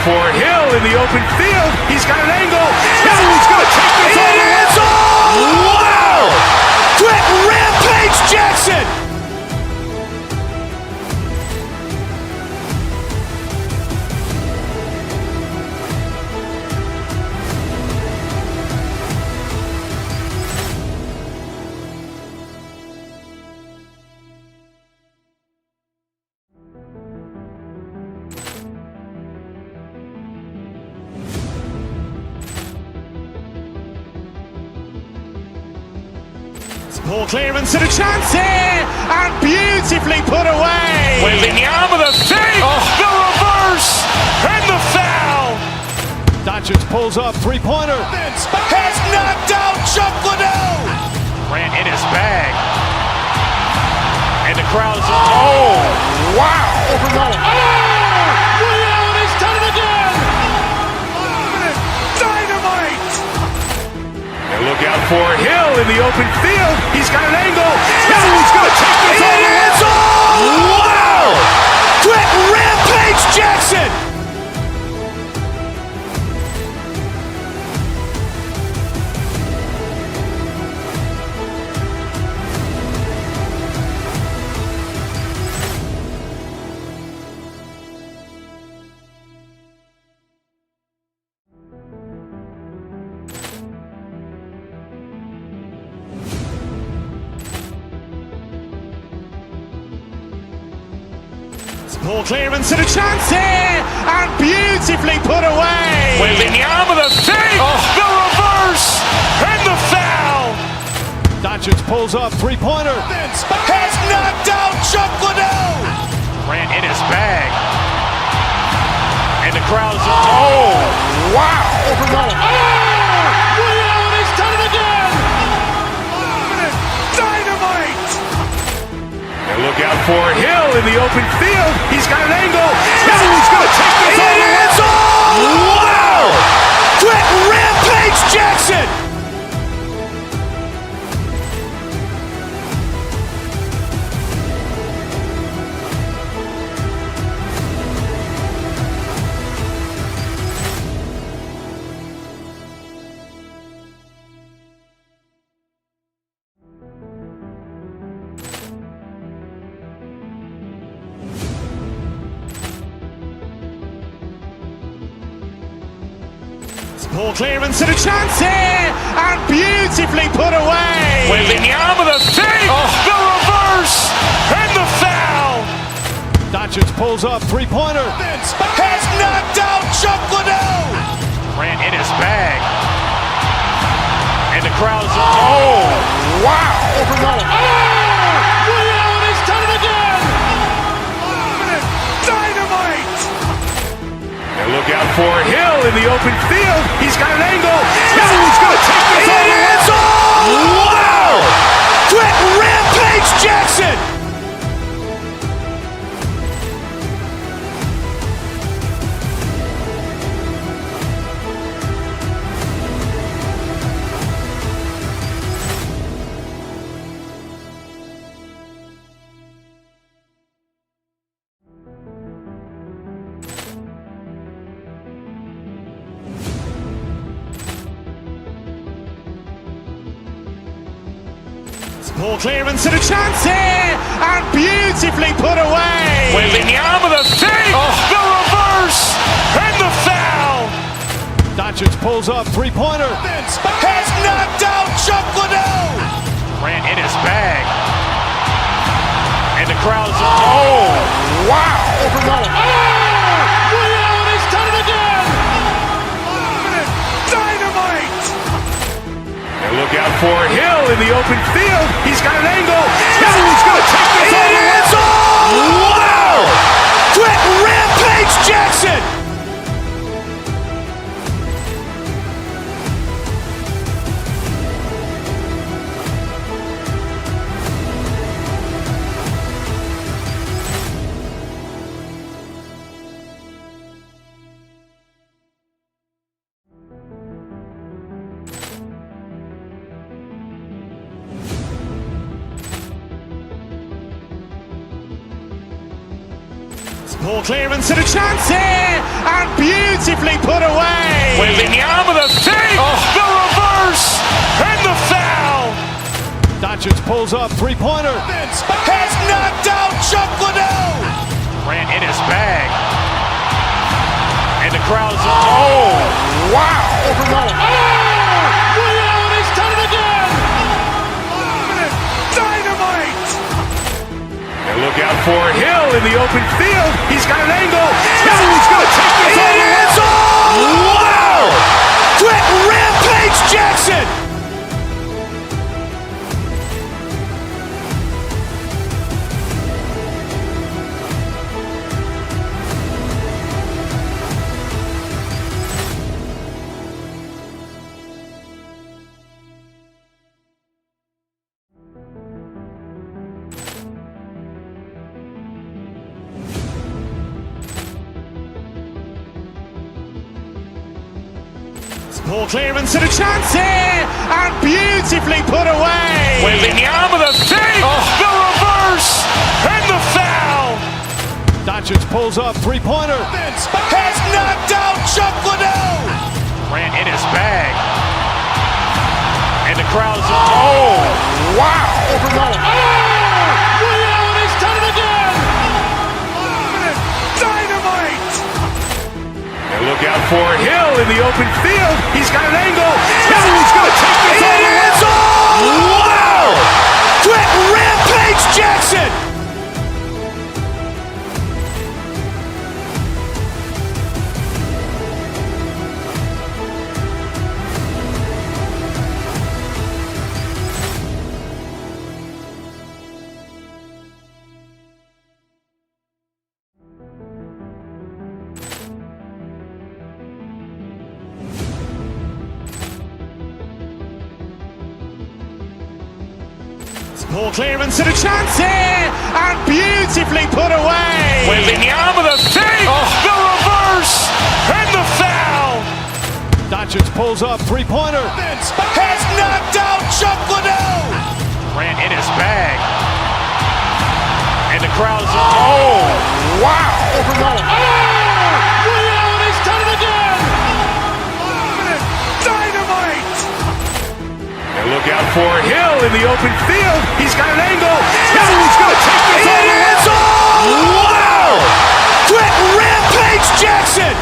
for Hill in the open field. He's got an angle. Hill is going to take this all the way. Wow! Quick rampage Jackson! Poor clearance and a chance here, and beautifully put away. With the arm of the fake, the reverse, and the foul. Doncic pulls up, three-pointer. Has knocked out Chuck Liddell. Ran in his bag. And the crowd is, oh, wow. Liddell has done it again. Dynamite. And look out for Hill in the open field. He's got an angle. Hill is going to take this all the way. Wow! Quick rampage Jackson. Poor clearance and a chance here, and beautifully put away. With the arm of the fake, the reverse, and the foul. Doncic pulls up, three-pointer. Has knocked out Chuck Liddell. Ran in his bag. And the crowd is, oh, wow. Liddell has done it again. Dynamite. And look out for Hill in the open field. He's got an angle. Hill is going to take this all the way. Wow! Quick rampage Jackson. Poor clearance and a chance here, and beautifully put away. With the arm of the fake, the reverse, and the foul. Doncic pulls up, three-pointer. Has knocked out Chuck Liddell. Ran in his bag. And the crowd is, oh, wow. Liddell has done it again. Dynamite. And look out for Hill in the open field. He's got an angle. Hill is going to take this all the way. Wow! Quick rampage Jackson. Poor clearance and a chance here, and beautifully put away. With the arm of the fake, the reverse, and the foul. Doncic pulls up, three-pointer. Has knocked out Chuck Liddell. Ran in his bag. And the crowd is, oh, wow. Liddell has done it again. Dynamite. And look out for Hill in the open field. He's got an angle. Hill is going to take this all the way. Wow! Quick rampage Jackson. Poor clearance and a chance here, and beautifully put away. Wembanyama with a fake, the reverse, and the foul. Doncic pulls up, three-pointer. Has knocked out Chuck Liddell. Grant in his bag. And the crowd's, wow. Leon has done it again. Dynamite. And look out for Hill in the open field. He's got an angle. He's going to take this all the way. Wow. Quick rampage Jackson. Poor clearance and a chance here, and beautifully put away. Wembanyama with a fake, the reverse, and the foul. Doncic pulls up, three-pointer. Has knocked out Chuck Liddell. Grant in his bag. And the crowd's, wow. Leon has done it again. Dynamite. And look out for Hill in the open field. He's got an angle. He's going to take this all the way. Wow. Quick rampage Jackson. Poor clearance and a chance here, and beautifully put away. Wembanyama with a fake, the reverse, and the foul. Doncic pulls up, three-pointer. Has knocked out Chuck Liddell. Grant in his bag. And the crowd's, wow. Leon has done it again. Dynamite. And look out for Hill in the open field. He's got an angle. He's going to take this all the way. Wow. Quick rampage Jackson.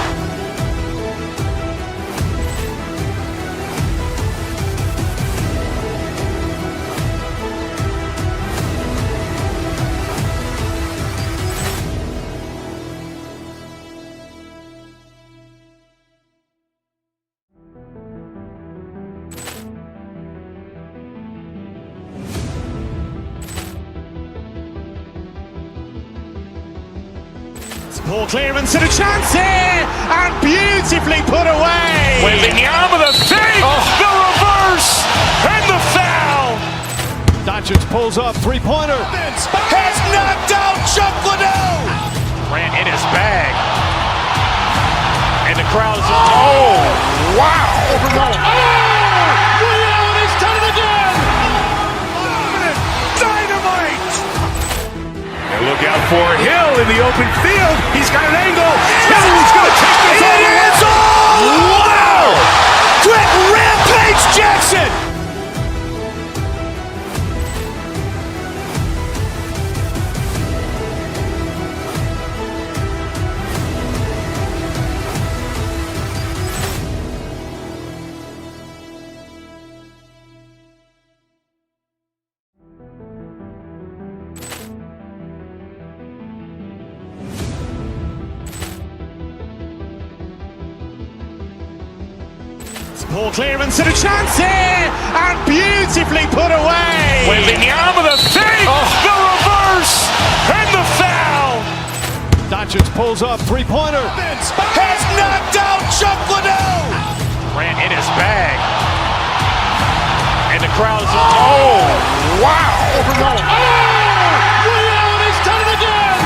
Poor clearance and a chance here, and beautifully put away. Wembanyama with a fake, the reverse, and the foul. Doncic pulls up, three-pointer. Has knocked out Chuck Liddell. Grant in his bag. And the crowd's, wow. Leon has done it again. Dynamite. And look out for Hill in the open field. He's got an angle. He's going to take this all the way. Wow. Quick rampage Jackson. Poor clearance and a chance here, and beautifully put away. Wembanyama with a fake, the reverse, and the foul. Doncic pulls up, three-pointer. Has knocked out Chuck Liddell. Grant in his bag. And the crowd's, wow. Leon has done it again.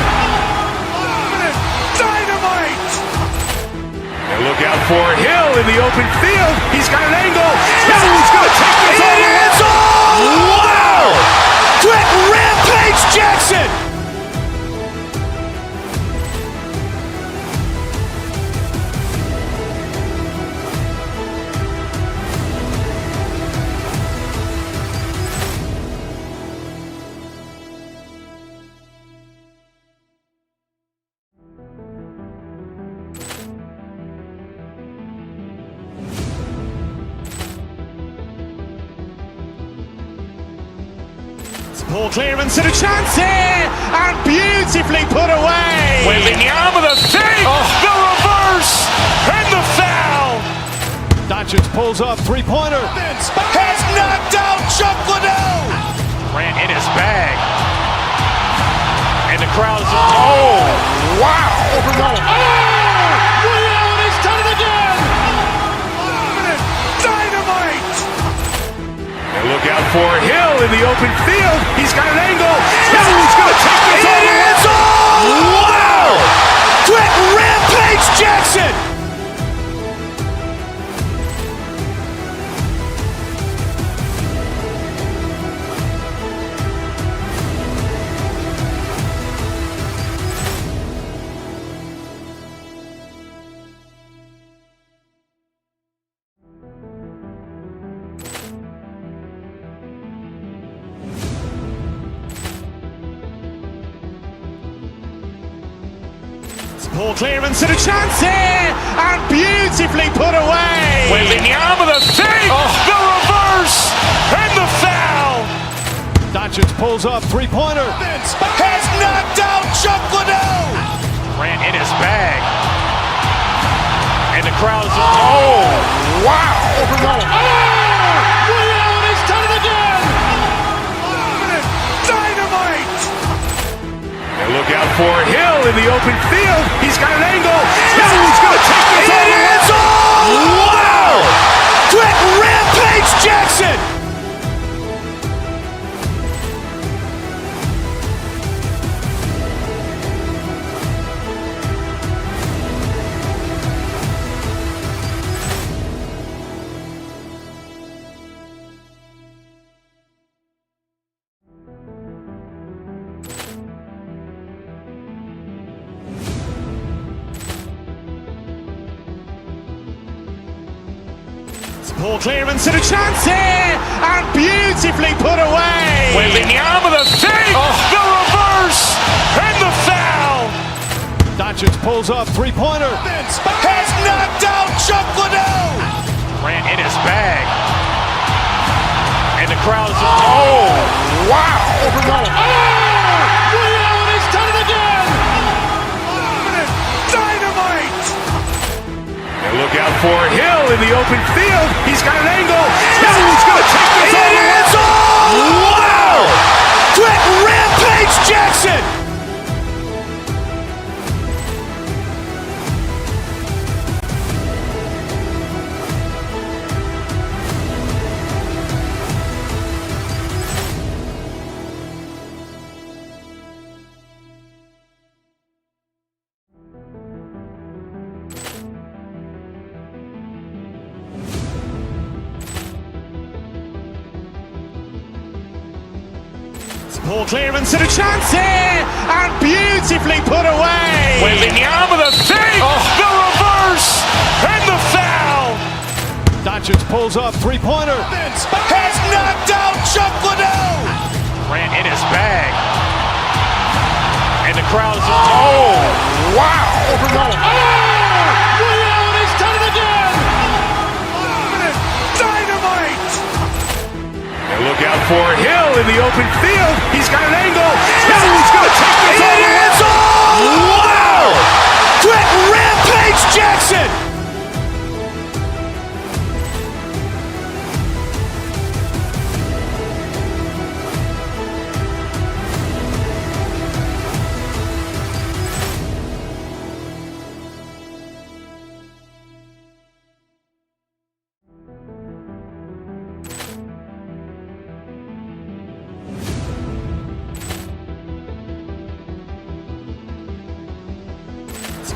Dynamite. And look out for Hill in the open field. He's got an angle. He's going to take this all the way. Wow. Quick rampage Jackson. Poor clearance and a chance here, and beautifully put away. Wembanyama with a fake, the reverse, and the foul. Doncic pulls up, three-pointer. Has knocked out Chuck Liddell. Grant in his bag. And the crowd is, oh, wow. Liddell has done it again. Dynamite. And look out for Hill in the open field. He's got an angle. He's going to take this all the way. Wow. Quick rampage Jackson. Poor clearance and a chance here, and beautifully put away. Wembanyama with a fake, the reverse, and the foul. Doncic pulls up, three-pointer. Has knocked out Chuck Liddell. Grant in his bag. And the crowd is, oh, wow. Liddell has done it again. Dynamite. And look out for Hill in the open field. He's got an angle. He's going to take this all the way. Wow. Quick rampage Jackson. Poor clearance and a chance here, and beautifully put away. Wembanyama with a fake, the reverse, and the foul. Doncic pulls up, three-pointer. Has knocked out Chuck Liddell. Grant in his bag. And the crowd is, oh, wow. Liddell has done it again. Dynamite. And look out for Hill in the open field. He's got an angle. He's going to take this all the way. Wow. Quick rampage Jackson. Poor clearance and a chance here, and beautifully put away. Wembanyama with a fake, the reverse, and the foul. Doncic pulls up, three-pointer. Has knocked out Chuck Liddell. Grant in his bag. And the crowd is, oh, wow. Liddell has done it again. Dynamite. And look out for Hill in the open field. He's got an angle. He's going to take this all the way. Wow. Quick rampage Jackson.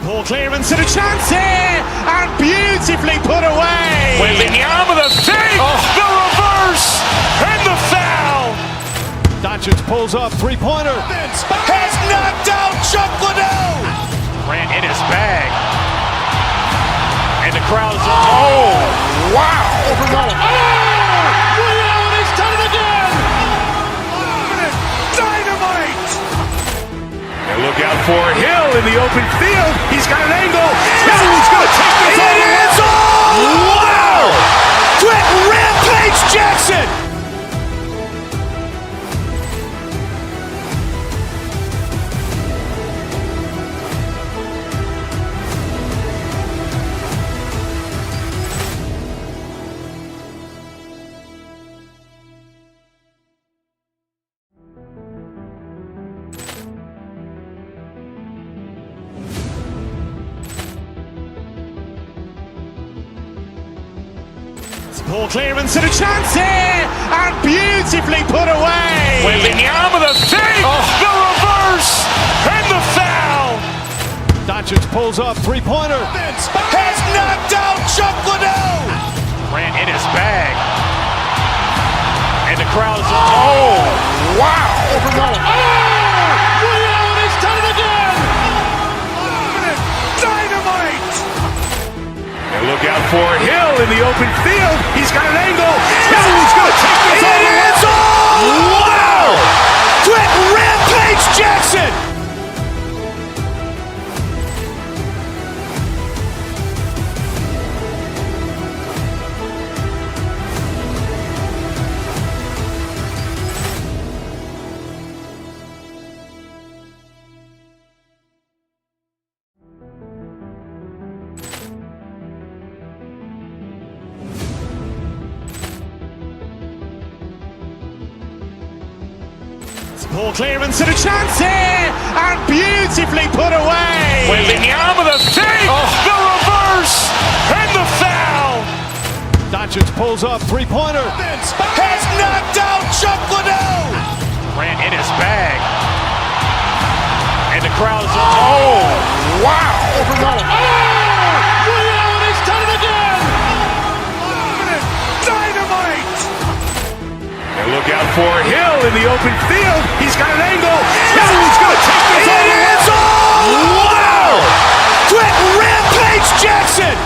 Poor clearance and a chance here, and beautifully put away. Wembanyama with a fake, the reverse, and the foul. Doncic pulls up, three-pointer. Has knocked out Chuck Liddell. Grant in his bag. And the crowd is, oh, wow. Liddell has done it again. Dynamite. And look out for Hill in the open field. He's got an angle. He's going to take this all the way. Wow. Quick rampage Jackson. Poor clearance and a chance here, and beautifully put away. Wembanyama the fake, the reverse, and the foul. Doncic pulls up, three-pointer. Has knocked out Chuck Liddell. Ran in his bag. And the crowd is, oh, wow. Overrun. Leon has done it again. Dynamite. And look out for Hill in the open field. He's got an angle. Hill's going to take this all the way. Wow. Quick rampage Jackson. Poor clearance and a chance here, and beautifully put away. Wembanyama the fake, the reverse, and the foul. Doncic pulls up, three-pointer. Has knocked out Chuck Liddell. Ran in his bag. And the crowd is, oh, wow. Overrun. Leon has done it again. Dynamite. And look out for Hill in the open field. He's got an angle. Hill's going to take this all the way. Wow. Quick rampage Jackson.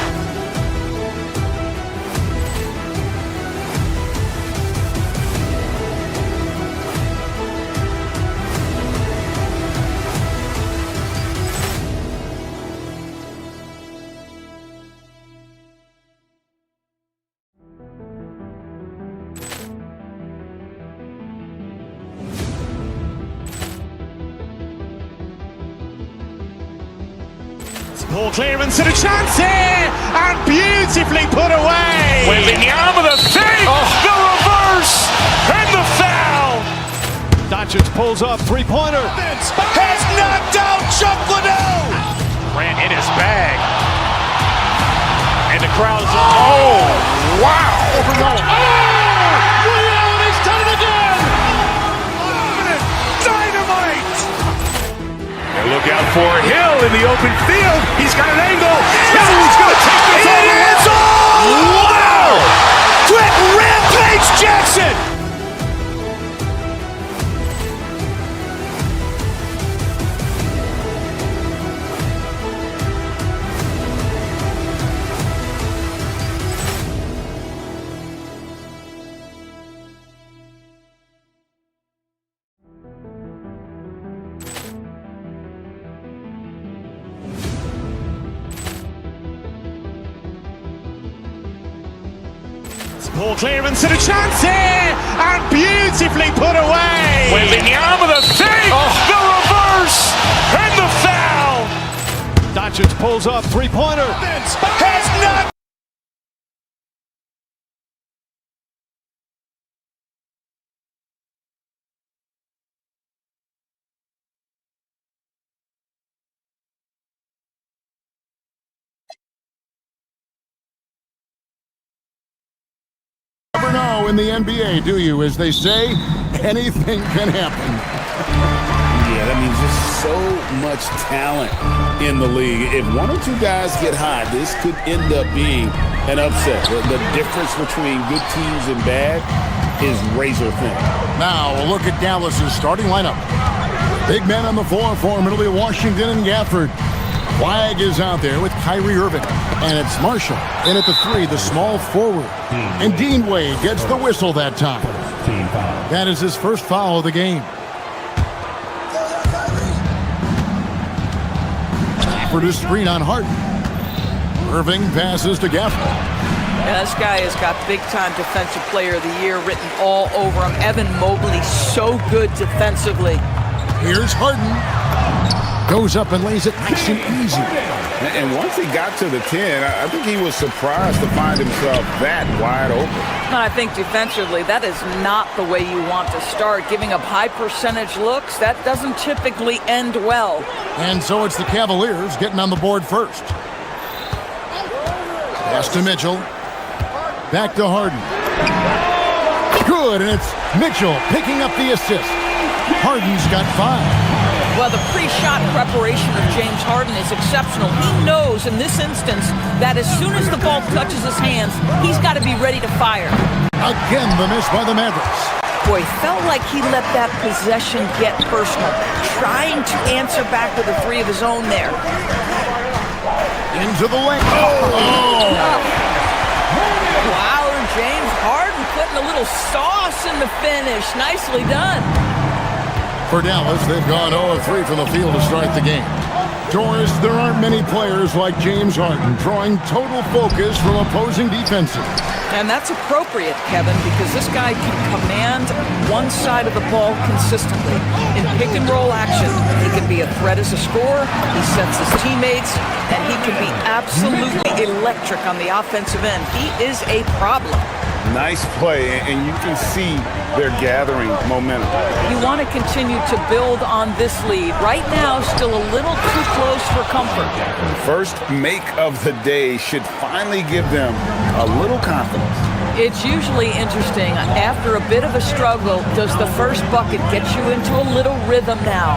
Poor clearance and a chance here, and beautifully put away. Wembanyama the fake, the reverse, and the foul. Doncic pulls up, three-pointer. Has knocked out Chuck Liddell. Ran in his bag. And the crowd is, oh, wow. Overrun. Leon has done it again. Dynamite. And look out for Hill in the open field. He's got an angle. Hill's going to take this all the way. Wow. Quick rampage Jackson. Poor clearance and a chance here, and beautifully put away. Wembanyama the fake, the reverse, and the foul. Doncic pulls up, three-pointer. Has knocked. Never know in the NBA, do you? As they say, anything can happen. Yeah, that means there's so much talent in the league. If one or two guys get hot, this could end up being an upset. The difference between good teams and bad is razor thin. Now, a look at Dallas's starting lineup. Big men on the floor for Middle Washington and Gafford. Flag is out there with Kyrie Irving. And it's Marshall in at the three, the small forward. And Dean Wade gets the whistle that time. That is his first foul of the game. For the screen on Harden. Irving passes to Gafford. Yeah, this guy has got big-time Defensive Player of the Year written all over him. Evan Mobley, so good defensively. Here's Harden. Goes up and lays it nice and easy. And once he got to the 10, I think he was surprised to find himself that wide open. And I think defensively, that is not the way you want to start. Giving up high percentage looks, that doesn't typically end well. And so it's the Cavaliers getting on the board first. Pass to Mitchell. Back to Harden. Good, and it's Mitchell picking up the assist. Harden's got 5. Well, the pre-shot preparation of James Harden is exceptional. He knows in this instance that as soon as the ball touches his hands, he's got to be ready to fire. Again, the miss by the Mavericks. Boy, felt like he let that possession get personal, trying to answer back with a 3 of his own there. Into the lane. Wow, James Harden putting a little sauce in the finish. Nicely done. For Dallas, they've gone 0 of 3 from the field to start the game. Doris, there aren't many players like James Harden drawing total focus from opposing defenses. And that's appropriate, Kevin, because this guy can command one side of the ball consistently. In pick-and-roll action, he can be a threat as a scorer, he sets his teammates, and he can be absolutely electric on the offensive end. He is a problem. Nice play, and you can see they're gathering momentum. You want to continue to build on this lead. Right now, still a little too close for comfort. First make of the day should finally give them a little confidence. It's usually interesting. After a bit of a struggle, does the first bucket get you into a little rhythm now?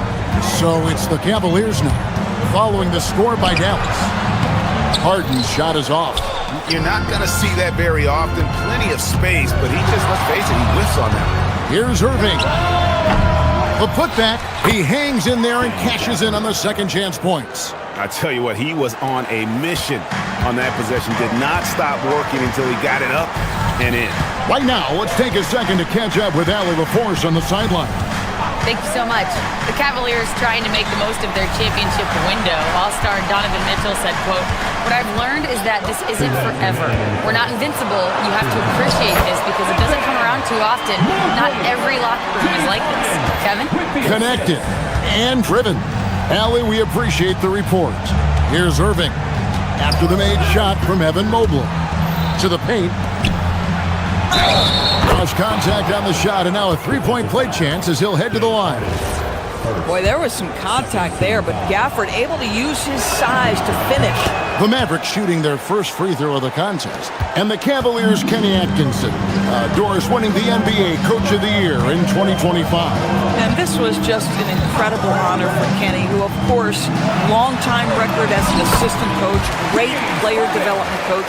So it's the Cavaliers now, following the score by Dallas. Harden's shot is off. You're not going to see that very often. Plenty of space, but he just, let's face it, he whiffs on that. Here's Irving. The putback. He hangs in there and cashes in on the second chance points. I tell you what, he was on a mission on that possession. Did not stop working until he got it up and in. Right now, let's take a second to catch up with Allie LaForce on the sideline. Thank you so much. The Cavaliers trying to make the most of their championship window. All-star Donovan Mitchell said, quote, "What I've learned is that this isn't forever. We're not invincible. You have to appreciate this because it doesn't come around too often. Not every locker room is like this." Kevin? Connected and driven. Allie, we appreciate the report. Here's Irving. After the made shot from Evan Mobley. To the paint. Cross contact on the shot, and now a three-point play chance as he'll head to the line. Boy, there was some contact there, but Gafford able to use his size to finish. The Mavericks shooting their first free throw of the contest. And the Cavaliers' Kenny Atkinson. Doris winning the NBA Coach of the Year in 2025. And this was just an incredible honor for Kenny, who, of course, longtime record as an assistant coach, great player development coach,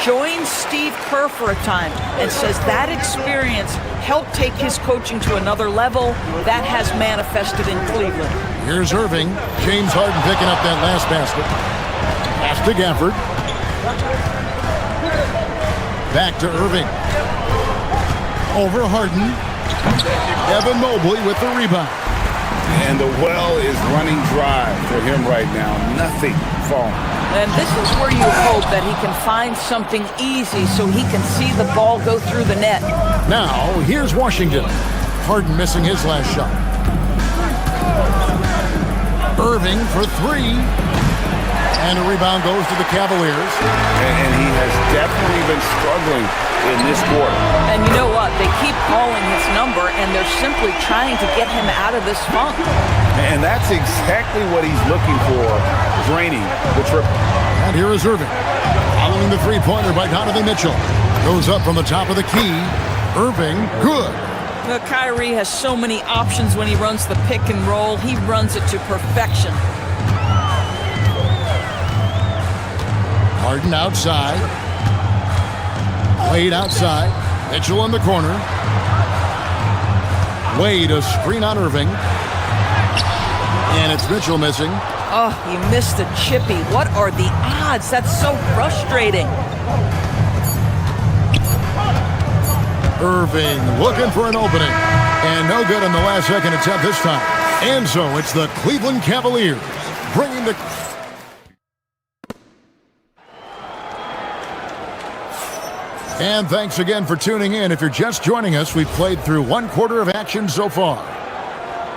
joined Steve Kerr for a time and says that experience helped take his coaching to another level. That has manifested in Cleveland. Here's Irving. James Harden picking up that last basket. Pass to Gafford. Back to Irving. Over Harden. Evan Mobley with the rebound. And the well is running dry for him right now. Nothing falling. And this is where you hope that he can find something easy so he can see the ball go through the net. Now, here's Washington. Harden missing his last shot. Irving for 3. And a rebound goes to the Cavaliers. And he has definitely been struggling in this quarter. And you know what? They keep calling his number, and they're simply trying to get him out of this funk. And that's exactly what he's looking for, draining the triple. And here is Irving. Following the three-pointer by Donovan Mitchell. Goes up from the top of the key. Irving, good. Well, Kyrie has so many options when he runs the pick and roll. He runs it to perfection. Harden outside. Wade outside. Mitchell in the corner. Wade a screen on Irving. And it's Mitchell missing. Oh, he missed the chippy. What are the odds? That's so frustrating. Irving looking for an opening. And no good on the last second attempt this time. And so it's the Cleveland Cavaliers bringing the... And thanks again for tuning in. If you're just joining us, we've played through one quarter of action so far.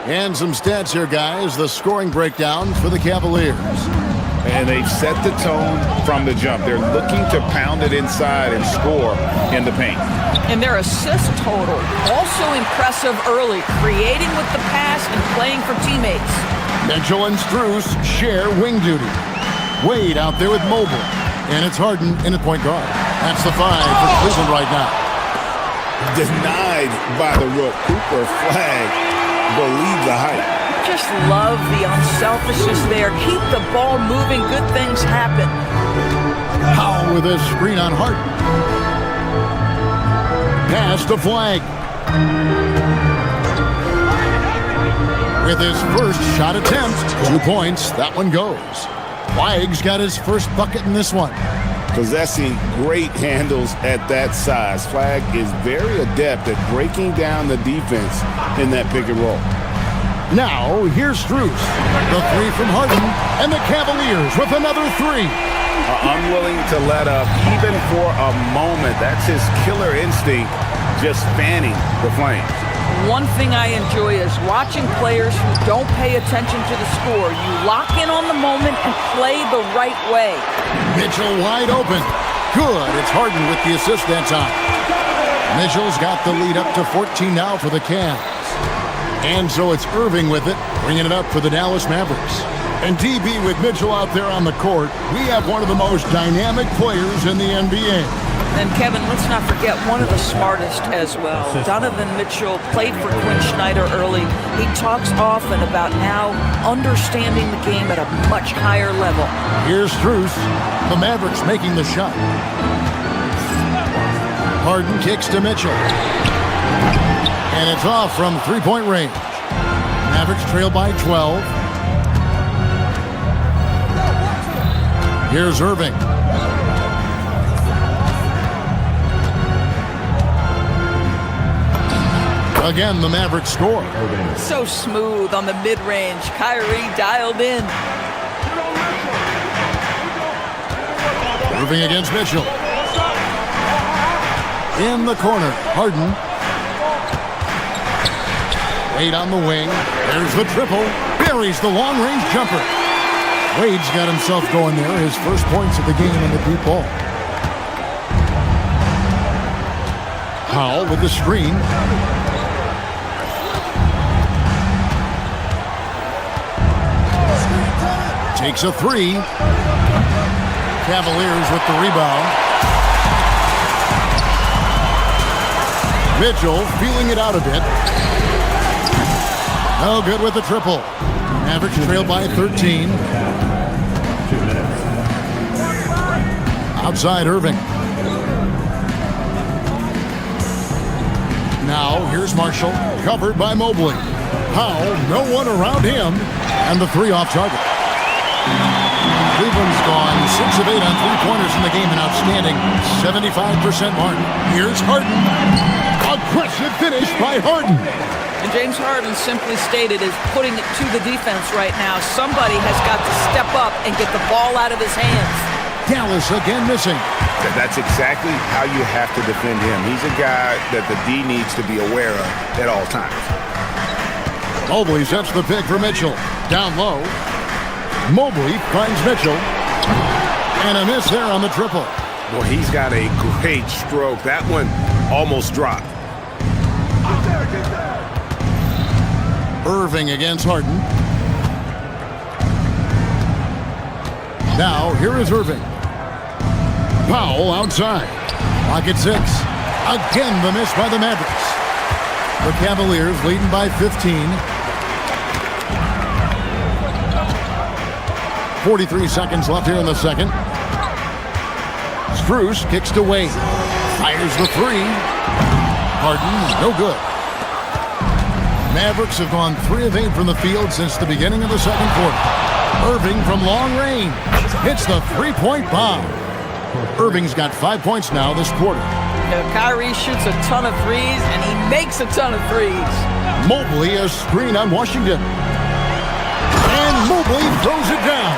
And some stats here, guys. The scoring breakdown for the Cavaliers. And they've set the tone from the jump. They're looking to pound it inside and score in the paint. And their assist total, also impressive early, creating with the pass and playing for teammates. Mitchell and Strus share wing duty. Wade out there with Mobley. And it's Harden in at point guard. That's the 5 for Cleveland right now. Denied by the rook. Cooper flag. Believe the hype. Just love the unselfishness there. Keep the ball moving. Good things happen. Powell with a screen on Hart. Pass to Flag. With his first shot attempt, 2 points. That one goes. Flag's got his first bucket in this one. Possessing great handles at that size. Flag is very adept at breaking down the defense in that pick and roll. Now, here's Strus. The 3 from Harden, and the Cavaliers with another 3. Unwilling to let up even for a moment. That's his killer instinct, just fanning the flames. One thing I enjoy is watching players who don't pay attention to the score. You lock in on the moment and play the right way. Mitchell wide open. Good. It's Harden with the assist that time. Mitchell's got the lead up to 14 now for the Cavs. And so it's Irving with it, bringing it up for the Dallas Mavericks. And DB with Mitchell out there on the court, we have one of the most dynamic players in the NBA. And Kevin, let's not forget one of the smartest as well. Donovan Mitchell played for Quinn Snyder early. He talks often about now understanding the game at a much higher level. Here's Strus. The Mavericks making the shot. Harden kicks to Mitchell. And it's off from three-point range. Mavericks trail by 12. Here's Irving. Again, the Mavericks score. So smooth on the mid-range. Kyrie dialed in. Irving against Mitchell. In the corner, Harden. Wade on the wing. There's the triple. Buries the long-range jumper. Wade's got himself going there. His first points of the game in the deep ball. Powell with the screen. Takes a 3. Cavaliers with the rebound. Mitchell feeling it out a bit. No good with the triple. Mavericks trail by 13. Outside Irving. Now here's Marshall, covered by Mobley. Powell, no one around him, and the 3 off target. Cleveland's gone 6 of 8 on three-pointers in the game, an outstanding 75% mark. Here's Harden. Aggressive finish by Harden. And James Harden simply stated is putting it to the defense right now. Somebody has got to step up and get the ball out of his hands. Dallas again missing. That's exactly how you have to defend him. He's a guy that the D needs to be aware of at all times. Mobley sets the pick for Mitchell. Down low. Mobley finds Mitchell. And a miss there on the triple. Well, he's got a great stroke. That one almost dropped. Irving against Harden. Now, here is Irving. Powell outside. Clock at 6. Again, the miss by the Mavericks. The Cavaliers leading by 15. 43 seconds left here in the second. Strus kicks to Wade. Fires the 3. Harden, no good. Mavericks have gone 3 of 8 from the field since the beginning of the second quarter. Irving from long range hits the three-point bomb. Irving's got 5 points now this quarter. Kyrie shoots a ton of threes, and he makes a ton of threes. Mobley a screen on Washington. And Mobley throws it down.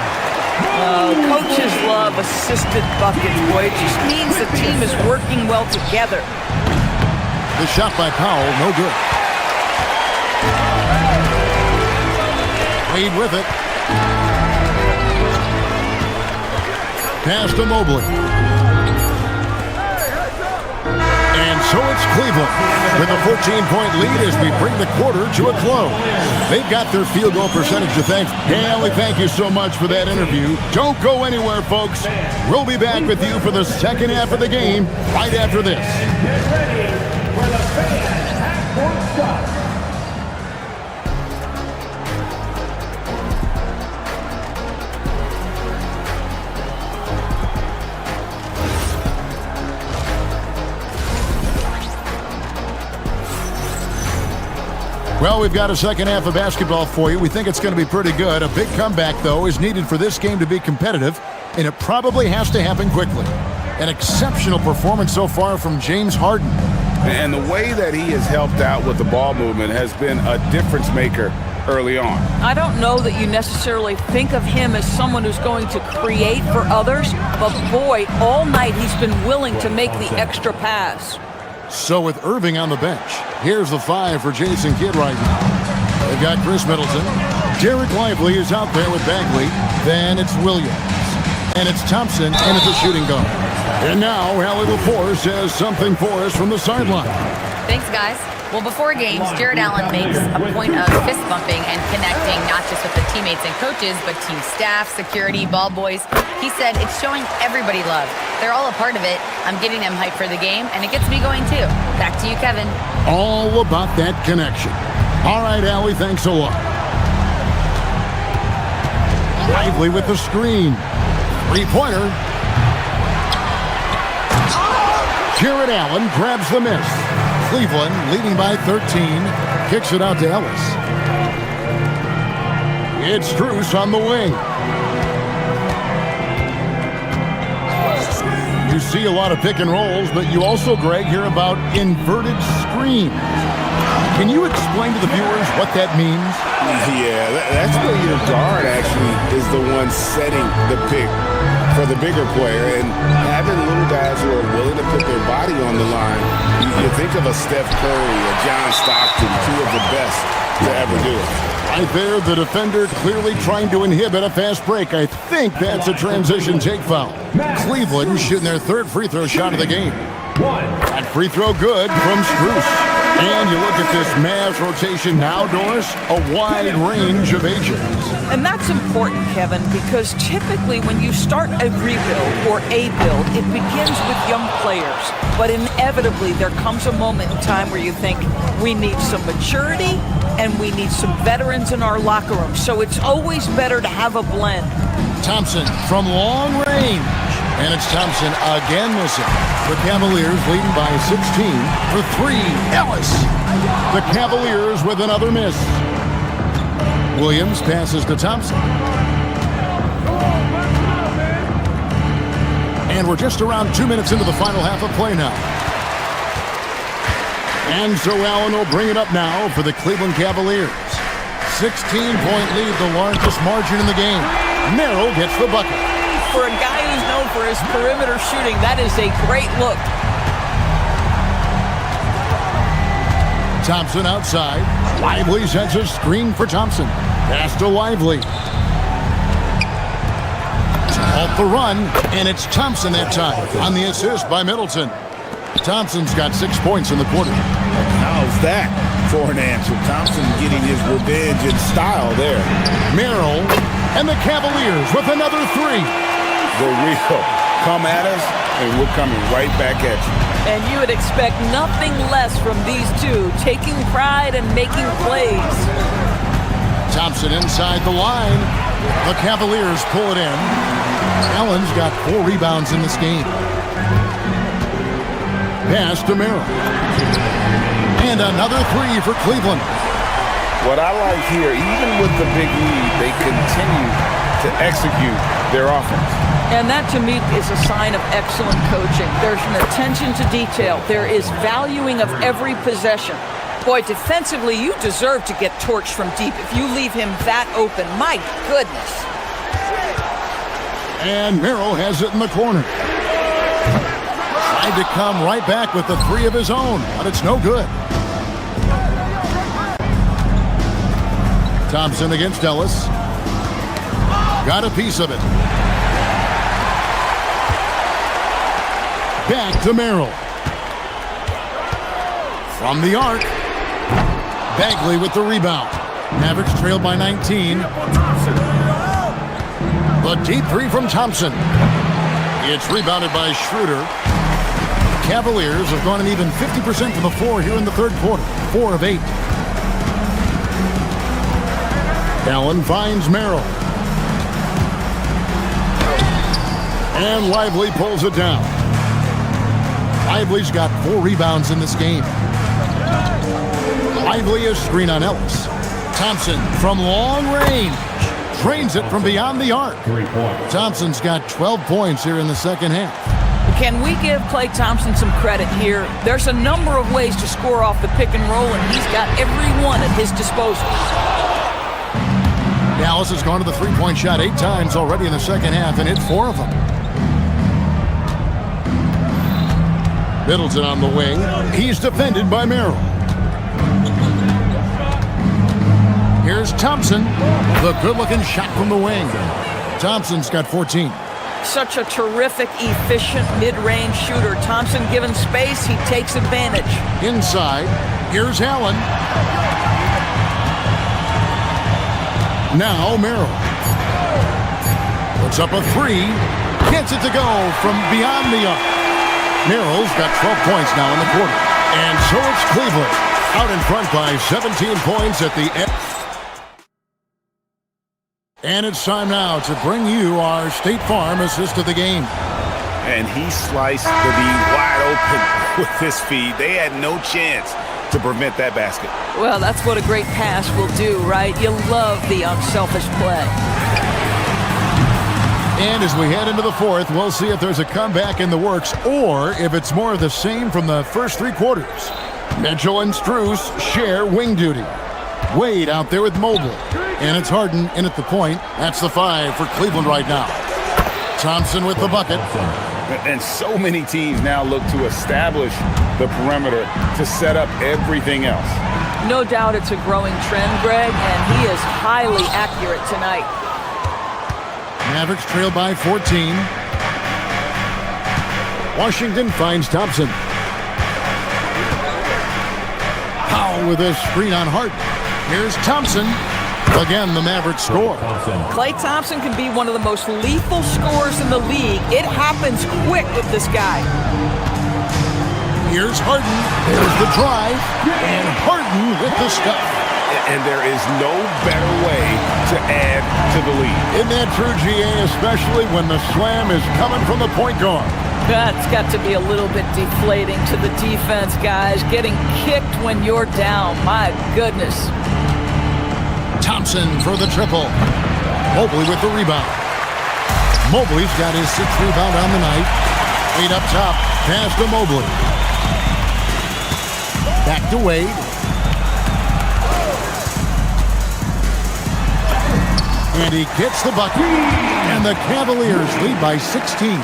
Coaches love assisted buckets, boy. It just means the team is working well together. The shot by Powell, no good. Wade with it. Pass to Mobley. And So it's Cleveland with a 14-point lead as we bring the quarter to a close. They've got their field goal percentage to thank. Haley, thank you so much for that interview. Don't go anywhere, folks. We'll be back with you for the second half of the game right after this. Get ready for the fan half-court start. Well, we've got a second half of basketball for you. We think it's going to be pretty good. A big comeback, though, is needed for this game to be competitive, and it probably has to happen quickly. An exceptional performance so far from James Harden. And the way that he has helped out with the ball movement has been a difference maker early on. I don't know that you necessarily think of him as someone who's going to create for others, but boy, all night he's been willing to make the extra pass. So with Irving on the bench, here's the 5 for Jason Kidd right now. They've got Chris Middleton. Derek Lively is out there with Bagley. Then it's Williams. And it's Thompson, and it's a shooting guard. And now, Hallie LaForce has something for us from the sideline. Thanks, guys. Well, before games, Jared Allen makes a point of fist bumping and connecting not just with the teammates and coaches, but team staff, security, ball boys. He said it's showing everybody love. They're all a part of it. I'm getting them hyped for the game, and it gets me going too. Back to you, Kevin. All about that connection. All right, Allie, thanks a lot. Lively with the screen. Three-pointer. Jared Allen grabs the miss. Cleveland leading by 13. Kicks it out to Ellis. It's Strus on the wing. You see a lot of pick and rolls, but you also, Greg, hear about inverted screens. Can you explain to the viewers what that means? Yeah, that's where your guard actually is the one setting the pick for the bigger player, and having little guys who are willing to put their body on the line. You think of a Steph Curry, a John Stockton, two of the best to ever do it. Right there, the defender clearly trying to inhibit a fast break. I think that's a transition take foul. Cleveland shooting their third free throw shot of the game. That free throw good from Strus. And you look at this Mavs rotation now, Doris, a wide range of ages. And that's important, Kevin, because typically when you start a rebuild or a build, it begins with young players. But inevitably, there comes a moment in time where you think we need some maturity and we need some veterans in our locker room. So it's always better to have a blend. Thompson from long range. And it's Thompson again missing. The Cavaliers leading by 16 for 3. Ellis. The Cavaliers with another miss. Williams passes to Thompson. And we're just around 2 minutes into the final half of play now. And so Allen will bring it up now for the Cleveland Cavaliers. 16-point lead, the largest margin in the game. Merrill gets the bucket. For a guy who's known for his perimeter shooting, that is a great look. Thompson outside. Lively sets a screen for Thompson. Pass to Lively. Off the run, and it's Thompson that time on the assist by Middleton. Thompson's got 6 points in the quarter. How's that for an answer? Thompson getting his revenge in style there. Merrill and the Cavaliers with another 3. The real come at us, and we're coming right back at you. And you would expect nothing less from these two, taking pride and making plays. Thompson inside the line. The Cavaliers pull it in. Allen's got 4 rebounds in this game. Pass to Merrill. And another 3 for Cleveland. What I like here, even with the big lead, they continue to execute their offense. And that, to me, is a sign of excellent coaching. There's an attention to detail. There is valuing of every possession. Boy, defensively, you deserve to get torched from deep if you leave him that open. My goodness. And Merrill has it in the corner. Tried to come right back with the 3 of his own, but it's no good. Thompson against Ellis. Got a piece of it. Back to Merrill. From the arc. Bagley with the rebound. Mavericks trailed by 19. The deep three from Thompson. It's rebounded by Schroeder. Cavaliers have gone an even 50% from the floor here in the third quarter. 4 of 8. Allen finds Merrill. And Lively pulls it down. Lively's got 4 rebounds in this game. Lively is screen on Ellis. Thompson from long range. Drains it from beyond the arc. Thompson's got 12 points here in the second half. Can we give Klay Thompson some credit here? There's a number of ways to score off the pick and roll, and he's got every one at his disposal. Dallas has gone to the three-point shot 8 times already in the second half and hit 4 of them. Middleton on the wing. He's defended by Merrill. Here's Thompson. The good-looking shot from the wing. Thompson's got 14. Such a terrific, efficient mid-range shooter. Thompson given space, he takes advantage. Inside, here's Allen. Now Merrill. Puts up a 3. Gets it to go from beyond the arc. Merrill's got 12 points now in the quarter. And so it's Cleveland out in front by 17 points at the end. And it's time now to bring you our State Farm assist of the game. And he sliced the D wide open with his feed. They had no chance to prevent that basket. Well, that's what a great pass will do, right? You love the unselfish play. And as we head into the fourth, we'll see if there's a comeback in the works or if it's more of the same from the first 3 quarters. Mitchell and Strus share wing duty. Wade out there with Mobley. And it's Harden in at the point. That's the 5 for Cleveland right now. Thompson with the bucket. And so many teams now look to establish the perimeter to set up everything else. No doubt it's a growing trend, Greg, and he is highly accurate tonight. Mavericks trail by 14. Washington finds Thompson. Powell with a screen on Harden. Here's Thompson. Again, the Mavericks score. Klay Thompson can be one of the most lethal scorers in the league. It happens quick with this guy. Here's Harden. There's the drive. And Harden with the stuff. And there is no better way to add to the lead. Isn't that true, GA, especially when the slam is coming from the point guard? That's got to be a little bit deflating to the defense, guys. Getting kicked when you're down. My goodness. Thompson for the triple. Mobley with the rebound. Mobley's got his 6th rebound on the night. Wade up top. Pass to Mobley. Back to Wade. And he gets the bucket. And the Cavaliers lead by 16.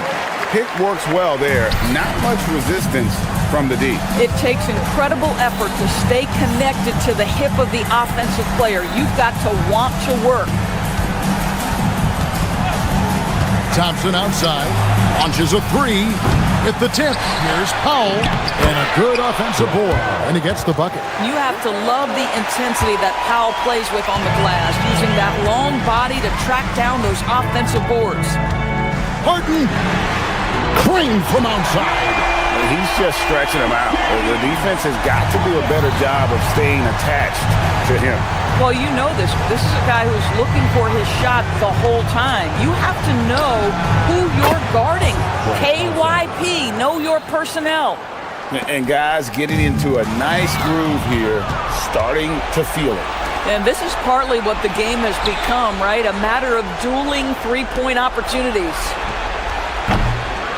Pick works well there. Not much resistance from the D. It takes incredible effort to stay connected to the hip of the offensive player. You've got to want to work. Thompson outside. Launches a 3. At the tip. Here's Powell. And a good offensive board. And he gets the bucket. You have to love the intensity that Powell plays with on the glass, using that long body to track down those offensive boards. Harden. Clean from outside. He's just stretching him out. The defense has got to do a better job of staying attached to him. Well, you know this. This is a guy who's looking for his shot the whole time. You have to know who you're guarding. KYP, know your personnel. And guys getting into a nice groove here, starting to feel it. And this is partly what the game has become, right? A matter of dueling three-point opportunities.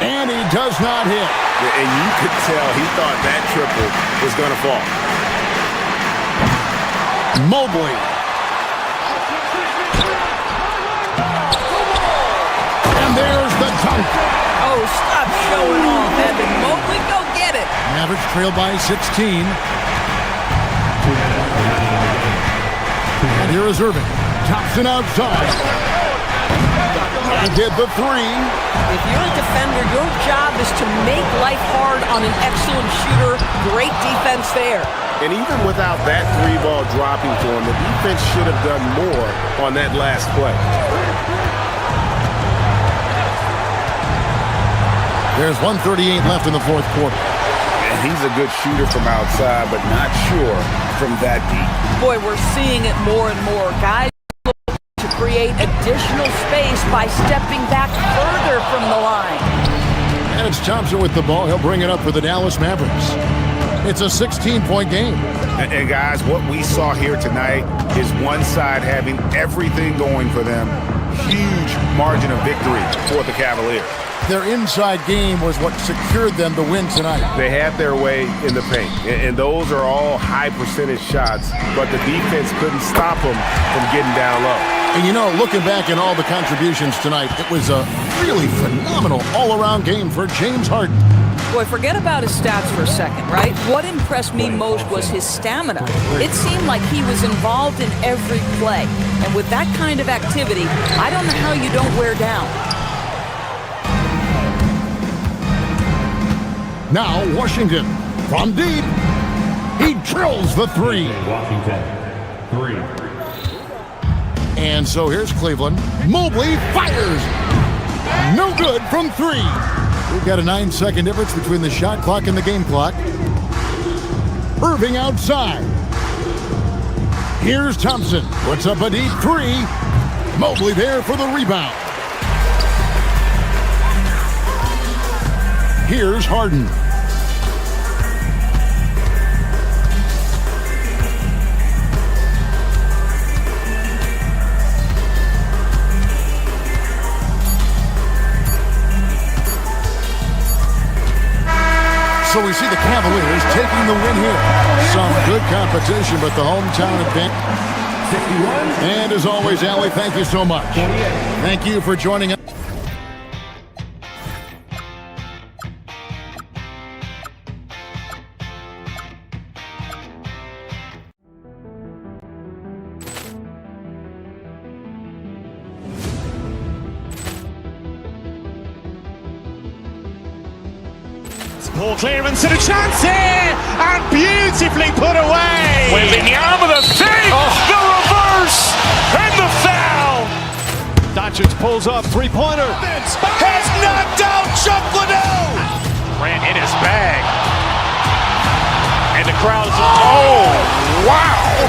And he does not hit. And you could tell he thought that triple was going to fall. Mobley. And there's the dunk. Oh, stop showing off, Evan Mobley. Go get it. Mavericks trail by 16. And here is Irving. Thompson outside. He did the three. If you're a defender, your job is to make life hard on an excellent shooter. Great defense there. And even without that three ball dropping to him, the defense should have done more on that last play. There's 1:38 left in the fourth quarter. And he's a good shooter from outside, but not sure from that deep. Boy, we're seeing it more and more. Guys look to create additional space by stepping back further from the line. And it's Thompson with the ball. He'll bring it up for the Dallas Mavericks. It's a 16-point game. And guys, what we saw here tonight is one side having everything going for them. Huge margin of victory for the Cavaliers. Their inside game was what secured them to win tonight. They had their way in the paint, and those are all high percentage shots, but the defense couldn't stop them from getting down low. And you know, looking back at all the contributions tonight, it was a really phenomenal all-around game for James Harden. Boy, forget about his stats for a second, right? What impressed me most was his stamina. It seemed like he was involved in every play. And with that kind of activity, I don't know how you don't wear down. Now Washington from deep. He drills the three. Washington, 3. And so here's Cleveland. Mobley fires. No good from three. We've got a 9-second difference between the shot clock and the game clock. Irving outside. Here's Thompson. Puts up a deep three. Mobley there for the rebound. Here's Harden. So we see the Cavaliers taking the win here. Some good competition, but the hometown advantage. And as always, Allie, thank you so much. Thank you for joining us. Poor clearance and a chance here, and beautifully put away. Wembanyama the save, the reverse, and the foul. Doncic pulls up, three-pointer. Has knocked out Chuck Liddell. Ran in his bag. And the crowd is, oh, wow.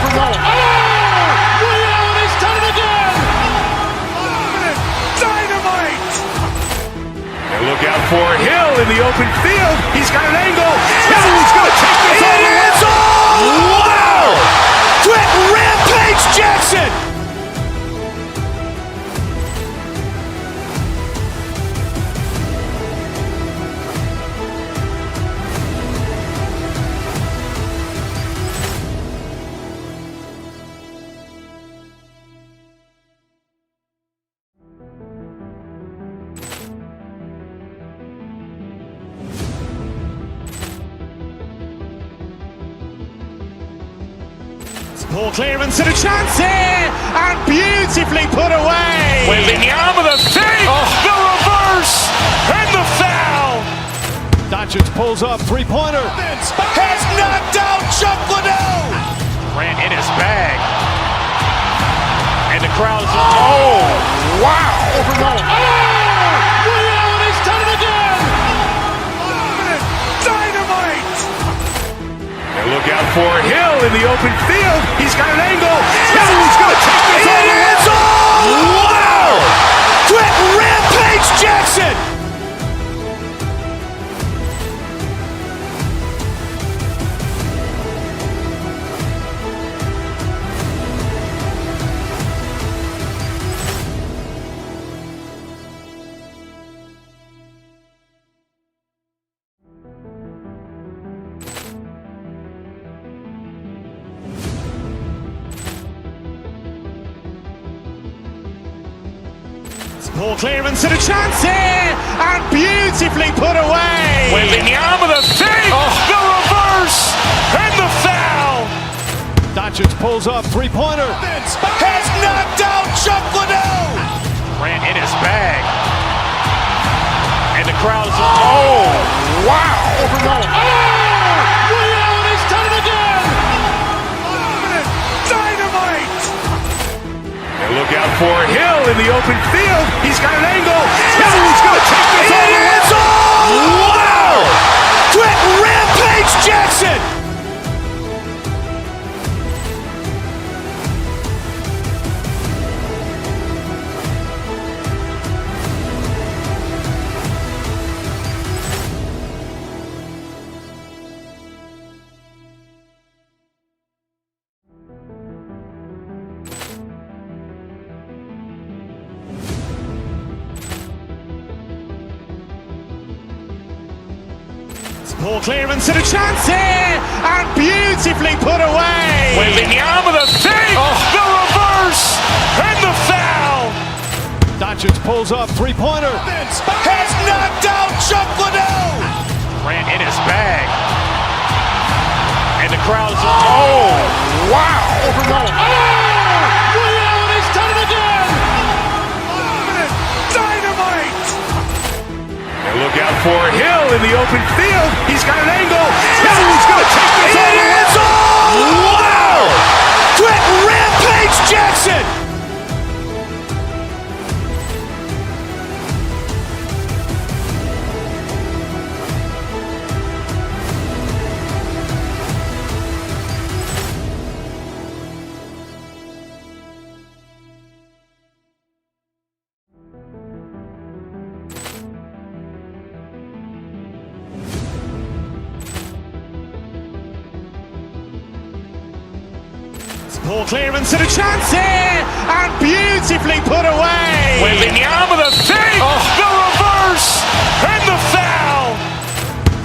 Leon has done it again. Dynamite. Look out for Hill in the open field. He's got an angle. He's going to take this all the way. Wow! Quick rampage Jackson! Poor clearance and a chance here, and beautifully put away. Wembanyama the save, the reverse, and the foul. Doncic pulls up, three-pointer. Has knocked out Chuck Liddell. Ran in his bag. And the crowd is, oh, wow. Leon has done it again. Dynamite. And look out for Hill in the open field. He's got an angle. He's going to take this all the way. Wow! Quick rampage Jackson! Poor clearance and a chance here, and beautifully put away. Wembanyama the save, the reverse, and the foul. Doncic pulls up, three-pointer. Has knocked out Chuck Liddell. Ran in his bag. And the crowd is... Oh, wow. Ray Allen has done it again! Dynamite! And look out for Hill in the open field. He's got an angle. Hill's going to take this all the way. Wow! Quick rampage Jackson! Poor clearance and a chance here, and beautifully put away. Wembanyama the save, the reverse, and the foul. Doncic pulls up, three-pointer. Has knocked out Chuck Liddell. Grant in his bag. And the crowd is... Oh, wow. Ray Allen has done it again. Dynamite! And look out for Hill in the open field. He's got an angle. Hill's going to take this all the way. Wow! Quick rampage Jackson! Poor clearance and a chance here, and beautifully put away. Wembanyama the save, the reverse, and the foul.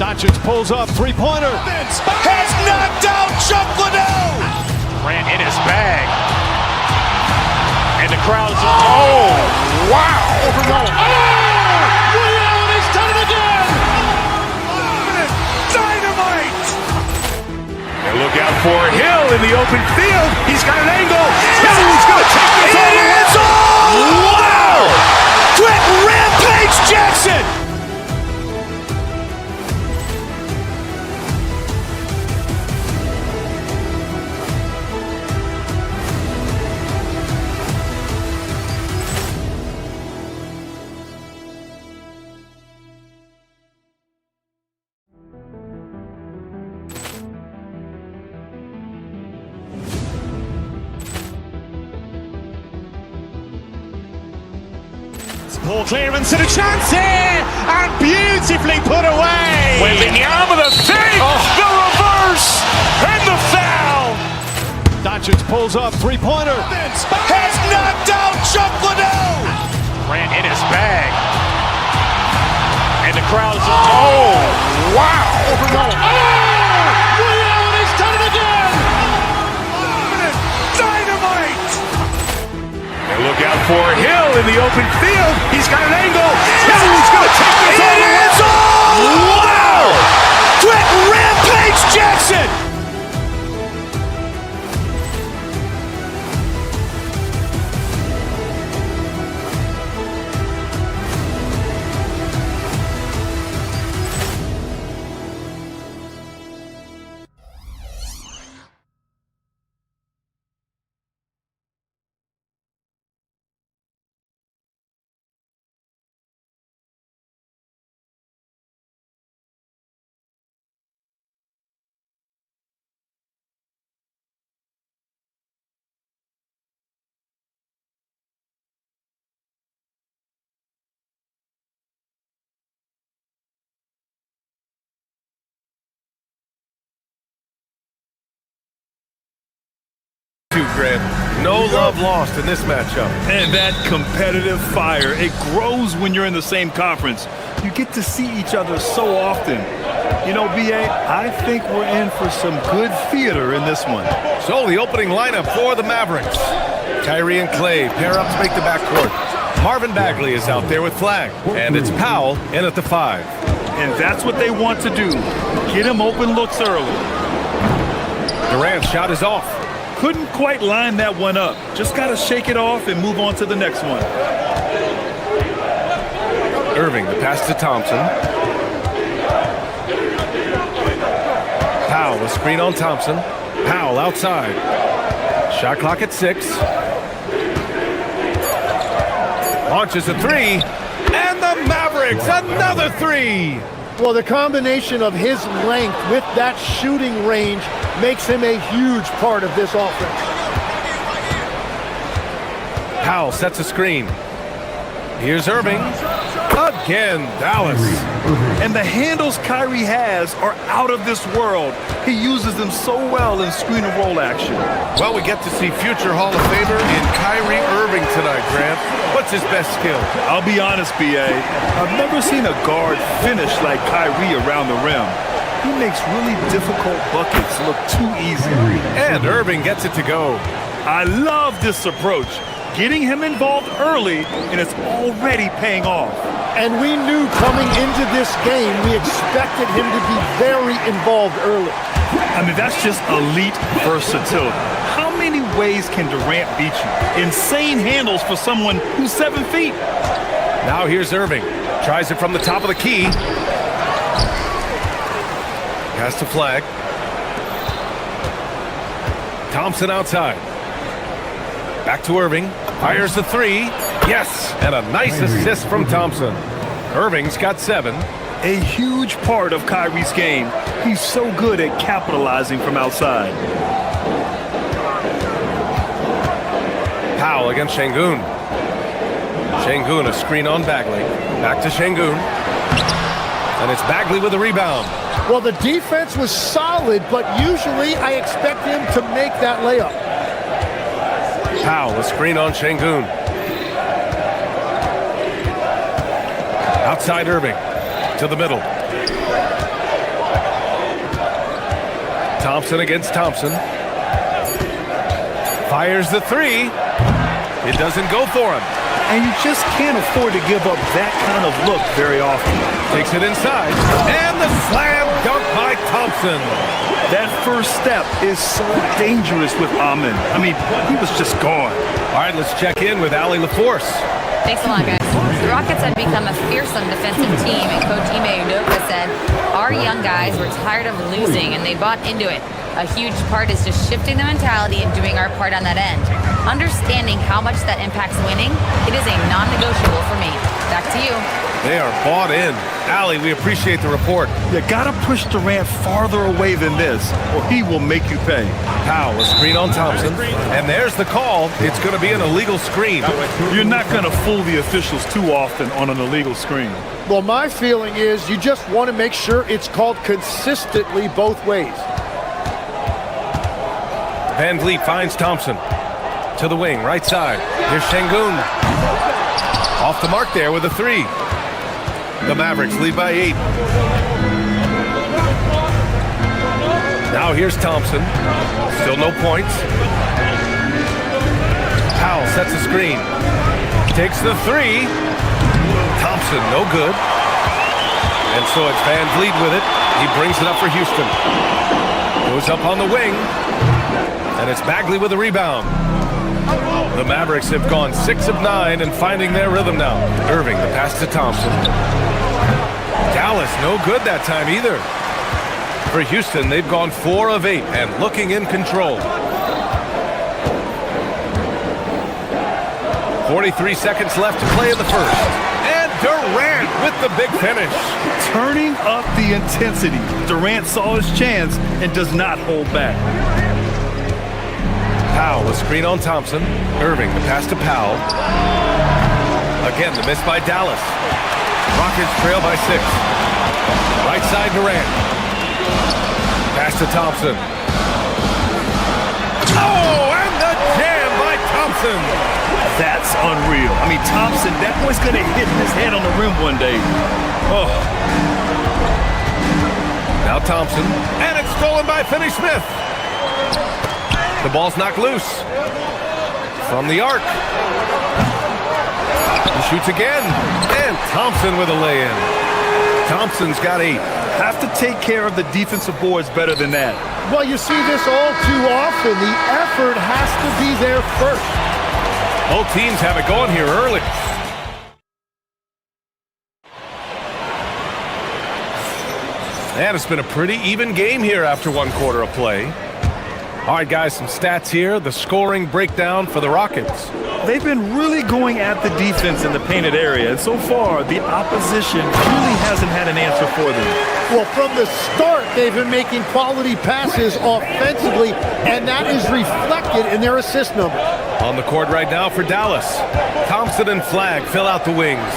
Doncic pulls up, three-pointer. Has knocked out Chuck Liddell. Grant in his bag. And the crowd is... Oh, wow. Ray Allen has done it again. Dynamite! And look out for Hill in the open field. He's got an angle. Hill's going to take this all the way. Wow! Quick rampage Jackson! Poor clearance and a chance here, and beautifully put away. Wembanyama the save, the reverse, and the foul. Doncic pulls up, three-pointer. Has knocked out Chuck Liddell. Grant in his bag. And the crowd is... Oh, wow. Ray Allen has done it again. Dynamite! And look out for Hill in the open field. He's got an angle. Hill's going to take this all the way. Wow! Quick rampage Jackson! No love lost in this matchup. And that competitive fire, it grows when you're in the same conference. You get to see each other so often. You know, B.A., I think we're in for some good theater in this one. So the opening lineup for the Mavericks. Kyrie and Clay pair up to make the backcourt. Marvin Bagley is out there with Flag. And it's Powell in at the 5. And that's what they want to do. Get him open looks early. Durant's shot is off. Couldn't quite line that one up. Just got to shake it off and move on to the next one. Irving, the pass to Thompson. Powell, a screen on Thompson. Powell outside. Shot clock at 6. Launches a 3. And the Mavericks, another 3. Well, the combination of his length with that shooting range makes him a huge part of this offense. Powell sets a screen. Here's Irving. Again, Dallas. And the handles Kyrie has are out of this world. He uses them so well in screen and roll action. Well, we get to see future Hall of Famer in Kyrie Irving tonight, Grant. What's his best skill? I'll be honest, B.A. I've never seen a guard finish like Kyrie around the rim. He makes really difficult buckets look too easy. And Irving gets it to go. I love this approach. Getting him involved early, and it's already paying off. And we knew coming into this game, we expected him to be very involved early. I mean, that's just elite versatility. How many ways can Durant beat you? Insane handles for someone who's 7 feet. Now here's Irving. Tries it from the top of the key. Pass to Flag. Thompson outside. Back to Irving. Fires the 3. Yes! And a nice assist from Thompson. Irving's got 7. A huge part of Kyrie's game. He's so good at capitalizing from outside. Powell against Şengün. Şengün, a screen on Bagley. Back to Şengün. And it's Bagley with a rebound. Well, the defense was solid, but usually I expect him to make that layup. Powell, a screen on Şengün. Outside Irving. To the middle. Thompson against Thompson. Fires the 3. It doesn't go for him. And you just can't afford to give up that kind of look very often. Takes it inside. And the slam dunk by Thompson. That first step is so dangerous with Amin. I mean, he was just gone. All right, let's check in with Allie LaForce. Thanks a lot, guys. The Rockets had become a fearsome defensive team, and Coach Ime Udoka said, our young guys were tired of losing, and they bought into it. A huge part is just shifting the mentality and doing our part on that end. Understanding how much that impacts winning, it is a non-negotiable for me. Back to you. They are bought in. Allie, we appreciate the report. You gotta push Durant farther away than this, or he will make you pay. Powell, a screen on Thompson. And there's the call. It's going to be an illegal screen. You're not gonna fool the officials too often on an illegal screen. Well, my feeling is you just want to make sure it's called consistently both ways. Van Vliet finds Thompson. To the wing, right side. Here's Şengün. Off the mark there with a 3. The Mavericks lead by 8. Now here's Thompson. Still no points. Powell sets a screen. Takes the 3. Thompson, no good. And so it's Van Vliet with it. He brings it up for Houston. Goes up on the wing. And it's Bagley with a rebound. The Mavericks have gone 6 of 9 and finding their rhythm now. Irving, the pass to Thompson. Dallas, no good that time either. For Houston, they've gone 4 of 8 and looking in control. 43 seconds left to play in the first. And Durant with the big finish. Turning up the intensity. Durant saw his chance and does not hold back. Powell, a screen on Thompson. Irving, the pass to Powell. Again, the miss by Dallas. Rockets trail by 6. Right side Durant. Pass to Thompson. Oh, and the jam by Thompson. That's unreal. I mean, Thompson, that boy's going to hit his head on the rim one day. Oh. Now Thompson. And it's stolen by Finney-Smith. The ball's knocked loose. From the arc. He shoots again. And Thompson with a lay-in. Thompson's got 8. Have to take care of the defensive boards better than that. Well, you see this all too often. The effort has to be there first. Both teams have it going here early. And it's been a pretty even game here after one quarter of play. All right, guys, some stats here. The scoring breakdown for the Rockets. They've been really going at the defense in the painted area, and so far, the opposition really hasn't had an answer for them. Well, from the start, they've been making quality passes offensively, and that is reflected in their assist number. On the court right now for Dallas. Thompson and Flagg fill out the wings.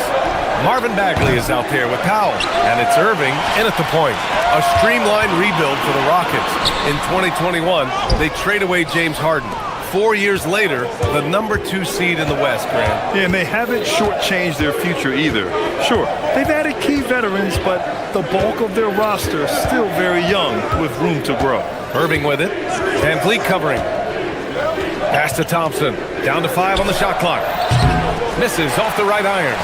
Marvin Bagley is out there with Powell, and it's Irving in at the point. A streamlined rebuild for the Rockets. In 2021, they trade away James Harden. 4 years later, the #2 seed in the West, Grant. Yeah, and they haven't shortchanged their future either. Sure, they've added key veterans, but the bulk of their roster is still very young with room to grow. Irving with it. Van Vliet covering. Pass to Thompson. Down to 5 on the shot clock. Misses off the right iron.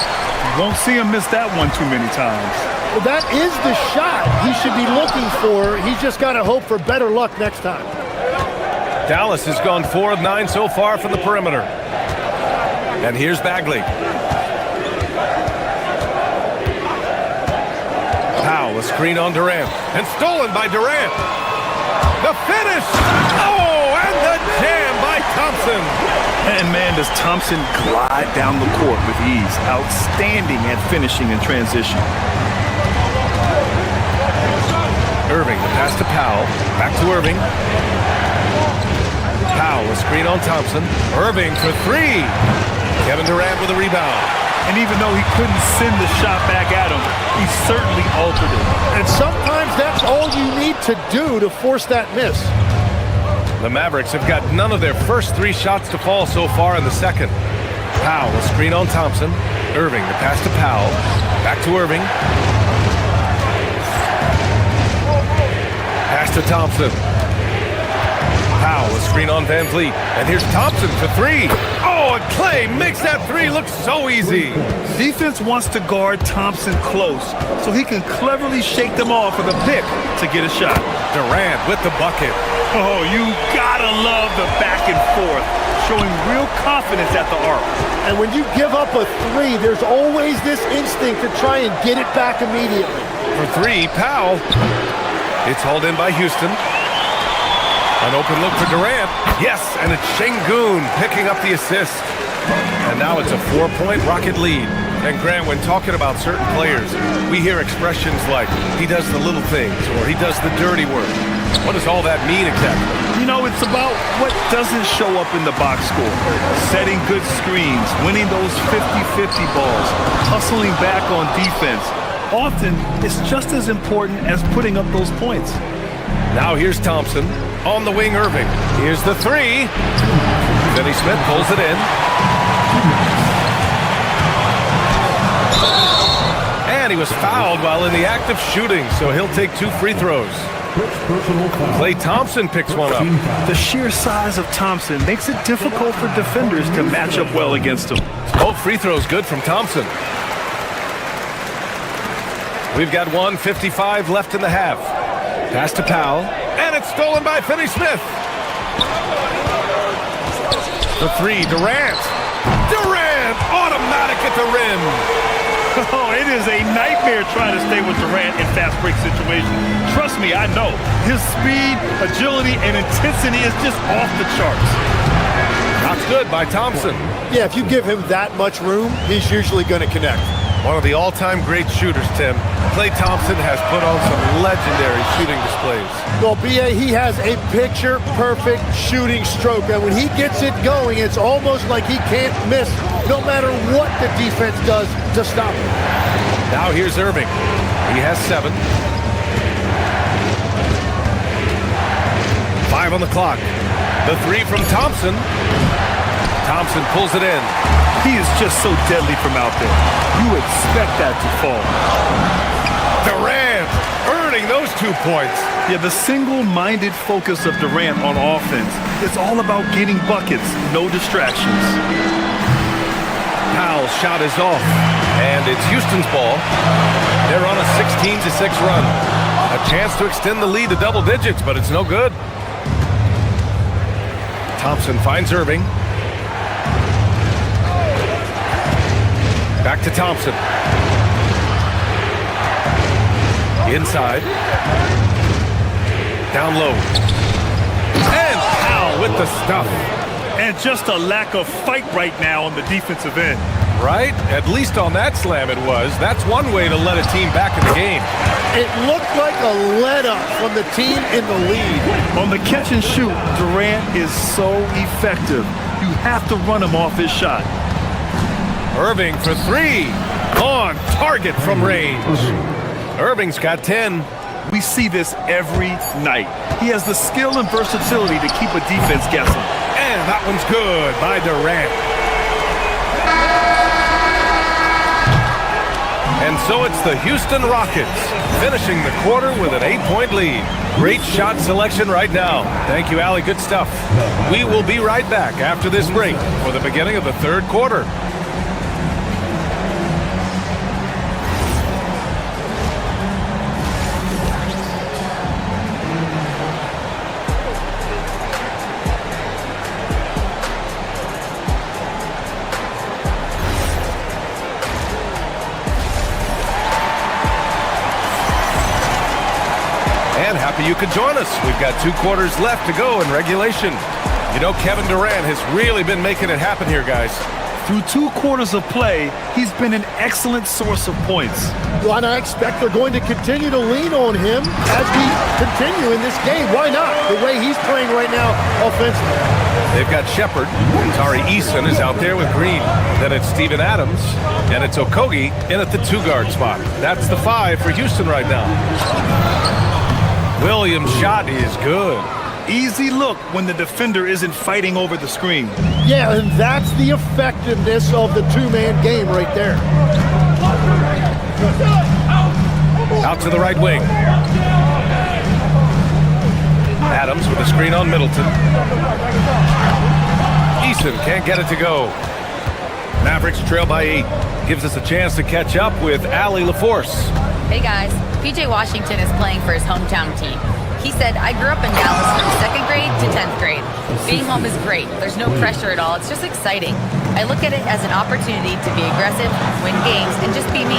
Won't see him miss that one too many times. Well, that is the shot he should be looking for. He's just got to hope for better luck next time. Dallas has gone 4 of 9 so far from the perimeter. And here's Bagley. Powell, a screen on Durant. And stolen by Durant. The finish! Oh, and the jam by Thompson. And man, does Thompson glide down the court with ease. Outstanding at finishing in transition. Irving, the pass to Powell. Back to Irving. Powell, a screen on Thompson. Irving for 3. Kevin Durant with a rebound. And even though he couldn't send the shot back at him, he certainly altered it. And sometimes that's all you need to do to force that miss. The Mavericks have got none of their first 3 shots to fall so far in the second. Powell, a screen on Thompson. Irving, the pass to Powell. Back to Irving. Pass to Thompson. Powell, a screen on Van Vliet. And here's Thompson for 3. Oh, and Clay makes that 3 look so easy. Defense wants to guard Thompson close so he can cleverly shake them off with a pick to get a shot. Durant with the bucket. Oh, you gotta love the back and forth, showing real confidence at the arc. And when you give up a 3, there's always this instinct to try and get it back immediately. For 3, Powell. It's hauled in by Houston. An open look for Durant. Yes, and it's Şengün picking up the assist. And now it's a 4-point Rocket lead. And Grant, when talking about certain players, we hear expressions like, he does the little things, or he does the dirty work. What does all that mean exactly? You know, it's about what doesn't show up in the box score. Setting good screens, winning those 50-50 balls, hustling back on defense. Often, it's just as important as putting up those points. Now here's Thompson. On the wing, Irving. Here's the 3. Finney Smith pulls it in. And he was fouled while in the act of shooting, so he'll take 2 free throws. Klay Thompson picks one up. The sheer size of Thompson makes it difficult for defenders to match up well against him. Both free throws good from Thompson. We've got 1:55 left in the half. Pass to Powell. And it's stolen by Finney Smith. The 3, Durant. Durant, automatic at the rim. Oh, it is a nightmare trying to stay with Durant in fast break situations. Trust me, I know. His speed, agility, and intensity is just off the charts. That's good by Thompson. Yeah, if you give him that much room, he's usually going to connect. One of the all-time great shooters, Tim. Klay Thompson has put on some legendary shooting displays. Well, B.A., he has a picture-perfect shooting stroke, and when he gets it going, it's almost like he can't miss no matter what the defense does to stop him. Now here's Irving. He has 7. 5 on the clock. The 3 from Thompson. Thompson pulls it in. He is just so deadly from out there. You expect that to fall. Durant earning those 2 points. Yeah, the single-minded focus of Durant on offense is all about getting buckets, no distractions. Powell's shot is off, and it's Houston's ball. They're on a 16-6 run. A chance to extend the lead to double digits, but it's no good. Thompson finds Irving. Back to Thompson. Inside. Down low. And Powell with the stuff. And just a lack of fight right now on the defensive end. Right? At least on that slam it was. That's one way to let a team back in the game. It looked like a let-up from the team in the lead. On the catch and shoot, Durant is so effective. You have to run him off his shot. Irving for three. On target from range. Irving's got 10. We see this every night. He has the skill and versatility to keep a defense guessing. And that one's good by Durant. And so it's the Houston Rockets finishing the quarter with an 8-point lead. Great shot selection right now. Thank you, Allie. Good stuff. We will be right back after this break for the beginning of the third quarter. You can join us. We've got 2 quarters left to go in regulation. You know, Kevin Durant has really been making it happen here, guys. Through 2 quarters of play, he's been an excellent source of points. Well, and I expect they're going to continue to lean on him as we continue in this game. Why not? The way he's playing right now offensively. They've got Shepard. Tari Eason is out there with Green. Then it's Steven Adams. And it's Okogie in at the 2-guard spot. That's the 5 for Houston right now. Williams' shot is good. Easy look when the defender isn't fighting over the screen. Yeah, and that's the effectiveness of the 2-man game right there. Out to the right wing. Adams with a screen on Middleton. Eason can't get it to go. Mavericks trail by 8. Gives us a chance to catch up with Allie LaForce. Hey guys, PJ Washington is playing for his hometown team. He said, I grew up in Dallas from 2nd grade to 10th grade. Being home is great. There's no pressure at all. It's just exciting. I look at it as an opportunity to be aggressive, win games, and just be me.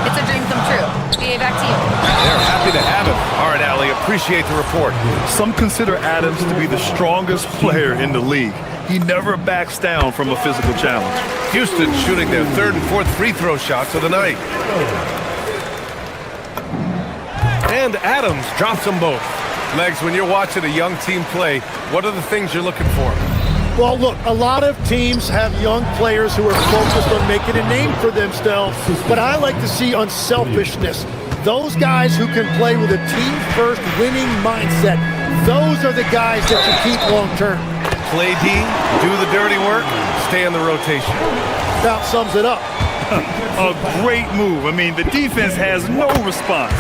It's a dream come true. BA, back to you. They're happy to have him. All right, Allie, appreciate the report. Some consider Adams to be the strongest player in the league. He never backs down from a physical challenge. Houston shooting their 3rd and 4th free throw shots of the night. And Adams drops them both. Legs, when you're watching a young team play, what are the things you're looking for? Well, look, a lot of teams have young players who are focused on making a name for themselves, but I like to see unselfishness. Those guys who can play with a team-first winning mindset, those are the guys that you keep long-term. Play D, do the dirty work, stay in the rotation. That sums it up. A great move. I mean, the defense has no response.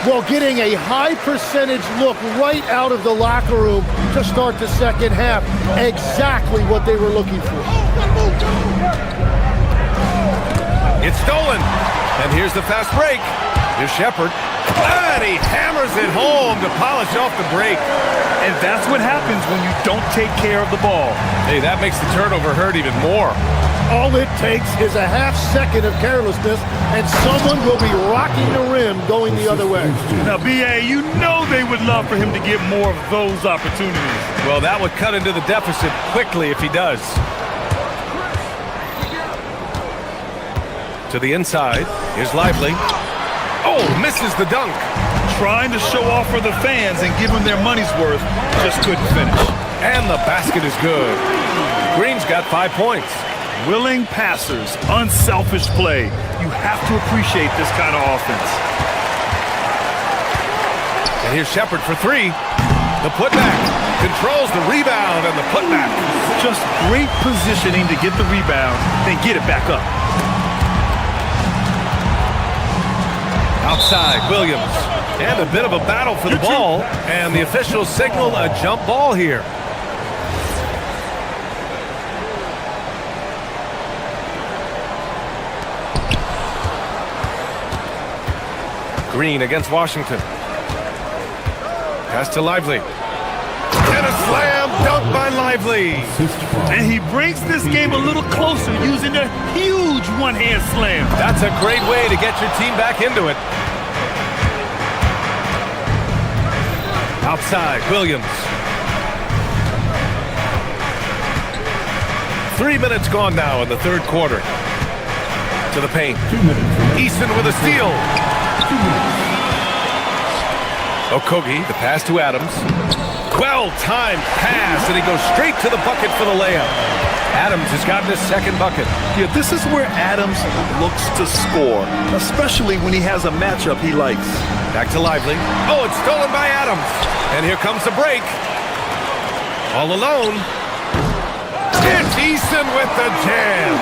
Well, getting a high percentage look right out of the locker room to start the second half. Exactly what they were looking for. It's stolen. And here's the fast break. Here's Shepard. And he hammers it home to polish off the break. And that's what happens when you don't take care of the ball. Hey, that makes the turnover hurt even more. All it takes is a half second of carelessness, and someone will be rocking the rim going the other way. Now, BA, you know they would love for him to get more of those opportunities. Well, that would cut into the deficit quickly if he does. To the inside. Here's Lively. Oh, misses the dunk. Trying to show off for the fans and give them their money's worth, just couldn't finish. And the basket is good. Green's got 5 points. Willing passers, unselfish play. You have to appreciate this kind of offense. And here's Shepard for 3. The putback. Controls the rebound and the putback. Just great positioning to get the rebound, then get it back up. Outside, Williams. And a bit of a battle for the ball. And the officials signal a jump ball here. Green against Washington. Pass to Lively. And a slam dunk by Lively. And he brings this game a little closer using a huge one-hand slam. That's a great way to get your team back into it. Outside, Williams. 3 minutes gone now in the third quarter. To the paint. Easton with a steal. Okogie, the pass to Adams. Well-timed pass, and he goes straight to the bucket for the layup. Adams has gotten his second bucket. Yeah, this is where Adams looks to score, especially when he has a matchup he likes. Back to Lively. Oh, it's stolen by Adams. And here comes the break. All alone. It's Easton with the jam.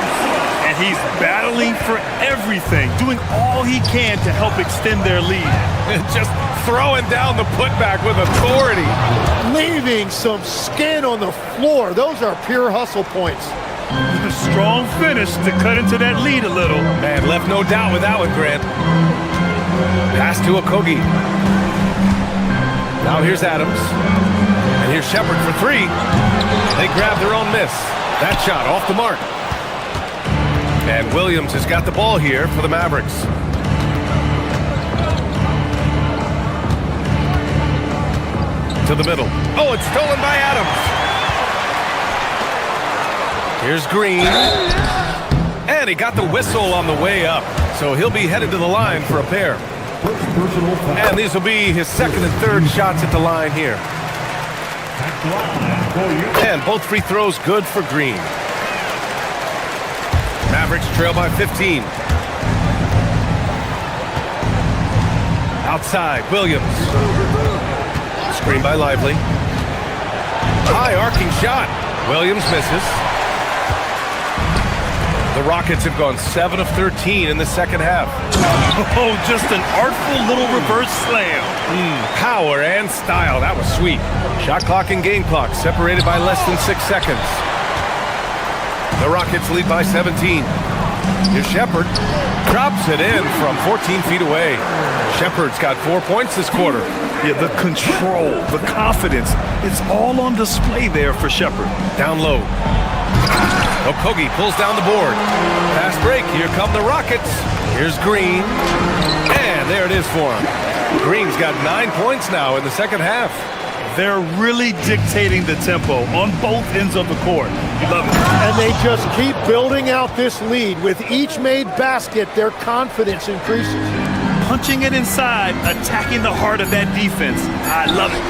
And he's battling for everything, doing all he can to help extend their lead. Just throwing down the putback with authority. Leaving some skin on the floor. Those are pure hustle points. A strong finish to cut into that lead a little. Man, left no doubt with that one, Grant. Pass to Okogie. Now here's Adams. And here's Shepard for three. They grab their own miss. That shot off the mark. And Williams has got the ball here for the Mavericks. To the middle. Oh, it's stolen by Adams. Here's Green. And he got the whistle on the way up. So he'll be headed to the line for a pair. And these will be his second and third shots at the line here. And both free throws good for Green. Mavericks trail by 15. Outside, Williams. Screen by Lively. High arcing shot. Williams misses. The Rockets have gone 7 of 13 in the second half. Oh, just an artful little reverse slam. Power and style. That was sweet. Shot clock and game clock separated by less than 6 seconds. The Rockets lead by 17. Here's Shepard. Drops it in from 14 feet away. Shepard's got 4 points this quarter. Yeah, the control, the confidence, it's all on display there for Shepard. Down low. Okogie pulls down the board. Fast break. Here come the Rockets. Here's Green. And there it is for him. Green's got 9 points now in the second half. They're really dictating the tempo on both ends of the court. You love it. And they just keep building out this lead. With each made basket, their confidence increases. Punching it inside, attacking the heart of that defense. I love it.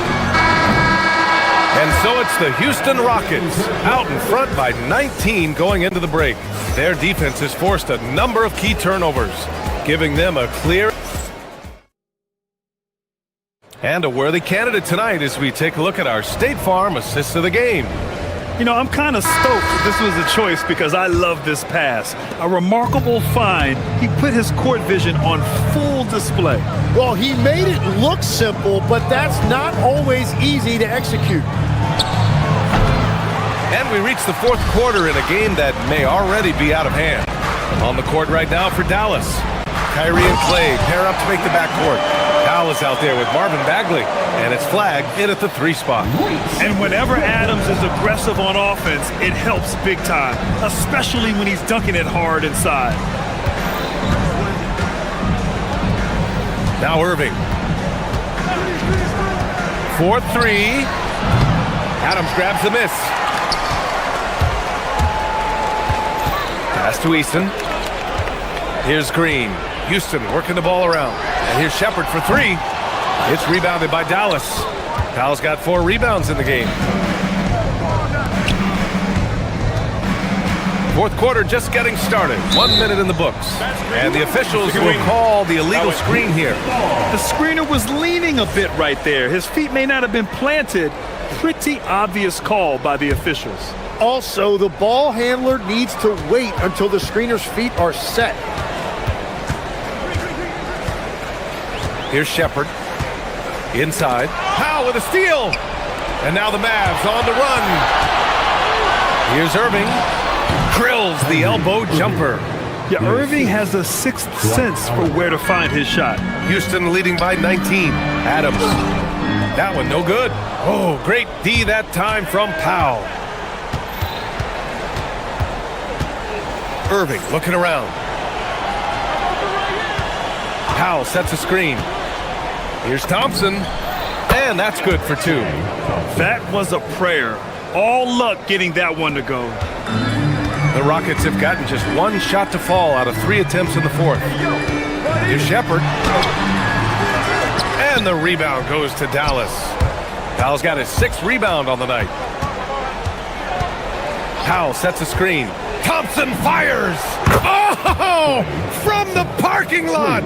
And so it's the Houston Rockets out in front by 19 going into the break. Their defense has forced a number of key turnovers, giving them a clear and a worthy candidate tonight as we take a look at our State Farm assist of the game. You know, I'm kind of stoked this was a choice because I love this pass. A remarkable find. He put his court vision on full display. Well, he made it look simple, but that's not always easy to execute. And we reach the fourth quarter in a game that may already be out of hand. On the court right now for Dallas. Kyrie and Clay pair up to make the backcourt. Dallas out there with Marvin Bagley, and it's flagged in at the 3 spot. And whenever Adams is aggressive on offense, it helps big time, especially when he's dunking it hard inside. Now Irving. 4-3. Adams grabs the miss. Pass to Easton. Here's Green. Houston working the ball around. And here's Shepard for 3. It's rebounded by Dallas. Dallas got 4 rebounds in the game. Fourth quarter just getting started. 1 minute in the books. And the officials will call the illegal screen here. The screener was leaning a bit right there. His feet may not have been planted. Pretty obvious call by the officials. Also, the ball handler needs to wait until the screener's feet are set. Here's Shepard. Inside. Powell with a steal. And now the Mavs on the run. Here's Irving. Drills the elbow jumper. Yeah, Irving has a sixth sense for where to find his shot. Houston leading by 19. Adams. That one no good. Oh, great D that time from Powell. Irving looking around. Powell sets a screen. Here's Thompson. And that's good for 2. That was a prayer. All luck getting that one to go. The Rockets have gotten just 1 shot to fall out of 3 attempts in the 4th. Here's Shepard. And the rebound goes to Dallas. Powell's got his 6th rebound on the night. Powell sets a screen. Thompson fires! Oh! From the parking lot!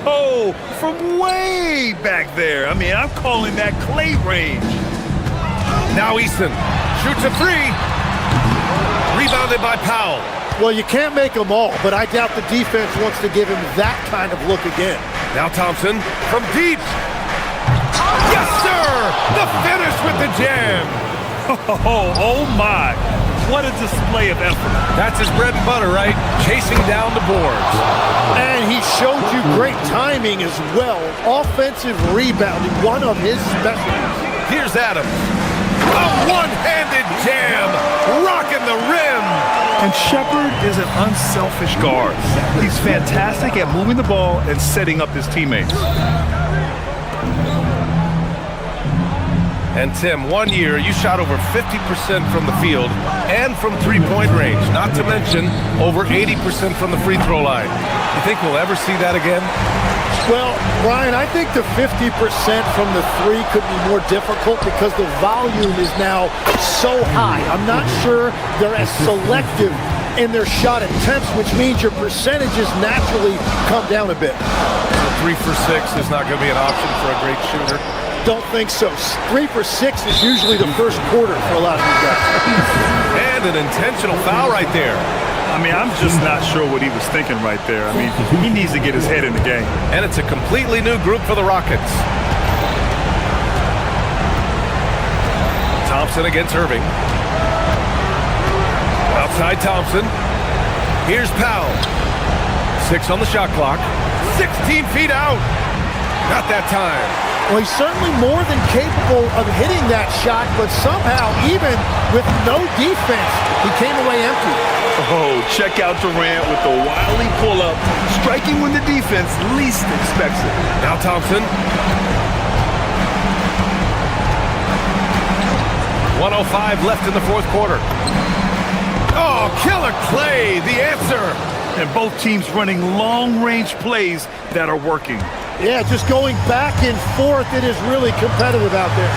Oh, from way back there. I mean, I'm calling that clay range. Now Easton shoots a 3. Rebounded by Powell. Well, you can't make them all, but I doubt the defense wants to give him that kind of look again. Now Thompson from deep. Yes, sir! The finish with the jam. Oh my. What a display of effort. That's his bread and butter, right? Chasing down the boards. And he showed you great timing as well. Offensive rebounding, one of his specialties. Here's Adams. A one-handed jam, rocking the rim. And Shepard is an unselfish guard. He's fantastic at moving the ball and setting up his teammates. And Tim, 1 year, you shot over 50% from the field and from three-point range, not to mention over 80% from the free throw line. You think we'll ever see that again? Well, Brian, I think the 50% from the 3 could be more difficult because the volume is now so high. I'm not sure they're as selective in their shot attempts, which means your percentages naturally come down a bit. So 3 for 6 is not going to be an option for a great shooter. Don't think so. 3 for 6 is usually the first quarter for a lot of these guys. And an intentional foul right there. I mean, I'm just not sure what he was thinking right there. I mean, he needs to get his head in the game. And it's a completely new group for the Rockets. Thompson against Irving. Outside Thompson. Here's Powell. 6 on the shot clock. 16 feet out. Not that time. Well, he's certainly more than capable of hitting that shot, but somehow, even with no defense, he came away empty. Oh, check out Durant with the wily pull-up, striking when the defense least expects it. Now Thompson. 1:05 left in the 4th quarter. Oh, killer Clay, the answer. And both teams running long-range plays that are working. Yeah, just going back and forth, it is really competitive out there.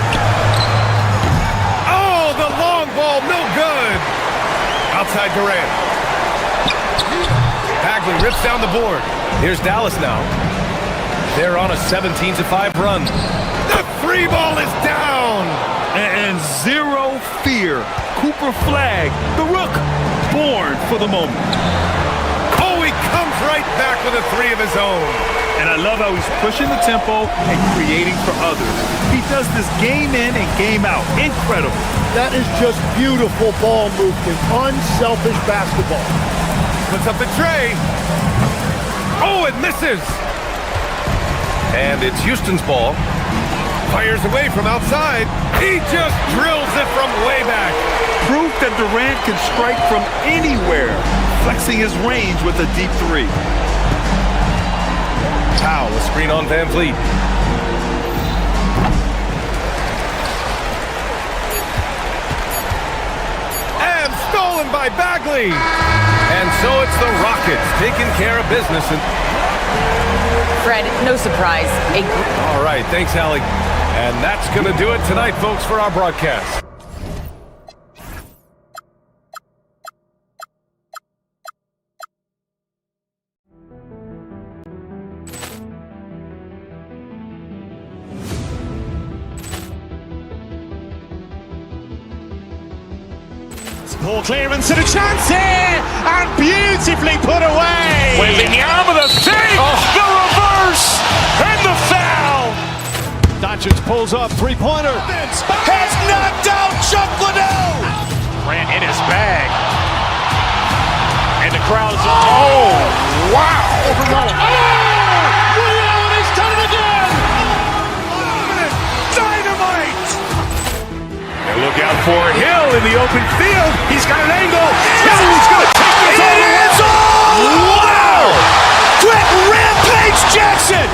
Oh, the long ball, no good. Outside Durant. Bagley rips down the board. Here's Dallas now. They're on a 17-5 run. The 3 ball is down. And zero fear. Cooper Flag, the rook, born for the moment. Oh, he comes right back with a 3 of his own. And I love how he's pushing the tempo and creating for others. He does this game in and game out. Incredible. That is just beautiful ball movement. Unselfish basketball. Puts up the tray. Oh, it misses. And it's Houston's ball. Fires away from outside. He just drills it from way back. Proof that Durant can strike from anywhere, flexing his range with a deep 3. Powell, a screen on Van Vliet. And stolen by Bagley. And so it's the Rockets taking care of business. Fred, no surprise. All right, thanks, Allie. And that's going to do it tonight, folks, for our broadcast. Ball clearance and a chance here, and beautifully put away. Wembanyama the save, the reverse, and the foul. Doncic pulls up, three-pointer. Has knocked out Chuck Liddell. Grant in his bag. And the crowd is... Oh, wow. Liddell, and he's done it again. Dynamite. And look out for Hill in the open field. He's got an angle. Hill's going to take this all the way. Wow. Quick rampage Jackson.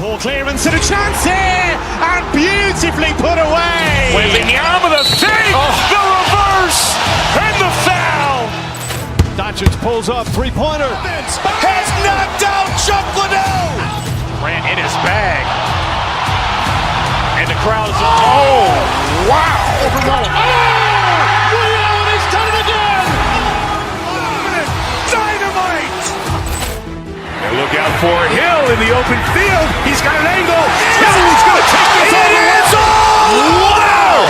Ball clearance and a chance here, and beautifully put away. Wembanyama the save, the reverse, and the foul. Doncic pulls up, three-pointer. Has knocked out Chuck Liddell. Ran in his bag. And the crowd is, oh, wow. Overrun. He's done it again. Dynamite. And look out for Hill in the open field. He's got an angle. He's going to take this all the way. Wow.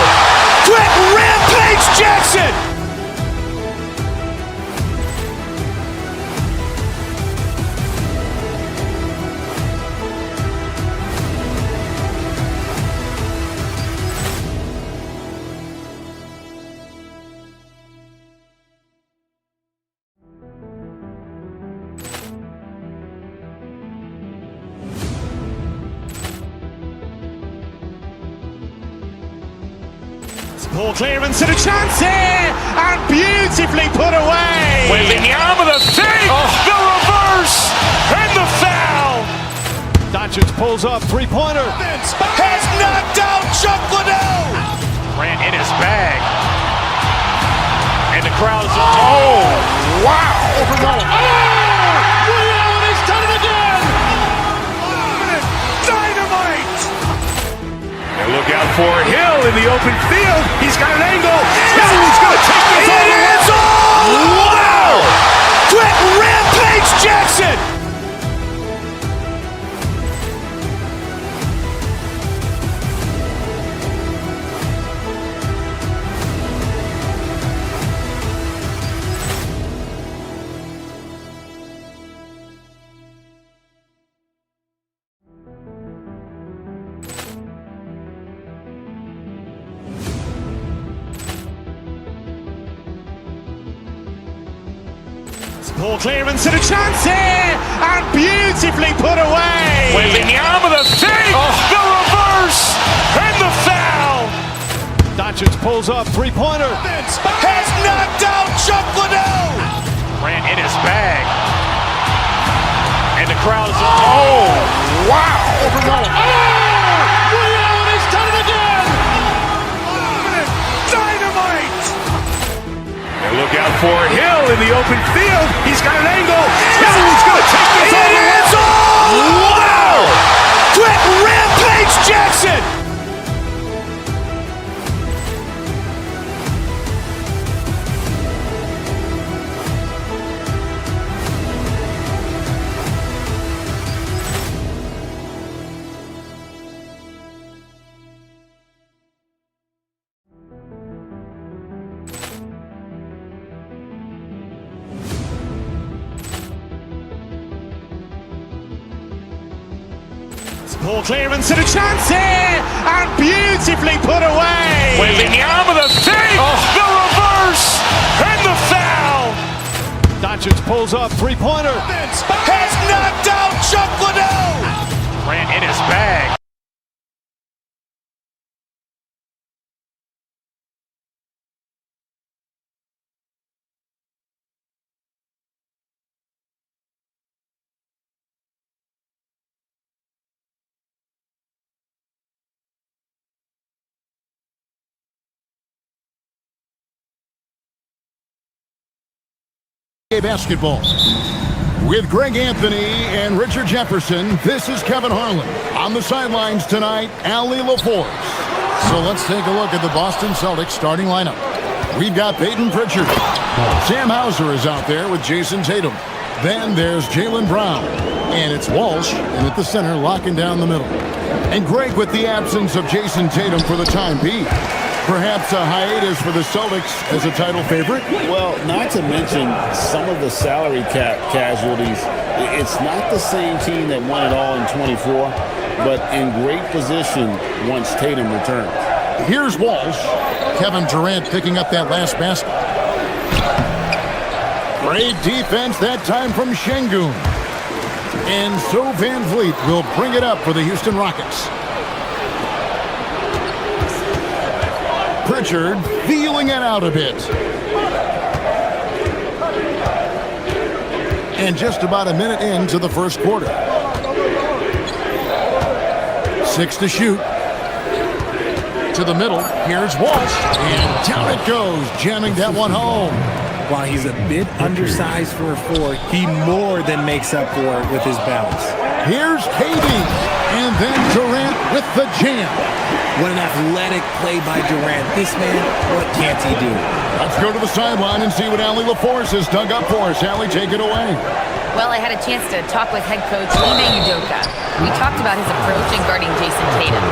Quick rampage Jackson. Ball clearance and a chance here, and beautifully put away. Wembanyama the save, the reverse, and the foul. Doncic pulls up, three-pointer. Has knocked out Chuck Liddell. Ran in his bag. And the crowd is, oh, wow. Overrun. He's done it again. Dynamite. And look out for Hill in the open field. He's got an angle. He's going to take this all the way. Wow. Quick rampage Jackson. Ball clearance and a chance here, and beautifully put away. Wembanyama the save, the reverse, and the foul. Doncic pulls up, three-pointer. Has knocked out Chuck Liddell. Ran in his bag. And the crowd is, oh, wow. Overrun. He's done it again. Dynamite. And look out for Hill in the open field. He's got an angle. He's going to take this all the way. Wow. Quick rampage Jackson. Ball clearance and a chance here, and beautifully put away. Wembanyama the save, the reverse, and the foul. Doncic pulls up, three-pointer. Has knocked out Chuck Liddell. Ran in his bag. Basketball. With Greg Anthony and Richard Jefferson, this is Kevin Harlan. On the sidelines tonight, Ali LaForce. So let's take a look at the Boston Celtics starting lineup. We've got Peyton Pritchard. Sam Hauser is out there with Jason Tatum. Then there's Jaylen Brown. And it's Walsh, and at the center, locking down the middle. And Greg with the absence of Jason Tatum for the time being. Perhaps a hiatus for the Celtics as a title favorite? Well, not to mention some of the salary cap casualties. It's not the same team that won it all in 24, but in great position once Tatum returns. Here's Walsh. Kevin Durant picking up that last basket. Great defense that time from Şengün. And so Van Vliet will bring it up for the Houston Rockets. Pritchard feeling it out a bit. And just about a minute into the first quarter. 6 to shoot. To the middle. Here's Walsh. And down it goes, jamming that one home. While he's a bit undersized for a 4, he more than makes up for it with his bounce. Here's KD. And then Durant with the jam. What an athletic play by Durant. This man, what can't he do? Let's go to the sideline and see what Allie LaForce has dug up for us. Allie, take it away. Well, I had a chance to talk with head coach Lima. We talked about his approach in guarding Jason Tatum.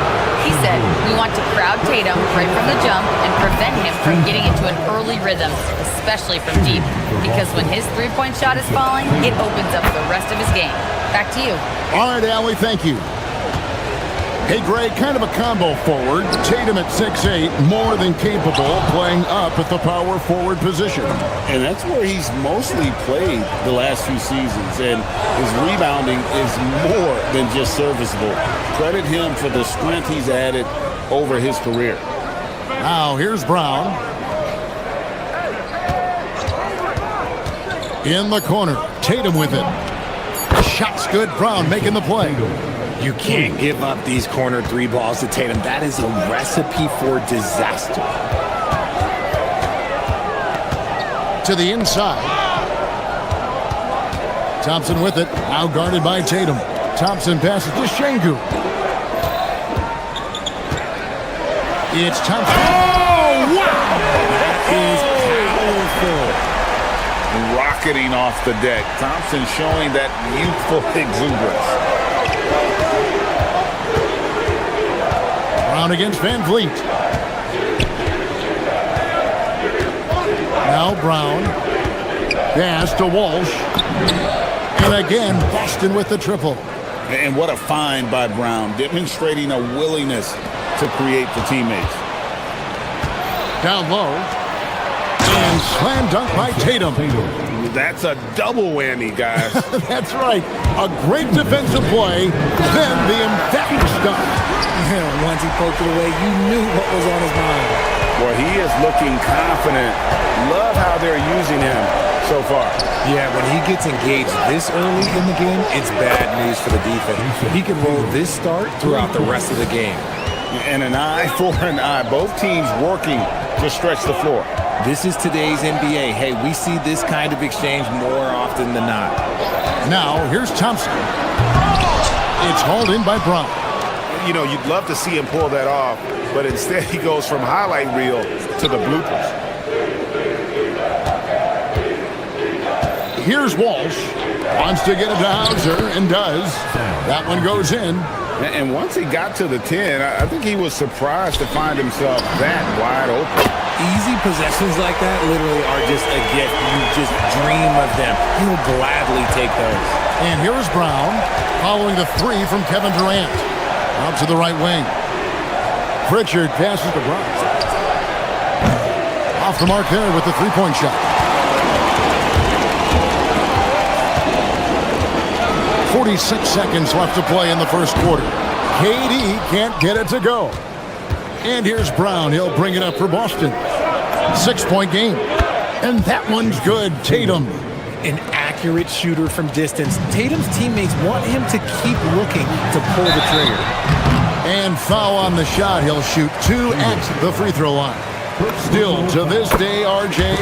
He said, we want to crowd Tatum right from the jump and prevent him from getting into an early rhythm, especially from deep, because when his three-point shot is falling, it opens up the rest of his game. Back to you. All right, Allie, thank you. Hey, Greg, kind of a combo forward. Tatum at 6'8", more than capable, playing up at the power forward position. And that's where he's mostly played the last few seasons. And his rebounding is more than just serviceable. Credit him for the strength he's added over his career. Now, here's Brown. In the corner, Tatum with it. Shot's good, Brown making the play. You can't give up these corner 3 balls to Tatum. That is a recipe for disaster. To the inside. Thompson with it, now guarded by Tatum. Thompson passes to Şengün. It's Thompson. Oh, wow! That is powerful. Rocketing off the deck. Thompson showing that youthful exuberance. Brown against Van Vliet. Now Brown. Pass to Walsh. And again, Boston with the triple. And what a find by Brown, demonstrating a willingness to create for teammates. Down low. And slam dunk by Tatum. That's a double whammy, guys. That's right. A great defensive play, then the emphatic dunk. Once he poked it away, you knew what was on his mind. Boy, he is looking confident. Love how they're using him so far. Yeah, when he gets engaged this early in the game, it's bad news for the defense. He can roll this start throughout the rest of the game. And an eye for an eye. Both teams working to stretch the floor. This is today's NBA. Hey, we see this kind of exchange more often than not. Now, here's Thompson. It's hauled in by Brown. You know, you'd love to see him pull that off, but instead he goes from highlight reel to the bloopers. Here's Walsh. Wants to get it to Hauser, and does. That one goes in. And once he got to the 10, I think he was surprised to find himself that wide open. Easy possessions like that literally are just a gift. You just dream of them. He'll gladly take those. And here's Brown following the 3 from Kevin Durant. Out to the right wing. Pritchard passes to Brown. Off the mark there with the three-point shot. 46 seconds left to play in the first quarter. KD can't get it to go. And here's Brown. He'll bring it up for Boston. 6-point game. And that one's good. Tatum. An accurate shooter from distance. Tatum's teammates want him to keep looking to pull the trigger. And foul on the shot. He'll shoot 2 at the free throw line. Still, to this day, RJ,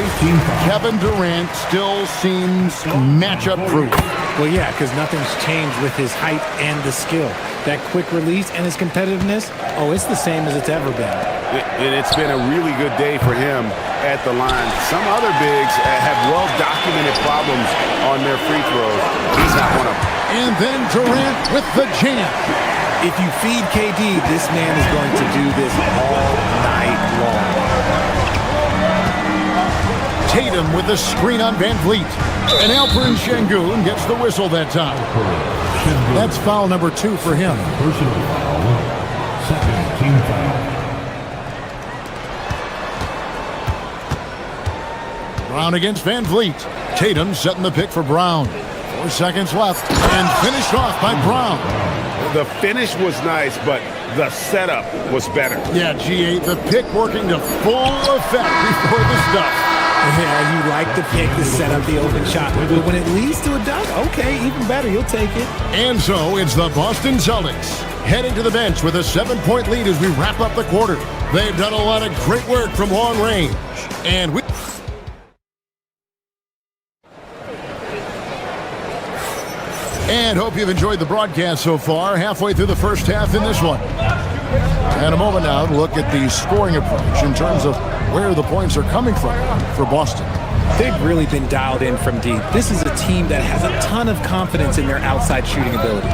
Kevin Durant still seems matchup proof. Well, yeah, because nothing's changed with his height and the skill. That quick release and his competitiveness, it's the same as it's ever been. And it's been a really good day for him at the line. Some other bigs have well-documented problems on their free throws. He's not one of them. And then Durant with the jam. If you feed KD, this man is going to do this all night long. Tatum with the screen on Van Vliet. And Alperen Şengün gets the whistle that time. That's foul number 2 for him. Personal foul. Second team foul. Brown against Van Vliet. Tatum setting the pick for Brown. 4 seconds left. And finished off by Brown. The finish was nice, but the setup was better. Yeah, G8, the pick working to full effect before the stuff. Yeah, you like the pick to set up the open shot. But when it leads to a dunk, okay, even better. You'll take it. And so it's the Boston Celtics heading to the bench with a 7-point lead as we wrap up the quarter. They've done a lot of great work from long range. And hope you've enjoyed the broadcast so far. Halfway through the first half in this one. And a moment now to look at the scoring approach in terms of where the points are coming from for Boston. They've really been dialed in from deep. This is a team that has a ton of confidence in their outside shooting ability.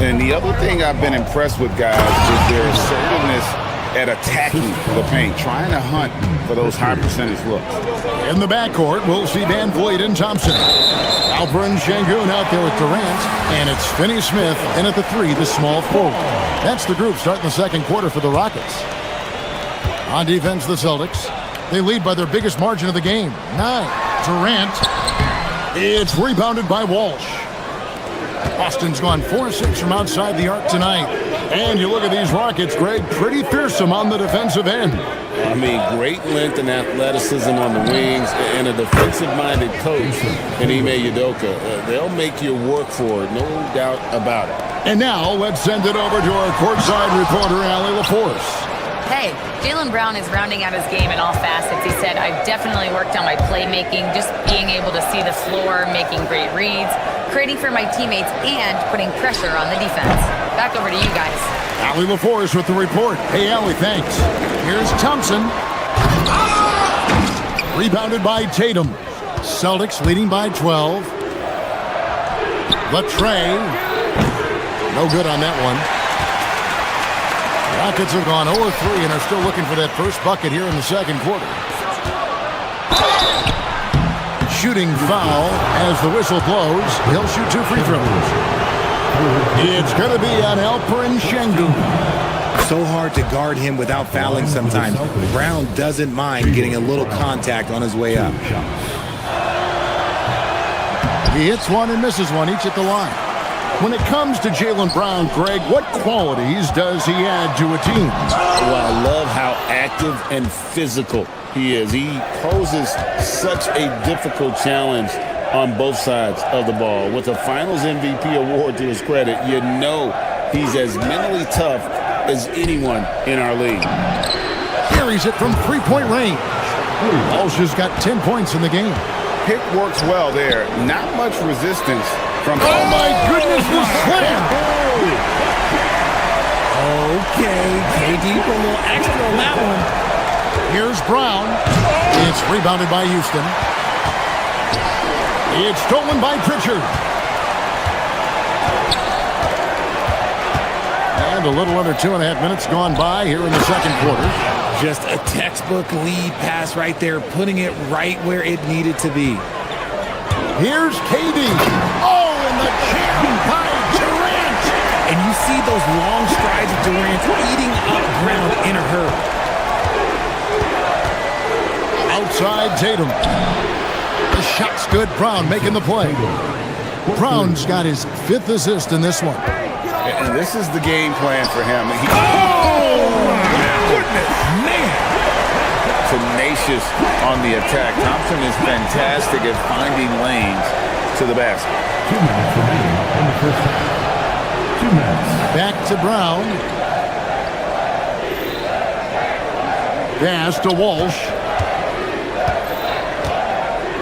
And the other thing I've been impressed with, guys, is their assertiveness at attacking the paint, trying to hunt for those high percentage looks. In the backcourt, we'll see Van Vliet and Thompson. Alperen Sengun out there with Durant, and it's Finney-Smith in at the 3, the small forward. That's the group starting the second quarter for the Rockets. On defense, the Celtics. They lead by their biggest margin of the game, 9. Durant. It's rebounded by Walsh. Boston's gone 4-6 from outside the arc tonight. And you look at these Rockets, Greg, pretty fearsome on the defensive end. I mean, great length and athleticism on the wings, and a defensive-minded coach in Ime Udoka. They'll make you work for it, no doubt about it. And now, let's send it over to our courtside reporter, Allie LaForce. Hey, Jaylen Brown is rounding out his game in all facets. He said, I've definitely worked on my playmaking, just being able to see the floor, making great reads, creating for my teammates, and putting pressure on the defense. Back over to you guys. Allie LaForce with the report. Hey, Allie, thanks. Here's Thompson. Rebounded by Tatum. Celtics leading by 12. Latre. No good on that one. Rockets have gone 0-3 and are still looking for that first bucket here in the second quarter. Shooting foul as the whistle blows. He'll shoot 2 free throws. It's going to be on Alperen Sengun. So hard to guard him without fouling sometimes. Brown doesn't mind getting a little contact on his way up. He hits one and misses one, each at the line. When it comes to Jaylen Brown, Greg, what qualities does he add to a team? Well, I love how active and physical he is. He poses such a difficult challenge on both sides of the ball. With a Finals MVP award to his credit, you know he's as mentally tough as anyone in our league. Carries it from 3-point range. Walsh has got 10 points in the game. Pick works well there. Not much resistance from... Oh, my goodness, the slam! Okay, KD for a little extra on that one. Here's Brown. It's rebounded by Houston. It's stolen by Pritchard. And a little under 2.5 minutes gone by here in the second quarter. Just a textbook lead pass right there, putting it right where it needed to be. Here's KD. Oh, and the jam by Durant. And you see those long strides of Durant eating up ground in a hurry. Outside Tatum. The shot's good. Brown making the play. Brown's got his 5th assist in this one. And this is the game plan for him. Oh, my goodness. Man. Tenacious on the attack. Thompson is fantastic at finding lanes to the basket. 2 minutes remaining in the first half. 2 minutes. Back to Brown. Pass to Walsh.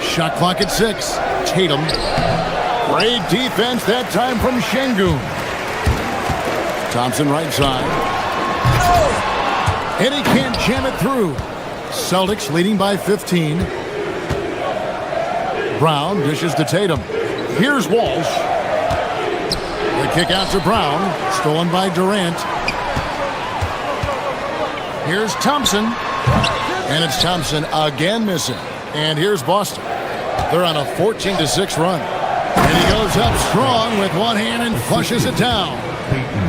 Shot clock at 6. Tatum. Great defense that time from Sengun. Thompson right side. And he can't jam it through. Celtics leading by 15. Brown dishes to Tatum. Here's Walsh. The kick out to Brown. Stolen by Durant. Here's Thompson. And it's Thompson again missing. And here's Boston. They're on a 14-6 run. And he goes up strong with one hand and flushes it down.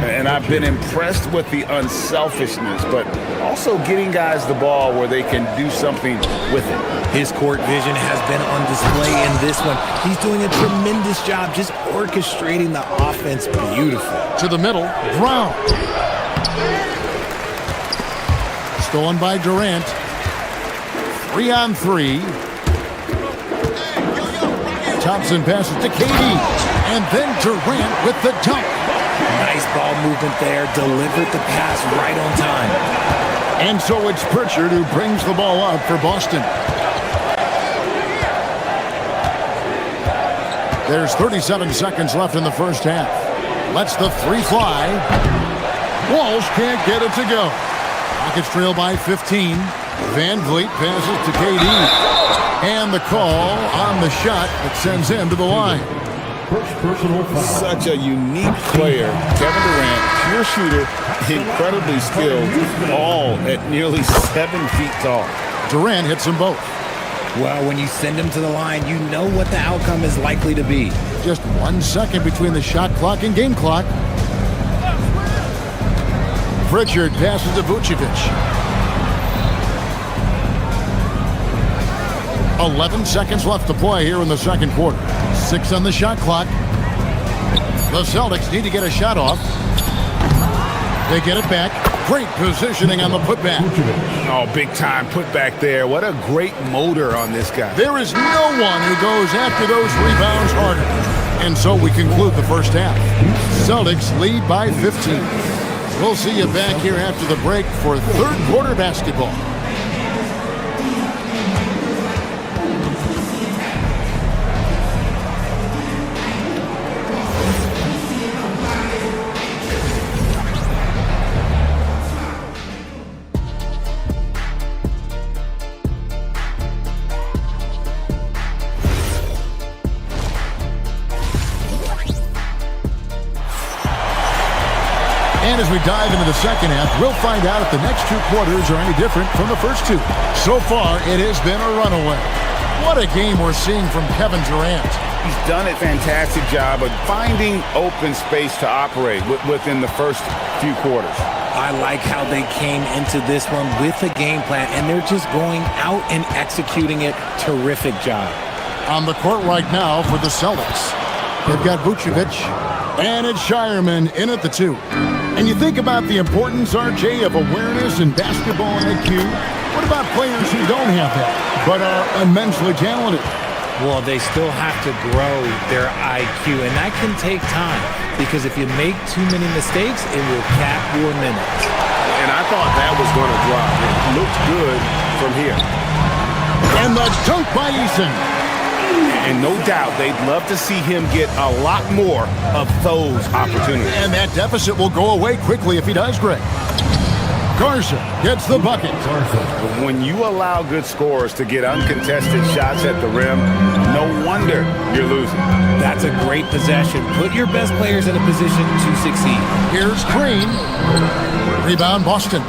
And I've been impressed with the unselfishness, but also getting guys the ball where they can do something with it. His court vision has been on display in this one. He's doing a tremendous job just orchestrating the offense beautifully. To the middle, Brown. Stolen by Durant. 3-on-3. Thompson passes to KD. And then Durant with the dunk. Nice ball movement there. Delivered the pass right on time. And so it's Pritchard who brings the ball up for Boston. There's 37 seconds left in the first half. Lets the three fly. Walsh can't get it to go. Rockets trail by 15. Van Vliet passes to KD. And the call on the shot that sends him to the line. Such a unique player. Kevin Durant, pure shooter, incredibly skilled, all at nearly 7 feet tall. Durant hits them both. Well, when you send him to the line, you know what the outcome is likely to be. Just 1 second between the shot clock and game clock. Pritchard passes to Vucevic. 11 seconds left to play here in the second quarter. 6 on the shot clock. The Celtics need to get a shot off. They get it back. Great positioning on the putback. Oh, big time putback there. What a great motor on this guy. There is no one who goes after those rebounds harder. And so we conclude the first half. Celtics lead by 15. We'll see you back here after the break for third quarter basketball. And as we dive into the second half, we'll find out if the next 2 quarters are any different from the first 2. So far, it has been a runaway. What a game we're seeing from Kevin Durant. He's done a fantastic job of finding open space to operate within the first few quarters. I like how they came into this one with a game plan, and they're just going out and executing it. Terrific job. On the court right now for the Celtics, they've got Vucevic, and it's Shireman in at the 2. And you think about the importance, RJ, of awareness and basketball IQ. What about players who don't have that, but are immensely talented? Well, they still have to grow their IQ, and that can take time, because if you make too many mistakes, it will cap your minutes. And I thought that was going to drop. It looked good from here. And the dunk by Eason. And no doubt they'd love to see him get a lot more of those opportunities. And that deficit will go away quickly if he does, Greg. Garza gets the bucket. When you allow good scorers to get uncontested shots at the rim, no wonder you're losing. That's a great possession. Put your best players in a position to succeed. Here's Green. Rebound, Boston.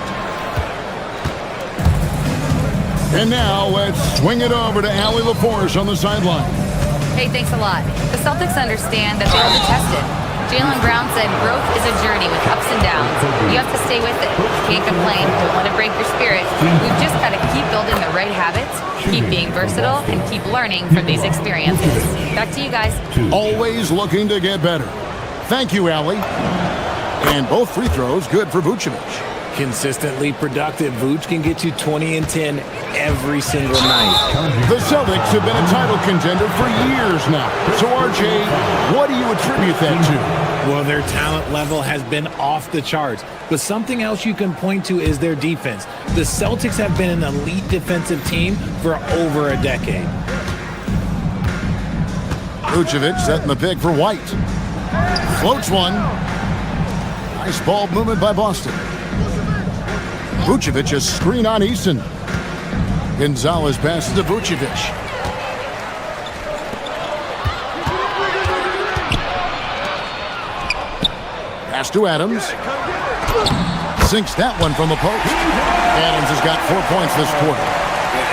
And now let's swing it over to Allie LaForce on the sideline. Hey, thanks a lot. The Celtics understand that they'll be tested. Jaylen Brown said growth is a journey with ups and downs. You have to stay with it. You can't complain. Don't let it break your spirit. We've just got to keep building the right habits, keep being versatile, and keep learning from these experiences. Back to you guys. Always looking to get better. Thank you, Allie. And both free throws good for Vucevic. Consistently productive. Vooch can get you 20 and 10 every single night. The Celtics have been a title contender for years now. So, RJ, what do you attribute that to? Well, their talent level has been off the charts. But something else you can point to is their defense. The Celtics have been an elite defensive team for over a decade. Vucevic setting the pick for White. Floats one. Nice ball movement by Boston. Vucevic a screen on Eason. Gonzalez passes to Vucevic. Pass to Adams. Sinks that one from the post. Adams has got 4 points this quarter.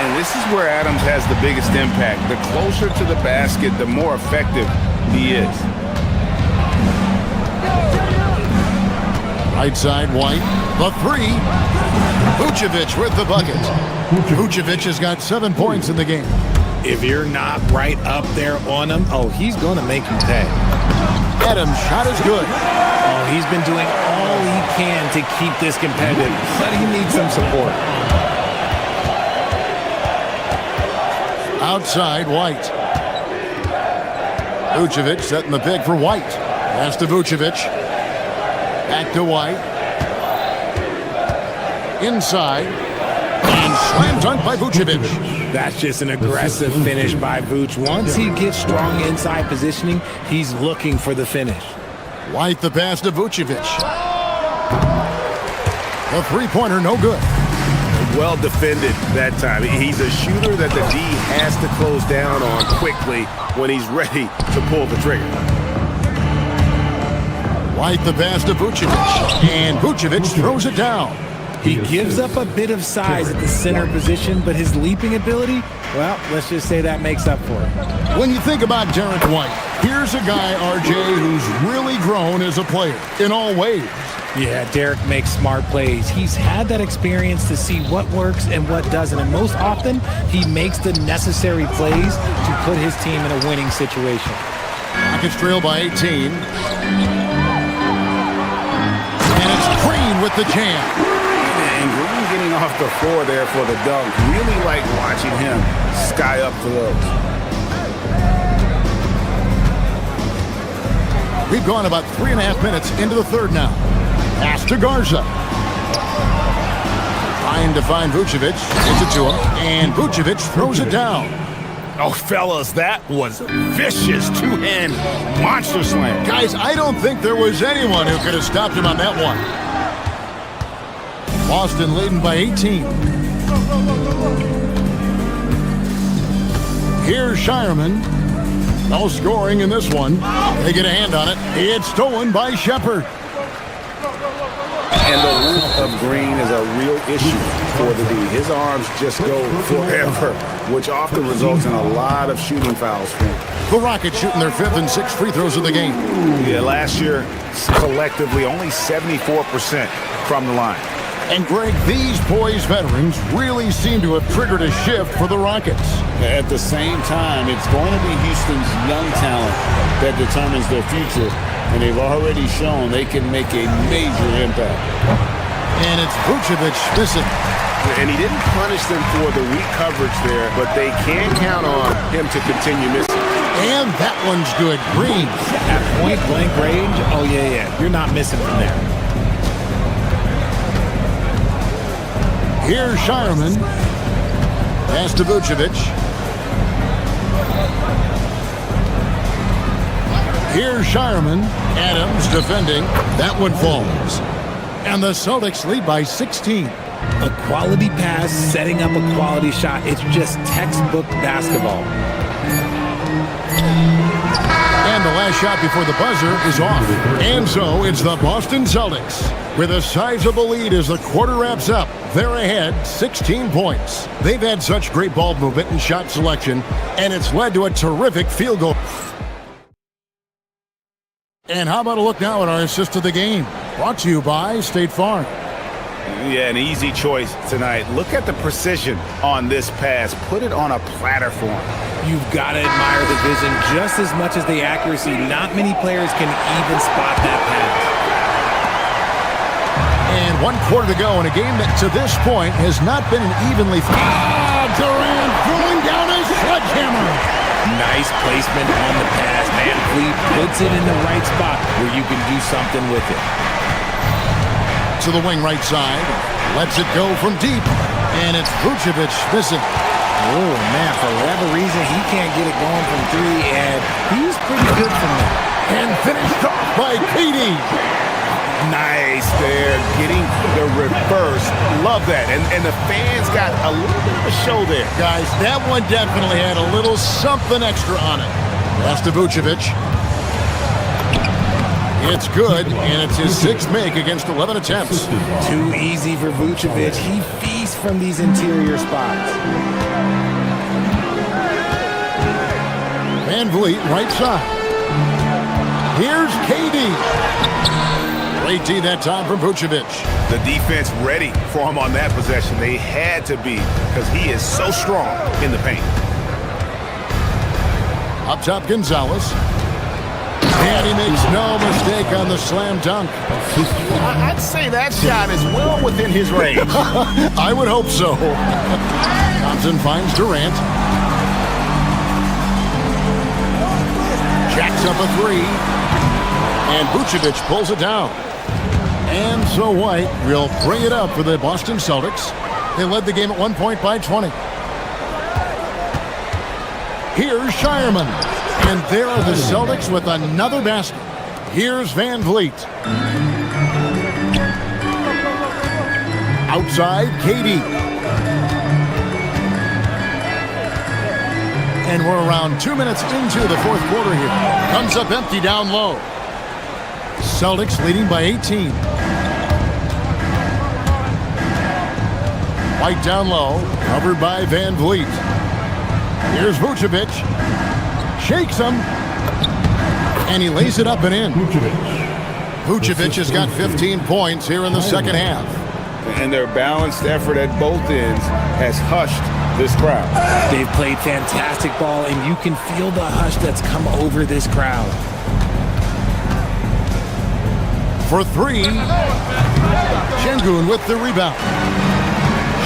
And this is where Adams has the biggest impact. The closer to the basket, the more effective he is. Right side, White. The 3. Vucevic with the bucket. Vucevic has got 7 points in the game. If you're not right up there on him, oh, he's going to make you pay. Adams' shot is good. Oh, he's been doing all he can to keep this competitive, but he needs some support. Outside, White. Vucevic setting the pick for White. Pass to Vucevic. Back to White. Inside. And slam dunk by Vucevic. That's just an aggressive finish by Vuce. Once he gets strong inside positioning, he's looking for the finish. White the pass to Vucevic. The three-pointer, no good. Well defended that time. He's a shooter that the D has to close down on quickly when he's ready to pull the trigger. White the pass to Vucevic. And Vucevic throws it down. He gives up a bit of size at the center position, but his leaping ability, well, let's just say that makes up for it. When you think about Derek White, here's a guy, RJ, who's really grown as a player in all ways. Yeah, Derek makes smart plays. He's had that experience to see what works and what doesn't, and most often, he makes the necessary plays to put his team in a winning situation. Rockets trail by 18. And it's Green with the jam. And Green getting off the floor there for the dunk. Really like watching him sky up for those. We've gone about 3.5 minutes into the third now. Pass to Garza. Trying to find Vucevic. Gives it to him. And Vucevic throws it down. Oh, fellas, that was vicious two-hand monster slam. Guys, I don't think there was anyone who could have stopped him on that one. Boston leading by 18. Here's Shireman. No scoring in this one. They get a hand on it. It's stolen by Shepard. And the root of Green is a real issue for the D. His arms just go forever, which often results in a lot of shooting fouls for him. The Rockets shooting their 5th and 6th free throws of the game. Yeah, last year, collectively, only 74% from the line. And Greg, these poised veterans really seem to have triggered a shift for the Rockets. At the same time, it's going to be Houston's young talent that determines their future, and they've already shown they can make a major impact. And it's Vucevic missing. And he didn't punish them for the weak coverage there, but they can count on him to continue missing. And that one's good. Green. At point-blank range, oh, yeah. You're not missing from there. Here's Shireman. Pass to Vucevic. Here's Shireman. Adams defending. That one falls. And the Celtics lead by 16. A quality pass, setting up a quality shot. It's just textbook basketball. And the last shot before the buzzer is off. And so it's the Boston Celtics with a sizable lead as the quarter wraps up. They're ahead 16 points. They've had such great ball movement and shot selection, and it's led to a terrific field goal. And how about a look now at our assist of the game? Brought to you by State Farm. Yeah, an easy choice tonight. Look at the precision on this pass. Put it on a platter for him. You've got to admire the vision just as much as the accuracy. Not many players can even spot that pass. And 1 quarter to go in a game that to this point has not been an evenly... Durant throwing down a sledgehammer. Nice placement on the pass. Van Vliet puts it in the right spot where you can do something with it. To the wing right side. Lets it go from deep. And it's Vucevic missing. Oh, man, for whatever reason, he can't get it going from 3, and he's pretty good from there. And finished off by KD. Nice there, getting the reverse. Love that. And the fans got a little bit of a show there. Guys, that one definitely had a little something extra on it. Pass to Vucevic. It's good, and it's his 6th make against 11 attempts. Too easy for Vucevic. He feasts from these interior spots. Van Vliet, right side. Here's KD. Great D that time from Vucevic. The defense ready for him on that possession. They had to be because he is so strong in the paint. Up top, Gonzalez. And he makes no mistake on the slam dunk. I'd say that shot is well within his range. I would hope so. Thompson finds Durant. Jacks up a three. And Vucevic pulls it down. And so White will bring it up for the Boston Celtics. They led the game at 1 point by 20. Here's Shireman. And there are the Celtics with another basket. Here's Van Vliet. Outside, KD. And we're around 2 minutes into the fourth quarter here. Comes up empty down low. Celtics leading by 18. White down low, covered by Van Vliet. Here's Vucevic. Shakes him. And he lays it up and in. Vucevic has got 15 points here in the second half. And their balanced effort at both ends has hushed this crowd. They've played fantastic ball, and you can feel the hush that's come over this crowd. For three, Şengün with the rebound.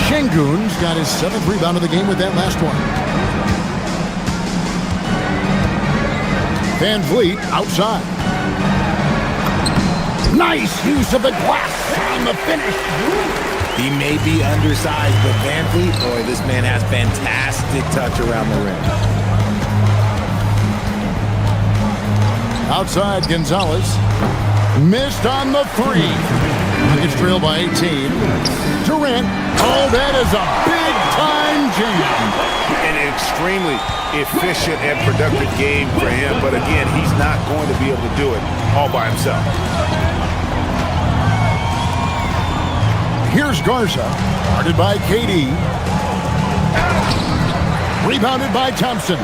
Şengün's got his 7th rebound of the game with that last one. Van Vliet outside. Nice use of the glass on the finish. He may be undersized, but Van Vliet, boy, this man has fantastic touch around the rim. Outside, Gonzalez. Missed on the three. Nuggets trail by 18. Durant. Oh, that is a big-time jam. An extremely efficient and productive game for him, but again, he's not going to be able to do it all by himself. Here's Garza. Guarded by KD. Rebounded by Thompson.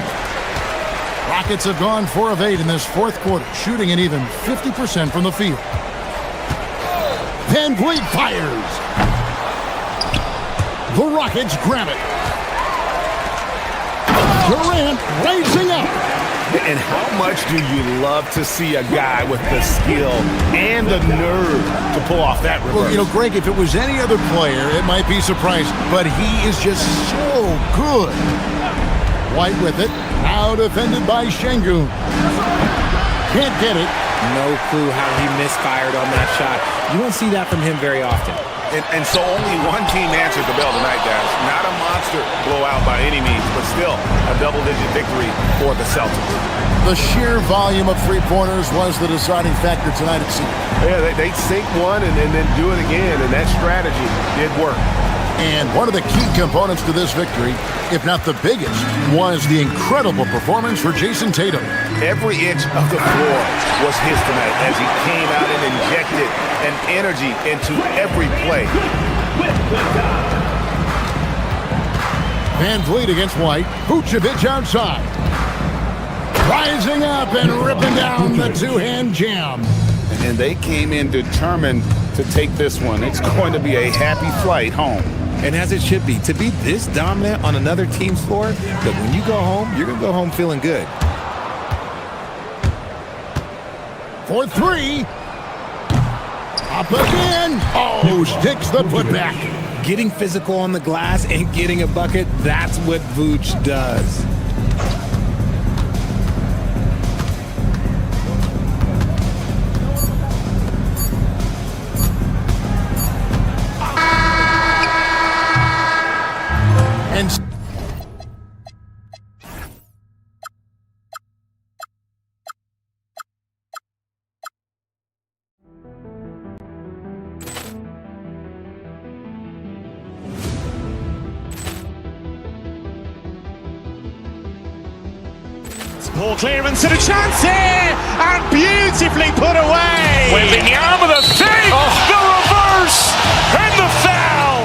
Rockets have gone 4 of 8 in this fourth quarter, shooting an even 50% from the field. Van Vliet fires. The Rockets grab it. Durant raising up. And how much do you love to see a guy with the skill and the nerve to pull off that reverse? Well, you know, Greg, if it was any other player, it might be surprising, but he is just so good. White with it. Now defended by Şengün. Can't get it. No clue how he misfired on that shot. You don't see that from him very often. And so only one team answered the bell tonight, guys. Not a monster blowout by any means, but still a double-digit victory for the Celtics. The sheer volume of three-pointers was the deciding factor tonight, it seemed. Yeah, they sink one and then do it again, and that strategy did work. And one of the key components to this victory, if not the biggest, was the incredible performance for Jason Tatum. Every inch of the floor was his tonight as he came out and injected an energy into every play. Van Vliet against White. Vucevic outside. Rising up and ripping down the two-hand jam. And they came in determined to take this one. It's going to be a happy flight home. And as it should be, to be this dominant on another team's floor, that when you go home, you're going to go home feeling good. For three. Up again. Oh, sticks the putback. Getting physical on the glass and getting a bucket, that's what Vooch does. Ball clearance and a chance here, and beautifully put away. Wembanyama the fake, the reverse, and the foul.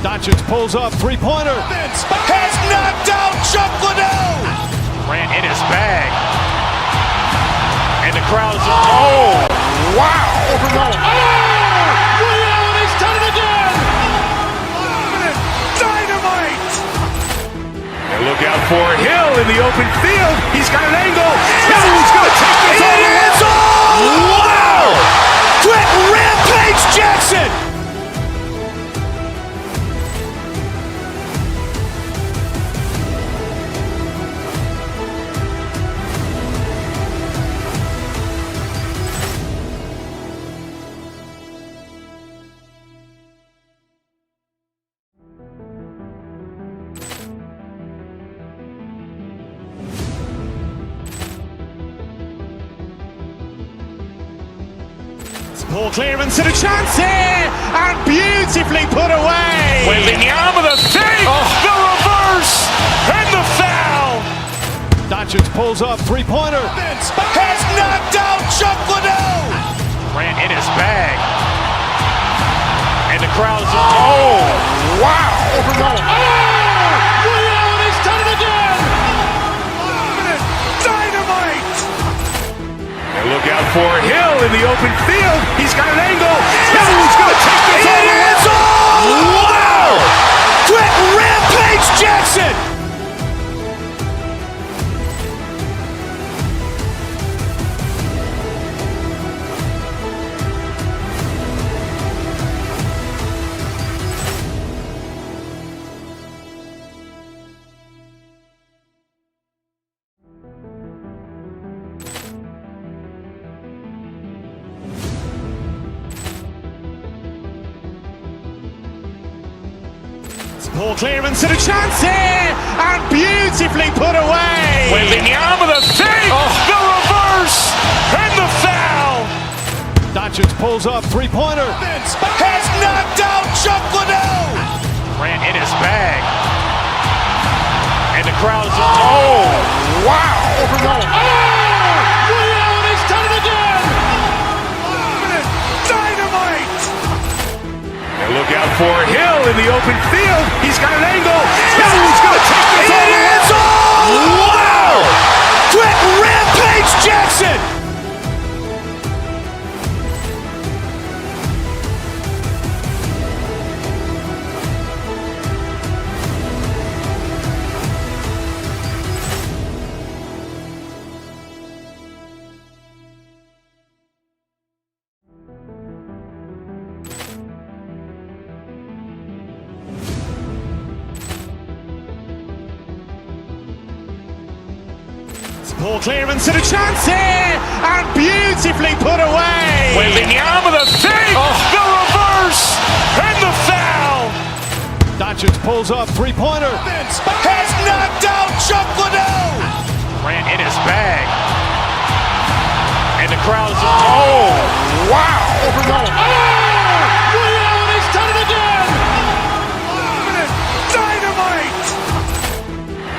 Doncic pulls up, three-pointer. Has knocked out Chuck Liddell. Ran in his bag. And the crowd is, oh, wow. He's done it again. Dynamite. And look out for Hill in the open field. He's got an angle. Hill's going to take this all the way. Wow. Quick rampage Jackson. Ball clearance and a chance here, and beautifully put away. Wembanyama the fake, the reverse, and the foul. Doncic pulls up, three-pointer. Has knocked out Chuck Liddell. Ran in his bag. And the crowd's, oh, wow. Allen has done it again. Dynamite. And look out for Hill in the open field. He's got an angle. Hill's going to take this all the way. Wow. Quick rampage Jackson. Ball clearance and a chance here, and beautifully put away. Wembanyama the fake, the reverse, and the foul. Doncic pulls up, three-pointer. Has knocked out Chuck Liddell. Ran in his bag. And the crowd's, oh, wow. Allen has done it again. Dynamite. And look out for Hill in the open field. He's got an angle. Hill's going to take this all the way. Wow. Quick rampage Jackson. Ball clearance and a chance here, and beautifully put away. Wembanyama the fake, the reverse, and the foul. Doncic pulls up, three-pointer. Has knocked out Chuck Liddell. Ran in his bag. And the crowd's, oh, wow. Allen has done it again. Dynamite.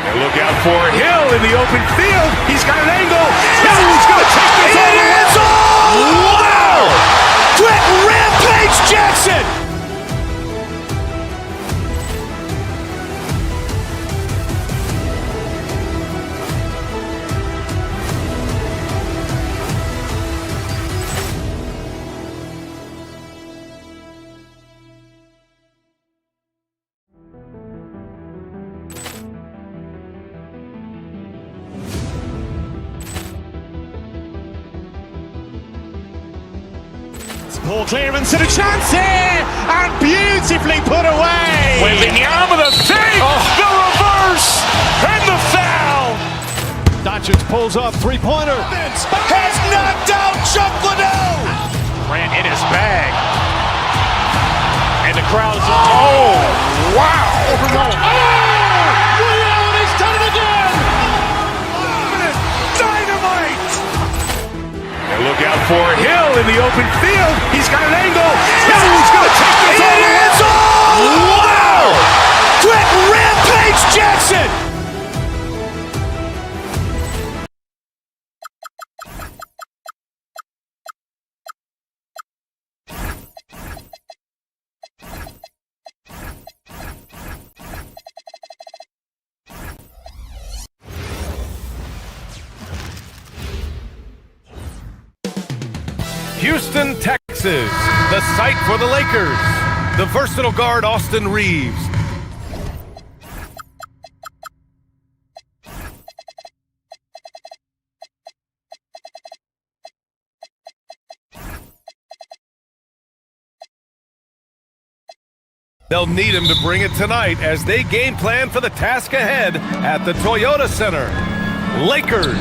And look out for Hill in the open field. He's got an angle. Hill's going to take this all the way. Wow. Quick rampage Jackson. Ball clearance and a chance here, and beautifully put away. Wembanyama the fake, the reverse, and the foul. Doncic pulls up, three-pointer. Has knocked out Chuck Liddell. Ran in his bag. And the crowd's, oh, wow. Allen has done it again. Dynamite. And look out for Hill in the open field. He's got an angle. Hill's going to take this all the way. Wow. Quick rampage Jackson. Houston, Texas, the site for the Lakers. The versatile guard Austin Reeves. They'll need him to bring it tonight as they game plan for the task ahead at the Toyota Center. Lakers,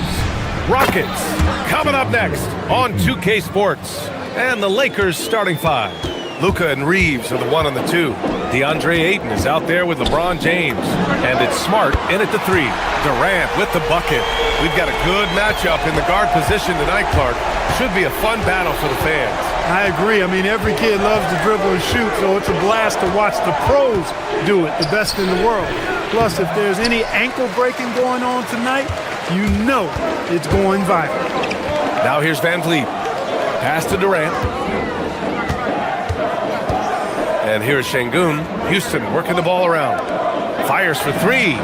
Rockets, coming up next on 2K Sports. And the Lakers starting five. Luka and Reeves are the 1 and the 2. DeAndre Ayton is out there with LeBron James. And it's Smart in at the 3. Durant with the bucket. We've got a good matchup in the guard position tonight, Clark. Should be a fun battle for the fans. I agree. I mean, every kid loves to dribble and shoot, so it's a blast to watch the pros do it, the best in the world. Plus, if there's any ankle breaking going on tonight, you know it's going viral. Now here's Van Vliet. Pass to Durant. And here's Şengün. Houston working the ball around. Fires for three.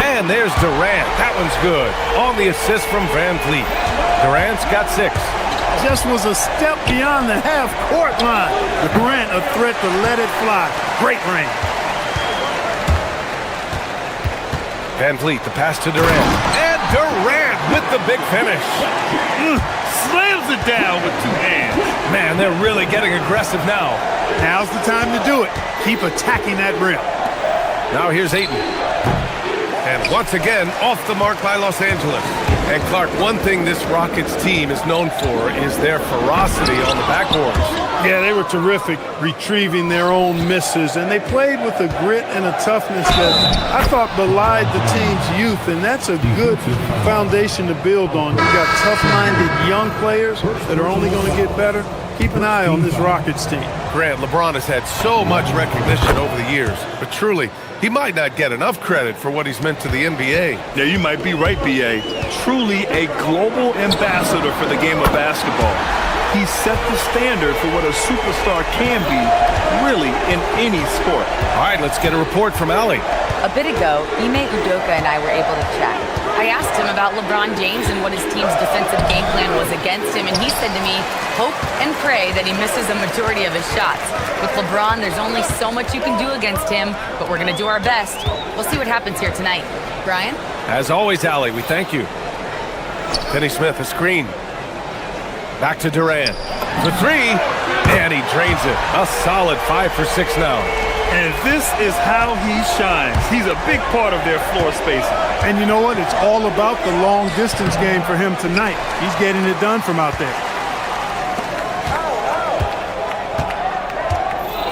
And there's Durant. That one's good. On the assist from Van Vliet. Durant's got 6. Just was a step beyond the half-court line. Durant a threat to let it fly. Great range. Van Vliet, the pass to Durant. And Durant with the big finish. Slams it down with 2 hands. Man, they're really getting aggressive now. Now's the time to do it. Keep attacking that rim. Now here's Ayton. And once again, off the mark by Los Angeles. And Clark, one thing this Rockets team is known for is their ferocity on the backboards. Yeah, they were terrific retrieving their own misses, and they played with a grit and a toughness that I thought belied the team's youth, and that's a good foundation to build on. You've got tough-minded young players that are only going to get better. Keep an eye on this Rockets team. Grant, LeBron has had so much recognition over the years, but truly, he might not get enough credit for what he's meant to the NBA. Yeah, you might be right, B.A. Truly a global ambassador for the game of basketball. He set the standard for what a superstar can be, really, in any sport. All right, let's get a report from Allie. A bit ago, Ime Udoka and I were able to chat. I asked him about LeBron James and what his team's defensive game plan was against him, and he said to me, hope and pray that he misses a majority of his shots. With LeBron, there's only so much you can do against him, but we're going to do our best. We'll see what happens here tonight. Brian? As always, Allie, we thank you. Finney Smith, a screen. Back to Durant. For 3, and he drains it. A solid 5 for 6 now. And this is how he shines. He's a big part of their floor spacing. And you know what? It's all about the long distance game for him tonight. He's getting it done from out there.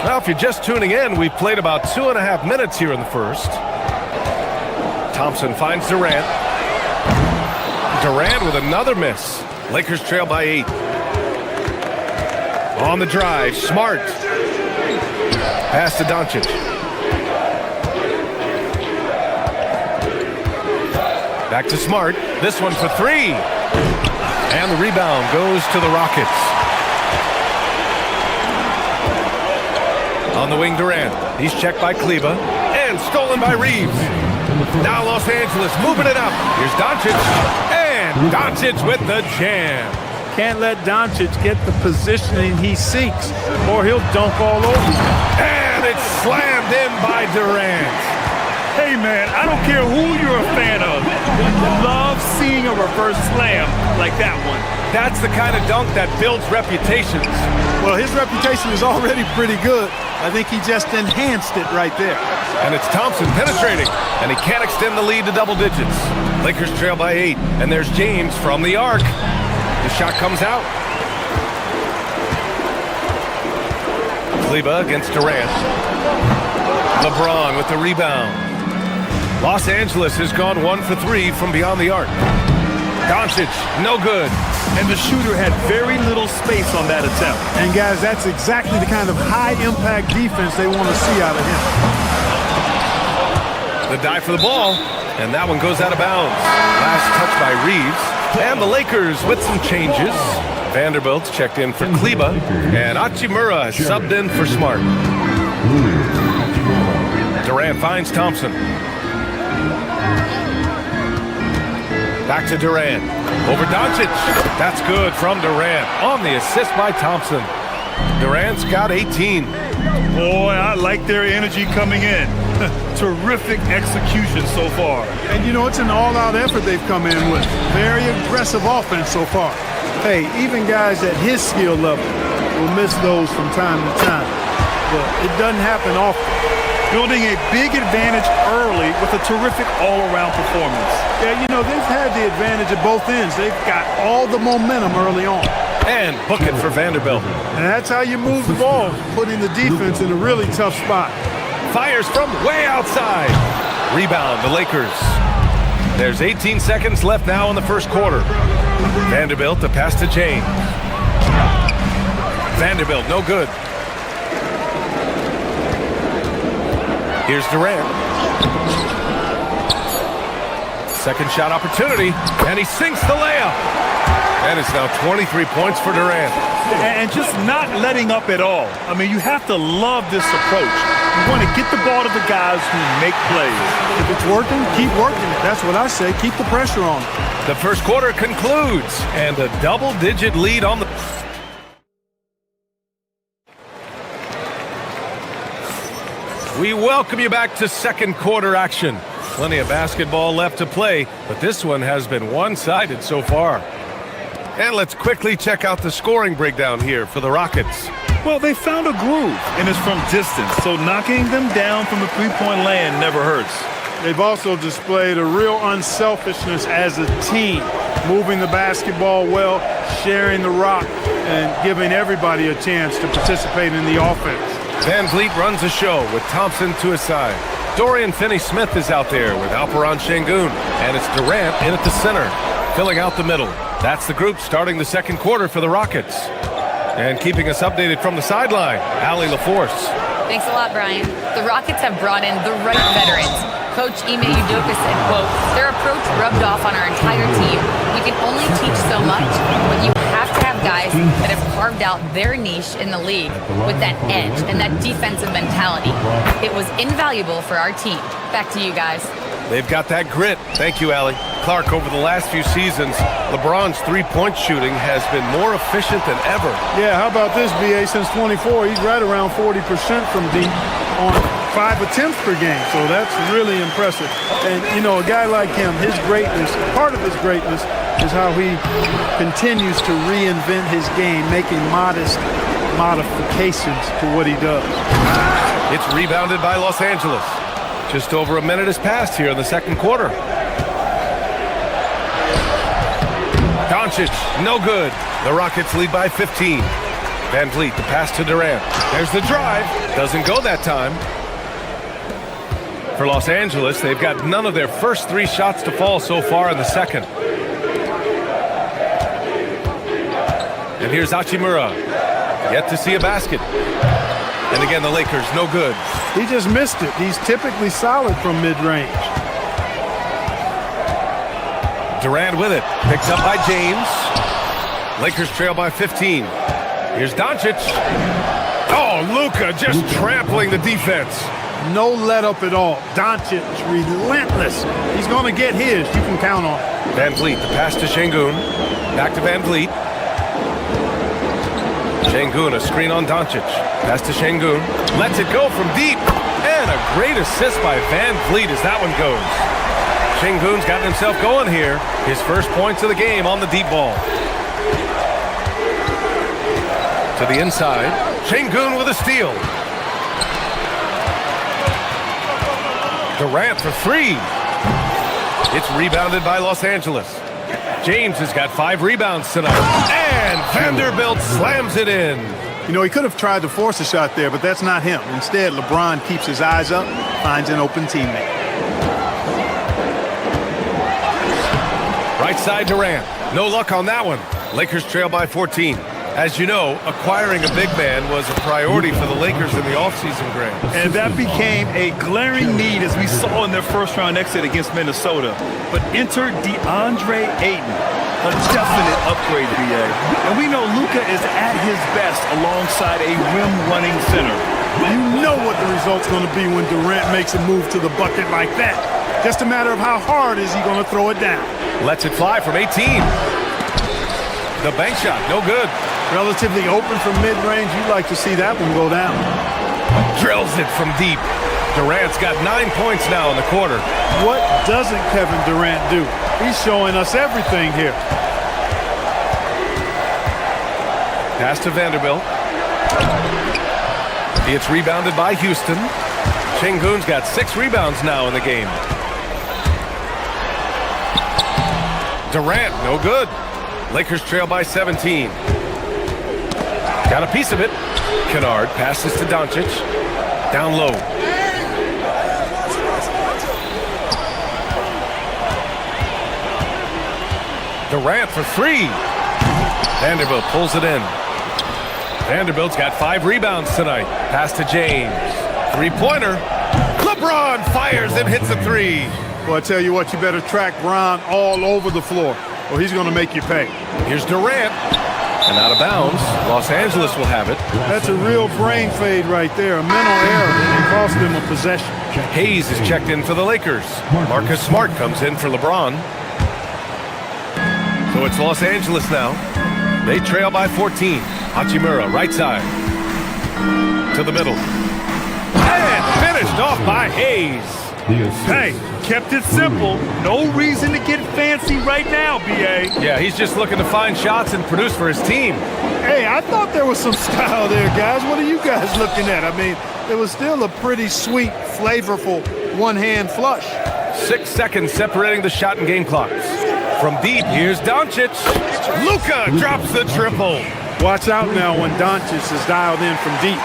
Well, if you're just tuning in, we've played about 2.5 minutes here in the first. Thompson finds Durant. Durant with another miss. Lakers trail by 8. On the drive, Smart. Pass to Doncic. Back to Smart. This one for 3. And the rebound goes to the Rockets. On the wing, Durant. He's checked by Kleba. And stolen by Reeves. Now Los Angeles moving it up. Here's Doncic. And Doncic with the jam. Can't let Doncic get the positioning he seeks, or he'll dunk all over you. And it's slammed in by Durant. Hey, man, I don't care who you're a fan of. I love seeing a reverse slam like that one. That's the kind of dunk that builds reputations. Well, his reputation is already pretty good. I think he just enhanced it right there. And it's Thompson penetrating, and he can't extend the lead to double digits. Lakers trail by 8, and there's James from the arc. The shot comes out. Kleba against Durant. LeBron with the rebound. Los Angeles has gone 1 for 3 from beyond the arc. Doncic, no good. And the shooter had very little space on that attempt. And guys, that's exactly the kind of high-impact defense they want to see out of him. The dive for the ball, and that one goes out of bounds. Last touch by Reeves. And the Lakers with some changes. Vanderbilt's checked in for Kleba, and Hachimura subbed in for Smart. Durant finds Thompson. Back to Durant. Over Doncic. That's good from Durant. On the assist by Thompson. Durant's got 18. Boy, I like their energy coming in. Terrific execution so far. And you know, it's an all-out effort they've come in with. Very aggressive offense so far. Hey, even guys at his skill level will miss those from time to time. But it doesn't happen often. Building a big advantage early with a terrific all-around performance. Yeah, you know, they've had the advantage at both ends. They've got all the momentum early on. And book it for Vanderbilt. And that's how you move the ball, putting the defense in a really tough spot. Fires from way outside. Rebound, the Lakers. There's 18 seconds left now in the first quarter. Vanderbilt, the pass to James. Vanderbilt, no good. Here's Durant. Second shot opportunity, and he sinks the layup. And it's now 23 points for Durant. And just not letting up at all. I mean, you have to love this approach. You want to get the ball to the guys who make plays. If it's working, keep working it. That's what I say. Keep the pressure on. The first quarter concludes, and a double-digit lead on the... We welcome you back to second quarter action. Plenty of basketball left to play, but this one has been one-sided so far. And let's quickly check out the scoring breakdown here for the Rockets. Well, they found a groove, and it's from distance, so knocking them down from the three-point land never hurts. They've also displayed a real unselfishness as a team, moving the basketball well, sharing the rock, and giving everybody a chance to participate in the offense. Van Vliet runs the show with Thompson to his side. Dorian Finney-Smith is out there with Alperon Şengün, and it's Durant in at the center, filling out the middle. That's the group starting the second quarter for the Rockets. And keeping us updated from the sideline, Allie LaForce. Thanks a lot, Brian. The Rockets have brought in the right veterans. Coach Ime Udoka said, quote, their approach rubbed off on our entire team. You can only teach so much, but you have to have guys that have carved out their niche in the league with that edge and that defensive mentality. It was invaluable for our team. Back to you guys. They've got that grit. Thank you, Allie. Clark, over the last few seasons, LeBron's three-point shooting has been more efficient than ever. Yeah, how about this, BA? Since 24, he's right around 40% from deep on 5 attempts per game. So that's really impressive. And, you know, a guy like him, his greatness, part of his greatness is how he continues to reinvent his game, making modest modifications to what he does. It's rebounded by Los Angeles. Just over a minute has passed here in the second quarter. Doncic, no good. The Rockets lead by 15. Van Vliet, the pass to Durant. There's the drive. Doesn't go that time. For Los Angeles, they've got none of their first 3 shots to fall so far in the second. And here's Hachimura. Yet to see a basket. And again, the Lakers, no good. He just missed it. He's typically solid from mid-range. Durant with it. Picked up by James. Lakers trail by 15. Here's Doncic. Oh, Luka just trampling the defense. No let-up at all. Doncic, relentless. He's going to get his. You can count on it. Van Vliet, the pass to Şengün. Back to Van Vliet. Şengün, a screen on Doncic. Pass to Şengün. Lets it go from deep. And a great assist by Van Vliet as that one goes. Şengün's got himself going here. His first points of the game on the deep ball. To the inside. Şengün with a steal. Durant for 3. It's rebounded by Los Angeles. James has got 5 rebounds tonight. And Vanderbilt slams it in. You know, he could have tried to force a shot there, but that's not him. Instead, LeBron keeps his eyes up, finds an open teammate. Right side Durant. No luck on that one. Lakers trail by 14. As you know, acquiring a big man was a priority for the Lakers in the offseason, Graham. And that became a glaring need as we saw in their first-round exit against Minnesota. But enter DeAndre Ayton, a definite upgrade, BA. And we know Luka is at his best alongside a rim-running center. You know what the result's going to be when Durant makes a move to the bucket like that. Just a matter of how hard is he going to throw it down. Lets it fly from 18. The bank shot, no good. Relatively open from mid-range. You'd like to see that one go down. Drills it from deep. Durant's got 9 points now in the quarter. What doesn't Kevin Durant do? He's showing us everything here. Pass to Vanderbilt. It's rebounded by Houston. Şengün's got 6 rebounds now in the game. Durant, no good. Lakers trail by 17. Got a piece of it. Kennard passes to Doncic. Down low. Durant for 3. Vanderbilt pulls it in. Vanderbilt's got 5 rebounds tonight. Pass to James. 3-pointer. LeBron fires and hits a 3. Well, I tell you what, you better track Bron all over the floor, or he's going to make you pay. Here's Durant. And out of bounds. Los Angeles will have it. That's a real brain fade right there. A mental error, and it cost them a possession. Hayes is checked in for the Lakers. Marcus Smart comes in for LeBron. So it's Los Angeles now. They trail by 14. Hachimura, right side. To the middle. And finished off by Hayes. Hey, kept it simple. No reason to get fancy right now, B.A. Yeah, he's just looking to find shots and produce for his team. Hey, I thought there was some style there, guys. What are you guys looking at? I mean, it was still a pretty sweet, flavorful one-hand flush. 6 seconds separating the shot and game clocks. From deep, here's Doncic. Luka drops the triple. Watch out now when Doncic is dialed in from deep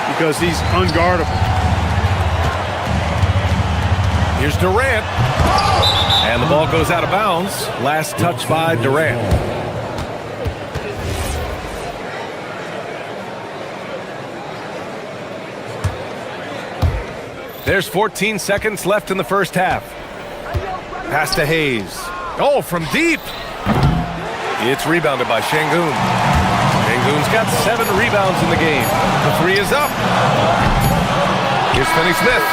because he's unguardable. Here's Durant. And the ball goes out of bounds. Last touch by Durant. There's 14 seconds left in the first half. Pass to Hayes. Oh, from deep. It's rebounded by Şengün. Şengün's got 7 rebounds in the game. The 3 is up. Here's Finney-Smith.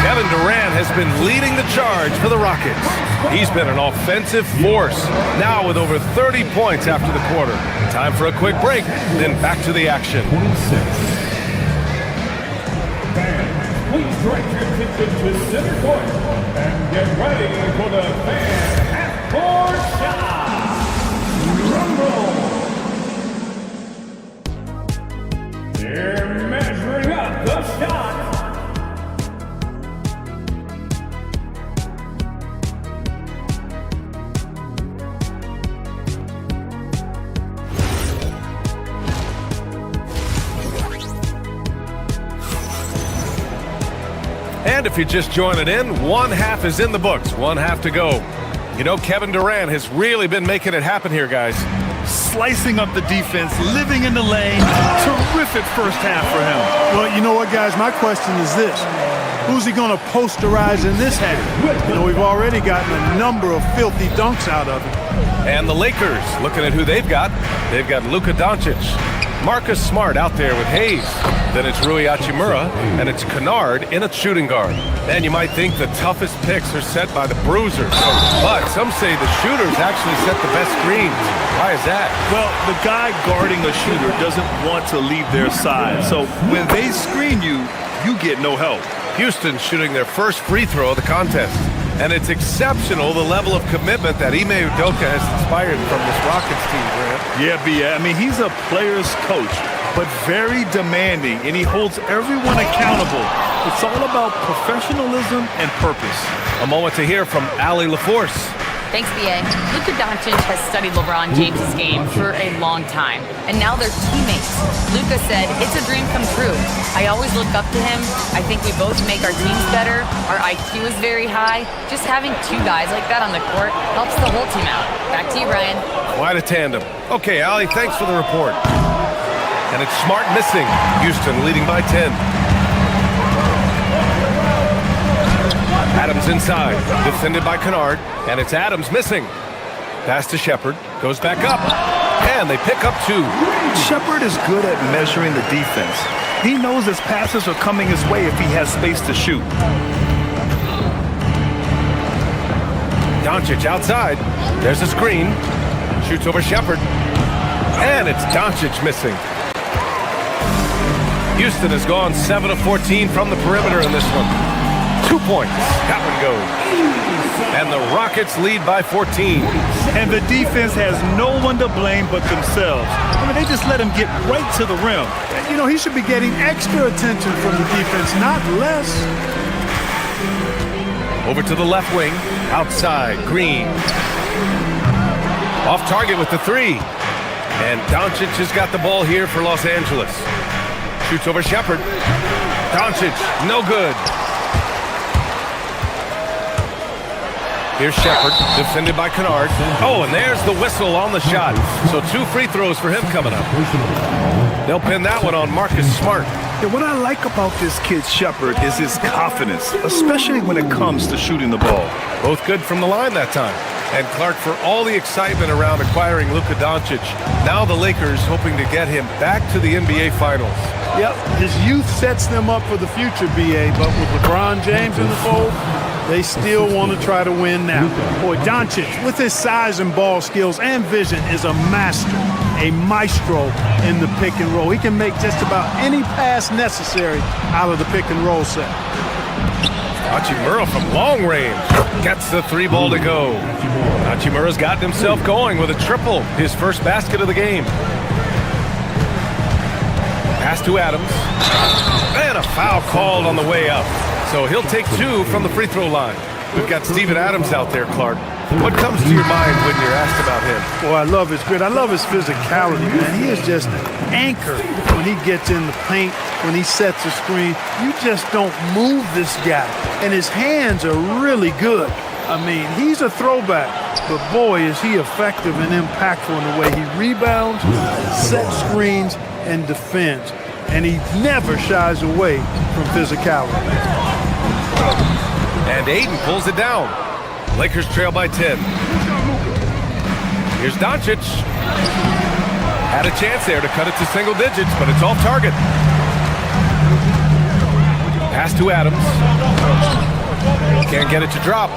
Kevin Durant has been leading the charge for the Rockets. He's been an offensive force, now with over 30 points after the quarter. Time for a quick break, then back to the action. 26. Fans, please direct your attention to center court and get ready for the fan half-court shot. Rumble. They're measuring up the shot. And if you're just joining in, one half is in the books, one half to go. You know, Kevin Durant has really been making it happen here, guys. Slicing up the defense, living in the lane. Terrific first half for him. Well, you know what, guys? My question is this. Who's he going to posterize in this half? You know, we've already gotten a number of filthy dunks out of him. And the Lakers, looking at who they've got Luka Doncic. Marcus Smart out there with Hayes. Then it's Rui Hachimura, and it's Kennard in a shooting guard. And you might think the toughest picks are set by the bruisers. But some say the shooters actually set the best screens. Why is that? Well, the guy guarding a shooter doesn't want to leave their side. So when they screen you, you get no help. Houston shooting their first free throw of the contest. And it's exceptional, the level of commitment that Ime Udoka has inspired from this Rockets team, Grant. Yeah, B.A. I mean, he's a player's coach, but very demanding, and he holds everyone accountable. It's all about professionalism and purpose. A moment to hear from Allie LaForce. Thanks, B.A. Luka Doncic has studied LeBron James' game for a long time, and now they're teammates. Luka said, "It's a dream come true. I always look up to him. I think we both make our teams better. Our IQ is very high. Just having 2 guys like that on the court helps the whole team out." Back to you, Brian. Quite a tandem. Okay, Allie, thanks for the report. And it's Smart missing. Houston leading by 10. Adams inside, defended by Kennard, and it's Adams missing. Pass to Shepherd, goes back up, and they pick up 2. Shepherd is good at measuring the defense. He knows his passes are coming his way if he has space to shoot. Doncic outside, there's a screen, shoots over Shepherd, and it's Doncic missing. Houston has gone 7 of 14 from the perimeter in this one. 2 points. That one goes. And the Rockets lead by 14. And the defense has no one to blame but themselves. I mean, they just let him get right to the rim. You know, he should be getting extra attention from the defense, not less. Over to the left wing. Outside. Green. Off target with the 3. And Doncic has got the ball here for Los Angeles. Shoots over Shepherd. Doncic, no good. Here's Shepherd, defended by Kennard. Oh, and there's the whistle on the shot. So 2 free throws for him coming up. They'll pin that one on Marcus Smart. Yeah, what I like about this kid Shepard is his confidence, especially when it comes to shooting the ball. Both good from the line that time. And Clark, for all the excitement around acquiring Luka Doncic, now the Lakers hoping to get him back to the NBA Finals. Yep, his youth sets them up for the future, B.A., but with LeBron James in the fold, they still want to try to win now. Boy, Doncic, with his size and ball skills and vision, is a master, a maestro in the pick and roll. He can make just about any pass necessary out of the pick and roll set. Hachimura from long range gets the 3 ball to go. Hachimura's gotten himself going with a triple, his first basket of the game. Pass to Adams. And a foul called on the way up. So he'll take 2 from the free throw line. We've got Steven Adams out there, Clark. What comes to your mind when you're asked about him? Boy, I love his grit. I love his physicality, man. He is just an anchor when he gets in the paint, when he sets a screen. You just don't move this guy. And his hands are really good. I mean, he's a throwback, but boy, is he effective and impactful in the way he rebounds, sets screens, and defends. And he never shies away from physicality. And Aiden pulls it down. Lakers trail by 10. Here's Doncic. Had a chance there to cut it to single digits, but it's off target. Pass to Adams. Can't get it to drop.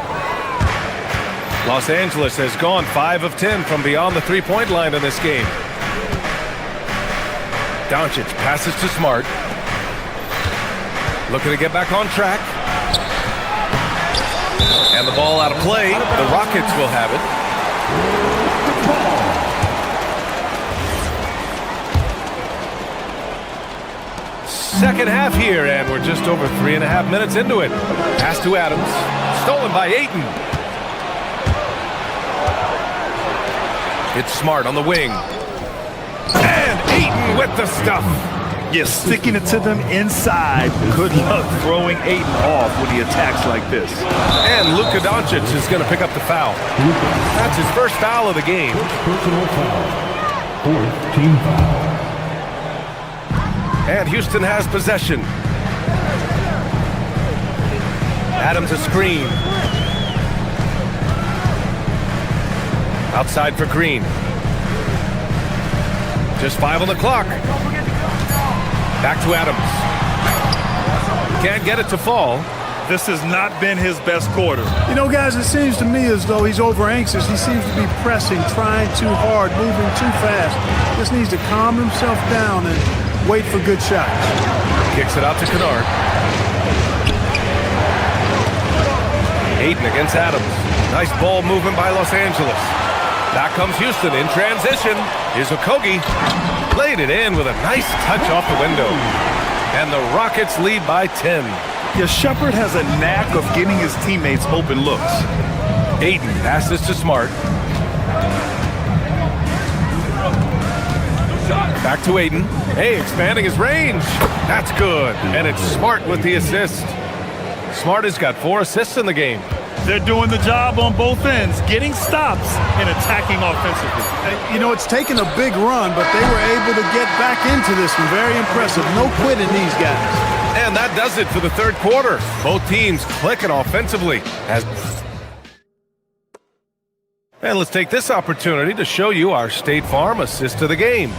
Los Angeles has gone 5 of 10 from beyond the three-point line in this game. Doncic passes to Smart. Looking to get back on track. And the ball out of play. The Rockets will have it. Second half here, and we're just over 3.5 minutes into it. Pass to Adams. Stolen by Ayton. It's Smart on the wing. And Ayton with the stuff. Yeah, sticking it to them inside. Good luck throwing Ayton off when he attacks like this. And Luka Doncic is going to pick up the foul. That's his first foul of the game. Personal foul. 4th team foul. And Houston has possession. Adams a screen. Outside for Green. Just 5 on the clock. Back to Adams. Can't get it to fall. This has not been his best quarter. You know, guys, it seems to me as though he's over anxious. He seems to be pressing, trying too hard, moving too fast. Just needs to calm himself down and wait for good shots. Kicks it out to Kennard. Ayton against Adams. Nice ball movement by Los Angeles. Back comes Houston in transition. Here's Okogie. Played it in with a nice touch off the window. And the Rockets lead by 10. Yeah, Shepard has a knack of getting his teammates open looks. Ayton passes to Smart. Back to Ayton. Hey, expanding his range. That's good. And it's Smart with the assist. Smart has got 4 assists in the game. They're doing the job on both ends, getting stops and attacking offensively. You know, it's taken a big run, but they were able to get back into this one. Very impressive. No quitting these guys. And that does it for the third quarter. Both teams clicking offensively. And let's take this opportunity to show you our State Farm assist of the game.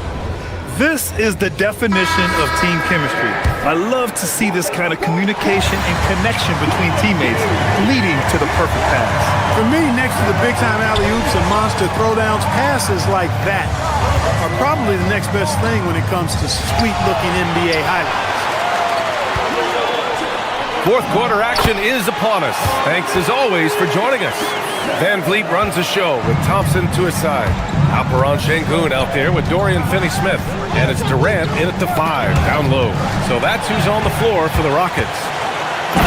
This is the definition of team chemistry. I love to see this kind of communication and connection between teammates leading to the perfect pass. For me, next to the big-time alley-oops and monster throwdowns, passes like that are probably the next best thing when it comes to sweet-looking NBA highlights. Fourth quarter action is upon us. Thanks as always for joining us. Van Vliet runs the show with Thompson to his side. Alperon Şengün out there with Dorian Finney-Smith. And it's Durant in at the 5, down low. So that's who's on the floor for the Rockets.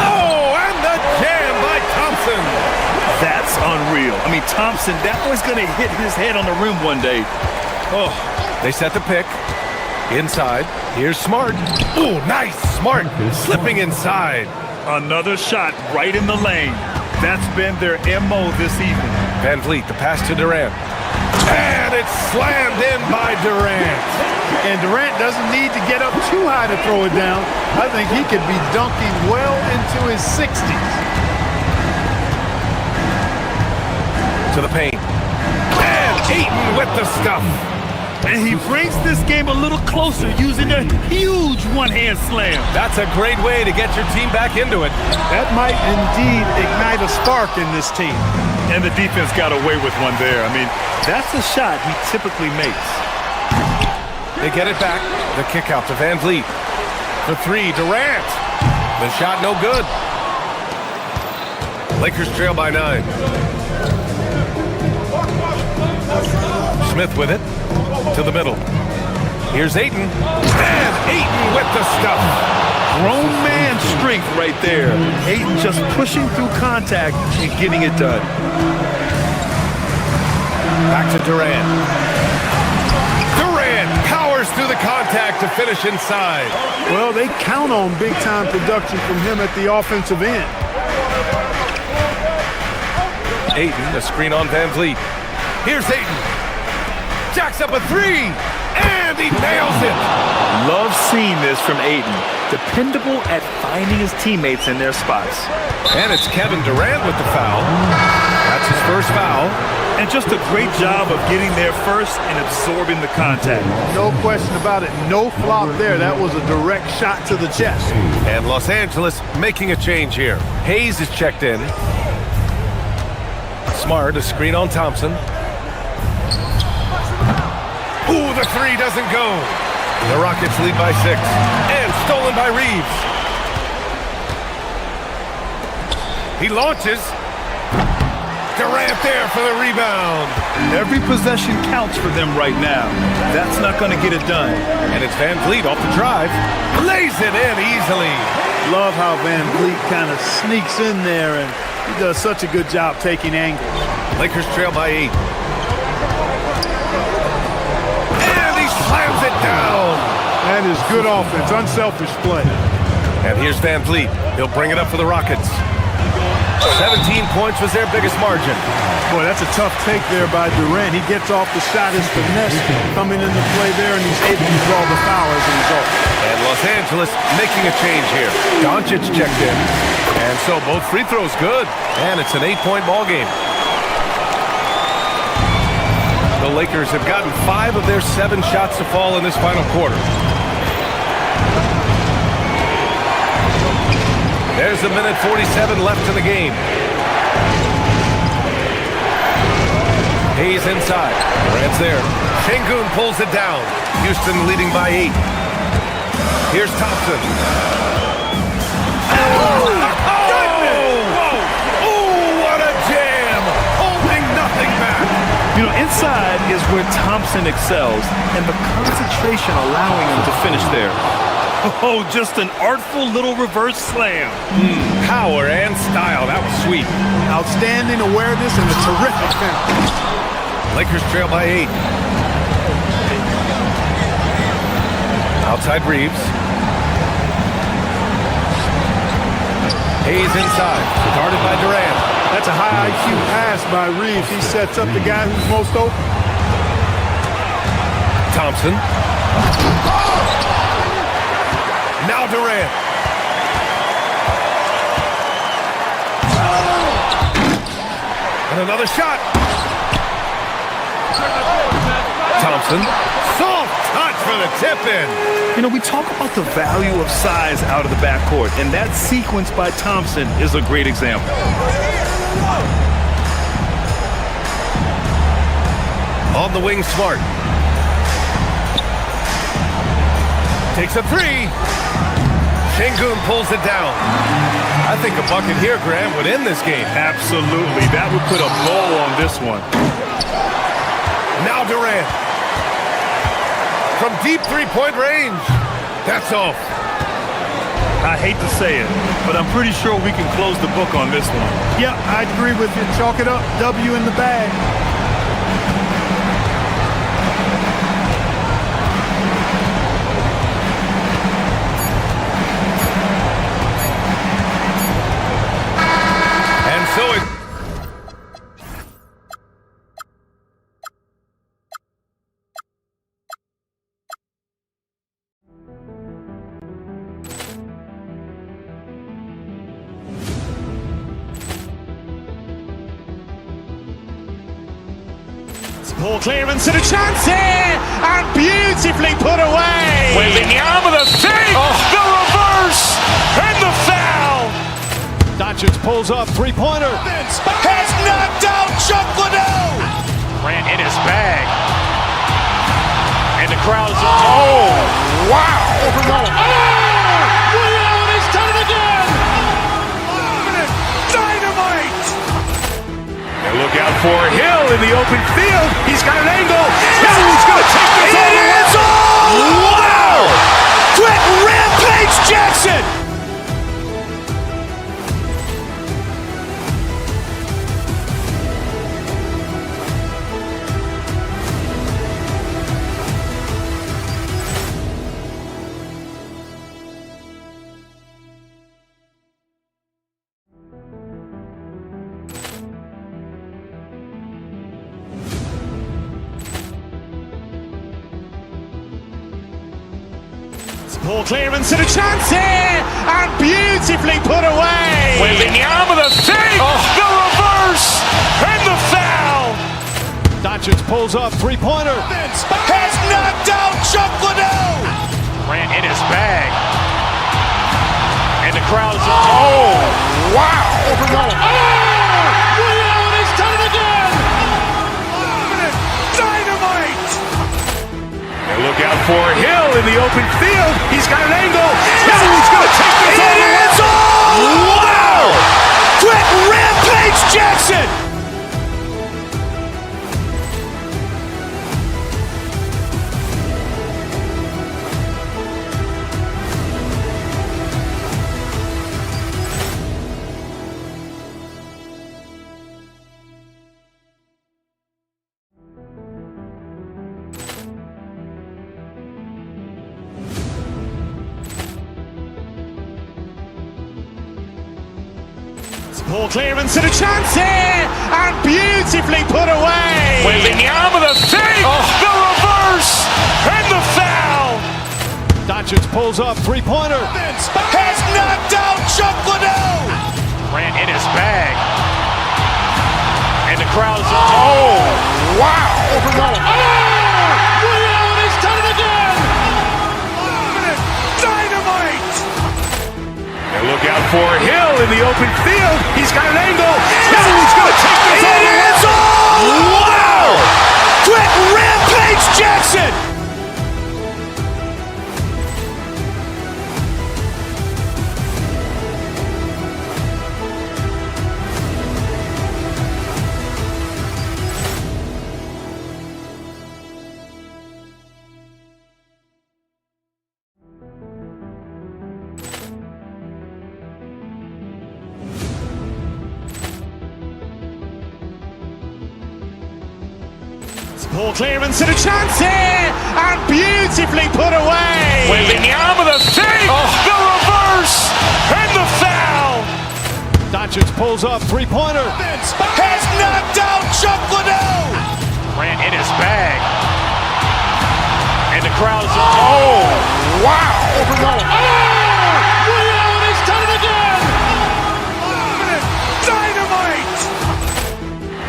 Oh, and the jam by Thompson. That's unreal. I mean, Thompson, that boy's going to hit his head on the rim one day. Oh, they set the pick. Inside. Here's Smart. Ooh, nice. Smart slipping inside. Another shot right in the lane. That's been their MO this evening. Van Vliet, the pass to Durant. And it's slammed in by Durant. And Durant doesn't need to get up too high to throw it down. I think he could be dunking well into his 60s. To the paint. And Ayton with the stuff. And he brings this game a little closer using a huge one-hand slam. That's a great way to get your team back into it. That might indeed ignite a spark in this team. And the defense got away with one there. I mean, that's a shot he typically makes. They get it back. The kick out to Van Vliet. For three, Durant. The shot no good. Lakers trail by 9. Smith with it. To the middle. Here's Ayton. And Ayton with the stuff. Grown man strength right there. Ayton just pushing through contact and getting it done. Back to Durant. Durant powers through the contact to finish inside. Well, they count on big-time production from him at the offensive end. Ayton, the screen on Van Vliet. Here's Ayton. Jacks up a three, and he nails it. Love seeing this from Ayton. Dependable at finding his teammates in their spots. And it's Kevin Durant with the foul. That's his first foul. And just a great job of getting there first and absorbing the contact. No question about it. No flop there. That was a direct shot to the chest. And Los Angeles making a change here. Hayes is checked in. Smart, a screen on Thompson. Ooh, the three doesn't go. The Rockets lead by 6. And stolen by Reeves. He launches. Durant there for the rebound. Every possession counts for them right now. That's not going to get it done. And it's Van Vliet off the drive. Lays it in easily. Love how Van Vliet kind of sneaks in there, and he does such a good job taking angles. Lakers trail by 8. And he slams it down. That is good offense, unselfish play. And here's Van Vliet. He'll bring it up for the Rockets. 17 points was their biggest margin. Boy, that's a tough take there by Durant. He gets off the shot, his finesse coming into play there, and he's able to draw the foul as a result. And Los Angeles making a change here. Doncic checked in. And so both free throws good. And it's an 8-point ball game. The Lakers have gotten 5 of their 7 shots to fall in this final quarter. There's a minute 47 left in the game. Hayes inside. Durant's there. Şengün pulls it down. Houston leading by 8. Here's Thompson. Oh, what a jam! Holding nothing back. You know, inside is where Thompson excels, and the concentration allowing him to finish there. Oh, just an artful little reverse slam. Power and style. That was sweet. Outstanding awareness and a terrific finish. Lakers trail by 8. Outside Reeves. Hayes inside. Guarded by Durant. That's a high IQ pass by Reeves. He sets up the guy who's most open. Thompson. Now Durant. And another shot. Thompson. Soft touch for the tip-in. You know, we talk about the value of size out of the backcourt, and that sequence by Thompson is a great example. On the wing, Smart. Takes a three. Şengün pulls it down. I think a bucket here, Graham, would end this game. Absolutely. That would put a bow on this one. Now Durant. From deep three-point range. That's off. I hate to say it, but I'm pretty sure we can close the book on this one. Yeah, I agree with you. Chalk it up. W in the bag. And so it Ball clearance and a chance here, and beautifully put away. Wembanyama the fake, the reverse, and the foul. Doncic pulls up, three-pointer. Has knocked out Chuck Liddell. Grant in his bag. And the crowd is, wow. William has done it again. Dynamite. And look out for Hill in the open field. He's got an angle. Hill's going to take this all the way. Wow. Quick rampage Jackson. Ball clearance and a chance here, and beautifully put away. Wembanyama the fake, the reverse, and the foul. Doncic pulls up, three-pointer. Has knocked out Chuck Liddell. Grant in his bag. And the crowd is, wow. William has done it again. Dynamite. And look out for Hill in the open field. He's got an angle. Hill's going to take this all the way. Wow. Quick rampage Jackson. Ball clearance and a chance here, and beautifully put away. Wembanyama the fake, the reverse, and the foul. Doncic pulls up, three-pointer. Has knocked out Chuck Liddell. Grant in his bag. And the crowd is, wow. William has done it again. Dynamite. And look out for Hill in the open field. He's got an angle. Hill's going to take this all the way. Wow. Quick rampage Jackson. Ball clearance and a chance here, and beautifully put away. Wembanyama the fake, the reverse, and the foul. Doncic pulls up, three-pointer. Has knocked out Chuck Liddell. Grant in his bag. And the crowd is, wow. William has done it again. Dynamite.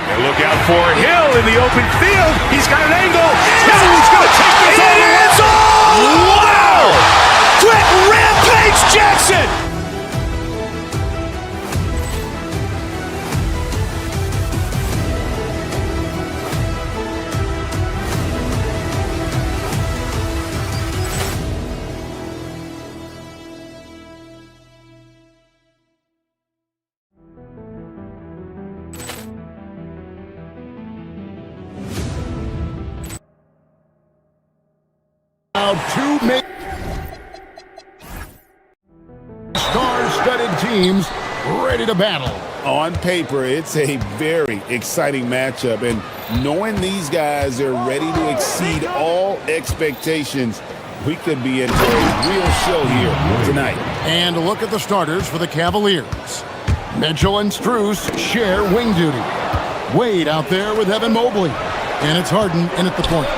And look out for Hill in the open field. He's got an angle. Hill's going to take this all the way. Wow. Quick rampage Jackson. Now two star-studded teams ready to battle. On paper, it's a very exciting matchup, and knowing these guys are ready to exceed all expectations, we could be in for a real show here tonight. And a look at the starters for the Cavaliers. Mitchell and Strus share wing duty. Wade out there with Evan Mobley. And it's Harden in at the point.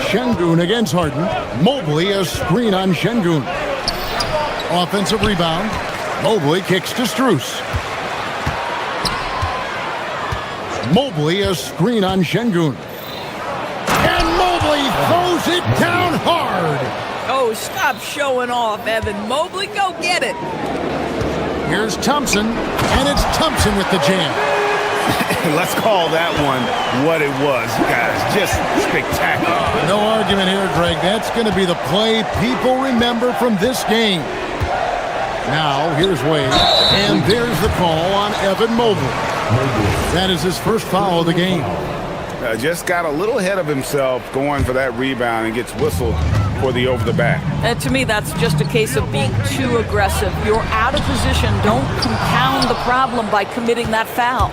Şengün against Harden. Mobley a screen on Şengün. Offensive rebound. Mobley kicks to Strus. Mobley a screen on Şengün. And Mobley throws it down hard. Oh, stop showing off, Evan Mobley. Go get it. Here's Thompson, and it's Thompson with the jam. Let's call that one what it was, guys. Just spectacular. No argument here, Greg. That's going to be the play people remember from this game. Now, here's Wade, and there's the call on Evan Mobley. That is his first foul of the game. Just got a little ahead of himself going for that rebound and gets whistled for the over-the-back. And to me, that's just a case of being too aggressive. You're out of position. Don't compound the problem by committing that foul.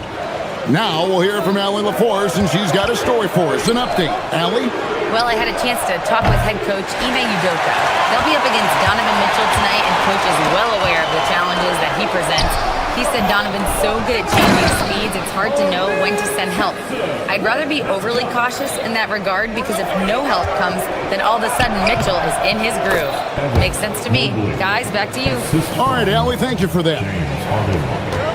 Now we'll hear from Allie LaForce, and she's got a story for us. An update. Allie? Well, I had a chance to talk with head coach Ime Udoka. They'll be up against Donovan Mitchell tonight, and coach is well aware of the challenges that he presents. He said Donovan's so good at changing speeds, it's hard to know when to send help. I'd rather be overly cautious in that regard because if no help comes, then all of a sudden Mitchell is in his groove. Makes sense to me. Guys, back to you. All right, Allie, thank you for that.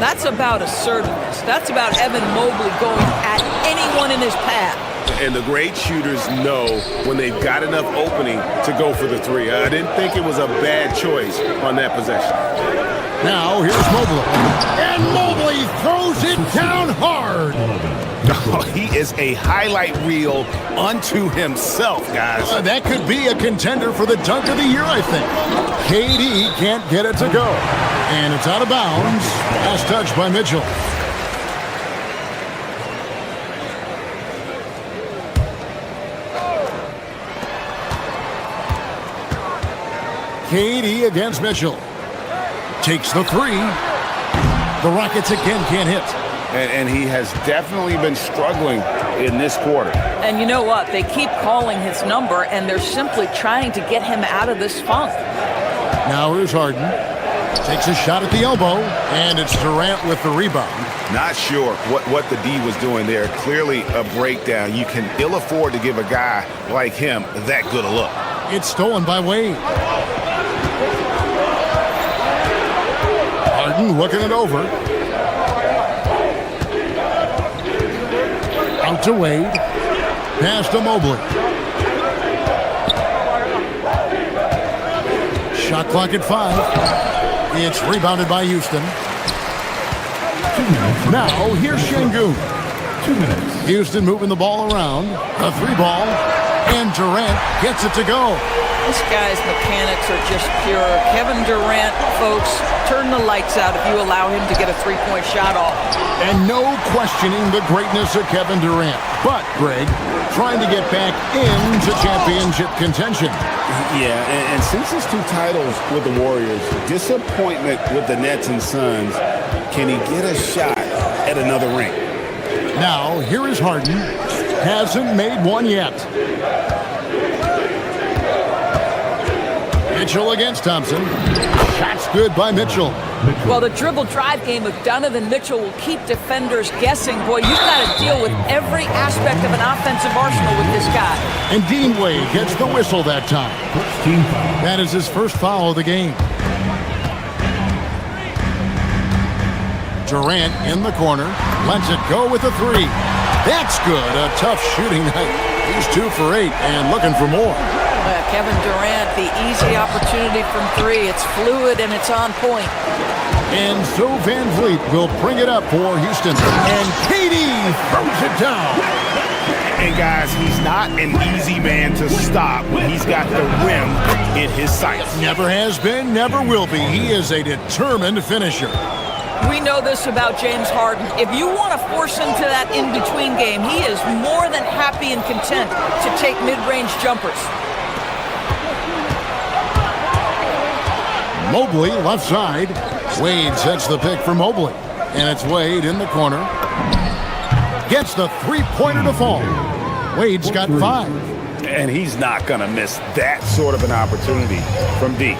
That's about assertiveness. That's about Evan Mobley going at anyone in his path. And the great shooters know when they've got enough opening to go for the three. I didn't think it was a bad choice on that possession. Now, here's Mobley. And Mobley throws it down hard. Oh, he is a highlight reel unto himself, guys. That could be a contender for the dunk of the year, I think. KD can't get it to go. And it's out of bounds. Last touch by Mitchell. KD against Mitchell. Takes the three. The Rockets again can't hit. And he has definitely been struggling in this quarter. And you know what? They keep calling his number, and they're simply trying to get him out of this funk. Now here's Harden. Takes a shot at the elbow, and it's Durant with the rebound. Not sure what the D was doing there. Clearly a breakdown. You can ill afford to give a guy like him that good a look. It's stolen by Wade. Harden looking it over. Out to Wade. Pass to Mobley. Shot clock at 5. It's rebounded by Houston. Now, here's Şengün. 2 minutes. Houston moving the ball around. A 3-ball. And Durant gets it to go. This guy's mechanics are just pure. Kevin Durant, folks, turn the lights out if you allow him to get a three-point shot off. And no questioning the greatness of Kevin Durant. But, Greg, trying to get back into championship contention. Yeah, and since his 2 titles with the Warriors, disappointment with the Nets and Suns, can he get a shot at another ring? Now, here is Harden. Hasn't made one yet. Mitchell against Thompson. Shot's good by Mitchell. Well, the dribble drive game of Donovan Mitchell will keep defenders guessing. Boy, you've got to deal with every aspect of an offensive arsenal with this guy. And Dean Wade gets the whistle that time. That is his first foul of the game. Durant in the corner. Lets it go with a 3. That's good. A tough shooting night. He's 2 for 8 and looking for more. Kevin Durant, the easy opportunity from 3. It's fluid and it's on point. And so Van Vliet will bring it up for Houston. And KD throws it down. And guys, he's not an easy man to stop when he's got the rim in his sights. Never has been, never will be. He is a determined finisher. We know this about James Harden. If you want to force him to that in-between game, he is more than happy and content to take mid-range jumpers. Mobley left side. Wade sets the pick for Mobley. And it's Wade in the corner. Gets the 3-pointer to fall. Wade's got 5. And he's not going to miss that sort of an opportunity from D.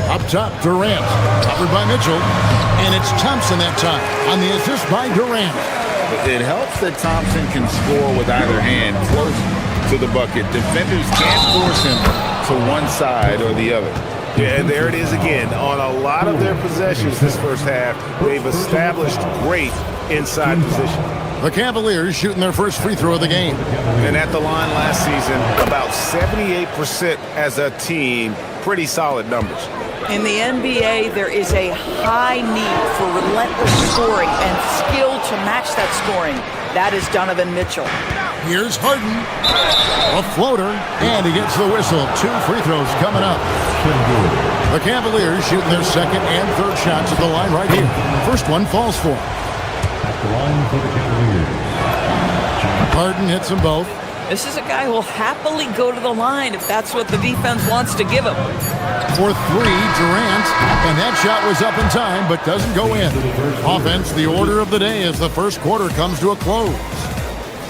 Up top, Durant. Covered by Mitchell. And it's Thompson that time on the assist by Durant. It helps that Thompson can score with either hand close to the bucket. Defenders can't force him to one side or the other. Yeah, and there it is again. On a lot of their possessions this first half, they've established great inside position. The Cavaliers shooting their first free throw of the game. And at the line last season, about 78% as a team. Pretty solid numbers. In the NBA, there is a high need for relentless scoring and skill to match that scoring. That is Donovan Mitchell. Here's Harden. A floater, and he gets the whistle. 2 free throws coming up. The Cavaliers shooting their second and third shots at the line right here. First one falls for him. At the line for the Cavaliers. Harden hits them both. This is a guy who will happily go to the line if that's what the defense wants to give him. For 3, Durant, and that shot was up in time, but doesn't go in. Offense, the order of the day as the first quarter comes to a close.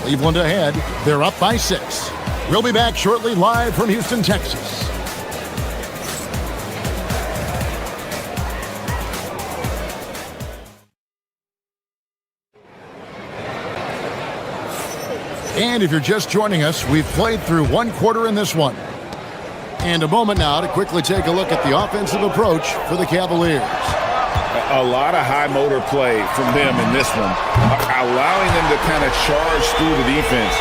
Cleveland ahead. They're up by 6. We'll be back shortly live from Houston, Texas. And if you're just joining us, we've played through 1 quarter in this one. And a moment now to quickly take a look at the offensive approach for the Cavaliers. A lot of high motor play from them in this one, allowing them to kind of charge through the defense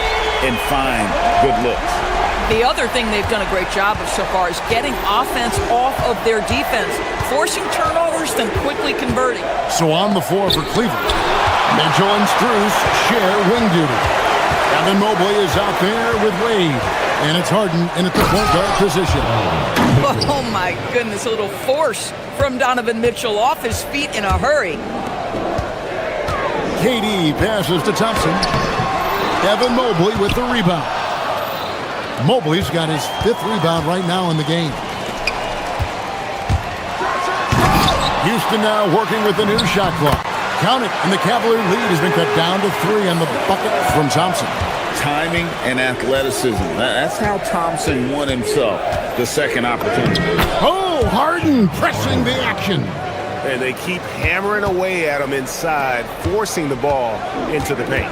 and find good looks. The other thing they've done a great job of so far is getting offense off of their defense, forcing turnovers, then quickly converting. So on the floor for Cleveland, Mitchell and Strus share wing duty. Evan Mobley is out there with Wade, and it's Harden in at the point guard position. Oh my goodness, a little force from Donovan Mitchell off his feet in a hurry. KD passes to Thompson. Evan Mobley with the rebound. Mobley's got his 5th rebound right now in the game. Houston now working with the new shot clock. Count it, and the Cavalier lead has been cut down to 3 on the bucket from Thompson. Timing and athleticism. That's how Thompson won himself the second opportunity. Oh, Harden pressing the action. And they keep hammering away at him inside, forcing the ball into the paint.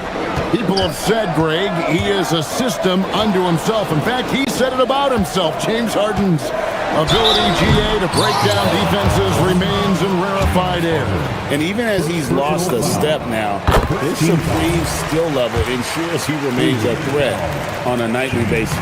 People have said, Greg, he is a system unto himself. In fact, he said it about himself. James Harden's ability, GA, to break down defenses remains in rarefied air. And even as he's lost a step now, his supreme skill level ensures he remains a threat on a nightly basis.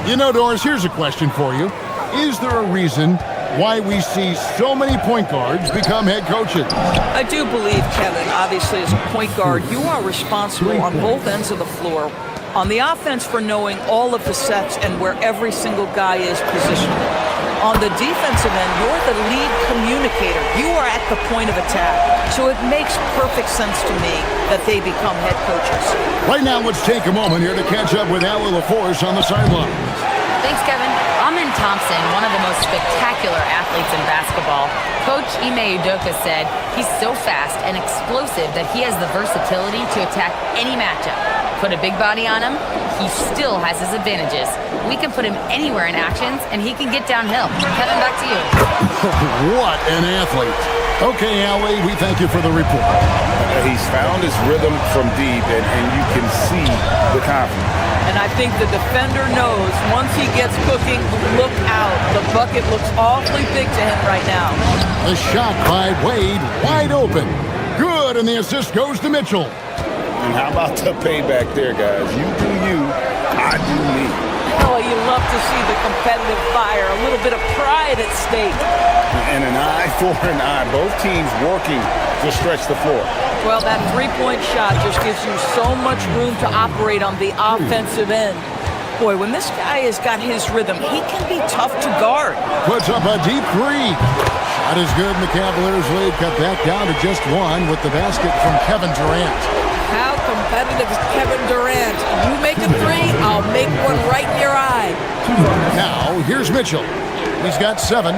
You know, Doris, here's a question for you. Is there a reason why we see so many point guards become head coaches? I do believe, Kevin, obviously as a point guard, you are responsible on both ends of the floor. On the offense for knowing all of the sets and where every single guy is positioned. On the defensive end, you're the lead communicator. You are at the point of attack. So it makes perfect sense to me that they become head coaches. Right now, let's take a moment here to catch up with Allie LaForce on the sideline. Thanks, Kevin. Amen Thompson, one of the most spectacular athletes in basketball. Coach Ime Udoka said he's so fast and explosive that he has the versatility to attack any matchup. Put a big body on him, he still has his advantages. We can put him anywhere in actions, and he can get downhill. Kevin, back to you. What an athlete. Okay, Allie, we thank you for the report. He's found his rhythm from deep, and you can see the confidence. And I think the defender knows once he gets cooking, look out. The bucket looks awfully big to him right now. The shot by Wade, wide open. Good, and the assist goes to Mitchell. And how about the payback there, guys? You do you, I do me. Oh, you love to see the competitive fire, a little bit of pride at stake. And an eye for an eye. Both teams working to stretch the floor. Well, that three-point shot just gives you so much room to operate on the offensive end. Boy, when this guy has got his rhythm, he can be tough to guard. Puts up a deep 3. Shot is good, and the Cavaliers lead cut back down to just 1 with the basket from Kevin Durant. How competitive is Kevin Durant? You make a 3, I'll make one right in your eye. Now, here's Mitchell. He's got 7.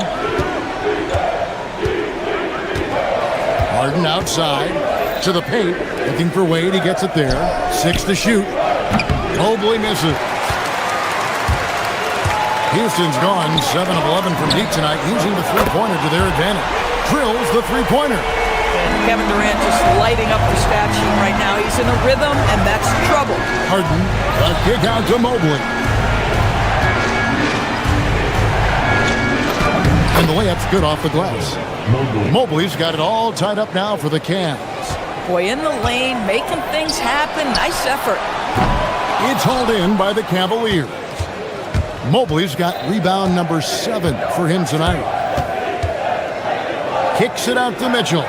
Harden outside to the paint, looking for Wade. He gets it there. 6 to shoot. Mobley misses. Houston's gone 7 of 11 from deep tonight, using the three-pointer to their advantage. Drills the three-pointer. And Kevin Durant just lighting up the stat sheet right now. He's in a rhythm, and that's trouble. Harden, a kick out to Mobley. And the That's good off the glass. Mobley's got it all tied up now for the Cavs. Boy, in the lane, making things happen. Nice effort. It's hauled in by the Cavaliers. Mobley's got rebound number 7 for him tonight. Kicks it out to Mitchell.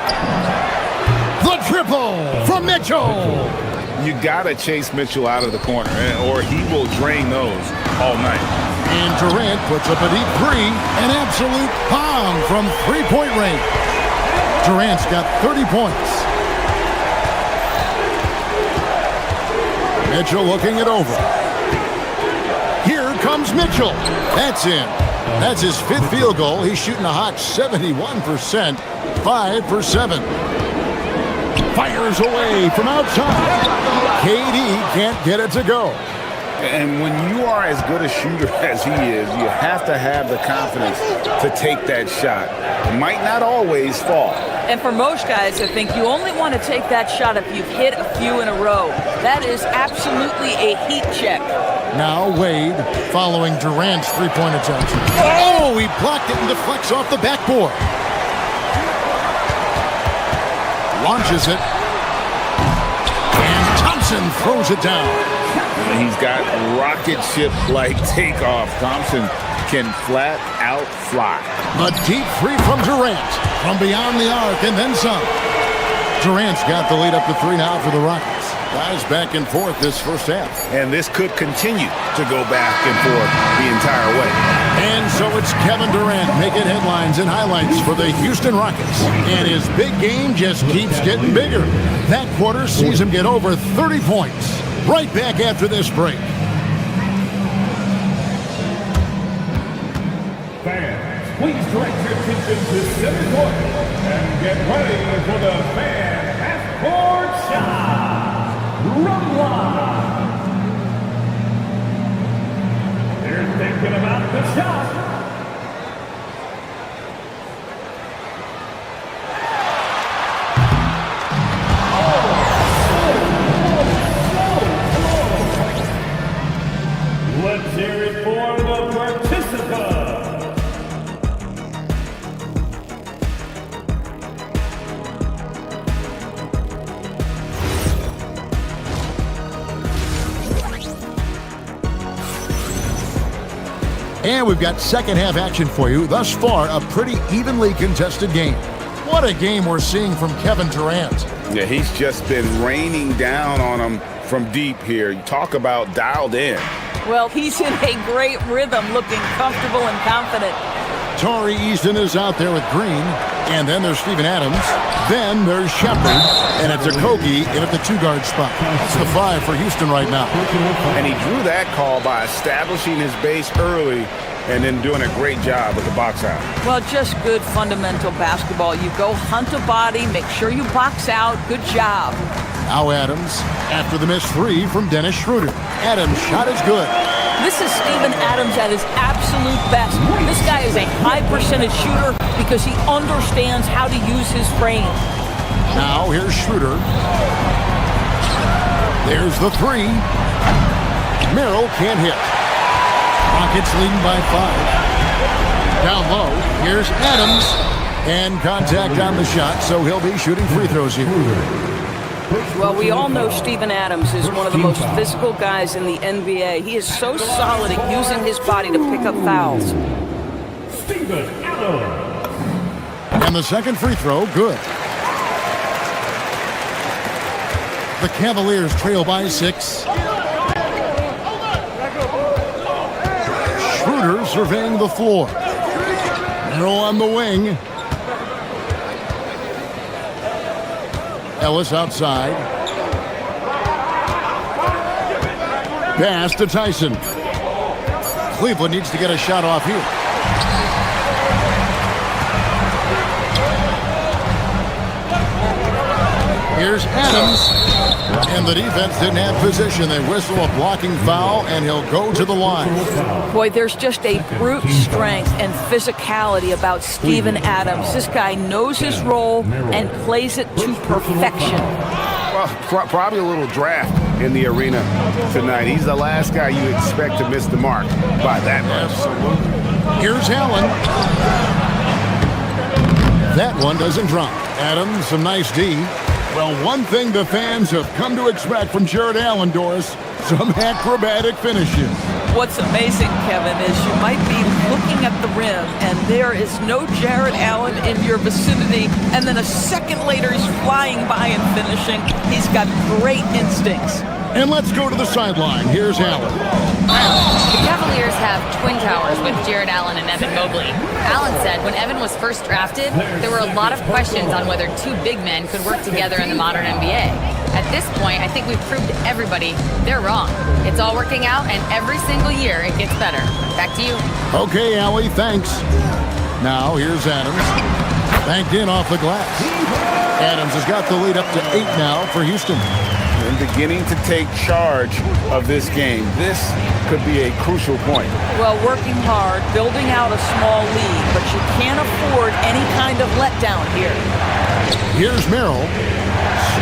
The triple from Mitchell. You got to chase Mitchell out of the corner, or he will drain those all night. And Durant puts up a deep 3, an absolute bomb from three-point range. Durant's got 30 points. Mitchell looking it over. Here comes Mitchell. That's in. That's his 5th field goal. He's shooting a hot 71%, 5 for 7. Fires away from outside. KD can't get it to go. And when you are as good a shooter as he is, you have to have the confidence to take that shot. It might not always fall. And for most guys, I think you only want to take that shot if you've hit a few in a row. That is absolutely a heat check. Now Wade following Durant's three-point attempt. Oh, he blocked it and deflects off the backboard. Launches it. And Thompson throws it down. He's got rocket ship-like takeoff. Thompson can flat out fly. A deep 3 from Durant. From beyond the arc and then some. Durant's got the lead up to 3 now for the Rockets. Guys back and forth this first half. And this could continue to go back and forth the entire way. And so it's Kevin Durant making headlines and highlights for the Houston Rockets. And his big game just keeps getting bigger. That quarter sees him get over 30 points. Right back after this break. Fans, please direct your attention to center court and get ready for the fan half-court shot. Run line. They're thinking about the shot. Let's hear it for the participant. And we've got second half action for you. Thus far, a pretty evenly contested game. What a game we're seeing from Kevin Durant. Yeah, he's just been raining down on him from deep here. You talk about dialed in. Well, he's in a great rhythm, looking comfortable and confident. Torrey Easton is out there with Green. And then there's Steven Adams. Then there's Shepard. And it's Okogie in at the 2-guard spot. That's the 5 for Houston right now. And he drew that call by establishing his base early and then doing a great job with the box out. Well, just good fundamental basketball. You go hunt a body, make sure you box out. Good job. Now Adams after the missed 3 from Dennis Schroeder. Adams' shot is good. This is Steven Adams at his absolute best. This guy is a high percentage shooter because he understands how to use his frame. Now here's Schroeder. There's the 3. Merrill can't hit. Rockets leading by 5. Down low, here's Adams. And contact on the shot, so he'll be shooting free throws here. Well, we all know Steven Adams is one of the most physical guys in the NBA. He is so solid at using his body to pick up fouls. Steven Adams. And the second free throw, good. The Cavaliers trail by 6. Schroeder surveying the floor. Merrill on the wing. Ellis outside. Pass to Tyson. Cleveland needs to get a shot off here. Here's Adams. And the defense didn't have position. They whistle a blocking foul, and he'll go to the line. Boy, there's just a brute strength and physicality about Steven Adams. This guy knows his role and plays it to perfection. Well, probably a little draft in the arena tonight. He's the last guy you expect to miss the mark by that much. Here's Allen. That one doesn't drop. Adams, some nice D. Well, one thing the fans have come to expect from Jared Allen, Doris, some acrobatic finishes. What's amazing, Kevin, is you might be looking at the rim and there is no Jared Allen in your vicinity, and then a second later he's flying by and finishing. He's got great instincts. And let's go to the sideline. Here's Allen. The Cavaliers have twin towers with Jared Allen and Evan Mobley. Allen said when Evan was first drafted, there were a lot of questions on whether two big men could work together in the modern NBA. At this point, I think we've proved to everybody they're wrong. It's all working out, and every single year it gets better. Back to you. Okay, Allie, thanks. Now, here's Adams. Banked in off the glass. Adams has got the lead up to 8 now for Houston. And beginning to take charge of this game. This could be a crucial point. Well, working hard, building out a small lead, but you can't afford any kind of letdown here. Here's Merrill.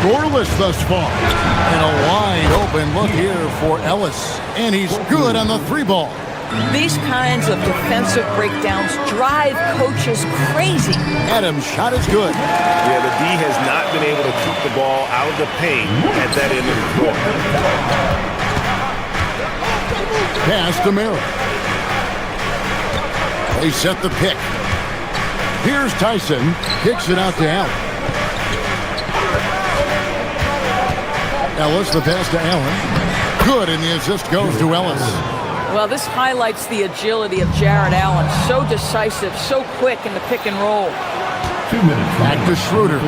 Scoreless thus far. And a wide open look here for Ellis. And he's good on the 3-ball. These kinds of defensive breakdowns drive coaches crazy. Adams' shot is good. Yeah, the D has not been able to keep the ball out of the paint at that end of the floor. Pass to Merrill. They set the pick. Here's Tyson. Kicks it out to Allen. Ellis, the pass to Allen. Good, and the assist goes to Ellis. Well, this highlights the agility of Jared Allen. So decisive, so quick in the pick and roll. 2 minutes. Back to Schroeder.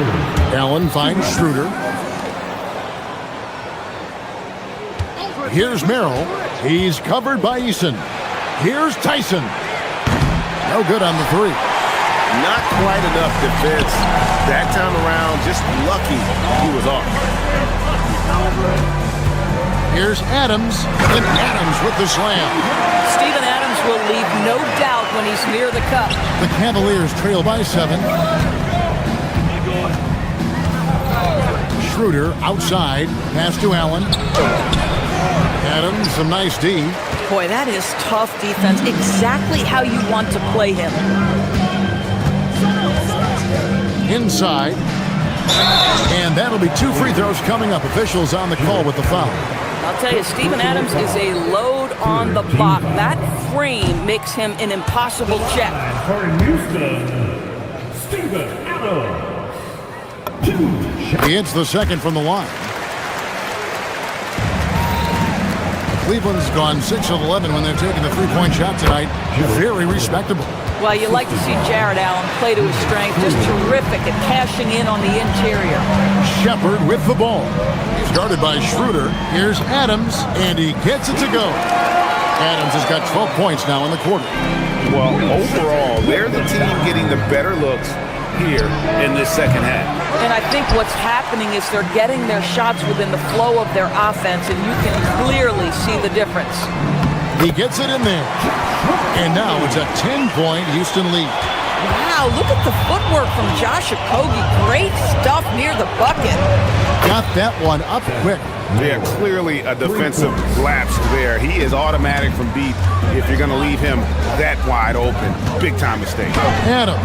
Allen finds Schroeder. Here's Merrill. He's covered by Eason. Here's Tyson. No good on the 3. Not quite enough defense. That time around, just lucky he was off. Here's Adams, and Adams with the slam. Steven Adams will leave no doubt when he's near the cup. The Cavaliers trail by 7. Schroeder outside, pass to Allen. Adams, some nice D. Boy, that is tough defense. Exactly how you want to play him. Inside. And that'll be 2 free throws coming up. Officials on the call with the foul. I'll tell you, Steven Adams is a load on the block. That frame makes him an impossible check. For Houston, Steven Adams. 2 He hits the second from the line. Cleveland's gone 6 of 11 when they've taken the 3-point shot tonight. Very respectable. Well, you like to see Jared Allen play to his strength. Just terrific at cashing in on the interior. Shepard with the ball. He's guarded by Schroeder. Here's Adams, and he gets it to go. Adams has got 12 points now in the quarter. Well, overall, they're the team getting the better looks here in this second half. And I think what's happening is they're getting their shots within the flow of their offense, and you can clearly see the difference. He gets it in there. And now it's a 10-point Houston lead. Wow, look at the footwork from Josh Okogie. Great stuff near the bucket. Got that one up quick. Yeah, clearly a defensive lapse there. He is automatic from deep if you're going to leave him that wide open. Big time mistake. Adams.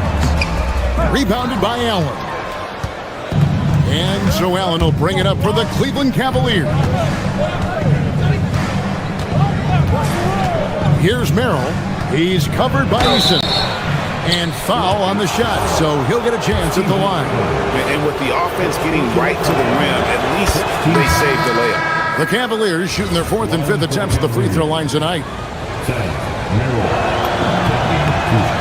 Rebounded by Allen. And so Allen will bring it up for the Cleveland Cavaliers. Here's Merrill. He's covered by Eason. And foul on the shot, so he'll get a chance at the line. And with the offense getting right to the rim, at least they saved the layup. The Cavaliers shooting their 4th and 5th attempts at the free throw line tonight.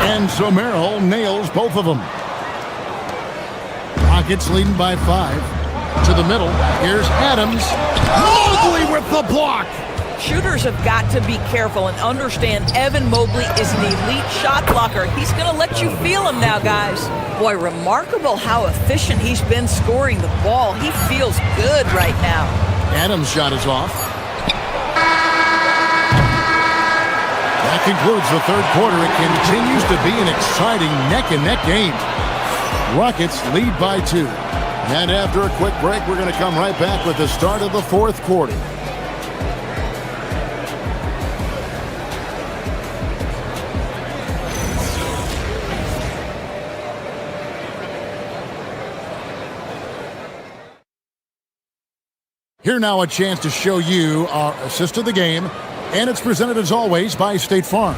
And so Merrill nails both of them. Rockets leading by 5. To the middle. Here's Adams. Mobley with the block. Shooters have got to be careful and understand Evan Mobley is an elite shot blocker. He's going to let you feel him now, guys. Boy, remarkable how efficient he's been scoring the ball. He feels good right now. Adams' shot is off. That concludes the 3rd quarter. It continues to be an exciting neck-and-neck game. Rockets lead by 2. And after a quick break, we're going to come right back with the start of the 4th quarter. Here now a chance to show you our assist of the game, and it's presented as always by State Farm.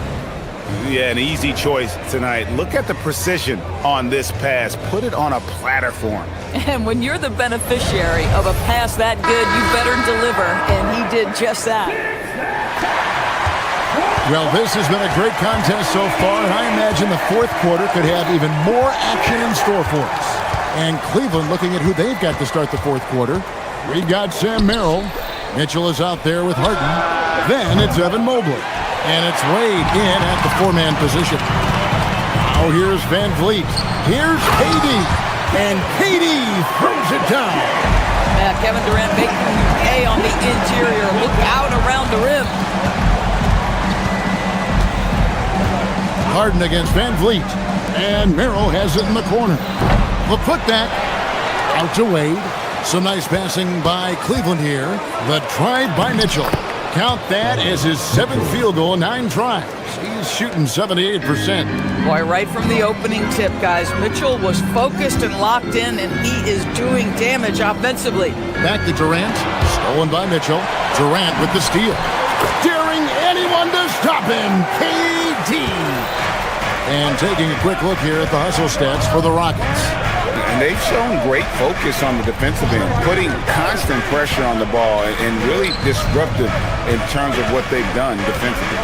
Yeah, an easy choice tonight. Look at the precision on this pass. Put it on a platter for him. And when you're the beneficiary of a pass that good, you better deliver, and he did just that. Well, this has been a great contest so far, and I imagine the fourth quarter could have even more action in store for us. And Cleveland looking at who they've got to start the fourth quarter. We've got Sam Merrill. Mitchell is out there with Harden. Then it's Evan Mobley. And it's Wade in at the four-man position. Now here's Van Vliet. Here's KD. And KD throws it down. Kevin Durant making hay on the interior. Look out around the rim. Harden against Van Vliet. And Merrill has it in the corner. The putback out to Wade. Some nice passing by Cleveland here. The drive by Mitchell. Count that as his 7th field goal, 9 tries. He's shooting 78%. Boy, right from the opening tip, guys, Mitchell was focused and locked in, and he is doing damage offensively. Back to Durant. Stolen by Mitchell. Durant with the steal. Daring anyone to stop him. KD. And taking a quick look here at the hustle stats for the Rockets. And they've shown great focus on the defensive end, putting constant pressure on the ball and really disruptive in terms of what they've done defensively.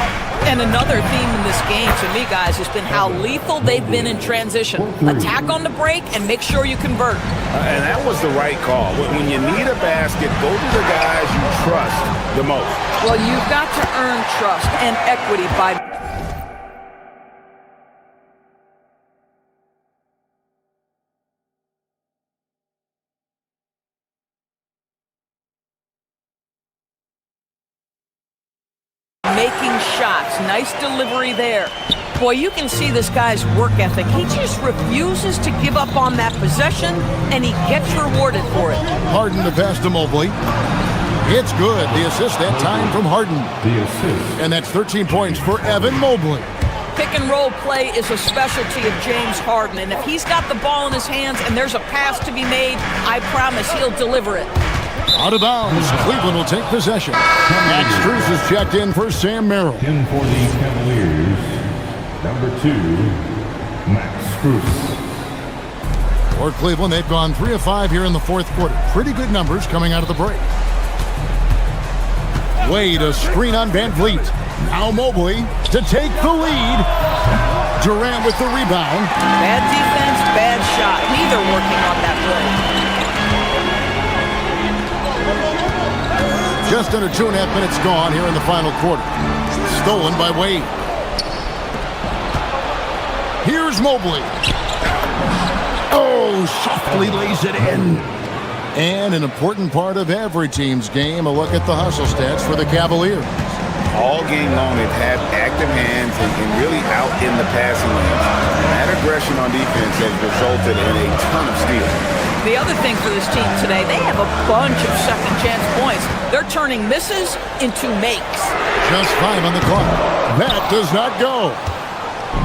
And another theme in this game to me, guys, has been how lethal they've been in transition. Attack on the break and make sure you convert. And that was the right call. When you need a basket, go to the guys you trust the most. Well, you've got to earn trust and equity by making shots. Nice delivery there. Boy, you can see this guy's work ethic. He just refuses to give up on that possession, and he gets rewarded for it. Harden to pass to Mobley. It's good. The assist that time from Harden. The assist. And that's 13 points for Evan Mobley. Pick and roll play is a specialty of James Harden, and if he's got the ball in his hands and there's a pass to be made, I promise he'll deliver it. Out of bounds. Cleveland will take possession. Max Strus is checked in for Sam Merrill. In for the Cavaliers, number 2, Max Strus. For Cleveland, they've gone 3 of 5 here in the fourth quarter. Pretty good numbers coming out of the break. Wade, a screen on Van Vliet. Now Mobley to take the lead. Durant with the rebound. Bad defense, bad shot. Neither working on that play. Just under 2.5 minutes gone here in the final quarter. Stolen by Wade. Here's Mobley. Oh, softly lays it in. And an important part of every team's game, a look at the hustle stats for the Cavaliers. All game long, they've had active hands and really out in the passing lanes. That aggression on defense has resulted in a ton of steals. The other thing for this team today, they have a bunch of second chance points. They're turning misses into makes. Just 5 on the clock. That does not go.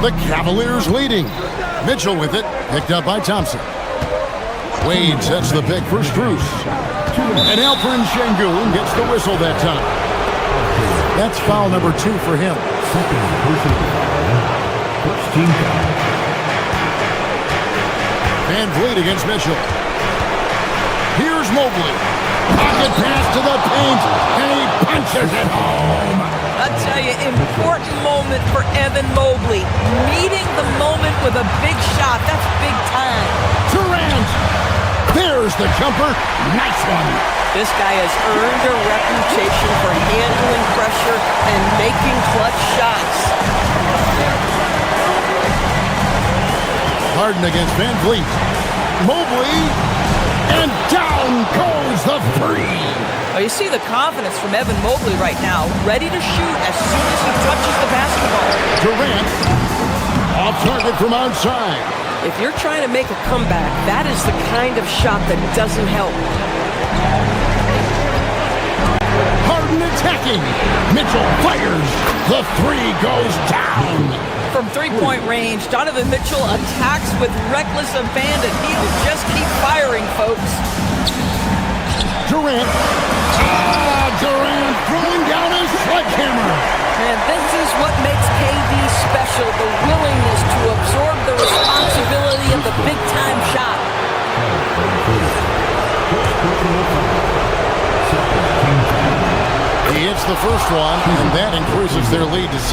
The Cavaliers leading. Mitchell with it, picked up by Thompson. Wade sets the pick for Strus. And Alperen Şengün gets the whistle that time. That's foul number 2 for him. Second personal foul. First team foul. Van Vliet against Mitchell. Here's Mobley. Pocket pass to the paint, and he punches it home. I tell you, important moment for Evan Mobley. Meeting the moment with a big shot. That's big time. Durant. There's the jumper. Nice one. This guy has earned a reputation for handling pressure and making clutch shots. Harden against Van Vliet. Mobley. And down goes the three. Oh, you see the confidence from Evan Mobley right now. Ready to shoot as soon as he touches the basketball. Durant. Off target from outside. If you're trying to make a comeback, that is the kind of shot that doesn't help. Harden attacking. Mitchell fires. The three goes down. From three-point range, Donovan Mitchell attacks with reckless abandon. He'll just keep firing, folks. Durant Durant throwing down his sledgehammer. And this is what makes KD special, the willingness to absorb the responsibility of the big-time shot. He hits the first one, and that increases their lead to 6.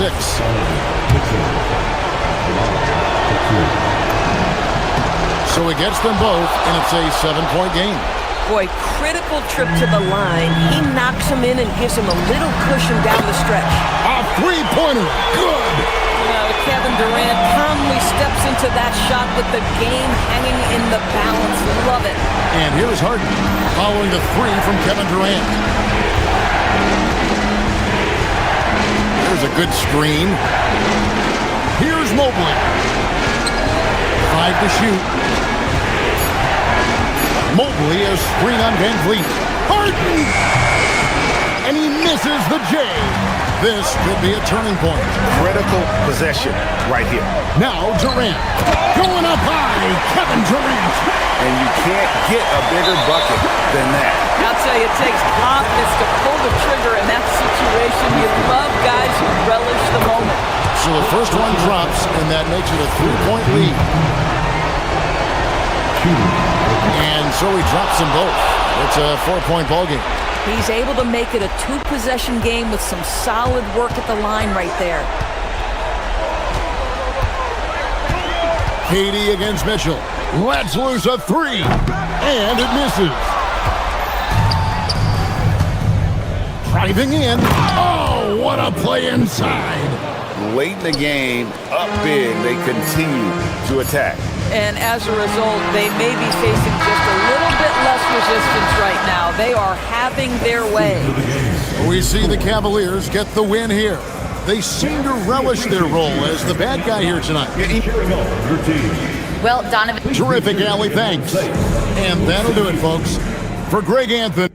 So he gets them both, and it's a 7-point game. Boy, critical trip to the line. He knocks him in and gives him a little cushion down the stretch. A three-pointer. Good. Kevin Durant calmly steps into that shot with the game hanging in the balance. Love it. And here's Harden following the 3 from Kevin Durant. There's a good screen. Here's Mobley. 5 to shoot. Mobley, a screen on Van Vliet. Harden! And he misses the J. This could be a turning point. Critical possession right here. Now Durant. Going up high. Kevin Durant. And you can't get a bigger bucket than that. I'll tell you, it takes confidence to pull the trigger in that situation. You love guys who relish the moment. So the first one drops, and that makes it a 3-point lead. And so he drops them both. It's a 4-point ball game. He's able to make it a 2-possession game with some solid work at the line right there. KD against Mitchell. Let's lose a 3. And it misses. Driving in. Oh, what a play inside. Late in the game, up big, they continue to attack. And as a result, they may be facing just a little bit less resistance right now. They are having their way. We see the Cavaliers get the win here. They seem to relish their role as the bad guy here tonight. Well, Donovan. Terrific, Allie. Thanks. And that'll do it, folks. For Greg Anthony.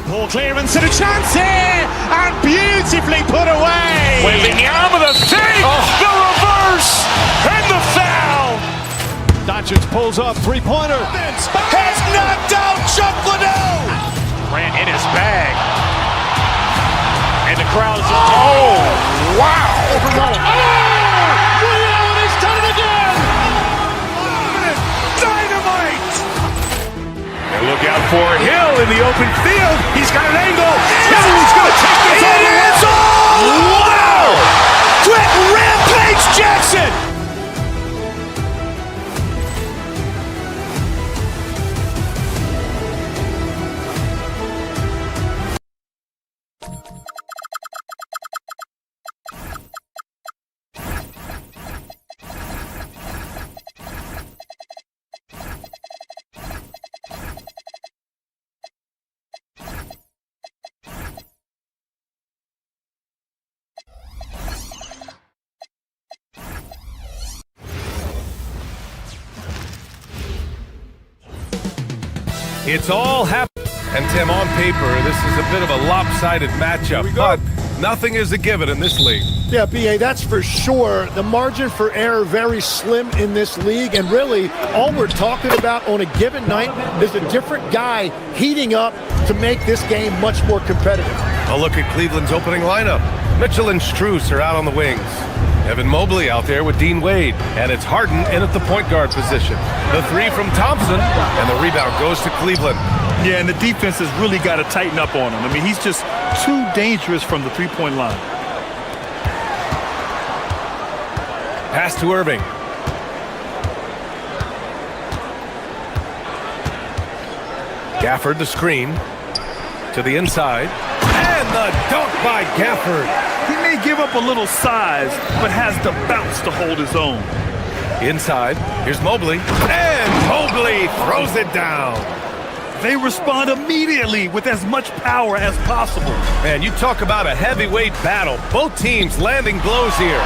Ball clearance and a chance here, and beautifully put away. Wembanyama the fake, the reverse, and the foul. Doncic pulls up, three-pointer. Has knocked out Chuck Liddell. Ran in his bag. And the crowd is... Oh, wow. He's done it again. Dynamite. And look out for Hill in the open field. He's got an angle. He's going to take this all the way. Wow! Quick rampage Jackson. It's all happened. And Tim, on paper, this is a bit of a lopsided matchup, but nothing is a given in this league. Yeah, B.A., that's for sure. The margin for error very slim in this league, and really all we're talking about on a given night is a different guy heating up to make this game much more competitive. A look at Cleveland's opening lineup. Mitchell and Strus are out on the wings. Evan Mobley out there with Dean Wade, and it's Harden in at the point guard position. The 3 from Thompson, and the rebound goes to Cleveland. Yeah, and the defense has really got to tighten up on him. I mean, he's just too dangerous from the three-point line. Pass to Irving. Gafford the screen to the inside, and the dunk by Gafford. He may give up a little size, but has the bounce to hold his own. Inside, here's Mobley, and Mobley throws it down. They respond immediately with as much power as possible. Man, you talk about a heavyweight battle. Both teams landing blows here.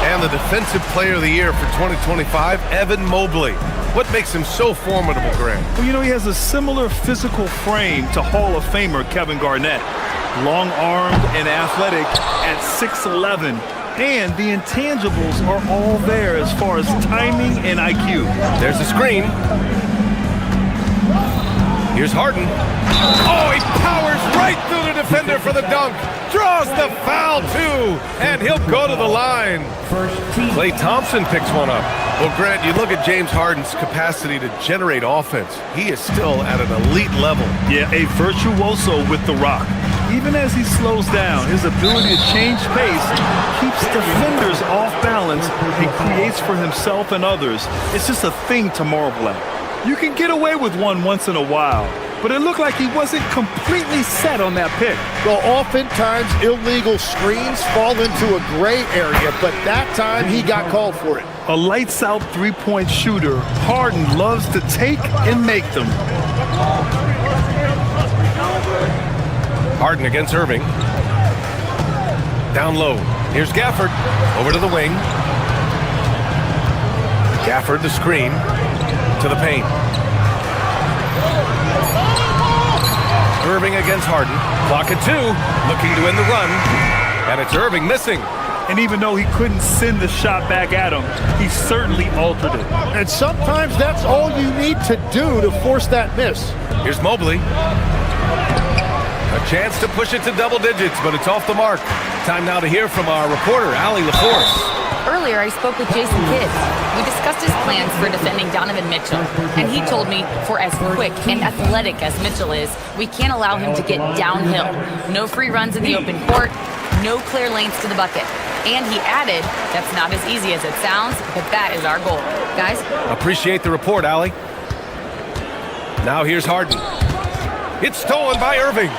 And the Defensive Player of the Year for 2025, Evan Mobley. What makes him so formidable, Grant? Well, you know, he has a similar physical frame to Hall of Famer Kevin Garnett. Long-armed and athletic at 6'11", and the intangibles are all there as far as timing and IQ. There's a screen. Here's Harden. Oh, he powers right through the defender for the dunk. Draws the foul, too. And he'll go to the line. Klay Thompson picks one up. Well, Grant, you look at James Harden's capacity to generate offense. He is still at an elite level. Yeah, a virtuoso with the rock. Even as he slows down, his ability to change pace keeps defenders off balance and creates for himself and others. It's just a thing to marvel at. You can get away with one once in a while, but it looked like he wasn't completely set on that pick. Well, oftentimes illegal screens fall into a gray area, but that time he got called for it. A lights-out three-point shooter, Harden loves to take and make them. Harden against Irving. Down low. Here's Gafford. Over to the wing. Gafford the screen. To the paint. Irving against Harden. Clock at 2. Looking to end the run. And it's Irving missing. And even though he couldn't send the shot back at him, he certainly altered it. And sometimes that's all you need to do to force that miss. Here's Mobley. A chance to push it to double digits, but it's off the mark. Time now to hear from our reporter, Allie LaForce. Earlier, I spoke with Jason Kidd. We discussed his plans for defending Donovan Mitchell, and he told me for as quick and athletic as Mitchell is, we can't allow him to get downhill. No free runs in the open court, no clear lanes to the bucket. And he added, that's not as easy as it sounds, but that is our goal. Guys? Appreciate the report, Allie. Now here's Harden. It's stolen by Irving.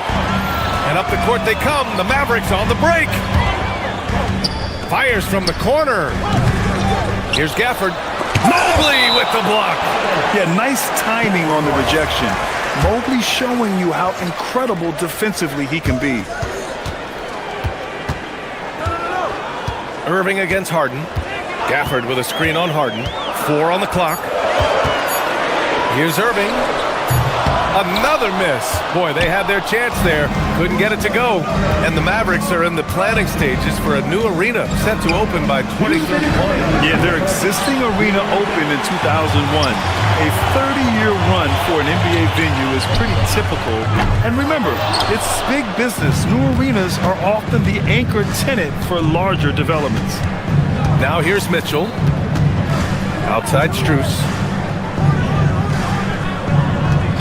And up the court they come. The Mavericks on the break. Fires from the corner. Here's Gafford. Mobley with the block. Yeah, nice timing on the rejection. Mobley showing you how incredible defensively he can be. Irving against Harden. Gafford with a screen on Harden. 4 on the clock. Here's Irving. Another miss. Boy, they had their chance there. Couldn't get it to go. And the Mavericks are in the planning stages for a new arena set to open by 2031. Yeah, their existing arena opened in 2001. A 30-year run for an NBA venue is pretty typical. And remember, it's big business. New arenas are often the anchor tenant for larger developments. Now here's Mitchell. Outside Strus.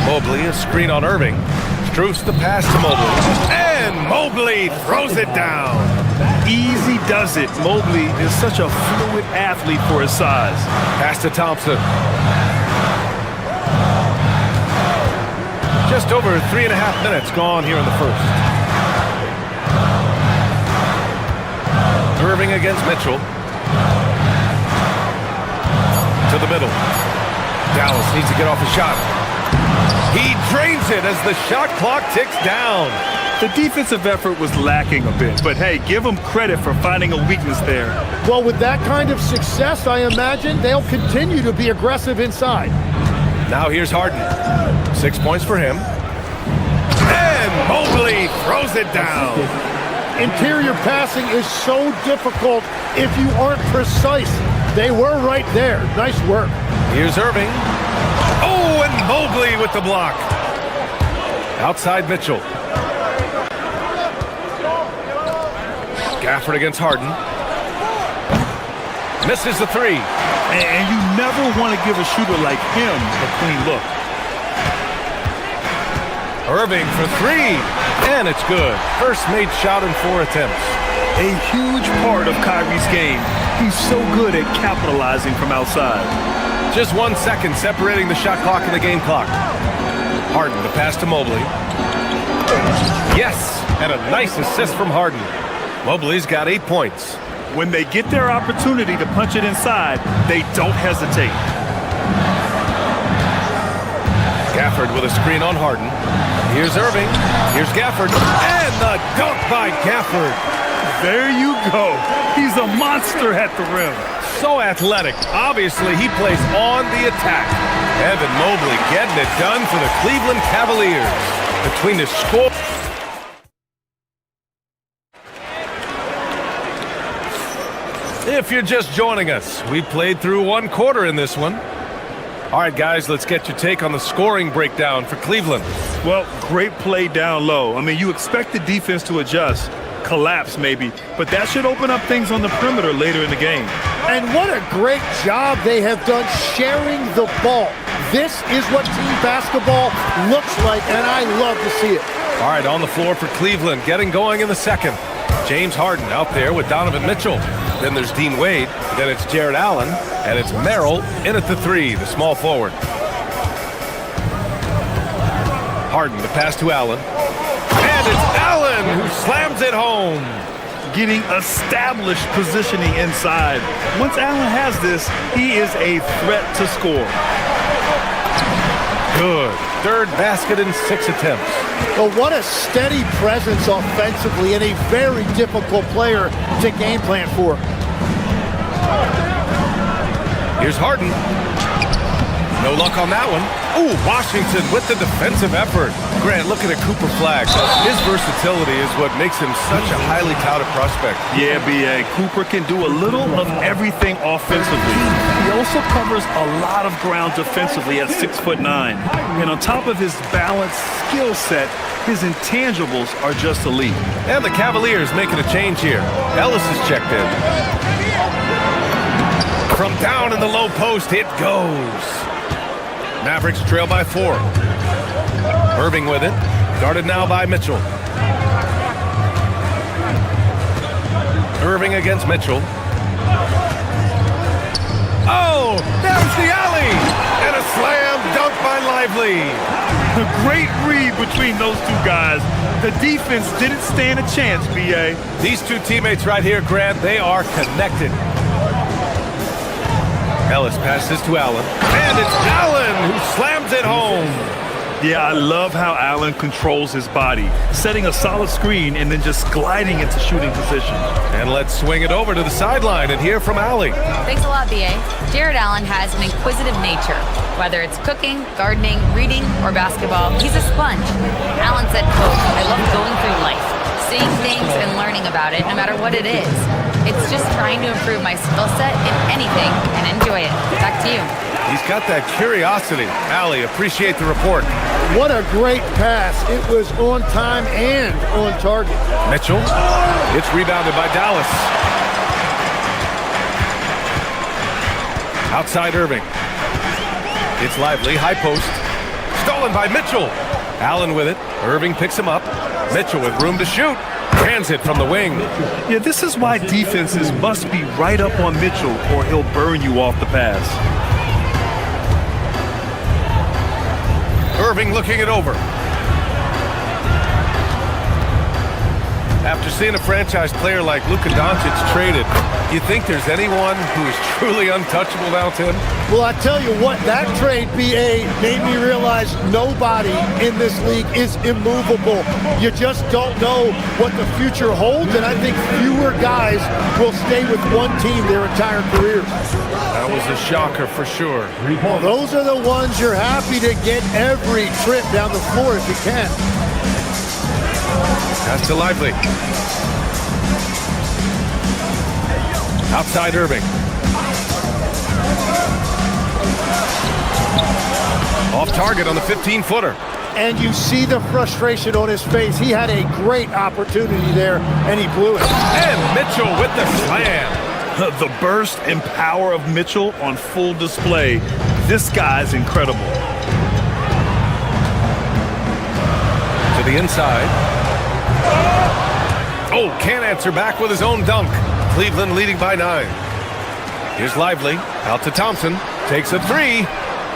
Mobley, a screen on Irving. Strus the pass to Mobley. And Mobley throws it down. Easy does it. Mobley is such a fluid athlete for his size. Pass to Thompson. Just over 3.5 minutes gone here in the first. Irving against Mitchell. To the middle. Dallas needs to get off a shot. He drains it as the shot clock ticks down. The defensive effort was lacking a bit, but hey, give them credit for finding a weakness there. Well, with that kind of success, I imagine they'll continue to be aggressive inside. Now here's Harden. 6 points for him. And Mobley throws it down. Interior passing is so difficult if you aren't precise. They were right there. Nice work. Here's Irving. Oh, and Mobley with the block. Outside Mitchell. Gafford against Harden. Misses the 3. And you never want to give a shooter like him a clean look. Irving for 3. And it's good. First made shot in 4 attempts. A huge part of Kyrie's game. He's so good at capitalizing from outside. Just 1 second separating the shot clock and the game clock. Harden, the pass to Mobley. Yes, and a nice assist from Harden. Mobley's got 8 points. When they get their opportunity to punch it inside, they don't hesitate. Gafford with a screen on Harden. Here's Irving. Here's Gafford. And the dunk by Gafford. There you go. He's a monster at the rim. So athletic. Obviously, he plays on the attack. Evan Mobley getting it done for the Cleveland Cavaliers. Between the score... If you're just joining us, we played through one quarter in this one. All right, guys, let's get your take on the scoring breakdown for Cleveland. Well, great play down low. I mean, you expect the defense to adjust, collapse maybe, but that should open up things on the perimeter later in the game. And what a great job they have done sharing the ball. This is what team basketball looks like, and I love to see it. All right, on the floor for Cleveland, getting going in the second. James Harden out there with Donovan Mitchell. Then there's Dean Wade. Then it's Jared Allen. And it's Merrill in at the three, the small forward. Harden, the pass to Allen. And it's Allen who slams it home. Getting established positioning inside. Once Allen has this, he is a threat to score. Good. Third basket in 6 attempts. Well, what a steady presence offensively and a very difficult player to game plan for. Here's Harden. No luck on that one. Ooh, Washington with the defensive effort. Grant, look at a Cooper flag. His versatility is what makes him such a highly touted prospect. Yeah, B.A. Cooper can do a little of everything offensively. He also covers a lot of ground defensively at 6'9". And on top of his balanced skill set, his intangibles are just elite. And the Cavaliers making a change here. Ellis is checked in. From down in the low post, it goes. Mavericks trail by 4. Irving with it. Guarded now by Mitchell. Irving against Mitchell. Oh, there's the alley! And a slam dunk by Lively. A great read between those two guys. The defense didn't stand a chance, B.A. These two teammates right here, Grant, they are connected. Ellis passes to Allen. And it's Allen who slams it home. Yeah, I love how Allen controls his body, setting a solid screen and then just gliding into shooting position. And let's swing it over to the sideline and hear from Allie. Thanks a lot, B.A. Jared Allen has an inquisitive nature. Whether it's cooking, gardening, reading, or basketball, he's a sponge. Allen said, quote, "I love going through life, seeing things and learning about it no matter what it is. It's just trying to improve my skill set in anything and enjoy it." Back to you. He's got that curiosity. Allie, appreciate the report. What a great pass. It was on time and on target. Mitchell. It's rebounded by Dallas. Outside Irving. It's Lively, high post. Stolen by Mitchell. Allen with it. Irving picks him up. Mitchell with room to shoot. Transit from the wing. Yeah, this is why defenses must be right up on Mitchell or he'll burn you off the pass. Irving looking it over. After seeing a franchise player like Luka Doncic traded, you think there's anyone who is truly untouchable now, Tim? Well, I tell you what, that trade, B.A., made me realize nobody in this league is immovable. You just don't know what the future holds, and I think fewer guys will stay with one team their entire careers. That was a shocker for sure. Well, those are the ones you're happy to get every trip down the floor if you can. That's to Lively. Outside Irving. Off target on the 15-footer. And you see the frustration on his face. He had a great opportunity there, and he blew it. And Mitchell with the slam. The burst and power of Mitchell on full display. This guy's incredible. To the inside. Oh, can't answer back with his own dunk. Cleveland leading by 9. Here's Lively. Out to Thompson. Takes a 3.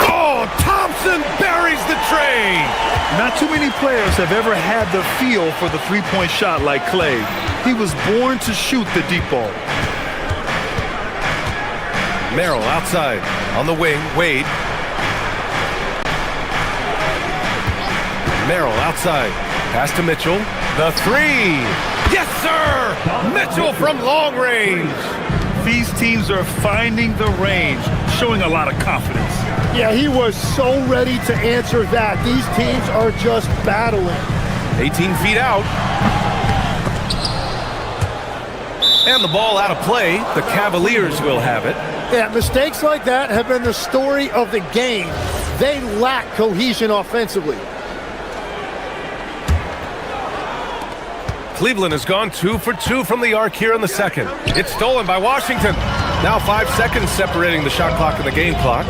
Oh, Thompson buries the tray. Not too many players have ever had the feel for the three-point shot like Klay. He was born to shoot the deep ball. Merrill outside. On the wing, Wade. Merrill outside. Pass to Mitchell. The 3. Yes, sir! Mitchell from long range. These teams are finding the range, showing a lot of confidence. Yeah, he was so ready to answer that. These teams are just battling. 18 feet out. And the ball out of play. The Cavaliers will have it. Yeah, mistakes like that have been the story of the game. They lack cohesion offensively. Cleveland has gone 2 for 2 from the arc here in the second. It's stolen by Washington. Now 5 seconds separating the shot clock and the game clock.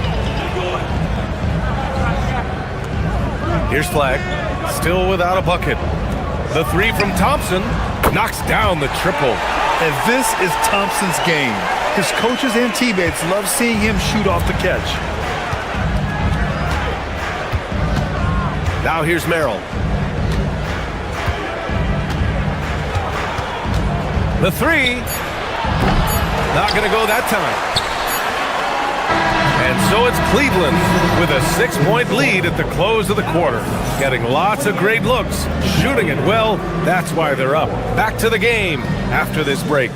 Here's Flag. Still without a bucket. The 3 from Thompson knocks down the triple. And this is Thompson's game. His coaches and teammates love seeing him shoot off the catch. Now here's Merrill. The 3. Not going to go that time. And so it's Cleveland with a 6-point lead at the close of the quarter. Getting lots of great looks, shooting it well. That's why they're up. Back to the game after this break.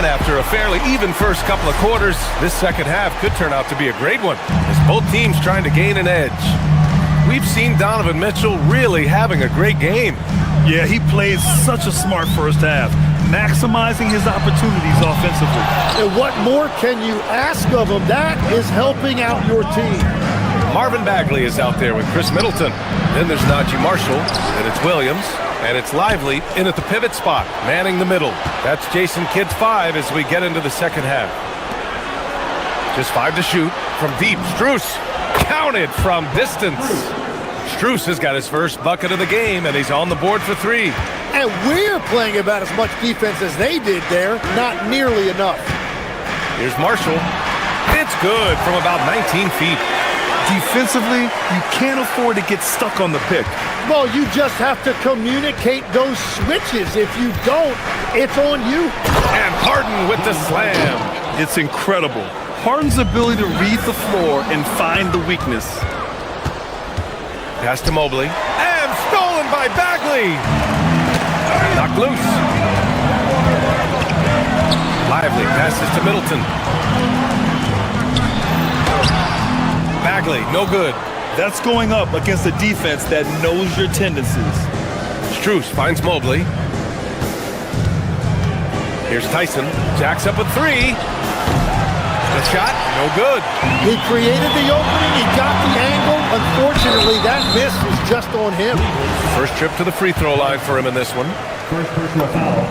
After a fairly even first couple of quarters, this second half could turn out to be a great one, as both teams trying to gain an edge. We've seen Donovan Mitchell really having a great game. Yeah, he played such a smart first half, maximizing his opportunities offensively. And what more can you ask of him? That is helping out your team. Marvin Bagley is out there with Chris Middleton. Then there's Najee Marshall, and it's Williams. And it's Lively in at the pivot spot, manning the middle. That's Jason Kidd's 5 as we get into the second half. Just 5 to shoot from deep. Strus counted from distance. Strus has got his first bucket of the game, and he's on the board for 3. And we're playing about as much defense as they did there. Not nearly enough. Here's Marshall. It's good from about 19 feet. Defensively, you can't afford to get stuck on the pick. Well, you just have to communicate those switches. If you don't, it's on you. And Harden with the slam. It's incredible. Harden's ability to read the floor and find the weakness. Pass to Mobley. And stolen by Bagley. Knocked loose. Lively passes to Middleton. Bagley, no good. That's going up against a defense that knows your tendencies. Strus finds Mobley. Here's Tyson. Jacks up a 3. The shot, no good. He created the opening. He got the angle. Unfortunately, that miss was just on him. First trip to the free throw line for him in this one. First personal foul.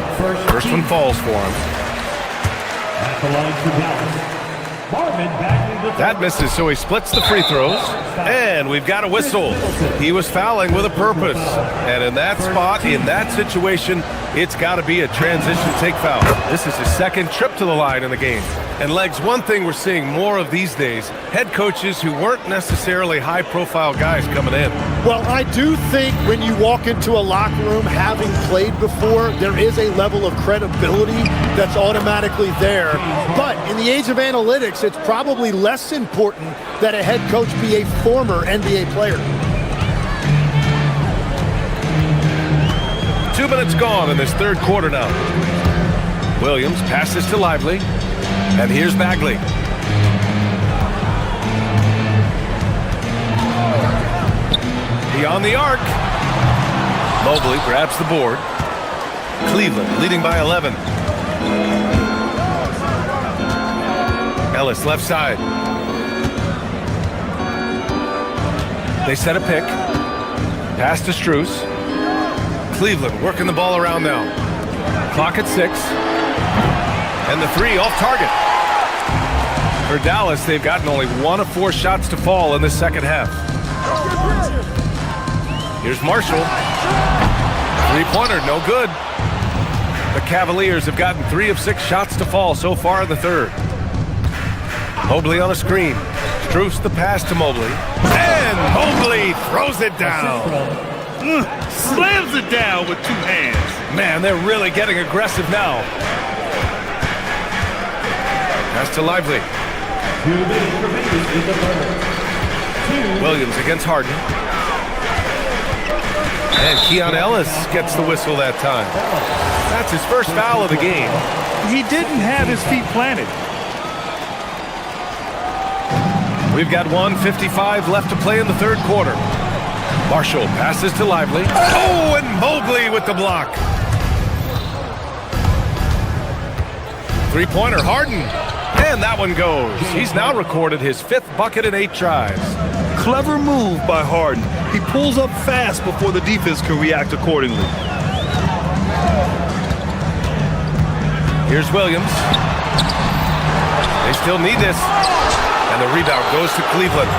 First one falls for him. At the line to Dallas. Marvin Bagley. That misses, so he splits the free throws. And we've got a whistle. He was fouling with a purpose. And in that spot, in that situation, it's got to be a transition take foul. This is his second trip to the line in the game. And Legs, one thing we're seeing more of these days, head coaches who weren't necessarily high-profile guys coming in. Well, I do think when you walk into a locker room having played before, there is a level of credibility that's automatically there. But in the age of analytics, it's probably less important that a head coach be a former NBA player. 2 minutes gone in this third quarter now. Williams passes to Lively. And here's Bagley. Beyond the arc. Mobley grabs the board. Cleveland leading by 11. Ellis left side. They set a pick. Pass to Strus. Cleveland working the ball around now. Clock at 6. And the 3 off target. For Dallas, they've gotten only 1 of 4 shots to fall in the second half. Here's Marshall. 3-pointer, no good. The Cavaliers have gotten 3 of 6 shots to fall so far in the third. Mobley on a screen. Strus the pass to Mobley. And And Mobley throws it down. Slams it down with two hands. Man, they're really getting aggressive now. Pass to Lively. Williams against Harden. And Keon Ellis gets the whistle that time. That's his first foul of the game. He didn't have his feet planted. We've got 1:55 left to play in the third quarter. Marshall passes to Lively. Oh, and Mobley with the block. Three-pointer, Harden. And that one goes. He's now recorded his 5th bucket in 8 tries. Clever move by Harden. He pulls up fast before the defense can react accordingly. Here's Williams. They still need this. And the rebound goes to Cleveland.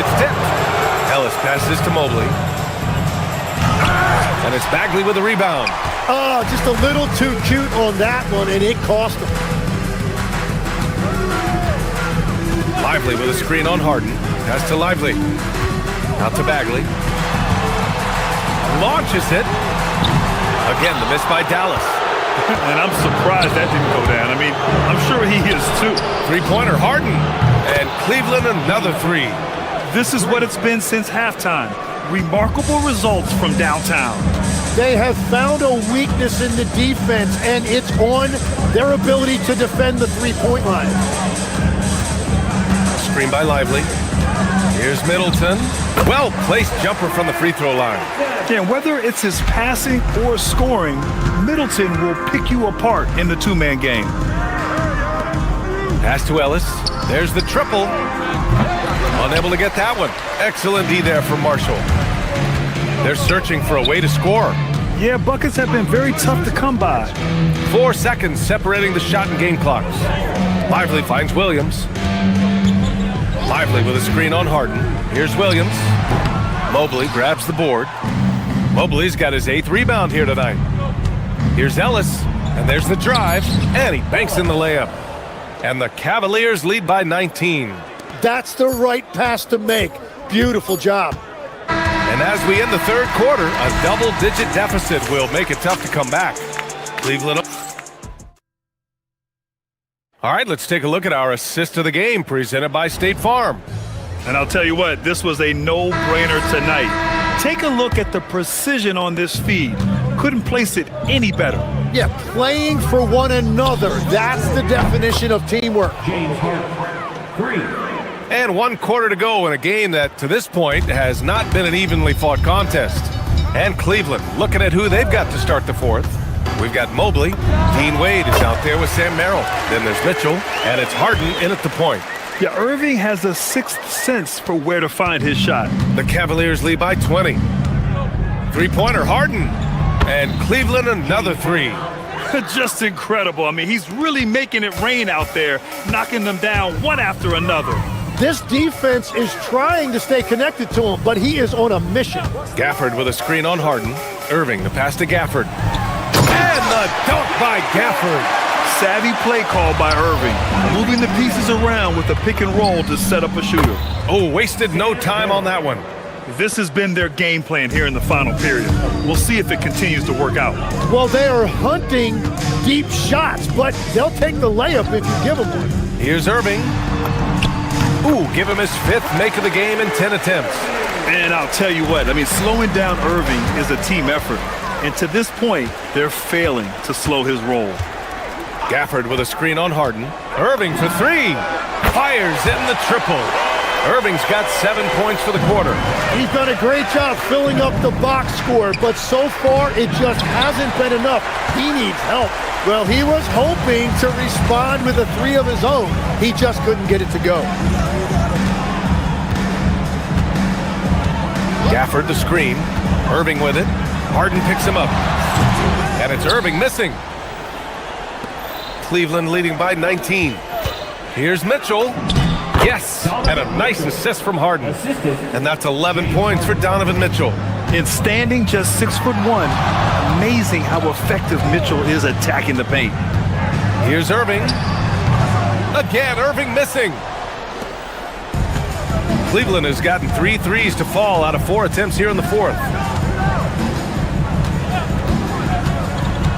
It's tipped. Ellis passes to Mobley. And it's Bagley with the rebound. Oh, just a little too cute on that one, and it cost him. Lively with a screen on Harden. Pass to Lively. Out to Bagley. Launches it. Again, the miss by Dallas. And I'm surprised that didn't go down. I mean, I'm sure he is too. Three-pointer, Harden. And Cleveland another 3. This is what it's been since halftime. Remarkable results from downtown. They have found a weakness in the defense, and it's on their ability to defend the three-point line. Screen by Lively. Here's Middleton. Well-placed jumper from the free throw line. Yeah, whether it's his passing or scoring, Middleton will pick you apart in the two-man game. Pass to Ellis. There's the triple. Unable to get that one. Excellent D there from Marshall. They're searching for a way to score. Yeah, buckets have been very tough to come by. 4 seconds separating the shot and game clocks. Lively finds Williams. Lively with a screen on Harden. Here's Williams. Mobley grabs the board. Mobley's got his 8th rebound here tonight. Here's Ellis, and there's the drive, and he banks in the layup. And the Cavaliers lead by 19. That's the right pass to make. Beautiful job. And as we end the third quarter, a double-digit deficit will make it tough to come back. Cleveland. All right, let's take a look at our assist of the game presented by State Farm. And I'll tell you what, this was a no-brainer tonight. Take a look at the precision on this feed. Couldn't place it any better. Yeah, playing for one another. That's the definition of teamwork. James Harden, 3. And 1 quarter to go in a game that, to this point, has not been an evenly fought contest. And Cleveland looking at who they've got to start the fourth. We've got Mobley. Dean Wade is out there with Sam Merrill. Then there's Mitchell, and it's Harden in at the point. Yeah, Irving has a 6th sense for where to find his shot. The Cavaliers lead by 20. Three-pointer, Harden. And Cleveland another 3. Just incredible. I mean, he's really making it rain out there, knocking them down one after another. This defense is trying to stay connected to him, but he is on a mission. Gafford with a screen on Harden. Irving, the pass to Gafford. And the dunk by Gafford. Savvy play call by Irving, moving the pieces around with a pick and roll to set up a shooter. Oh, wasted no time on that one. This has been their game plan here in the final period. We'll see if it continues to work out. Well, they are hunting deep shots, but they'll take the layup if you give them one. Here's Irving. Ooh, give him his 5th make of the game in 10 attempts. And I'll tell you what, I mean, slowing down Irving is a team effort. And to this point, they're failing to slow his roll. Gafford with a screen on Harden. Irving for 3. Fires in the triple. Irving's got 7 points for the quarter. He's done a great job filling up the box score, but so far it just hasn't been enough. He needs help. Well, he was hoping to respond with a 3 of his own. He just couldn't get it to go. Gafford the screen. Irving with it. Harden picks him up. And it's Irving missing. Cleveland leading by 19. Here's Mitchell. Yes, and a nice assist from Harden. And that's 11 points for Donovan Mitchell. In standing just 6'1", amazing how effective Mitchell is attacking the paint. Here's Irving. Again, Irving missing. Cleveland has gotten 3 threes to fall out of 4 attempts here in the fourth.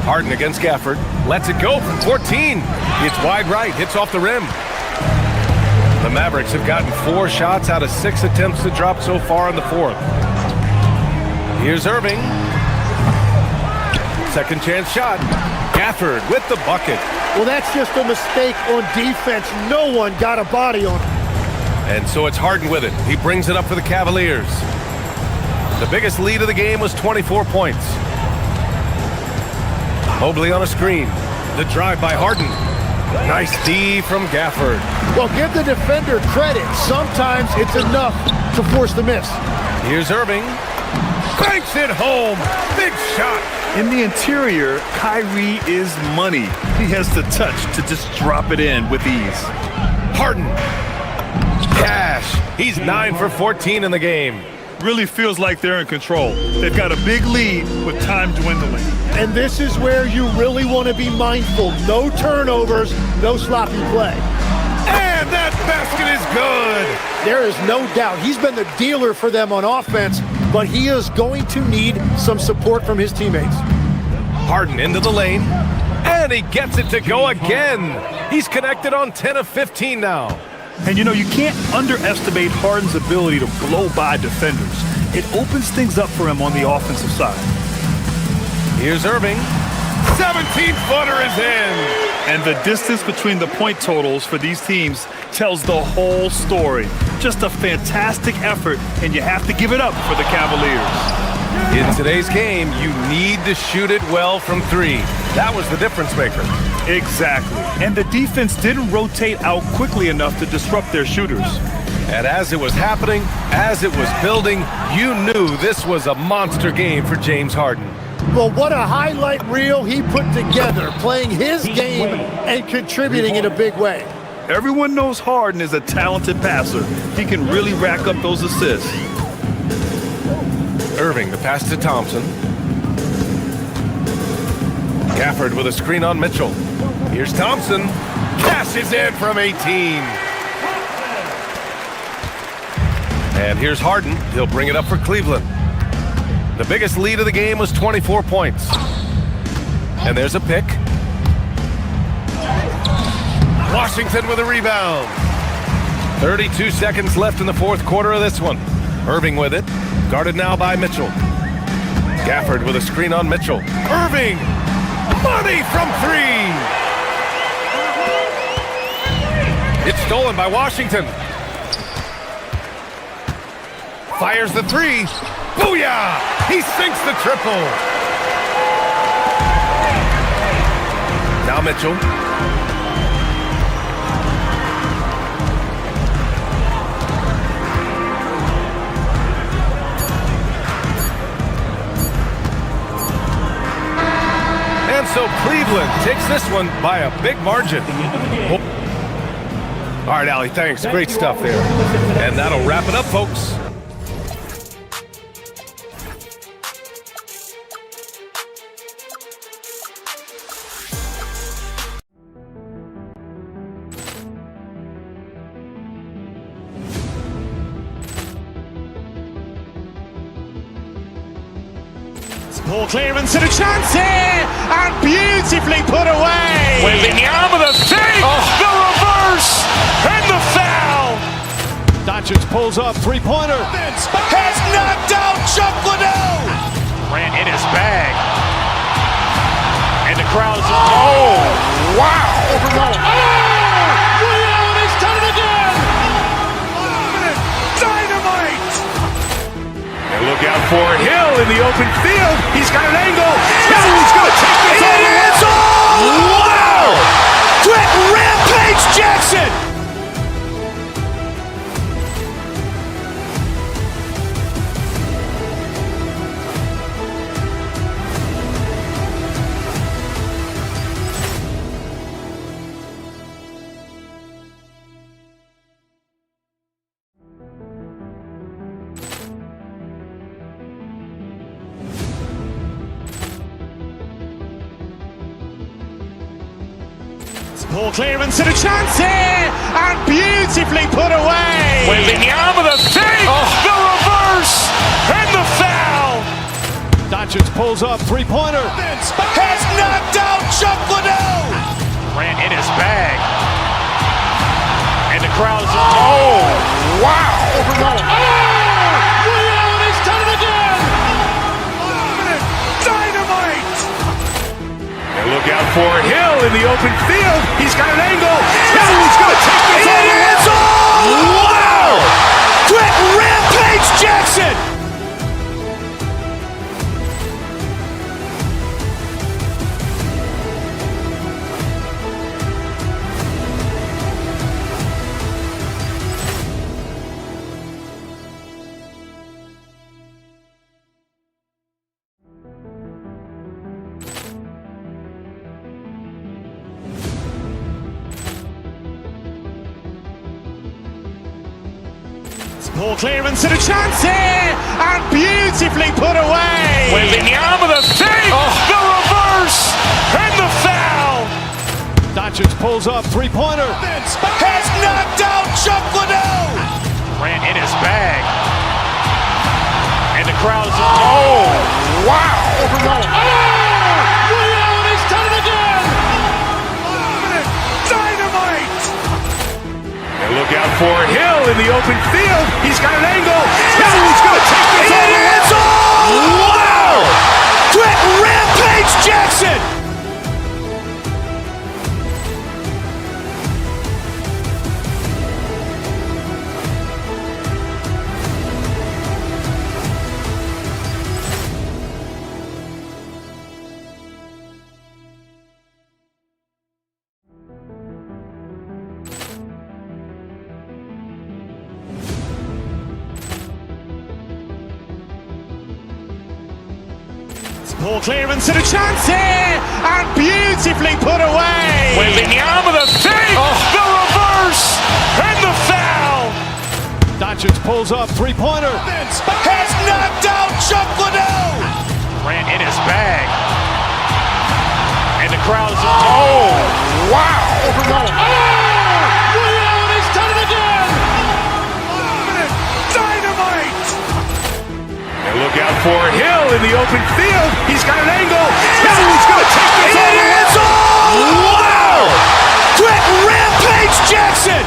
Harden against Gafford. Lets it go from 14. It's wide right. Hits off the rim. The Mavericks have gotten 4 shots out of 6 attempts to drop so far in the fourth. Here's Irving. Second chance shot. Gafford with the bucket. Well, that's just a mistake on defense. No one got a body on him. And so it's Harden with it. He brings it up for the Cavaliers. The biggest lead of the game was 24 points. Mobley on a screen. The drive by Harden. Nice D from Gafford. Well, give the defender credit. Sometimes it's enough to force the miss. Here's Irving. Banks it home. Big shot. In the interior, Kyrie is money. He has the touch to just drop it in with ease. Harden. Cash. He's 9 for 14 in the game. Really feels like they're in control. They've got a big lead with time dwindling. And this is where you really want to be mindful. No turnovers, no sloppy play. And that basket is good. There is no doubt he's been the dealer for them on offense, but he is going to need some support from his teammates. Harden into the lane, and he gets it to go again. He's connected on 10 of 15 now. And you know, you can't underestimate Harden's ability to blow by defenders. It opens things up for him on the offensive side. Here's Irving. 17-footer is in. And the distance between the point totals for these teams tells the whole story. Just a fantastic effort, and you have to give it up for the Cavaliers. In today's game, you need to shoot it well from 3. That was the difference maker. Exactly. And the defense didn't rotate out quickly enough to disrupt their shooters. And as it was happening, as it was building, you knew this was a monster game for James Harden. Well, what a highlight reel he put together, playing his game and contributing in a big way. Everyone knows Harden is a talented passer. He can really rack up those assists. Irving, the pass to Thompson. Gafford with a screen on Mitchell. Here's Thompson. Cashes in from 18. And here's Harden. He'll bring it up for Cleveland. The biggest lead of the game was 24 points. And there's a pick. Washington with a rebound. 32 seconds left in the fourth quarter of this one. Irving with it. Guarded now by Mitchell. Gafford with a screen on Mitchell. Irving! Money from 3! It's stolen by Washington. Fires the 3. Booyah! He sinks the triple. Now Mitchell. And so Cleveland takes this one by a big margin. All right, Allie, thanks. Great stuff there. And that'll wrap it up, folks. Ball clearance and a chance here, and beautifully put away. With the arm of the fake, the reverse, and the foul. Doncic pulls up, three-pointer. Has knocked out Chuck Liddell. Ran in his bag. And the crowd is, oh, wow. Leon has done it again. Dynamite. And look out for Hill in the open field. He's got an angle. He's going to take this all the way. Wow! Quick rampage Jackson. Ball clearance and a chance here, and beautifully put away. Wembanyama with a three, the reverse, and the foul. Doncic pulls up, three-pointer. Has knocked out Chuck Liddell. Ran in his bag. And the crowd is, wow. Liddell, he's done it again. Dynamite. And look out for Hill in the open field. He's got an angle. Hill's going to take this all the way. Wow. Quick rampage Jackson. Ball clearance and a chance here, and beautifully put away. Wembanyama with a three, the reverse, and the foul. Doncic pulls up, three-pointer. Has knocked out Chuck Liddell. Ran in his bag. And the crowd is, wow. Liddell, he's done it again. Dynamite. And look out for Hill in the open field. He's got an angle. Hill's going to take this all the way. Wow. Quick rampage Jackson. Ball clearance and a chance here, and beautifully put away. Wembanyama with a three, the reverse, and the foul. Doncic pulls up, three-pointer. Has knocked out Chuck Liddell. Ran in his bag. And the crowd is, wow. Liddell, he's done it again. Dynamite. And look out for Hill in the open field. He's got an angle. Hill's going to take this all the way. Wow. Quick rampage Jackson.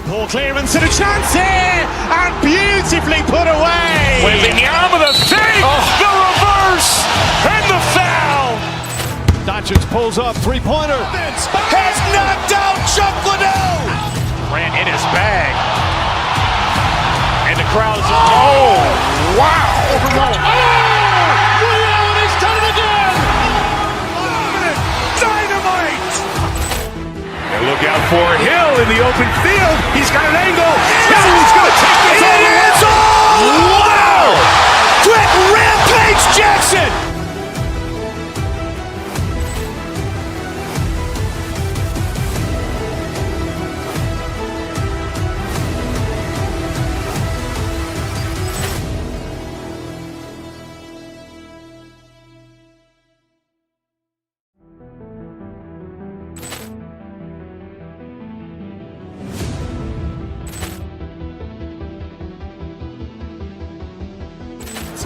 Ball clearance and a chance here, and beautifully put away. Wembanyama with a three, the reverse, and the foul. Doncic pulls up, three-pointer. Has knocked out Chuck Liddell. Ran in his bag. And the crowd is, wow. Liddell, he's done it again. Dynamite. And look out for Hill in the open field. He's got an angle. Hill's going to take this all the way. Wow. Quick rampage Jackson.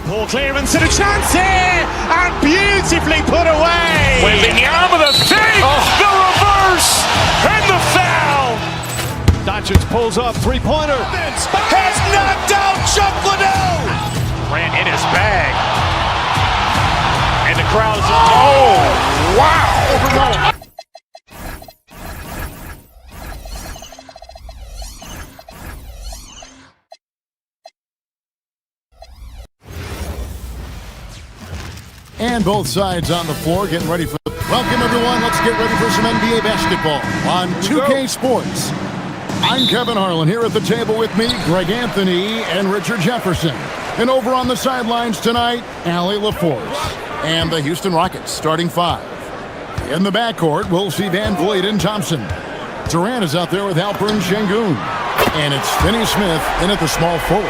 Ball clearance and a chance here, and beautifully put away. Wembanyama with a three, the reverse, and the foul. Doncic pulls up, three-pointer. Has knocked out Chuck Liddell. Ran in his bag. And the crowd is, wow. And both sides on the floor getting ready for... Welcome, everyone. Let's get ready for some NBA basketball on 2K Sports. I'm Kevin Harlan here at the table with me, Greg Anthony and Richard Jefferson. And over on the sidelines tonight, Allie LaForce and the Houston Rockets starting 5. In the backcourt, we'll see Van Vliet and Thompson. Durant is out there with Alperen Şengün. And it's Finney Smith in at the small forward.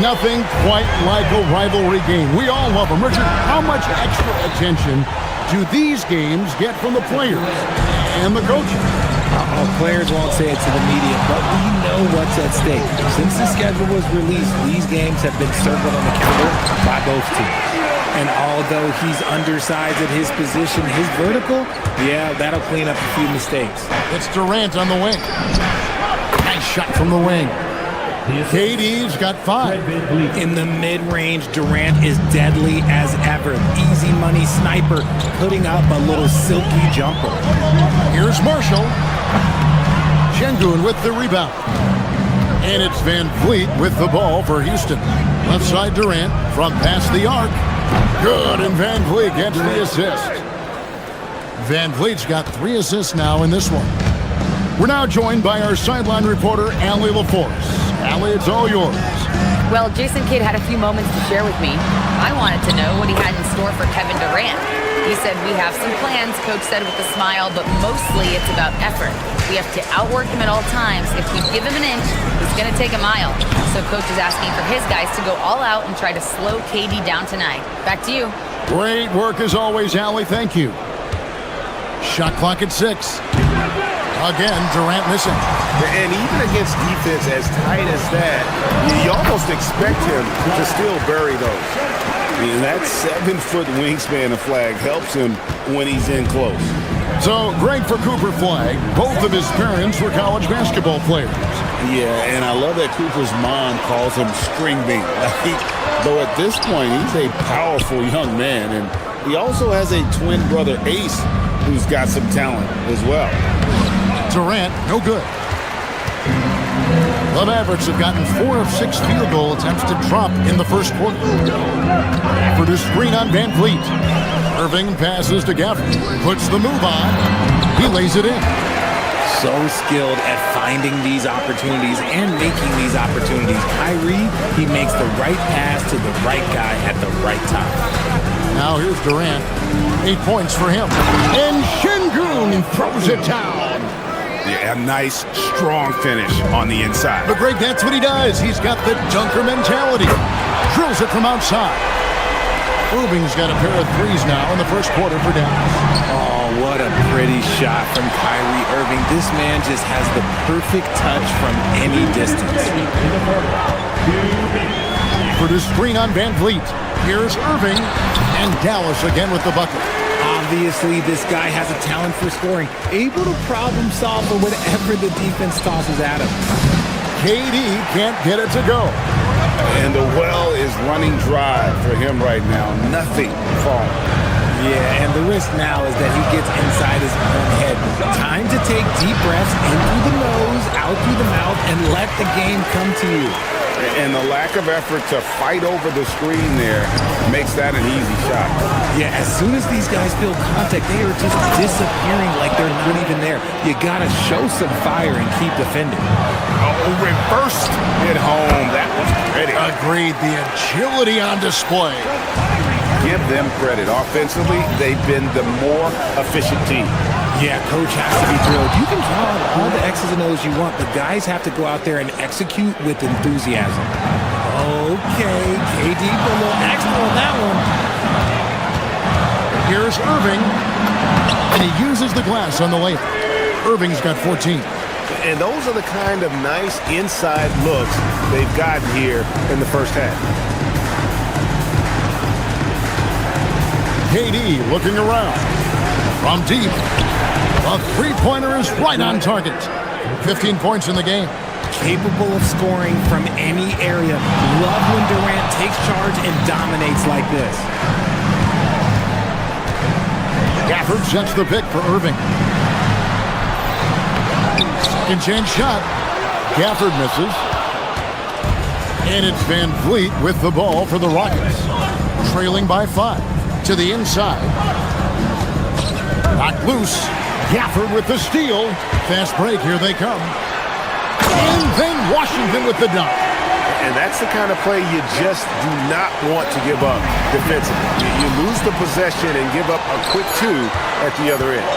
Nothing quite like a rivalry game. We all love them. Richard, how much extra attention do these games get from the players and the coaches? Players won't say it to the media, but we know what's at stake. Since the schedule was released, these games have been circled on the calendar by both teams. And although he's undersized at his position, his vertical, yeah, that'll clean up a few mistakes. It's Durant on the wing. Nice shot from the wing. KD's got 5. In the mid-range, Durant is deadly as ever. Easy money sniper, putting up a little silky jumper. Here's Marshall. Şengün with the rebound. And it's Van Vliet with the ball for Houston. Left side Durant from past the arc. Good, and Van Vliet gets the assist. Van Vliet's got 3 assists now in this one. We're now joined by our sideline reporter, Allie LaForce. Allie, it's all yours. Well, Jason Kidd had a few moments to share with me. I wanted to know what he had in store for Kevin Durant. He said, we have some plans, Coach said with a smile, but mostly it's about effort. We have to outwork him at all times. If we give him an inch, he's going to take a mile. So Coach is asking for his guys to go all out and try to slow KD down tonight. Back to you. Great work as always, Allie. Thank you. Shot clock at 6. Again, Durant missing. And even against defense as tight as that, you almost expect him to still bury those. And that 7-foot wingspan of Flag helps him when he's in close. So, great for Cooper Flag. Both of his parents were college basketball players. Yeah, and I love that Cooper's mom calls him String Bean. Though at this point, he's a powerful young man. And he also has a twin brother, Ace, who's got some talent as well. Durant, no good. The Mavericks have gotten 4 of 6 field goal attempts to drop in the first quarter. For the screen on Van Vliet. Irving passes to Gafford. Puts the move on. He lays it in. So skilled at finding these opportunities and making these opportunities. Kyrie, he makes the right pass to the right guy at the right time. Now here's Durant. 8 points for him. And Şengün throws it down. Yeah, a nice, strong finish on the inside. But Greg, that's what he does. He's got the dunker mentality. Drills it from outside. Irving's got a pair of 3s now in the first quarter for Dallas. Oh, what a pretty shot from Kyrie Irving. This man just has the perfect touch from any distance. For the screen on Van Vliet. Here's Irving. And Dallas again with the bucket. Obviously, this guy has a talent for scoring, able to problem solve for whatever the defense tosses at him. KD can't get it to go. And the well is running dry for him right now. Nothing falling. Yeah, and the risk now is that he gets inside his own head. Time to take deep breaths in through the nose, out through the mouth, and let the game come to you. And the lack of effort to fight over the screen there makes that an easy shot. Yeah, as soon as these guys feel contact, they are just disappearing like they're not even there. You gotta show some fire and keep defending. Oh, reversed it home. That was pretty. Agreed. The agility on display. Give them credit. Offensively, they've been the more efficient team. Yeah, coach has to be thrilled. You can draw all the X's and O's you want, but guys have to go out there and execute with enthusiasm. Okay, KD put a little extra on that one. Here's Irving, and he uses the glass on the layup. Irving's got 14. And those are the kind of nice inside looks they've gotten here in the first half. KD looking around. From deep. A three-pointer is right on target. 15 points in the game. Capable of scoring from any area. Love when Durant takes charge and dominates like this. Gafford sets the pick for Irving. Second chance shot. Gafford misses. And it's Van Vliet with the ball for the Rockets. Trailing by 5. To the inside. Knocked loose. Gafford with the steal. Fast break. Here they come. And then Washington with the dunk. And that's the kind of play you just do not want to give up defensively. You lose the possession and give up a quick two at the other end.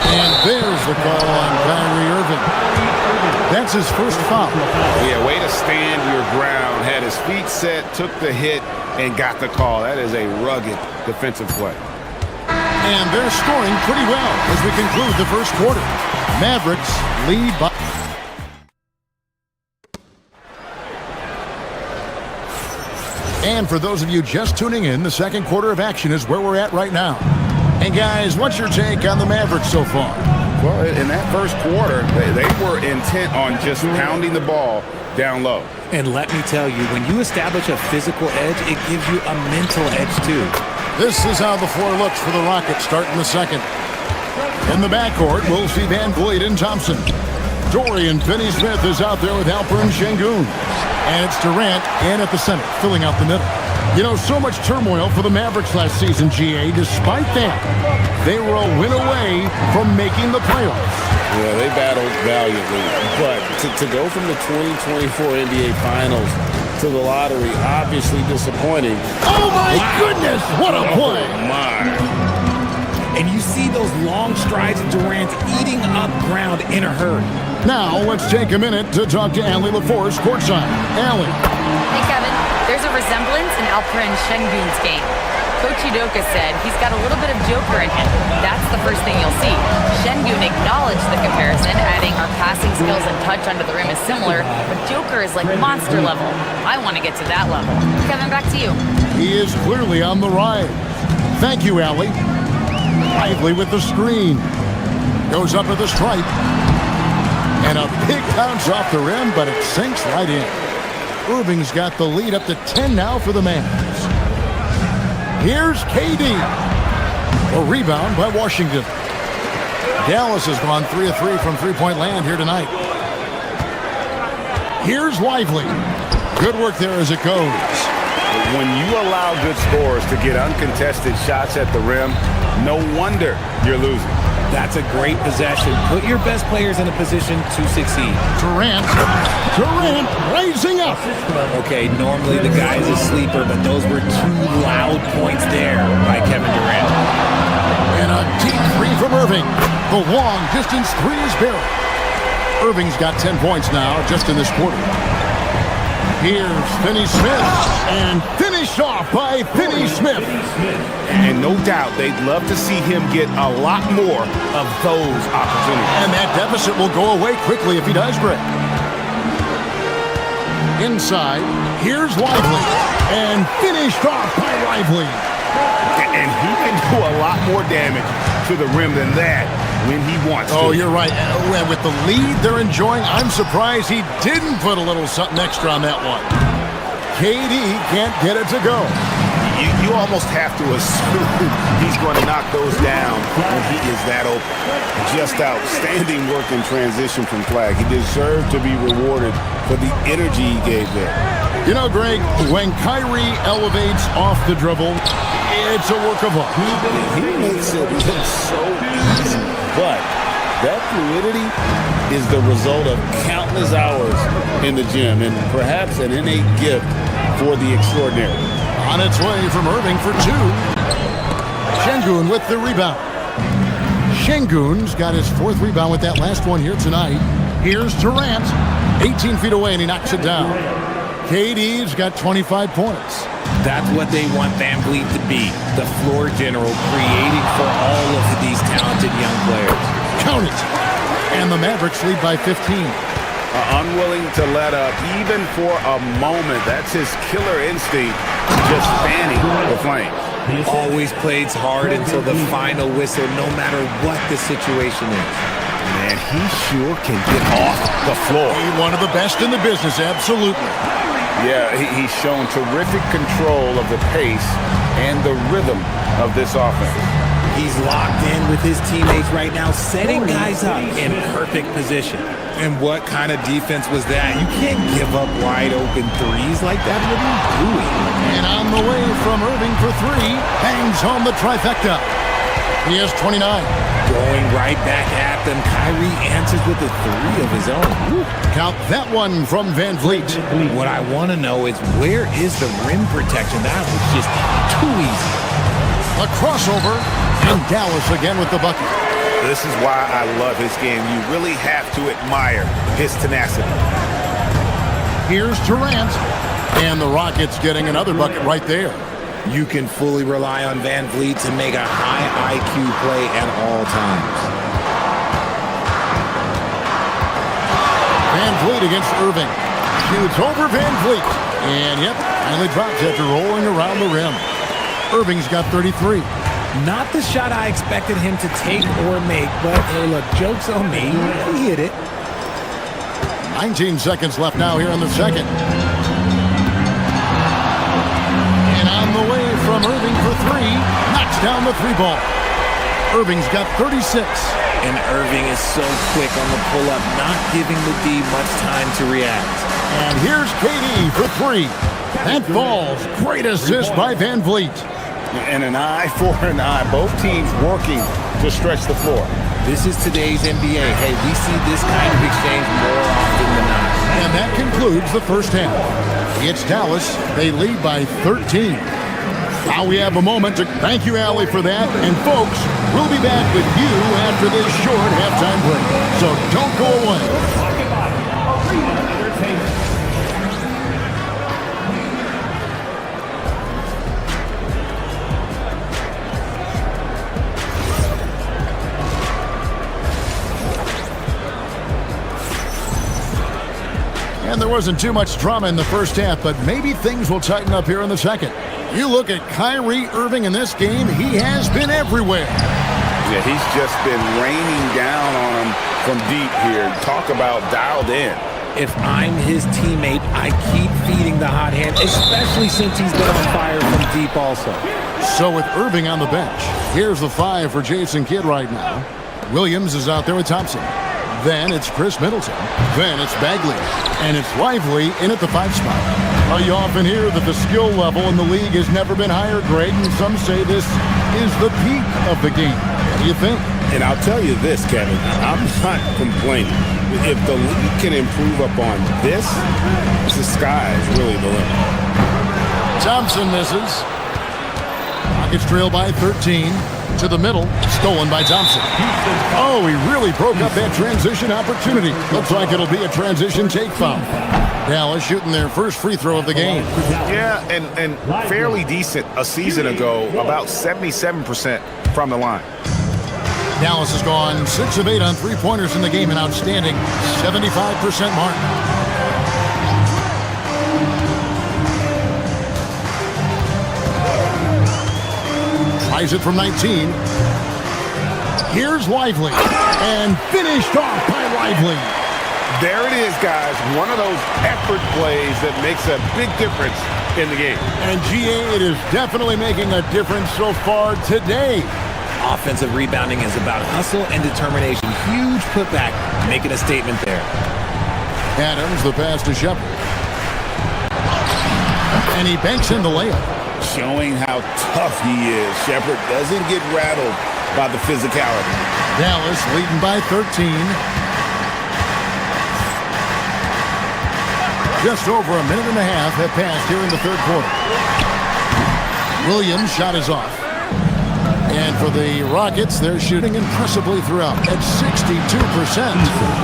And there's the call on Kyrie Irving. That's his first foul. Yeah, way to stand your ground. Had his feet set, took the hit, and got the call. That is a rugged defensive play. And they're scoring pretty well as we conclude the first quarter. Mavericks lead by... And for those of you just tuning in, the second quarter of action is where we're at right now. And guys, what's your take on the Mavericks so far? Well, in that first quarter, they were intent on just pounding the ball down low. And let me tell you, when you establish a physical edge, it gives you a mental edge too. This is how the floor looks for the Rockets starting the second. In the backcourt, we'll see Van Vliet and Thompson. Dorian Finney-Smith is out there with Alperen Şengün. And it's Durant in at the center, filling out the middle. You know, so much turmoil for the Mavericks last season, GA. Despite that, they were a win away from making the playoffs. Yeah, they battled valiantly. But to go from the 2024 NBA Finals to the lottery, obviously disappointing. Oh, my goodness! What a play! Oh, my. And you see those long strides of Durant eating up ground in a hurry. Now, let's take a minute to talk to Allie LaForce courtside. Allie. Hey, Kevin. There's a resemblance in Alperen Şengün's game. Coach Udoka said he's got a little bit of Joker in him. That's the first thing you'll see. Şengün acknowledged the comparison, adding our passing skills and touch under the rim is similar, but Joker is like monster level. I want to get to that level. Kevin, back to you. He is clearly on the rise. Thank you, Allie. Lively with the screen. Goes up at the stripe. And a big bounce off the rim, but it sinks right in. Irving's got the lead up to 10 now for the Mavs. Here's KD. A rebound by Washington. Dallas has gone 3 of 3 from three-point land here tonight. Here's Lively. Good work there as it goes. When you allow good scorers to get uncontested shots at the rim, no wonder you're losing. That's a great possession. Put your best players in a position to succeed. Durant rising up. Okay, normally the guy is a sleeper, but those were two loud points there by Kevin Durant. And a deep three from Irving. The long distance three is buried. Irving's got 10 points now just in this quarter. Here's Finney-Smith, and finished off by Finney-Smith. And no doubt they'd love to see him get a lot more of those opportunities. And that deficit will go away quickly if he does break. Inside, here's Lively, and finished off by Lively. And he can do a lot more damage to the rim than that when he wants to. Oh, you're right. With the lead they're enjoying, I'm surprised he didn't put a little something extra on that one. KD can't get it to go. You almost have to assume he's going to knock those down when he is that open. Just outstanding work in transition from flag. He deserved to be rewarded for the energy he gave there. You know, Greg, when Kyrie elevates off the dribble, it's a work of art. He makes it look so easy, but that fluidity is the result of countless hours in the gym and perhaps an innate gift for the extraordinary. On its way from Irving for two. Şengün with the rebound. Şengün's got his fourth rebound with that last one here tonight. Here's Durant, 18 feet away, and he knocks it down. KD's got 25 points. That's what they want Van Vliet to be, the floor general, creating for all of these talented young players. Count it. And the Mavericks lead by 15. Unwilling to let up even for a moment. That's his killer instinct, just fanning the flames. Always plays hard until the final whistle, no matter what the situation is. Man, he sure can get off the floor. He's one of the best in the business, absolutely. Yeah, he's shown terrific control of the pace and the rhythm of this offense. He's locked in with his teammates right now, setting guys up in perfect position. And what kind of defense was that? You can't give up wide open threes like that. What are you doing? And on the way from Irving for three, hangs home the trifecta. He has 29. Going right back at them. Kyrie answers with a three of his own. Woo. Count that one from Van Vliet. What I want to know is, where is the rim protection? That was just too easy. A crossover, and Dallas again with the bucket. This is why I love his game. You really have to admire his tenacity. Here's Durant, and the Rockets getting another bucket right there. You can fully rely on Van Vliet to make a high IQ play at all times. Van Vliet against Irving. Shoots over Van Vliet. And yep, finally drops after rolling around the rim. Irving's got 33. Not the shot I expected him to take or make, but hey, look, joke's on me. He hit it. 19 seconds left now here in the second. And on the way from Irving for three. Knocks down the three ball. Irving's got 36. And Irving is so quick on the pull-up, not giving the D much time to react. And here's KD for three. That falls. Great assist by Van Vliet. And an eye for an eye. Both teams working to stretch the floor. This is today's NBA. Hey, we see this kind of exchange more often than not. And that concludes the first half. It's Dallas. They lead by 13. Now we have a moment to thank you, Allie, for that. And folks, we'll be back with you after this short halftime break. So don't go away. And there wasn't too much drama in the first half, but maybe things will tighten up here in the second. You look at Kyrie Irving in this game, he has been everywhere. Yeah, he's just been raining down on him from deep here. Talk about dialed in. If I'm his teammate, I keep feeding the hot hand, especially since he's been on fire from deep also. So with Irving on the bench, here's the five for Jason Kidd right now. Williams is out there with Thompson. Then it's Chris Middleton. Then it's Bagley. And it's Lively in at the 5 spot. Well, you often hear that the skill level in the league has never been higher, Greg, and some say this is the peak of the game. What do you think? And I'll tell you this, Kevin, I'm not complaining. If the league can improve upon this, the sky is really the limit. Thompson misses. Rockets trail by 13. To the middle, stolen by Thompson. Oh, he really broke up that transition opportunity. Looks like it'll be a transition take foul. Dallas shooting their first free throw of the game. Yeah, and fairly decent a season ago, about 77% from the line. Dallas has gone 6 of 8 on three-pointers in the game, an outstanding 75% mark. Tries it from 19. Here's Lively. And finished off by Lively. There it is, guys. One of those effort plays that makes a big difference in the game. And GA, it is definitely making a difference so far today. Offensive rebounding is about hustle and determination. Huge putback, making a statement there. Adams, the pass to Shepard. And he banks in the layup. Showing how tough he is. Shepard doesn't get rattled by the physicality. Dallas leading by 13. Just over a minute and a half have passed here in the third quarter. Williams' shot is off. And for the Rockets, they're shooting impressively throughout at 62%.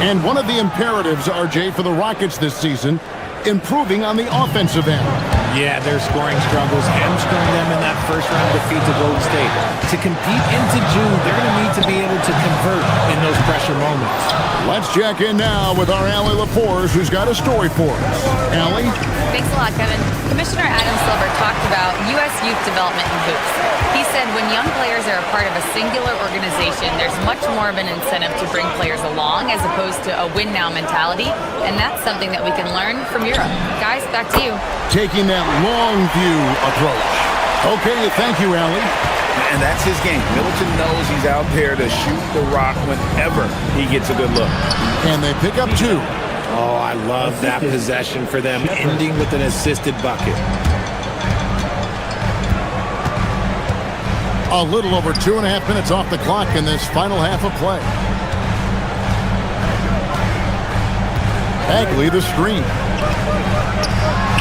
And one of the imperatives, RJ, for the Rockets this season, improving on the offensive end. Yeah, their scoring struggles hamstrung them in that first-round defeat to Golden State. To compete into June, they're going to need to be able to convert in those pressure moments. Let's check in now with our Allie LaForce, who's got a story for us. Allie? Thanks a lot, Kevin. Commissioner Adam Silver talked about U.S. youth development in hoops. He said when young players are a part of a singular organization, there's much more of an incentive to bring players along as opposed to a win-now mentality, and that's something that we can learn from Europe. Guys, back to you. Taking that long view approach. Okay, thank you, Allie. And that's his game. Middleton knows he's out there to shoot the rock whenever he gets a good look. And they pick up 2. Oh, I love that possession for them, ending with an assisted bucket. A little over 2.5 minutes off the clock in this final half of play. Bagley the screen.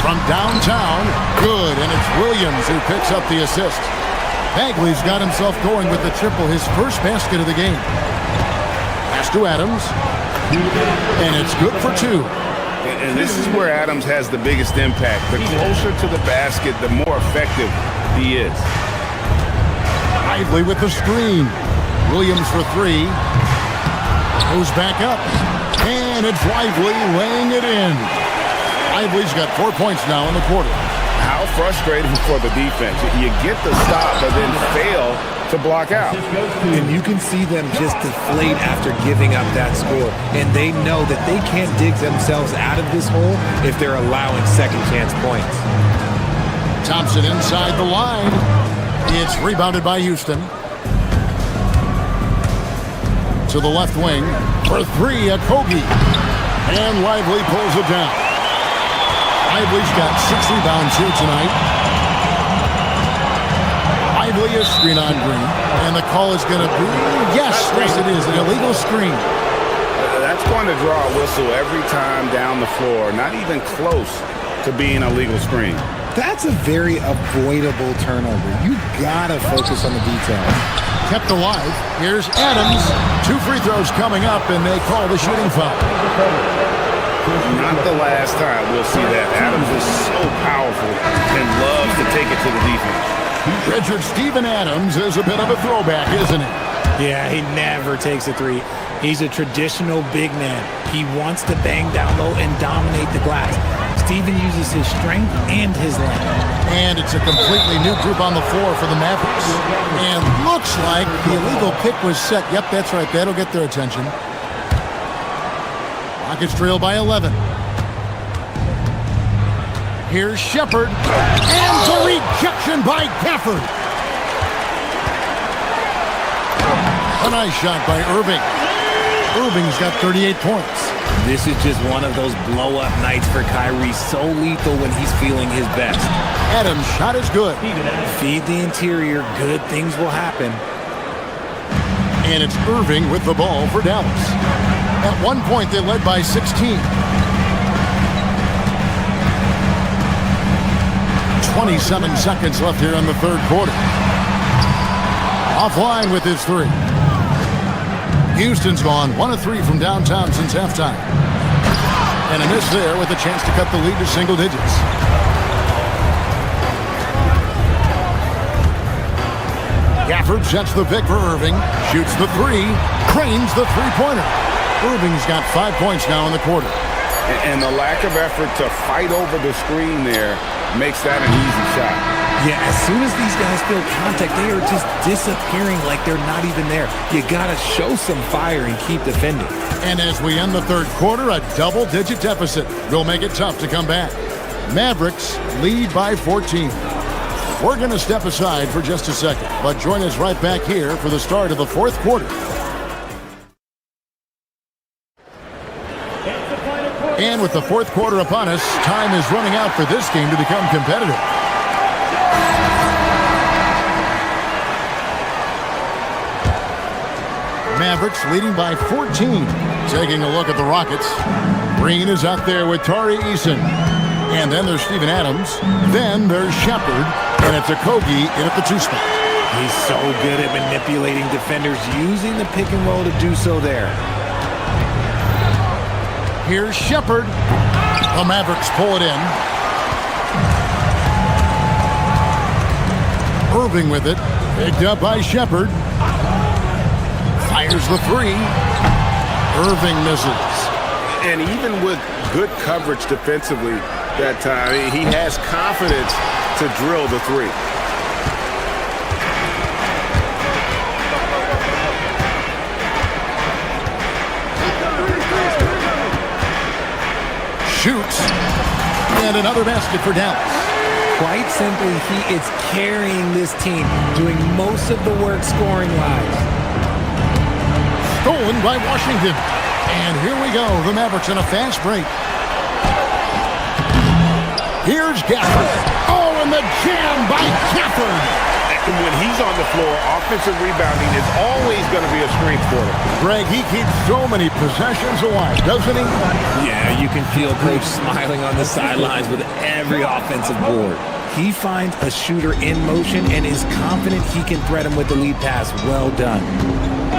From downtown, good, and it's Williams who picks up the assist. Bagley's got himself going with the triple, his first basket of the game. Pass to Adams, and it's good for 2. And this is where Adams has the biggest impact. The closer to the basket, the more effective he is. Lively with the screen. Williams for 3. Goes back up. And it's Lively laying it in. Lively's got 4 points now in the quarter. How frustrating for the defense. You get the stop, but then fail to block out. And you can see them just deflate after giving up that score. And they know that they can't dig themselves out of this hole if they're allowing second chance points. Thompson inside the line. It's rebounded by Houston. To the left wing for 3, Kobe. And Lively pulls it down. Lively's got 6 rebounds here tonight. Lively is screen on Green. And the call is going to be, yes, it is, an illegal screen. That's going to draw a whistle every time down the floor. Not even close to being a legal screen. That's a very avoidable turnover. You gotta focus on the details. Kept alive. Here's Adams. 2 free throws coming up, and they call the shooting foul. Not the last time we'll see that. Adams is so powerful and loves to take it to the defense. Richard Steven Adams is a bit of a throwback, isn't he? Yeah, he never takes a 3. He's a traditional big man. He wants to bang down low and dominate the glass. Steven uses his strength and his length. And it's a completely new group on the floor for the Mavericks. And looks like the illegal pick was set. Yep, that's right. That'll get their attention. Rockets trail by 11. Here's Shepard. And the rejection by Gafford. A nice shot by Irving. Irving's got 38 points. This is just one of those blow-up nights for Kyrie. So lethal when he's feeling his best. Adams' shot is good. Feed the interior. Good things will happen. And it's Irving with the ball for Dallas. At one point, they led by 16. 27 seconds left here in the third quarter. Offline with his 3. Houston's gone 1 of 3 from downtown since halftime. And a miss there with a chance to cut the lead to single digits. Gafford sets the pick for Irving. Shoots the 3. Cranes the 3-pointer. Irving's got 5 points now in the quarter. And the lack of effort to fight over the screen there makes that an easy shot. Yeah, as soon as these guys feel contact, they are just disappearing like they're not even there. You gotta show some fire and keep defending. And as we end the third quarter, a double-digit deficit will make it tough to come back. Mavericks lead by 14. We're going to step aside for just a second, but join us right back here for the start of the fourth quarter. And with the fourth quarter upon us, time is running out for this game to become competitive. Mavericks leading by 14. Taking a look at the Rockets. Green is out there with Tari Eason. And then there's Steven Adams. Then there's Shepard. And it's Kogi in at the 2 spot. He's so good at manipulating defenders, using the pick and roll to do so there. Here's Shepard. The Mavericks pull it in. Irving with it. Picked up by Shepard. Fires the 3. Irving misses. And even with good coverage defensively that time, he has confidence to drill the 3. Shoots. And another basket for Dallas. Quite simply, he is carrying this team, doing most of the work scoring-wise. Stolen by Washington. And here we go. The Mavericks in a fast break. Here's Gafford. Oh, and the jam by Gafford. When he's on the floor, offensive rebounding is always going to be a strength for him. Greg, he keeps so many possessions alive, doesn't he? Yeah, you can feel Coach smiling on the sidelines with every offensive board. He finds a shooter in motion and is confident he can thread him with the lead pass. Well done.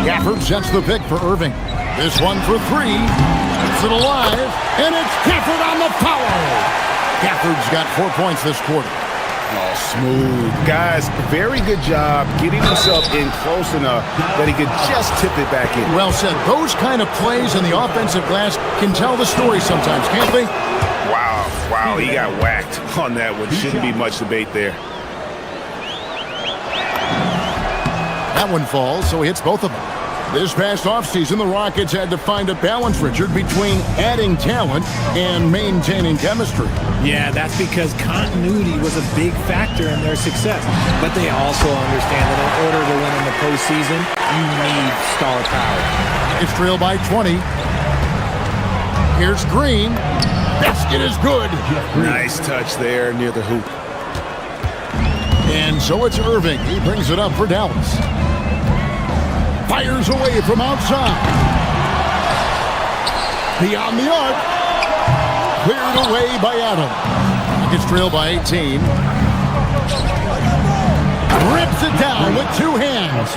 Gafford sets the pick for Irving. This one for three. Keeps it alive, and it's Gafford on the foul. Gafford's got 4 points this quarter. Oh, smooth. Guys, very good job getting himself in close enough that he could just tip it back in. Well said. Those kind of plays in the offensive glass can tell the story sometimes, can't they? Wow, he got whacked on that one. Shouldn't be much debate there. That one falls, so he hits both of them. This past offseason, the Rockets had to find a balance, Richard, between adding talent and maintaining chemistry. Yeah, that's because continuity was a big factor in their success. But they also understand that in order to win in the postseason, you need star power. It's trailed by 20. Here's Green. Basket is good. Nice touch there near the hoop. And so it's Irving. He brings it up for Dallas. Fires away from outside. Beyond the arc. Cleared away by Adam. Gets trailed by 18. Rips it down with two hands.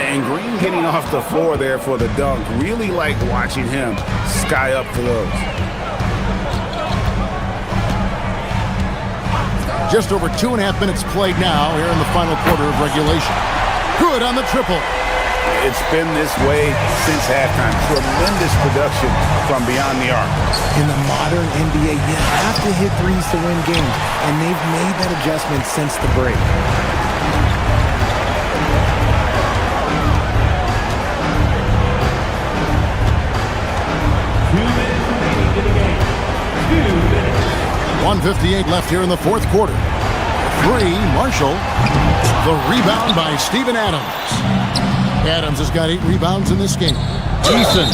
And Green getting off the floor there for the dunk. Really like watching him sky up for those. Just over 2.5 minutes played now here in the final quarter of regulation. Good on the triple. It's been this way since halftime. Tremendous production from beyond the arc. In the modern NBA, you have to hit threes to win games, and they've made that adjustment since the break. .158 left here in the fourth quarter. Three, Marshall. The rebound by Steven Adams. Adams has got 8 rebounds in this game. Eason.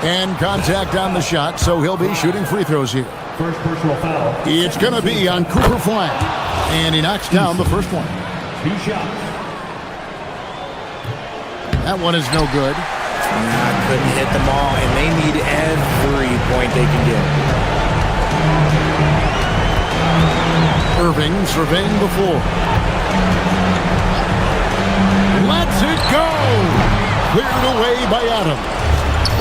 And contact on the shot, so he'll be shooting free throws here. First personal foul. It's going to be on Cooper Flag. And he knocks down the first one. 2 shots. That one is no good. Couldn't hit them all, and they need every point they can get. Irving surveying the floor. Lets it go! Cleared away by Adam.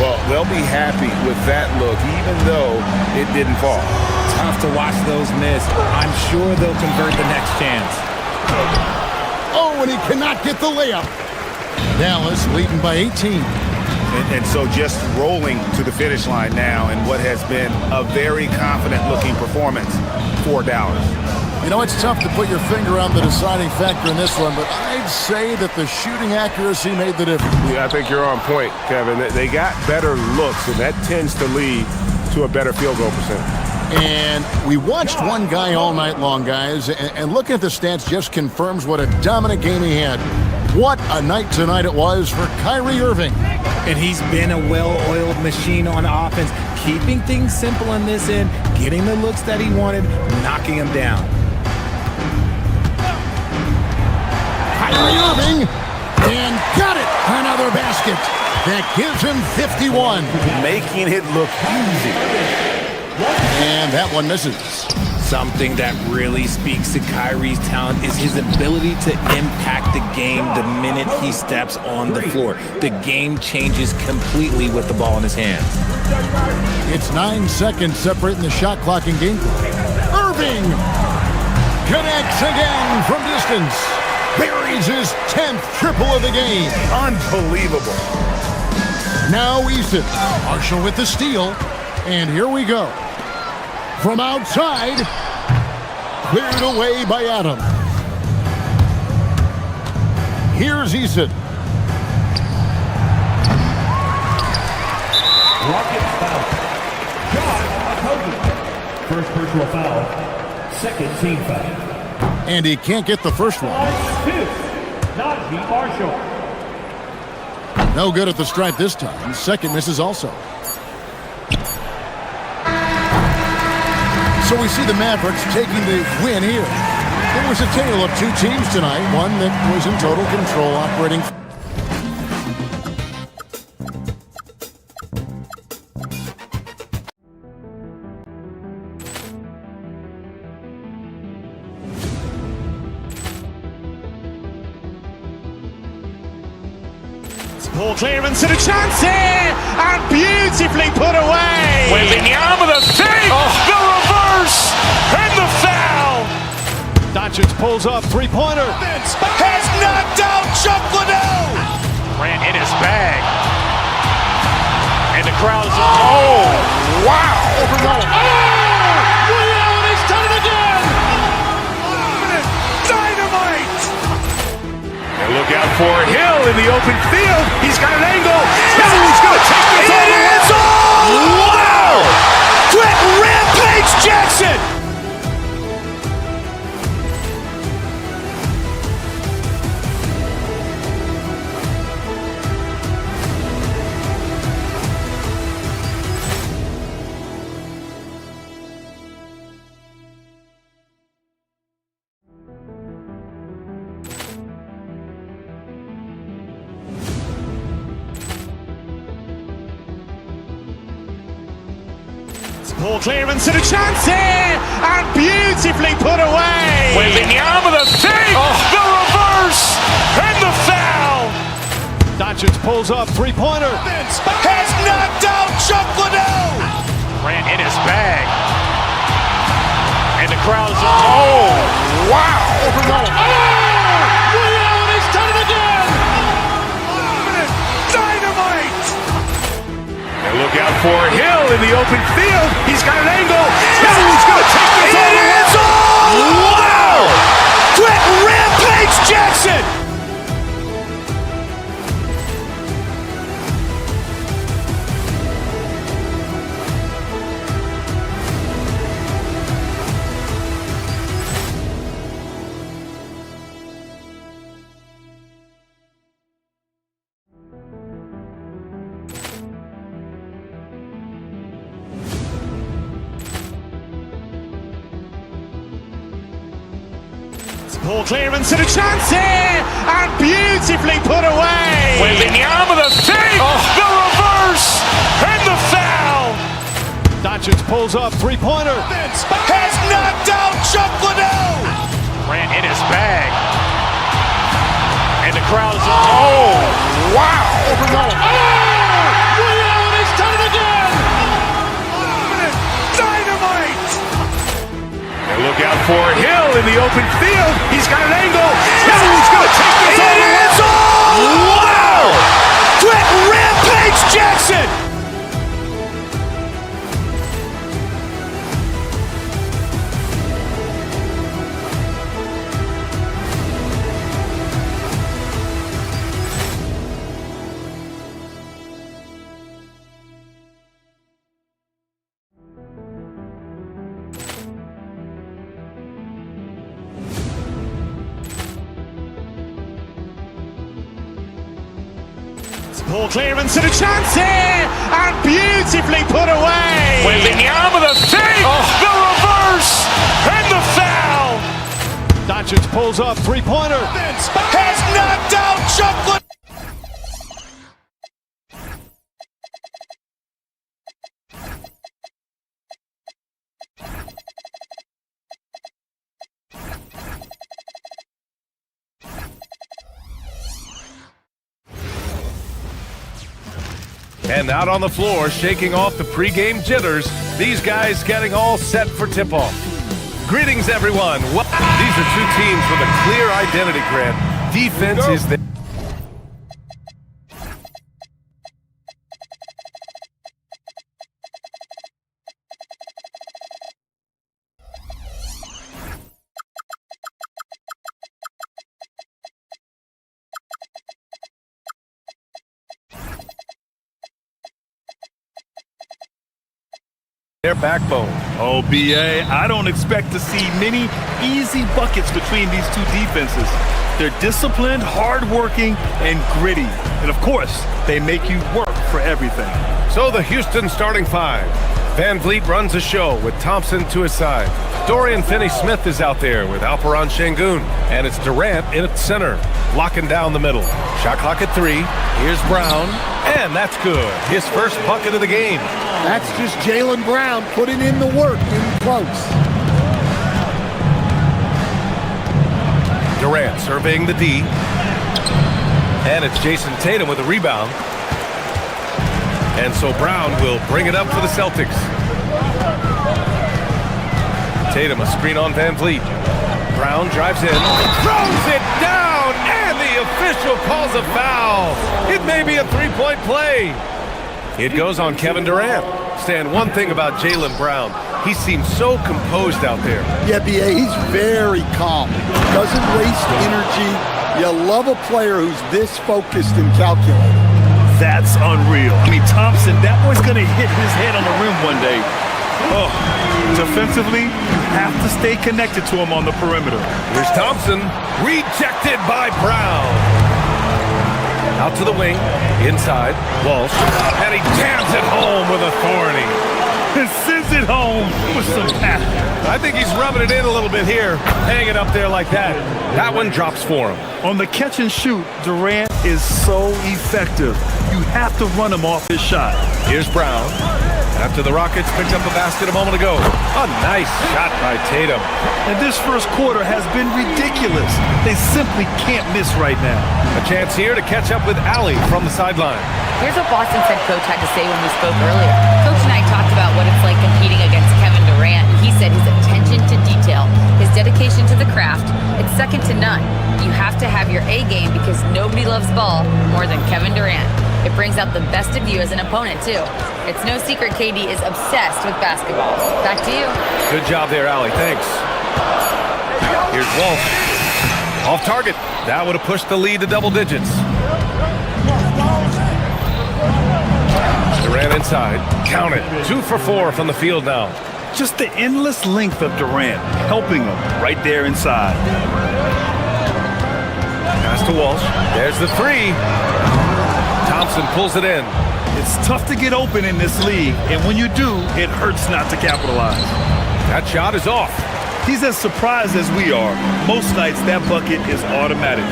Well, they'll be happy with that look, even though it didn't fall. Tough to watch those miss. I'm sure they'll convert the next chance. Oh, and he cannot get the layup. Dallas leading by 18. And so just rolling to the finish line now in what has been a very confident-looking performance for Dallas. You know, it's tough to put your finger on the deciding factor in this one, but I'd say that the shooting accuracy made the difference. Yeah, I think you're on point, Kevin. They got better looks, and that tends to lead to a better field goal percentage. And we watched one guy all night long, guys, and looking at the stats just confirms what a dominant game he had. What a night tonight it was for Kyrie Irving. And he's been a well-oiled machine on offense, keeping things simple in this end, getting the looks that he wanted, knocking them down. Kyrie Irving, and got it! Another basket. That gives him 51. Making it look easy. And that one misses. Something that really speaks to Kyrie's talent is his ability to impact the game the minute he steps on the floor. The game changes completely with the ball in his hands. It's 9 seconds separating the shot clock and game clock. Irving connects again from distance. Buries his 10th triple of the game. Unbelievable. Now Eason. Marshall with the steal. And here we go. From outside, cleared away by Adam. Here's Eason. Rockets foul. Josh, first personal foul. Second team foul. And he can't get the first one. 2. Najee Marshall. No good at the stripe this time. Second misses also. So we see the Mavericks taking the win here. It was a tale of two teams tonight, one that was in total control, operating. Ball clearance and a chance here, and beautifully put away. Wembanyama the fake, the reverse, and the foul. Doncic pulls up, three-pointer. Has knocked out Chuck Liddell. Ran in his bag. And the crowd is, oh, wow. Overrun. Allen has done it again. Dynamite. And look out for Hill in the open field. He's got an angle. He's going to take this all the way. Wow. Quick rampage Jackson. Ball clearance and a chance here, and beautifully put away. Wembanyama the fake, the reverse, and the foul. Doncic pulls up, three-pointer. Has knocked out Chuck Liddell. Ran in his bag. And the crowd is, oh, wow. Overrun. Allen has done it again. Dynamite. And look out for Hill in the open field. He's got an angle. He's going to take this all the way. Wow. Quick rampage Jackson. Ball clearance and a chance here, and beautifully put away. Wembanyama the fake, the reverse, and the foul. Doncic pulls up, three-pointer. Has knocked out Chuck Liddell. Ran in his bag. And the crowd is, oh, wow. Overrun. Allen has done it again. Dynamite. And look out for Hill in the open field. He's got an angle. He's going to take this all the way. Wow. Quick rampage Jackson. Ball clearance and a chance here, and beautifully put away. Wembanyama the fake, the reverse, and the foul. Doncic pulls up, three-pointer. Has knocked out Chuck Liddell. And out on the floor, shaking off the pregame jitters, these guys getting all set for tip-off. Greetings, everyone. These are two teams with a clear identity, Grant. Defense is the... their backbone. Oh, BA, I don't expect to see many easy buckets between these two defenses. They're disciplined, hardworking, and gritty. And of course, they make you work for everything. So the Houston starting five. Van Vliet runs the show with Thompson to his side. Dorian Finney-Smith is out there with Alperon Şengün, and it's Durant in at center, locking down the middle. Shot clock at 3. Here's Brown, and that's good. His first bucket of the game. That's just Jaylen Brown putting in the work in close. Durant surveying the D. And it's Jason Tatum with a rebound. And so Brown will bring it up for the Celtics. Tatum, a screen on Van Vliet. Brown drives in, throws it down, and the official calls a foul. It may be a three-point play. It goes on Kevin Durant. Stan, one thing about Jaylen Brown, he seems so composed out there. Yeah, B.A., he's very calm. Doesn't waste energy. You love a player who's this focused and calculated. That's unreal. I mean, Thompson, that boy's going to hit his head on the rim one day. Oh, defensively, you have to stay connected to him on the perimeter. Here's Thompson, rejected by Brown. Out to the wing, inside, Walsh, and he jams it home with authority. And sends it home with some passion. I think he's rubbing it in a little bit here, hanging it up there like that. That one drops for him. On the catch and shoot, Durant is so effective. You have to run him off his shot. Here's Brown. After the Rockets picked up a basket a moment ago. A nice shot by Tatum. And this first quarter has been ridiculous. They simply can't miss right now. A chance here to catch up with Allie from the sideline. Here's what Boston's head coach had to say when we spoke earlier. Coach and I talked about what it's like competing against Kevin Durant, and he said his attention to detail, his dedication to the craft, it's second to none. You have to have your A game because nobody loves ball more than Kevin Durant. It brings out the best of you as an opponent, too. It's no secret KD is obsessed with basketball. Back to you. Good job there, Allie. Thanks. Here's Walsh. Off target. That would have pushed the lead to double digits. Durant inside. Count it. 2 for 4 from the field now. Just the endless length of Durant, helping him right there inside. Pass to Walsh. There's the 3. Thompson pulls it in. It's tough to get open in this league, and when you do, it hurts not to capitalize. That shot is off. He's as surprised as we are. Most nights, that bucket is automatic.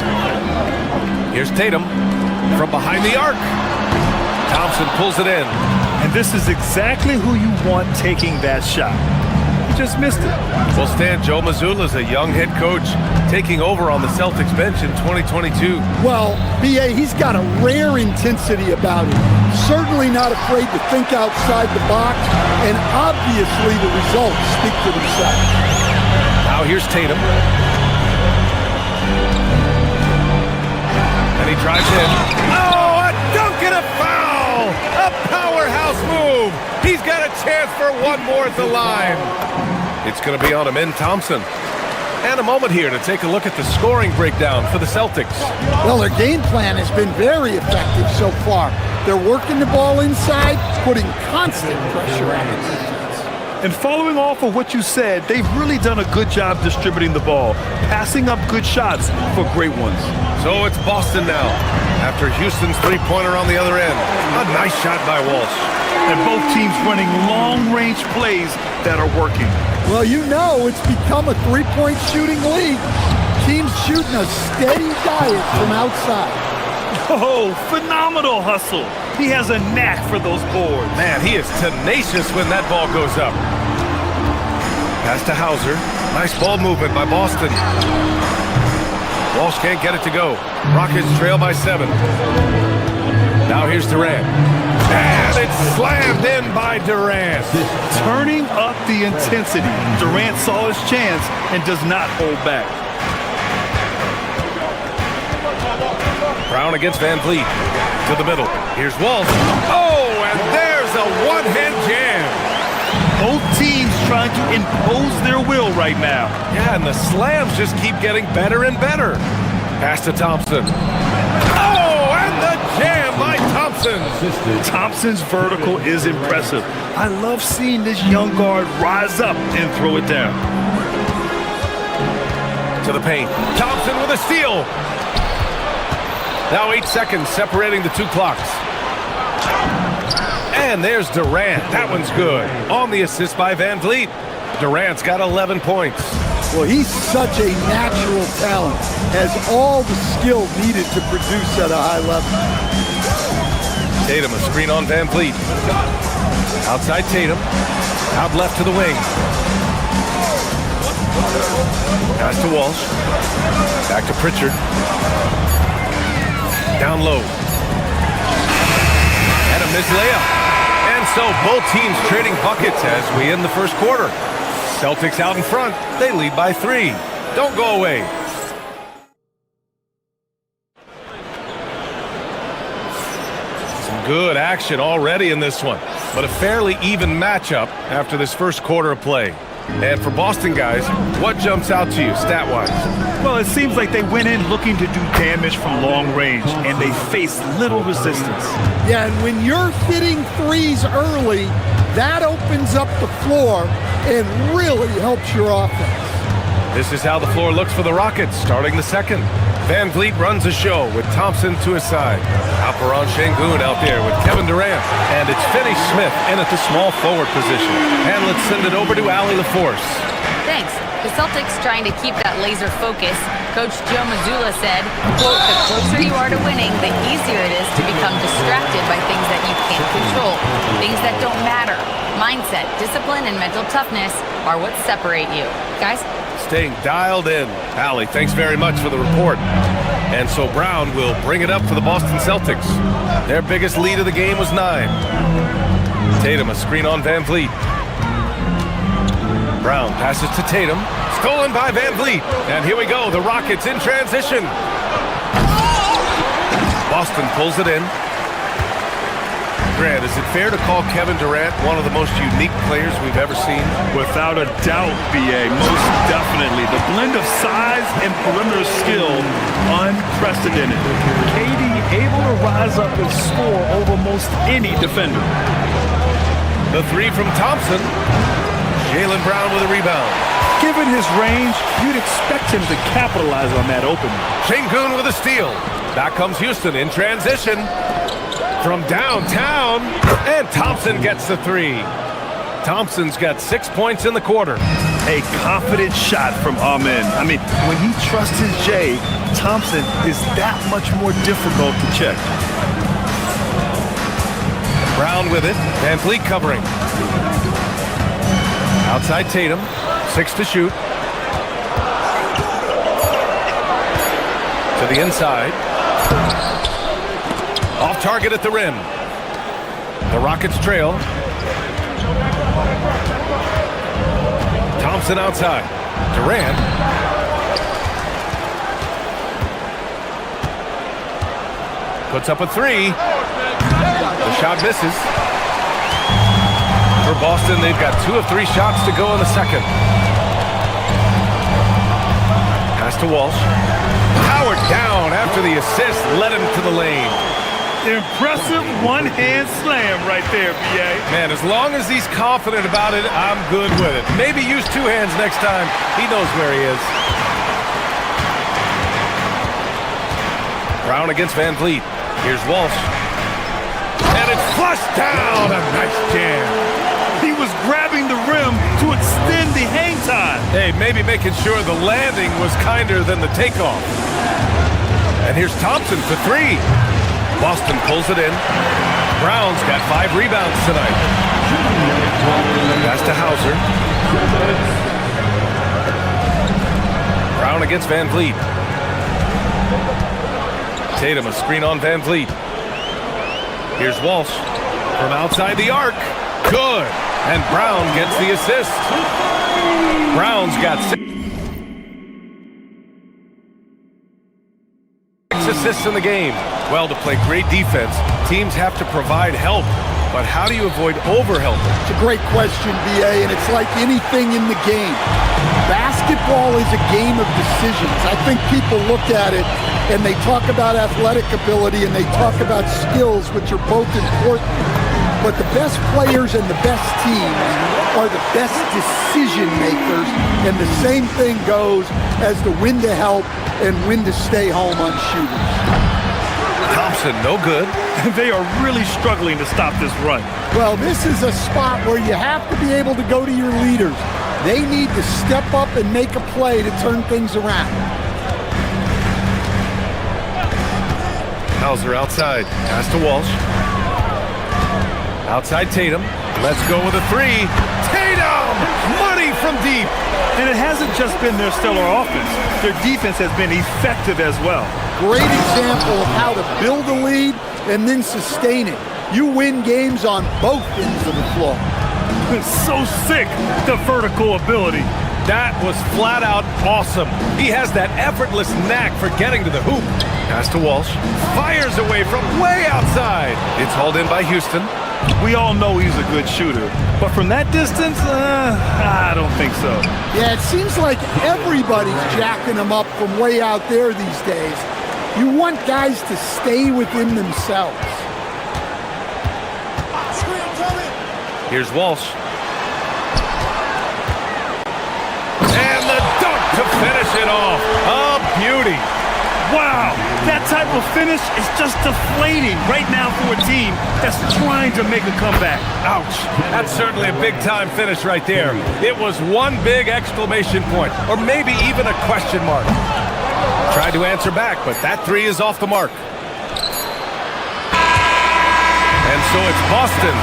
Here's Tatum from behind the arc. Thompson pulls it in. And this is exactly who you want taking that shot. He just missed it. Well, Stan, Joe Mazzulla's a young head coach taking over on the Celtics bench in 2022. Well, B.A., he's got a rare intensity about him. Certainly not afraid to think outside the box, and obviously the results speak for themselves. Now here's Tatum. And he drives in. Oh, a dunk and a foul! A powerhouse move! He's got a chance for one more at the line. It's going to be on him in Thompson. And a moment here to take a look at the scoring breakdown for the Celtics. Well, their game plan has been very effective so far. They're working the ball inside, putting constant pressure on it. And following off of what you said, they've really done a good job distributing the ball, passing up good shots for great ones. So it's Boston now, after Houston's three-pointer on the other end. A nice shot by Walsh. And both teams running long-range plays that are working. Well, you know it's become a three-point shooting league. Teams shooting a steady diet from outside. Oh, phenomenal hustle. He has a knack for those boards. Man, he is tenacious when that ball goes up. Pass to Hauser. Nice ball movement by Boston. Walsh can't get it to go. Rockets trail by 7. Now here's Durant. And it's slammed in by Durant. Turning up the intensity. Durant saw his chance and does not hold back. Brown against Van Vliet. To the middle. Here's Walsh. Oh, and there's a one-hand jam. Both teams trying to impose their will right now. Yeah, and the slams just keep getting better and better. Pass to Thompson. Oh, and the jam by Thompson. Thompson's vertical is impressive. I love seeing this young guard rise up and throw it down. To the paint. Thompson with a steal. Now 8 seconds separating the two clocks. And there's Durant. That one's good. On the assist by Van Vliet. Durant's got 11 points. Well, he's such a natural talent, has all the skill needed to produce at a high level. Tatum, a screen on Van Vliet. Outside Tatum, out left to the wing. Pass to Walsh. Back to Pritchard. Down low. And a missed layup. And so both teams trading buckets as we end the first quarter. Celtics out in front. They lead by 3. Don't go away. Some good action already in this one, but a fairly even matchup after this first quarter of play. And for Boston guys, what jumps out to you stat-wise? Well, it seems like they went in looking to do damage from long range, and they faced little resistance. Yeah, and when you're hitting threes early, that opens up the floor and really helps your offense. This is how the floor looks for the Rockets starting the second. Van Vliet runs a show with Thompson to his side. Alperon Şengün out there with Kevin Durant. And it's Finney-Smith in at the small forward position. And let's send it over to Allie LaForce. Thanks. The Celtics trying to keep that laser focus. Coach Joe Mazzulla said, quote, the closer you are to winning, the easier it is to become distracted by things that you can't control, things that don't matter. Mindset, discipline, and mental toughness are what separate you. Guys? Staying dialed in. Allie, thanks very much for the report. And so Brown will bring it up for the Boston Celtics. Their biggest lead of the game was 9. Tatum, a screen on Van Vliet. Brown passes to Tatum. Stolen by Van Vliet. And here we go, the Rockets in transition. Boston pulls it in. Grant, is it fair to call Kevin Durant one of the most unique players we've ever seen? Without a doubt, BA, most definitely. The blend of size and perimeter skill, unprecedented. KD able to rise up and score over most any defender. The 3 from Thompson. Jaylen Brown with a rebound. Given his range, you'd expect him to capitalize on that opening. Şengün with a steal. Back comes Houston in transition. From downtown, and Thompson gets the 3. Thompson's got 6 points in the quarter. A confident shot from Amen. I mean, when he trusts his J, Thompson is that much more difficult to check. Brown with it. Van Vliet covering. Outside Tatum. 6 to shoot. To the inside. Off target at the rim. The Rockets trail. Thompson outside. Durant. Puts up a 3. The shot misses. For Boston, they've got 2 of 3 shots to go in the second. Pass to Walsh. Howard down after the assist led him to the lane. Impressive one-hand slam right there, BA. Man, as long as he's confident about it, I'm good with it. Maybe use 2 hands next time. He knows where he is. Brown against Van Vliet. Here's Walsh. And it's flushed down. A nice jam. He was grabbing the rim to extend the hang time. Hey, maybe making sure the landing was kinder than the takeoff. And here's Thompson for 3. Boston pulls it in. Brown's got 5 rebounds tonight. Pass to Hauser. Brown against Van Vliet. Tatum, a screen on Van Vliet. Here's Walsh from outside the arc. Good. And Brown gets the assist. Brown's got 6 assists in the game. Well, to play great defense, teams have to provide help. But how do you avoid overhelping? It's a great question, BA, and it's like anything in the game. Basketball is a game of decisions. I think people look at it and they talk about athletic ability and they talk about skills, which are both important. But the best players and the best teams are the best decision makers, and the same thing goes as to when to help and when to stay home on shooters. Thompson, no good. They are really struggling to stop this run. Well, this is a spot where you have to be able to go to your leaders. They need to step up and make a play to turn things around. Hauser outside. Pass to Walsh. Outside Tatum. Let's go with a three. Tatum! Money from deep. And it hasn't just been their stellar offense. Their defense has been effective as well. Great example of how to build a lead and then sustain it. You win games on both ends of the floor. It's so sick, the vertical ability. That was flat out awesome. He has that effortless knack for getting to the hoop. Pass to Walsh. Fires away from way outside. It's hauled in by Houston. We all know he's a good shooter, but from that distance, I don't think so. Yeah, it seems like everybody's jacking him up from way out there these days. You want guys to stay within themselves. Here's Walsh. And the dunk to finish it off. A beauty. Wow, that type of finish is just deflating right now for a team that's trying to make a comeback. Ouch. That's certainly a big-time finish right there. It was one big exclamation point, or maybe even a question mark. Tried to answer back, but that three is off the mark. And so it's Boston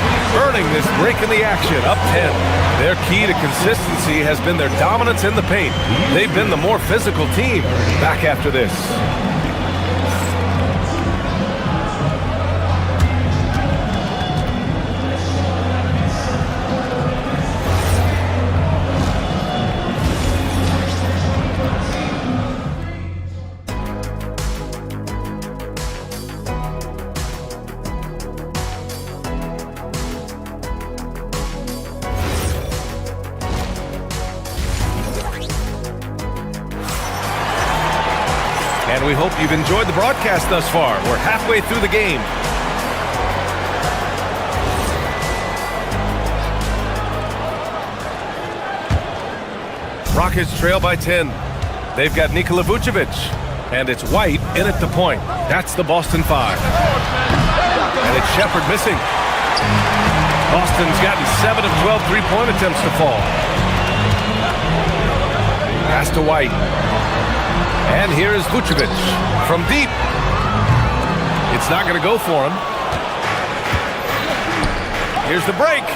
earning this break in the action, up 10. Their key to consistency has been their dominance in the paint. They've been the more physical team back after this. And we hope you've enjoyed the broadcast thus far. We're halfway through the game. Rockets trail by 10. They've got Nikola Vucevic. And it's White in at the point. That's the Boston 5. And it's Shepherd missing. Boston's gotten 7 of 12 three-point attempts to fall. Pass to White. And here is Vucevic from deep. It's not going to go for him. Here's the break.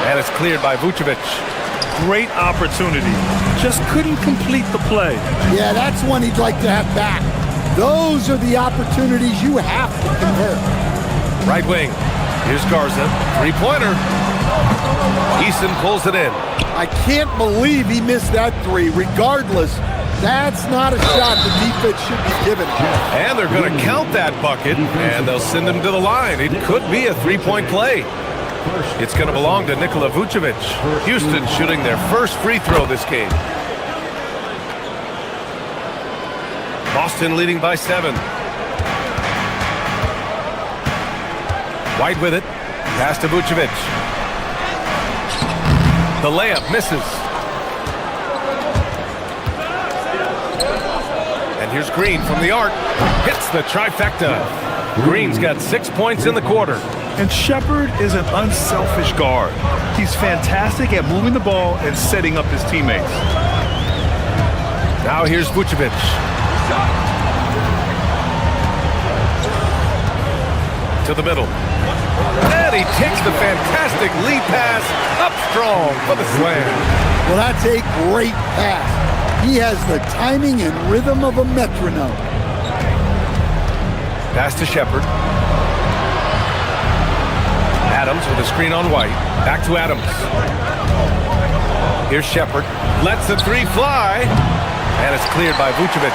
And it's cleared by Vucevic. Great opportunity. Just couldn't complete the play. Yeah, that's one he'd like to have back. Those are the opportunities you have to convert. Right wing. Here's Garza. Three-pointer. Eason pulls it in. I can't believe he missed that three. Regardless, that's not a shot the defense should be giving. And they're going to count that bucket, and they'll send him to the line. It could be a three-point play. It's going to belong to Nikola Vucevic. Houston shooting their first free throw this game. Boston leading by 7. White with it. Pass to Vucevic. The layup misses. And here's Green from the arc. Hits the trifecta. Green's got 6 points in the quarter. And Shepherd is an unselfish guard. He's fantastic at moving the ball and setting up his teammates. Now here's Vucevic. To the middle. And he takes the fantastic lead pass up strong for the slam. Well, that's a great pass. He has the timing and rhythm of a metronome. Pass to Shepherd. Adams with a screen on White. Back to Adams. Here's Shepherd. Lets the three fly. And it's cleared by Vucevic.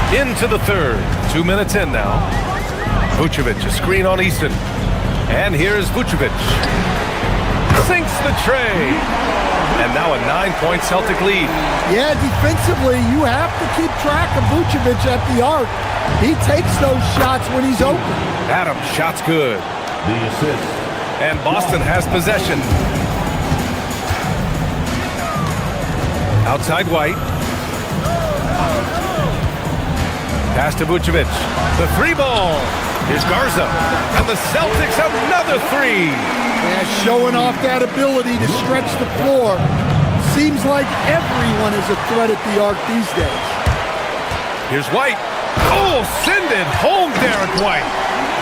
Into the third. 2 minutes in now. Vucevic, a screen on Easton. And here's Vucevic. Sinks the tray. And now a 9-point Celtic lead. Yeah, defensively, you have to keep track of Vucevic at the arc. He takes those shots when he's open. Adams, shot's good. The assist. And Boston has possession. Outside White. Pass to Vucevic. The three ball. Here's Garza. And the Celtics have another three. Yeah, showing off that ability to stretch the floor. Seems like everyone is a threat at the arc these days. Here's White. Oh, send it home, Derek White.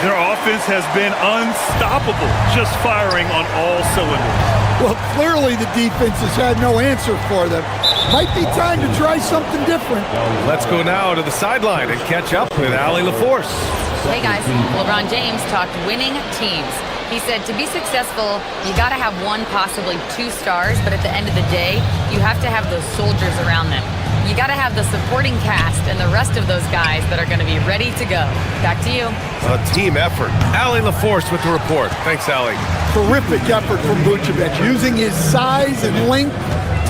Their offense has been unstoppable, just firing on all cylinders. Well, clearly the defense has had no answer for them. Might be time to try something different. Let's go now to the sideline and catch up with Allie LaForce. Hey guys, LeBron James talked winning teams. He said to be successful, you got to have one, possibly two stars, but at the end of the day, you have to have those soldiers around them. You got to have the supporting cast and the rest of those guys that are going to be ready to go. Back to you. A team effort. Allie LaForce with the report. Thanks, Allie. Terrific effort from Vucevic, using his size and length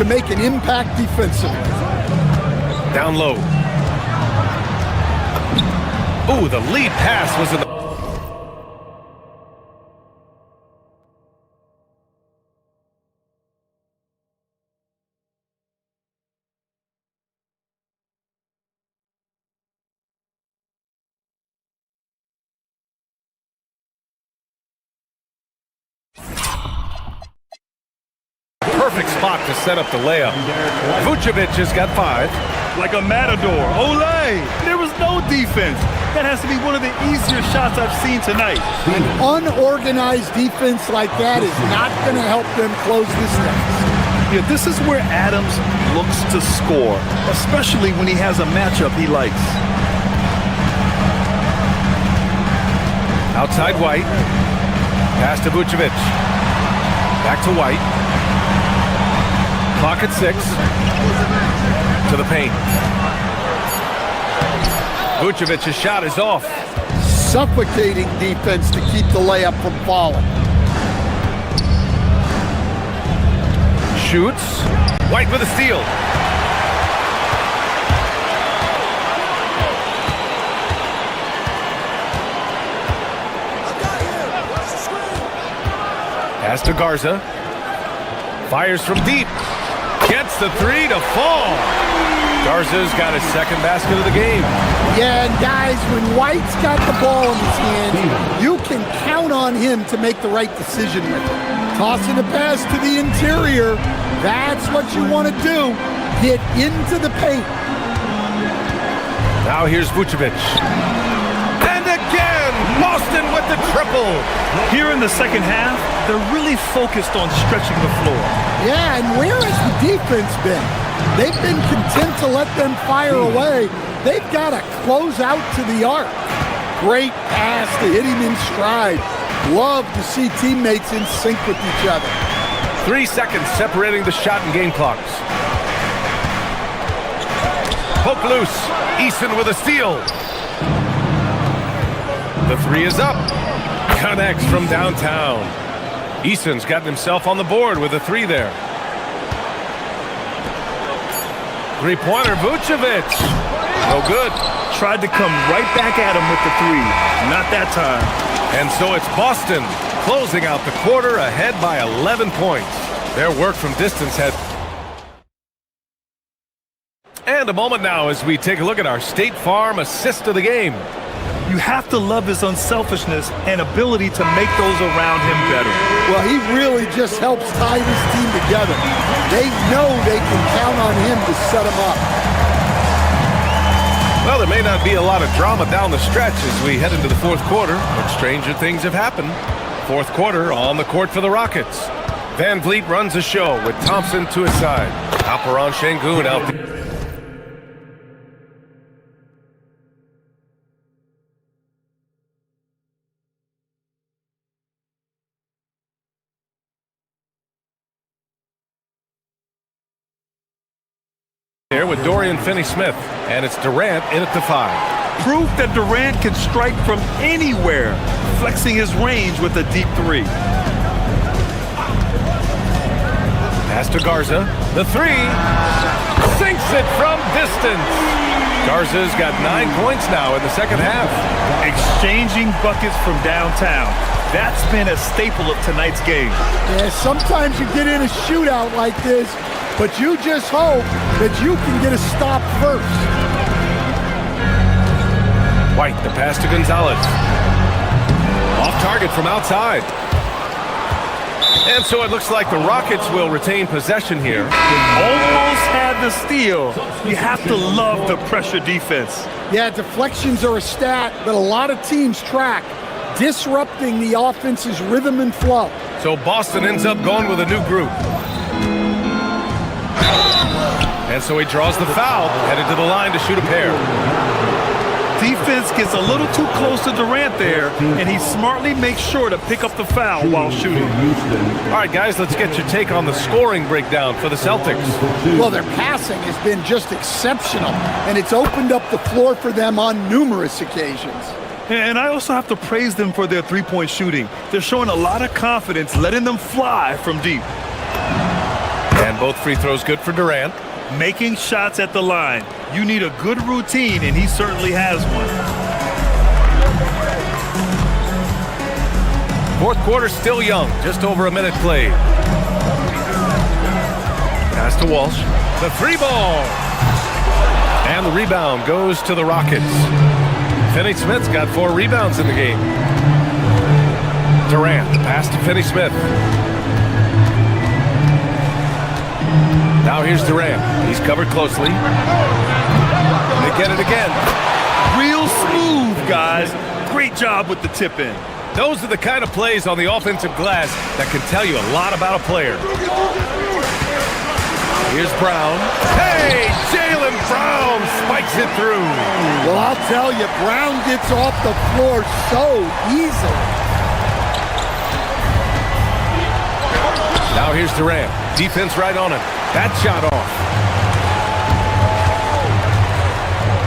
to make an impact defensively. Down low. Ooh, the lead pass was in the... Perfect spot to set up the layup. Vucevic has got 5. Like a matador. Olay! There was no defense. That has to be one of the easier shots I've seen tonight. An unorganized defense like that is not going to help them close this deficit. Yeah, this is where Adams looks to score, especially when he has a matchup he likes. Outside White. Pass to Vucevic. Back to White. Clock at 6. To the paint. Vucevic's shot is off. Suffocating defense to keep the layup from falling. Shoots. White with a steal. Pass to Garza. Fires from deep. Gets the 3 to fall. Garza's got his second basket of the game. Yeah, and guys, when White's got the ball in his hands, you can count on him to make the right decision with it. Tossing a pass to the interior, that's what you want to do. Get into the paint. Now here's Vucevic. And again, Boston with the triple. Here in the second half, they're really focused on stretching the floor. Yeah, and where has the defense been? They've been content to let them fire away. They've got to close out to the arc. Great pass to hit him in stride. Love to see teammates in sync with each other. 3 seconds separating the shot and game clocks. Poke loose. Eason with a steal. The 3 is up. Connects from downtown. Eason's gotten himself on the board with a 3 there. Three-pointer, Vucevic. No good. Tried to come right back at him with the 3. Not that time. And so it's Boston closing out the quarter ahead by 11 points. Their work from distance has... And a moment now as we take a look at our State Farm assist of the game. You have to love his unselfishness and ability to make those around him better. Well, he really just helps tie this team together. They know they can count on him to set them up. Well, there may not be a lot of drama down the stretch as we head into the fourth quarter, but stranger things have happened. Fourth quarter on the court for the Rockets. Van Vliet runs the show with Thompson to his side. Alperon Şengün out there with Dorian Finney-Smith, and it's Durant in at the 5. Proof that Durant can strike from anywhere, flexing his range with a deep 3. Pass to Garza. The 3. Sinks it from distance. Garza's got 9 points now in the second half. Exchanging buckets from downtown. That's been a staple of tonight's game. Yeah, sometimes you get in a shootout like this, but you just hope that you can get a stop first. White, the pass to Gonzalez. Off target from outside. And so it looks like the Rockets will retain possession here. Almost had the steal. You have to love the pressure defense. Yeah, deflections are a stat that a lot of teams track, disrupting the offense's rhythm and flow. So Boston ends up going with a new group. And so he draws the foul, headed to the line to shoot a pair. Defense gets a little too close to Durant there, and he smartly makes sure to pick up the foul while shooting. All right, guys, let's get your take on the scoring breakdown for the Celtics. Well, their passing has been just exceptional, and it's opened up the floor for them on numerous occasions. And I also have to praise them for their three-point shooting. They're showing a lot of confidence, letting them fly from deep. And both free throws good for Durant. Making shots at the line. You need a good routine, and he certainly has one. Fourth quarter still young, just over a minute played. Pass to Walsh. The three ball. And the rebound goes to the Rockets. Finney-Smith's got 4 rebounds in the game. Durant, pass to Finney-Smith. Now here's Durant. He's covered closely. They get it again. Real smooth, guys. Great job with the tip in. Those are the kind of plays on the offensive glass that can tell you a lot about a player. Here's Brown. Hey, Jaylen Brown spikes it through. Well, I'll tell you, Brown gets off the floor so easily. Now here's Durant. Defense right on him. That shot off.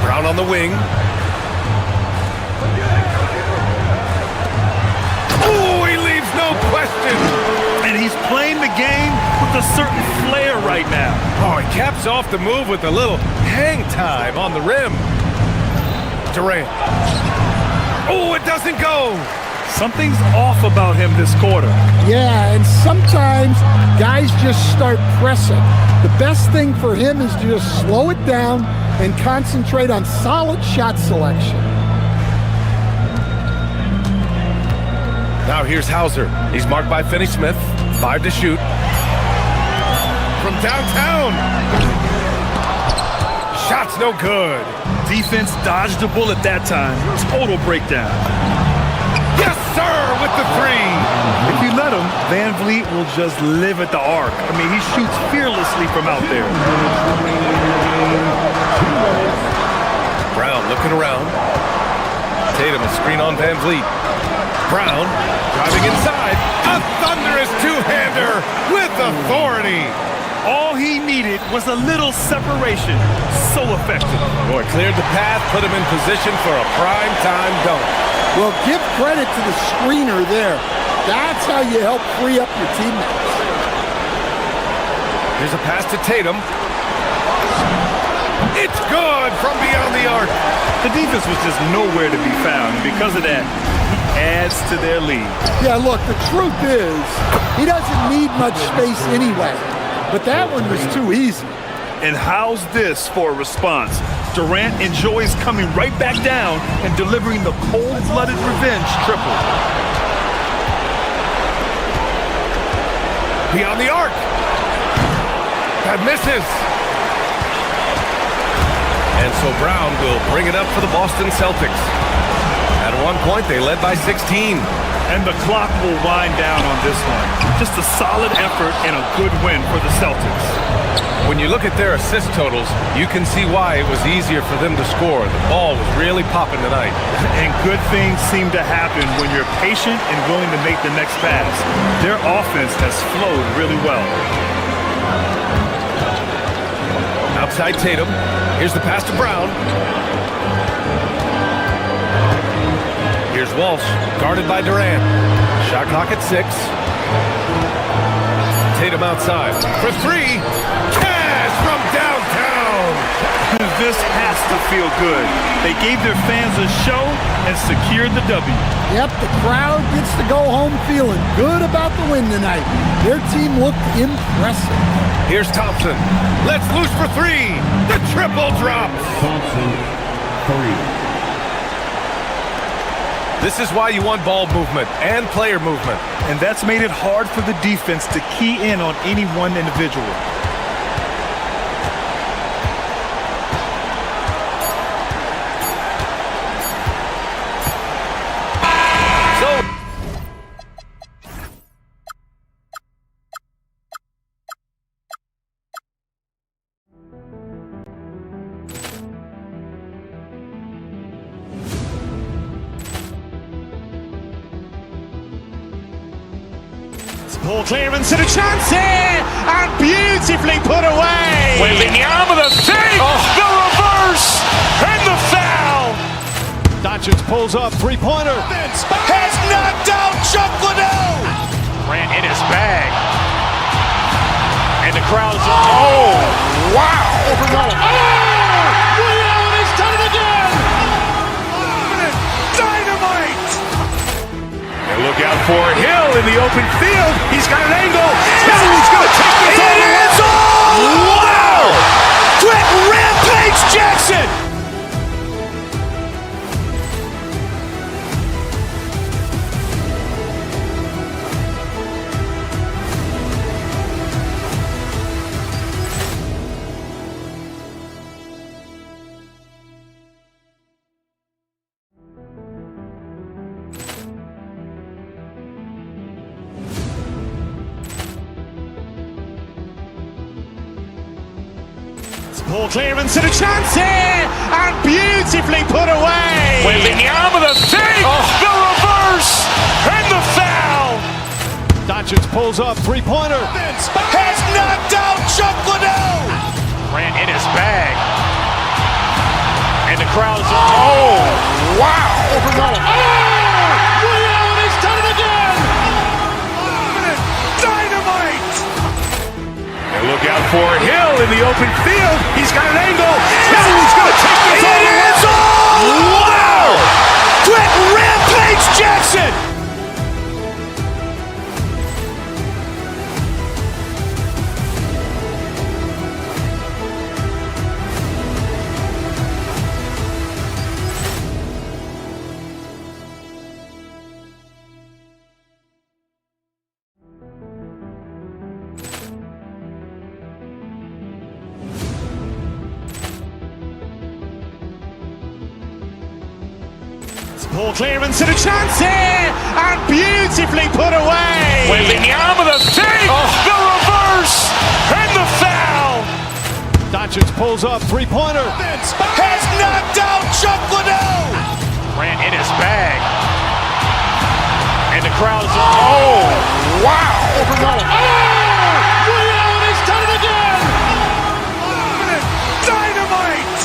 Brown on the wing. Oh, he leaves no question. And he's playing the game with a certain flair right now. Oh, he caps off the move with a little hang time on the rim. Durant. Oh, it doesn't go. Something's off about him this quarter. Yeah, and sometimes guys just start pressing. The best thing for him is to just slow it down and concentrate on solid shot selection. Now here's Hauser. He's marked by Finney-Smith. 5 to shoot. From downtown. Shot's no good. Defense dodged the bullet that time. Total breakdown. Yes, sir, with the three. If you let him, Van Vliet will just live at the arc. I mean, he shoots fearlessly from out there. Brown looking around. Tatum, a screen on Van Vliet. Brown driving inside. A thunderous two-hander with authority. All he needed was a little separation. So effective. Boy, cleared the path, put him in position for a prime-time dunk. Well, give credit to the screener there. That's how you help free up your teammates. Here's a pass to Tatum. It's good from beyond the arc. The defense was just nowhere to be found. Because of that, he adds to their lead. Yeah, look, the truth is, he doesn't need much space anyway. But that one was too easy. And how's this for a response? Durant enjoys coming right back down and delivering the cold-blooded revenge triple. Beyond the arc. That misses. And so Brown will bring it up for the Boston Celtics. At one point, they led by 16. And the clock will wind down on this one. Just a solid effort and a good win for the Celtics. When you look at their assist totals, you can see why it was easier for them to score. The ball was really popping tonight. And good things seem to happen when you're patient and willing to make the next pass. Their offense has flowed really well. Outside Tatum. Here's the pass to Brown. Here's Walsh, guarded by Durant. Shot clock at 6. Tatum outside for 3. Cash from downtown. This has to feel good. They gave their fans a show and secured the W. Yep, the crowd gets to go home feeling good about the win tonight. Their team looked impressive. Here's Thompson. Let's loose for 3. The triple drops. Thompson, 3. This is why you want ball movement and player movement. And that's made it hard for the defense to key in on any one individual. Ball clearance and a chance here, and beautifully put away. Wembanyama the fake, the reverse, and the foul. Doncic pulls up, three-pointer. Has knocked out Chuck Liddell. Ran in his bag. And the crowd is, oh, wow. Ray Allen has done it again. Dynamite. And look out for Hill in the open field. He's got an angle. He's going to take this all the way. Wow. Quick rampage Jackson. Ball clearance and a chance here, and beautifully put away. Wembanyama the fake, the reverse, and the foul. Doncic pulls up, three-pointer. Has knocked out Chuck Liddell. Ran in his bag. And the crowd is, oh, wow. Ray Allen has done it again. Dynamite. And look out for Hill in the open field. He's got an angle. He's going to take this all the way. Wow. Quick rampage Jackson. Ball clearance and a chance here, and beautifully put away. Wembanyama the fake, the reverse, and the foul. Doncic pulls up, three-pointer. Has knocked out Chuck Liddell. Ran in his bag. And the crowd is, oh, wow. Ray Allen has done it again. Dynamite.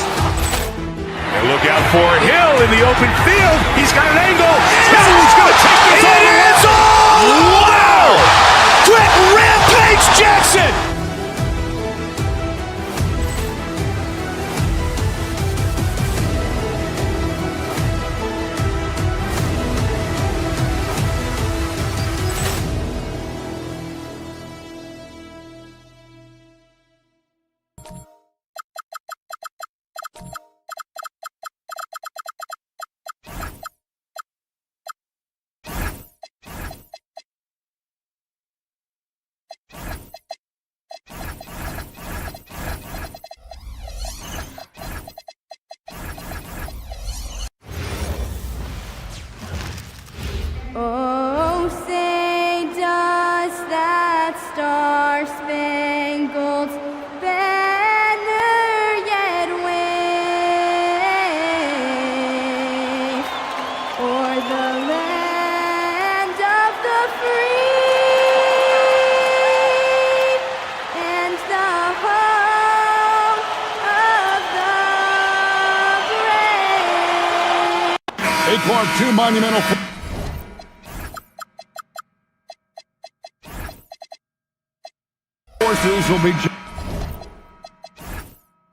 And look out for Hill in the open field. He's got an angle. He's going to take this all the way. Wow. Quick rampage Jackson. Oh, say does that star-spangled banner yet wave o'er the land of the free and the home of the brave? A Clark 2 monumental. Forces will be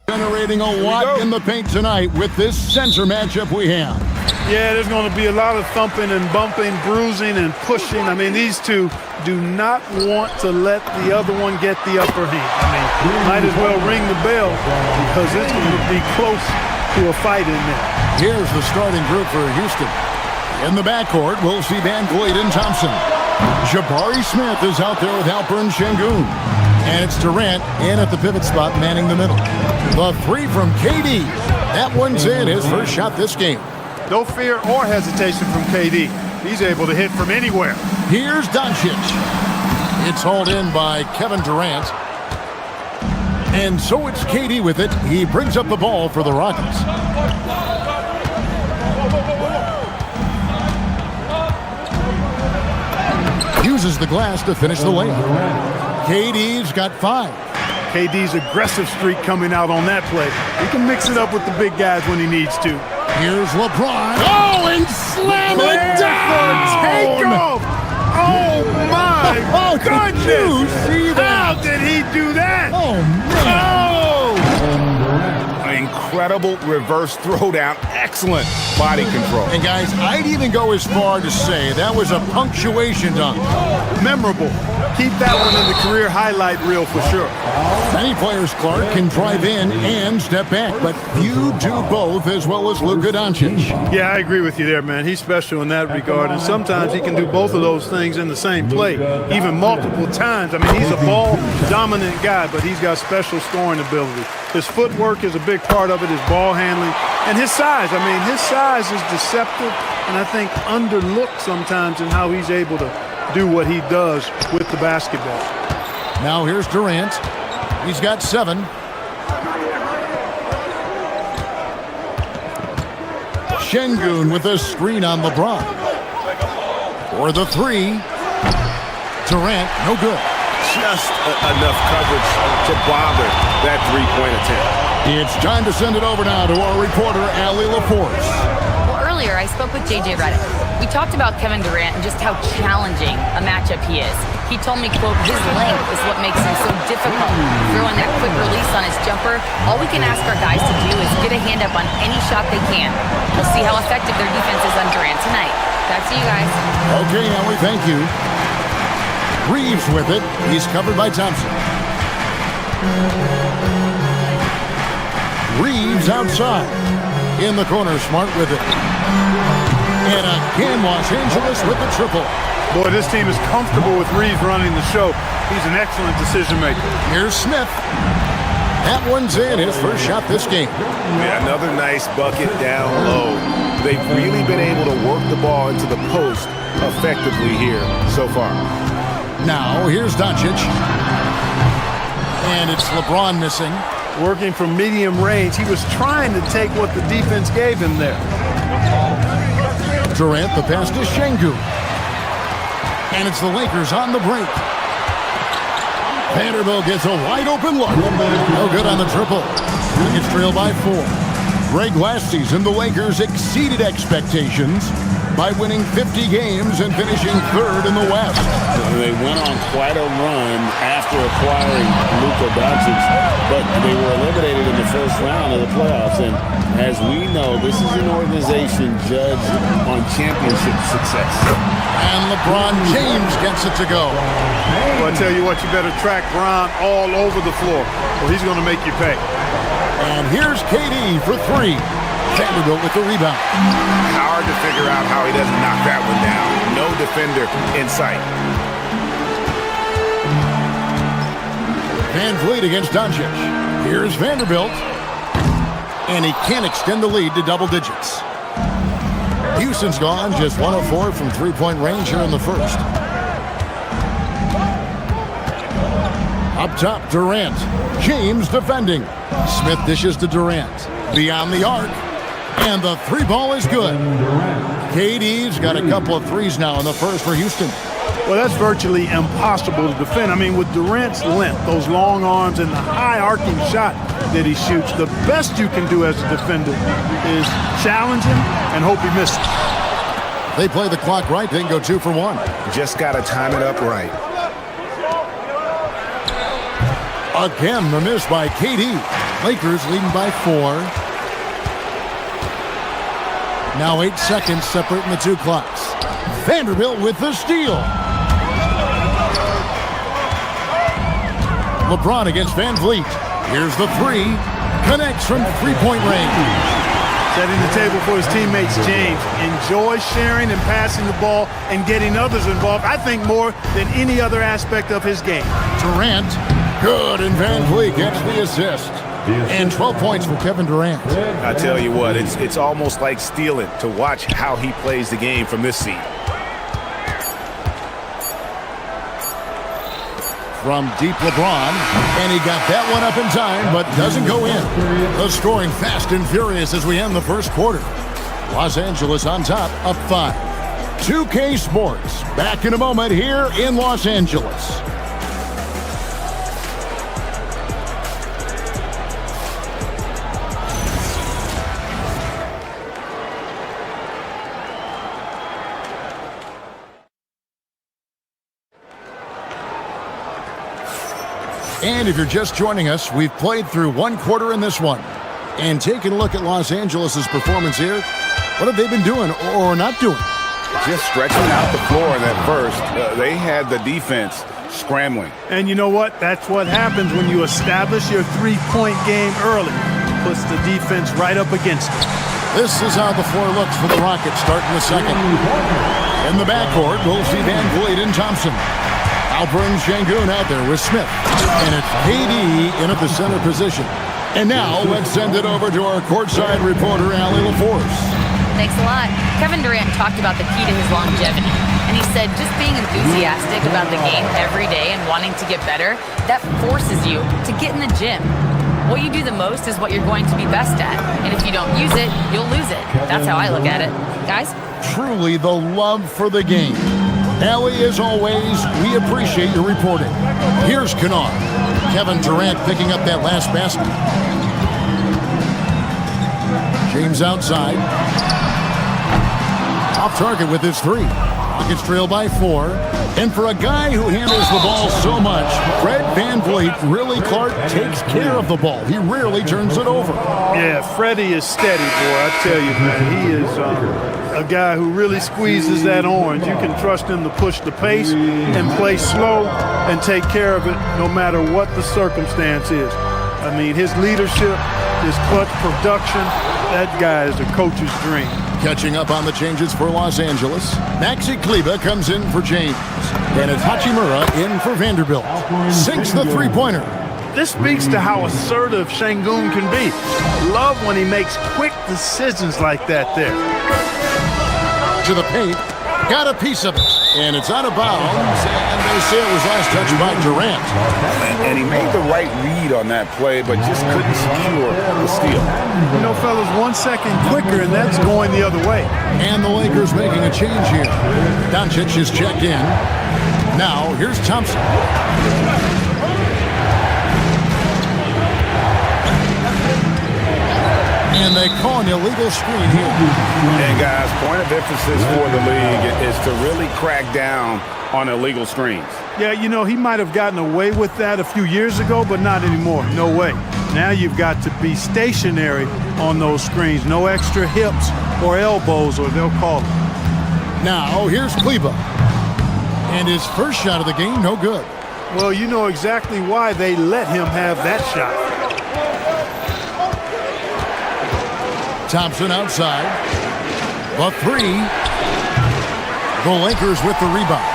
generating a lot in the paint tonight with this center matchup we have. Yeah, there's going to be a lot of thumping and bumping, bruising and pushing. I mean, these two do not want to let the other one get the upper hand. I mean, might as well ring the bell because it's going to be close to a fight in there. Here's the starting group for Houston. In the backcourt, we'll see Van Vliet and Thompson. Jabari Smith is out there with Alperen Şengün. And it's Durant in at the pivot spot, manning the middle. The three from KD. That one's in, his first shot this game. No fear or hesitation from KD. He's able to hit from anywhere. Here's Doncic. It's hauled in by Kevin Durant. And so it's KD with it. He brings up the ball for the Rockets. Uses the glass to finish the layup. KD's got 5. KD's aggressive streak coming out on that play. He can mix it up with the big guys when he needs to. Here's LeBron. Oh, and slam it down! Takeoff! Oh, my goodness! Did you see that? How did he do that? Oh, man. Incredible reverse throwdown. Excellent body control. And, guys, I'd even go as far to say that was a punctuation dunk. Memorable. Keep that one in the career highlight reel for sure. Many players, Clark, can drive in and step back, but few do both as well as Luka Doncic. Yeah, I agree with you there, man. He's special in that regard, and sometimes he can do both of those things in the same play, even multiple times. I mean, he's a ball-dominant guy, but he's got special scoring ability. His footwork is a big part of it, his ball handling, and his size. I mean, his size is deceptive, and I think underlooked sometimes in how he's able to do what he does with the basketball. Now here's Durant. He's got 7. Şengün with a screen on LeBron. For the 3. Durant, no good. Just enough coverage to bother that three-point attempt. It's time to send it over now to our reporter, Allie LaForce. Well, earlier I spoke with JJ Redick. We talked about Kevin Durant and just how challenging a matchup he is. He told me, quote, his length is what makes him so difficult. Throwing that quick release on his jumper, all we can ask our guys to do is get a hand up on any shot they can. We'll see how effective their defense is on Durant tonight. Back to you guys. Okay, Allie, thank you. Reeves with it. He's covered by Thompson. Reeves outside. In the corner, Smart with it. And again, Los Angeles with the triple. Boy, this team is comfortable with Reeves running the show. He's an excellent decision maker. Here's Smith. That one's in, his first shot this game. Yeah, another nice bucket down low. They've really been able to work the ball into the post effectively here so far. Now, here's Doncic. And it's LeBron missing. Working from medium range, he was trying to take what the defense gave him there. Durant, the pass to Şengün. And it's the Lakers on the break. Vanderbilt gets a wide open look. No good on the triple. It's trailed by 4. Greg, last season, the Lakers exceeded expectations by winning 50 games and finishing 3rd in the West. They went on quite a run after acquiring Luka Doncic, but they were eliminated in the first round of the playoffs. And as we know, this is an organization judged on championship success. And LeBron James gets it to go. Well, I tell you what, you better track Bron all over the floor, or he's going to make you pay. And here's KD for 3. Vanderbilt with the rebound. Hard to figure out how he doesn't knock that one down. No defender in sight. Van Vliet against Doncic. Here's Vanderbilt. And he can't extend the lead to double digits. Houston's gone just 1 of 4 from three-point range here in the first. Up top, Durant. James defending. Smith dishes to Durant. Beyond the arc. And the 3-ball is good. KD's got a couple of threes now in the first for Houston. Well, that's virtually impossible to defend. I mean, with Durant's length, those long arms, and the high arcing shot that he shoots, the best you can do as a defender is challenge him and hope he misses. They play the clock right, then go 2 for 1. Just got to time it up right. Again, the miss by KD. Lakers leading by 4. Now 8 seconds separating the 2 clocks. Vanderbilt with the steal. LeBron against Van Vliet. Here's the 3. Connects from 3-point range. Setting the table for his teammates, James enjoys sharing and passing the ball and getting others involved, I think, more than any other aspect of his game. Durant, good, and Van Vliet gets the assist. And 12 points for Kevin Durant. I tell you what, it's almost like stealing to watch how he plays the game from this seat. From deep LeBron, and he got that one up in time, but doesn't go in. The scoring fast and furious as we end the first quarter. Los Angeles on top, up 5. 2K Sports, back in a moment here in Los Angeles. And if you're just joining us, we've played through one quarter in this one. And taking a look at Los Angeles' performance here, what have they been doing or not doing? Just stretching out the floor in that first. They had the defense scrambling. And you know what? That's what happens when you establish your three-point game early. Puts the defense right up against it. This is how the floor looks for the Rockets starting the second. In the backcourt, we'll see Van Vliet and Thompson. Alperen Şengün out there with Smith. And it's KD in at the center position. And now let's send it over to our courtside reporter, Allie LaForce. Thanks a lot. Kevin Durant talked about the key to his longevity. And he said just being enthusiastic about the game every day and wanting to get better, that forces you to get in the gym. What you do the most is what you're going to be best at. And if you don't use it, you'll lose it. That's how I look at it. Guys? Truly the love for the game. Allie, as always, we appreciate your reporting. Here's Kennard. Kevin Durant picking up that last basket. James outside. Off target with his 3. Rockets trail by 4. And for a guy who handles the ball so much, Fred VanVleet really, Clark, takes care of the ball. He rarely turns it over. Yeah, Freddie is steady, boy. I tell you, man. He is a guy who really squeezes that orange. You can trust him to push the pace and play slow and take care of it no matter what the circumstance is. I mean, his leadership, his clutch production, that guy is a coach's dream. Catching up on the changes for Los Angeles, Maxi Kleber comes in for James. And it's Hachimura in for Vanderbilt. Sinks the three-pointer. This speaks to how assertive Şengün can be. Love when he makes quick decisions like that there. To the paint, got a piece of it, and it's out of bounds, and they say it was last touched by Durant. And he made the right read on that play, but just couldn't secure the steal. You know, fellas, 1 second quicker, and that's going the other way. And the Lakers making a change here. Doncic is checked in. Now, here's Thompson. And they call an illegal screen here. And guys, point of emphasis for the league is to really crack down on illegal screens. Yeah, you know, he might have gotten away with that a few years ago, but not anymore. No way. Now you've got to be stationary on those screens. No extra hips or elbows, or they'll call it. Now, here's Kleber. And his first shot of the game, no good. Well, you know exactly why they let him have that shot. Thompson outside. The 3. The Lakers with the rebound.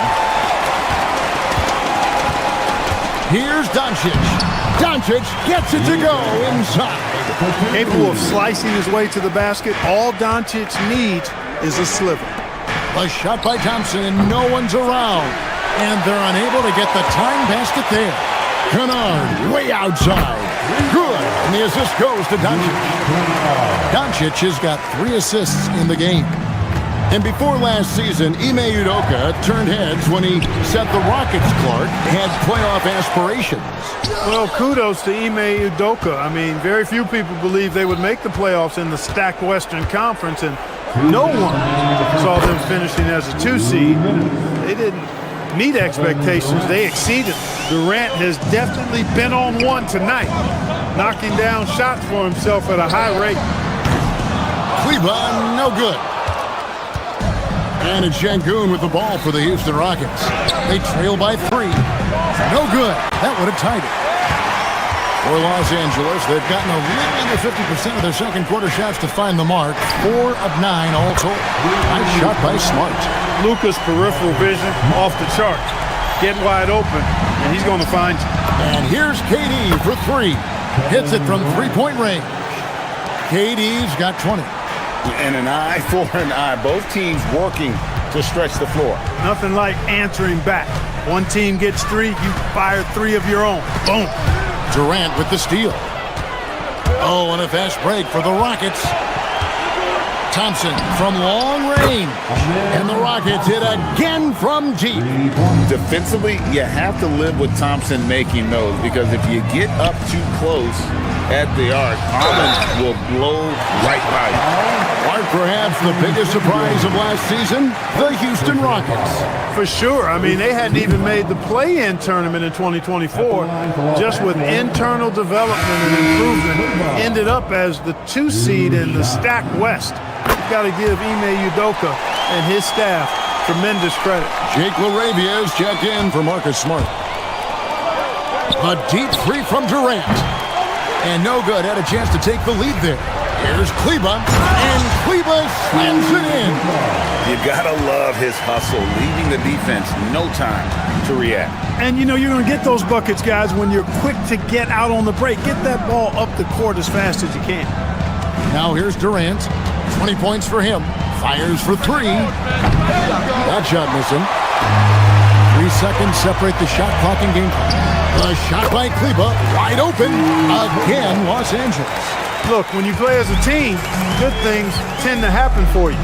Here's Doncic. Doncic gets it to go inside. Capable of slicing his way to the basket. All Doncic needs is a sliver. A shot by Thompson, and no one's around. And they're unable to get the tying basket there. Kennard way outside. Good. And the assist goes to Doncic. Doncic has got 3 assists in the game. And before last season, Ime Udoka turned heads when he said the Rockets, Clark, had playoff aspirations. Well, kudos to Ime Udoka. I mean, very few people believe they would make the playoffs in the stacked Western Conference, and no one saw them finishing as a 2 seed. They didn't meet expectations. They exceeded. Durant has definitely been on one tonight, knocking down shots for himself at a high rate. Cleveland, no good. And it's Şengün with the ball for the Houston Rockets. They trail by 3. No good. That would have tied it. For Los Angeles, they've gotten a little under 50% of their second quarter shots to find the mark. 4 of 9 all told. Nice shot by Smart. Luka's peripheral vision off the charts. Get wide open, and he's going to find you. And here's KD for 3. Hits it from three-point range. KD's got 20. And an eye for an eye. Both teams working to stretch the floor. Nothing like answering back. One team gets 3, you fire 3 of your own. Boom. Durant with the steal. Oh, and a fast break for the Rockets. Thompson from long range. And the Rockets hit again from deep. Defensively, you have to live with Thompson making those, because if you get up too close at the arc, Harden will blow right by you. Or perhaps the biggest surprise of last season, the Houston Rockets. For sure. I mean, they hadn't even made the play-in tournament in 2024. Just with internal development and improvement, ended up as the 2 seed in the stacked West. You've got to give Ime Udoka and his staff tremendous credit. Jake LaRavia is checked in for Marcus Smart. A deep 3 from Durant. And no good. Had a chance to take the lead there. Here's Kleba, and Kleba slams it in. You gotta love his hustle, leaving the defense no time to react. And you know you're going to get those buckets, guys, when you're quick to get out on the break. Get that ball up the court as fast as you can. Now here's Durant. 20 points for him. Fires for 3. That shot missing. 3 seconds separate the shot clock and game clock. The shot by Kleba, wide open. Again, Los Angeles. Look, when you play as a team, good things tend to happen for you.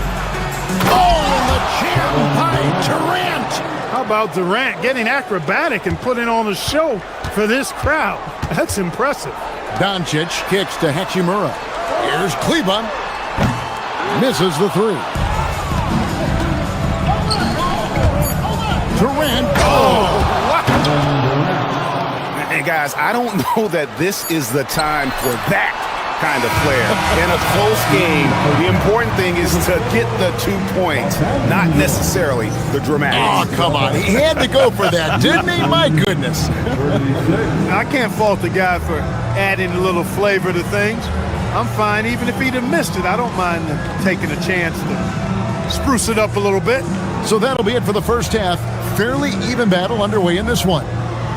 Oh, and the jam by Durant. How about Durant getting acrobatic and putting on a show for this crowd? That's impressive. Doncic kicks to Hachimura. Here's Kleba. Misses the 3. Durant. Oh! And guys, I don't know that this is the time for that kind of player. In a close game, the important thing is to get the 2 points, not necessarily the dramatic. Oh, come on. He had to go for that, didn't he? My goodness. I can't fault the guy for adding a little flavor to things. I'm fine. Even if he'd have missed it, I don't mind taking a chance to spruce it up a little bit. So that'll be it for the first half. Fairly even battle underway in this one.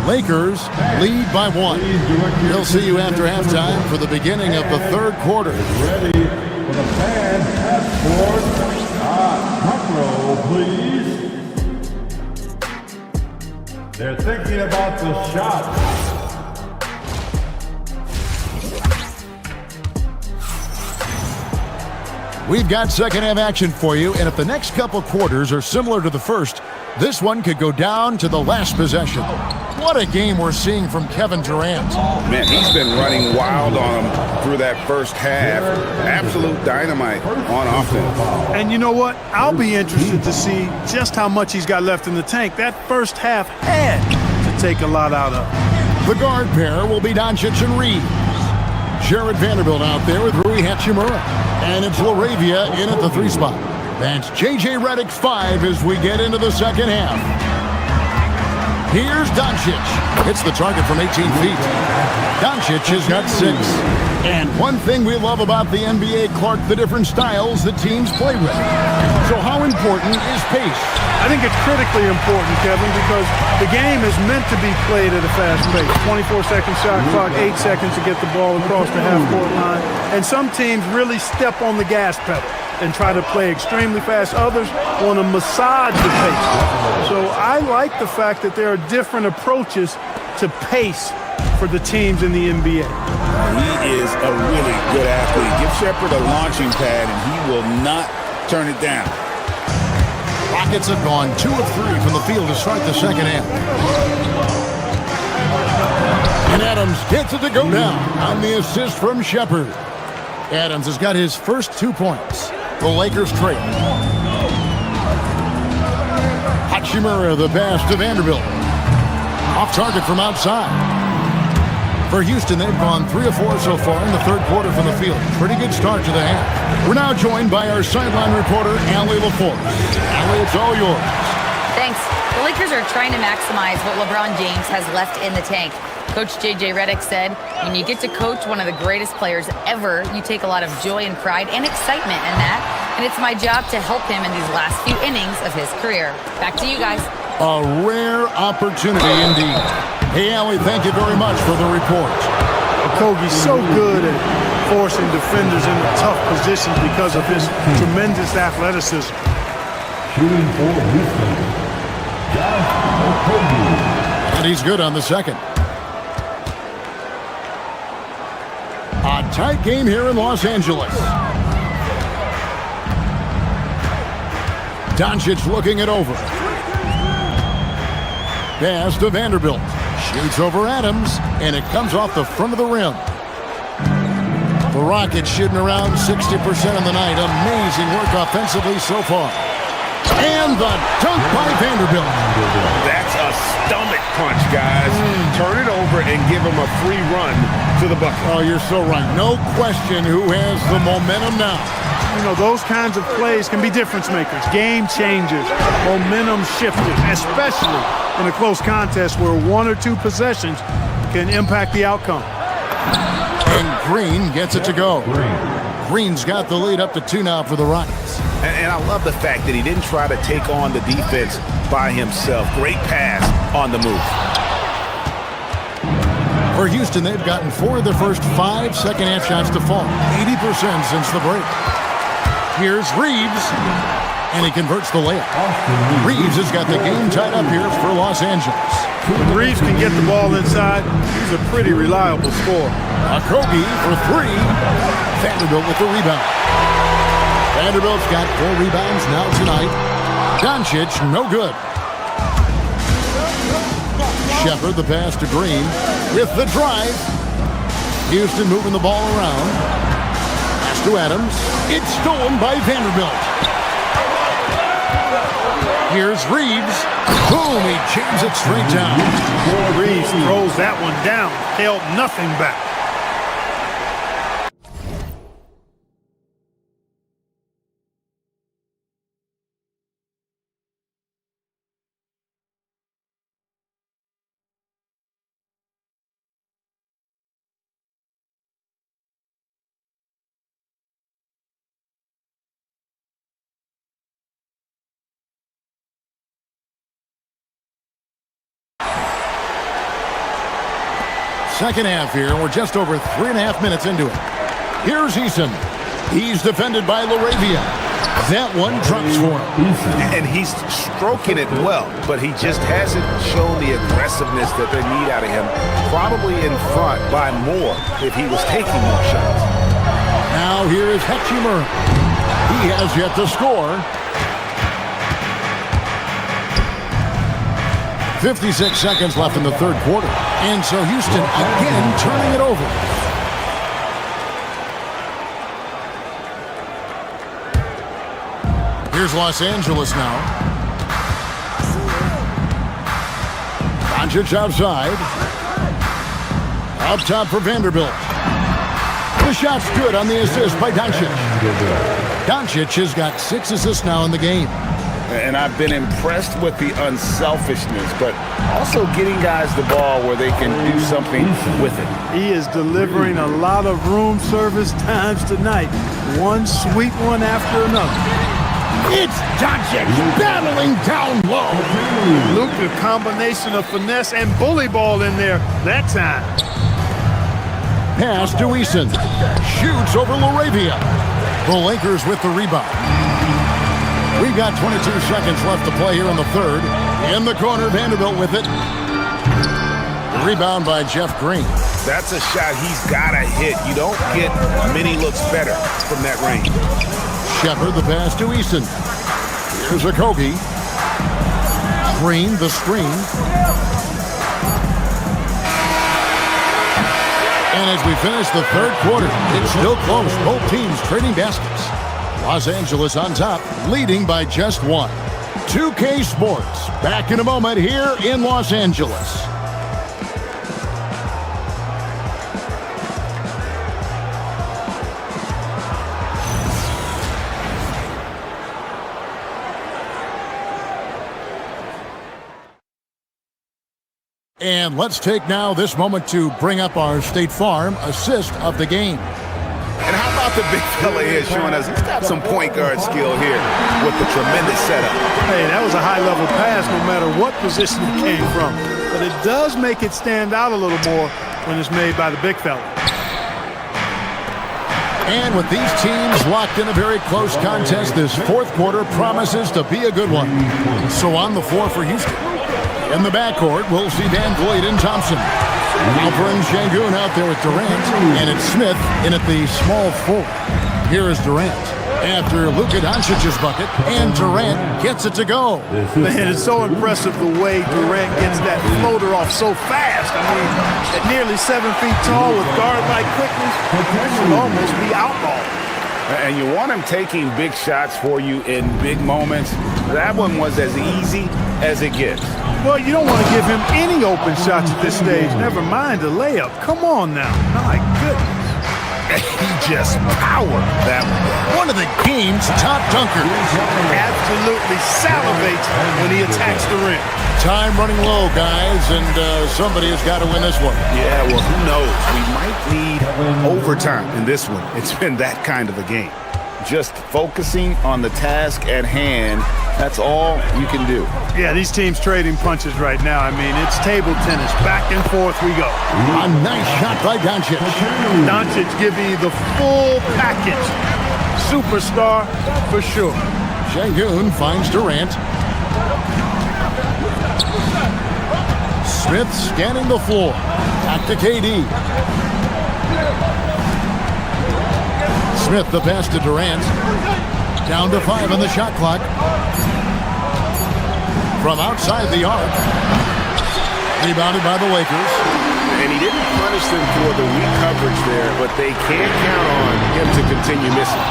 Lakers lead by 1. We'll see you after halftime for the beginning of the third quarter. Ready for the fan passport front row, please. They're thinking about the shot. We've got second half action for you, and if the next couple quarters are similar to the first, this one could go down to the last possession. What a game we're seeing from Kevin Durant. Man, he's been running wild on him through that first half. Absolute dynamite on offense. And you know what? I'll be interested to see just how much he's got left in the tank. That first half had to take a lot out of. The guard pair will be Doncic and Reeves. Jared Vanderbilt out there with Rui Hachimura. And it's LaRavia in at the 3 spot. That's J.J. Redick's 5 as we get into the second half. Here's Doncic. Hits the target from 18 feet. Doncic has got 6. And one thing we love about the NBA, Clark, the different styles that teams play with. So how important is pace? I think it's critically important, Kevin, because the game is meant to be played at a fast pace. 24-second shot clock, 8 seconds to get the ball across the half-court line. And some teams really step on the gas pedal and try to play extremely fast. Others want to massage the pace. So I like the fact that there are different approaches to pace for the teams in the NBA. He is a really good athlete. Give Shepherd a launching pad, and he will not turn it down. Rockets have gone 2 of 3 from the field to start the second half. And Adams gets it to go down on the assist from Shepherd. Adams has got his first 2 points. The Lakers trail. Hachimura, the pass to Vanderbilt. Off target from outside. For Houston, they've gone 3 of 4 so far in the third quarter from the field. Pretty good start to the half. We're now joined by our sideline reporter, Allie LaForce. Allie, it's all yours. Thanks. The Lakers are trying to maximize what LeBron James has left in the tank. Coach J.J. Redick said, when you get to coach one of the greatest players ever, you take a lot of joy and pride and excitement in that. And it's my job to help him in these last few innings of his career. Back to you guys. A rare opportunity indeed. Hey, Allie, thank you very much for the report. Okogie's so good at forcing defenders into tough positions because of his tremendous athleticism. Shooting for Houston, Josh Okogie. And he's good on the second. A tight game here in Los Angeles. Doncic looking it over. Pass to Vanderbilt. Shoots over Adams, and it comes off the front of the rim. The Rockets shooting around 60% on the night. Amazing work offensively so far. And the dunk by Vanderbilt. That's a stomach punch, guys. Turn it over and give him a free run to the bucket. Oh, you're so right. No question who has the momentum now. You know, those kinds of plays can be difference makers, game changers, momentum shifters, especially in a close contest where one or two possessions can impact the outcome. And Green gets it to go. Green's got the lead up to 2 now for the Rockets. And I love the fact that he didn't try to take on the defense by himself. Great pass on the move. For Houston, they've gotten 4 of their first 5 second-half shots to fall. 80% since the break. Here's Reeves, and he converts the layup. Reeves has got the game tied up here for Los Angeles. When Reeves can get the ball inside, he's a pretty reliable scorer. Okogie for 3. Vanderbilt with the rebound. Vanderbilt's got 4 rebounds now tonight. Doncic, no good. Shepard, the pass to Green with the drive. Houston moving the ball around. Pass to Adams. It's stolen by Vanderbilt. Here's Reeves. Boom, he jams it straight down. Reeves throws that one down. Held nothing back. Second half here. We're just over 3.5 minutes into it. Here's Eason. He's defended by LaRavia. That one drops for him. And he's stroking it well, but he just hasn't shown the aggressiveness that they need out of him. Probably in front by more if he was taking more shots. Now here is Hechimer. He has yet to score. 56 seconds left in the third quarter. And so Houston again turning it over. Here's Los Angeles now. Doncic outside. Up top for Vanderbilt. The shot's good on the assist by Doncic. Doncic has got 6 assists now in the game. And I've been impressed with the unselfishness, but also getting guys the ball where they can do something with it. He is delivering a lot of room service times tonight. One sweet one after another. It's Doncic battling down low. Luke, a combination of finesse and bully ball in there that time. Pass to Eason. Shoots over LaRavia. The Lakers with the rebound. We've got 22 seconds left to play here in the third. In the corner, Vanderbilt with it. Rebound by Jeff Green. That's a shot he's got to hit. You don't get many looks better from that range. Shepard, the pass to Eason. Here's Okogie. Green, the screen. And as we finish the third quarter, it's still close. Both teams trading baskets. Los Angeles on top, leading by just 1. 2K Sports, back in a moment here in Los Angeles. And let's take now this moment to bring up our State Farm assist of the game. And how about the big fella here showing us he's got some point guard skill here with the tremendous setup. Hey, that was a high-level pass no matter what position it came from. But it does make it stand out a little more when it's made by the big fella. And with these teams locked in a very close contest, this fourth quarter promises to be a good one. So on the floor for Houston. In the backcourt, we'll see Van Vliet and Thompson. Alper and Şengün out there with Durant, and it's Smith in at the small forward. Here is Durant after Luka Doncic's bucket, and Durant gets it to go. Man, it's so impressive the way Durant gets that floater off so fast. I mean, at nearly 7 feet tall with guard-like quickness, that should almost be outlawed. And you want him taking big shots for you in big moments. That one was as easy as it gets. Well, you don't want to give him any open shots at this stage, never mind a layup. Come on now. My goodness. He just powered that one. One of the game's top dunkers. Absolutely salivates when he attacks the rim. Time running low, guys, and somebody has got to win this one. Yeah, well, who knows? We might need overtime in this one. It's been that kind of a game. Just focusing on the task at hand, that's all you can do. Yeah, these teams trading punches right now. I mean, it's table tennis. Back and forth we go. A nice shot by Doncic. Doncic giving you the full package. Superstar for sure. Şengün finds Durant. Smith scanning the floor. Back to KD. Smith the pass to Durant. Down to 5 on the shot clock. From outside the arc. Rebounded by the Lakers. And he didn't punish them for the weak coverage there, but they can't count on him to continue missing.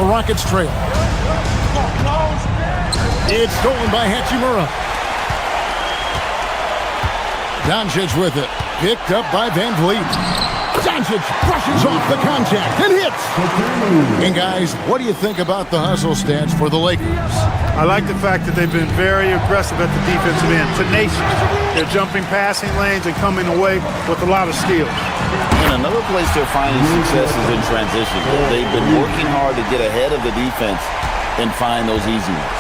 The Rockets trail. It's stolen by Hachimura. Doncic with it. Picked up by Van Vliet. Doncic brushes off the contact and hits. And guys, what do you think about the hustle stats for the Lakers? I like the fact that they've been very aggressive at the defensive end. Tenacious. They're jumping passing lanes and coming away with a lot of skill. And another place they're finding success is in transition. They've been working hard to get ahead of the defense and find those easy ones.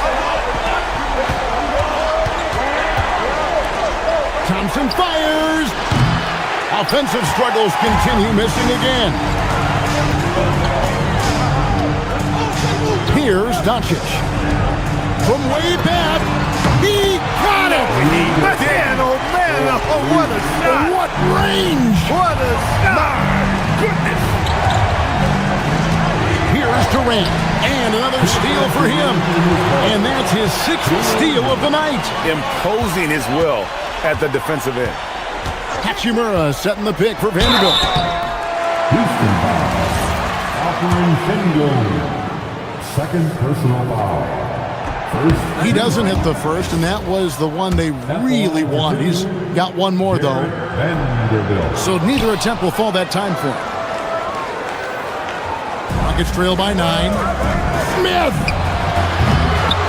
Thompson fires. Offensive struggles continue, missing again. Here's Doncic. From way back, he got it! Man, oh man, oh, what a shot! What range! What a shot! My goodness! Here's Durant, and another steal for him. And that's his 6th steal of the night. Imposing his will at the defensive end. Hachimura setting the pick for Vanderbilt. Houston foul. Second personal foul. He doesn't hit the first, and that was the one they really wanted. He's got one more, though. So neither attempt will fall that time for him. Rockets trail by 9. Smith!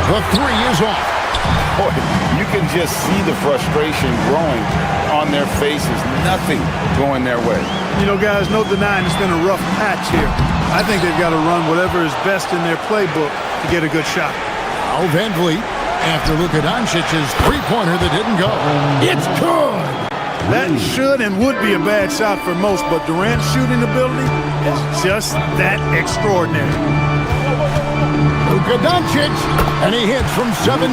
The 3 is off. Boy, you can just see the frustration growing on their faces. Nothing going their way. You know, guys, no denying it's been a rough patch here. I think they've got to run whatever is best in their playbook to get a good shot. Now Van Vliet after Luka Doncic's three-pointer that didn't go. It's good! That should and would be a bad shot for most, but Durant's shooting ability is just that extraordinary. Luka Doncic, and he hits from 17.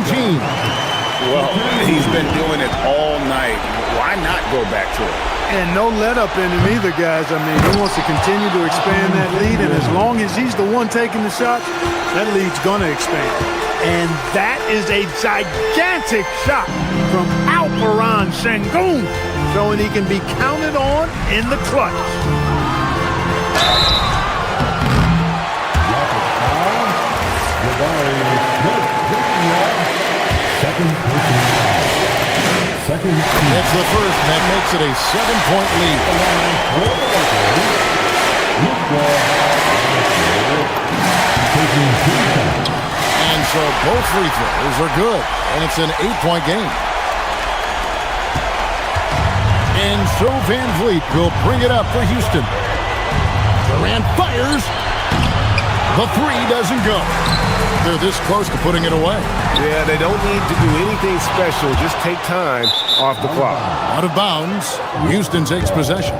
Well, he's been doing it all night. Why not go back to it? And no let-up in him either, guys. I mean, he wants to continue to expand that lead, and as long as he's the one taking the shot, that lead's going to expand. And that is a gigantic shot from Alper Şengün, showing he can be counted on in the clutch. That's the first, and that makes it a 7-point lead. And so both free throws are good, and it's an 8-point game. And so Van Vliet will bring it up for Houston. Durant fires. The three doesn't go. They're this close to putting it away. Yeah, they don't need to do anything special. Just take time off the clock. Out of bounds. Houston takes possession.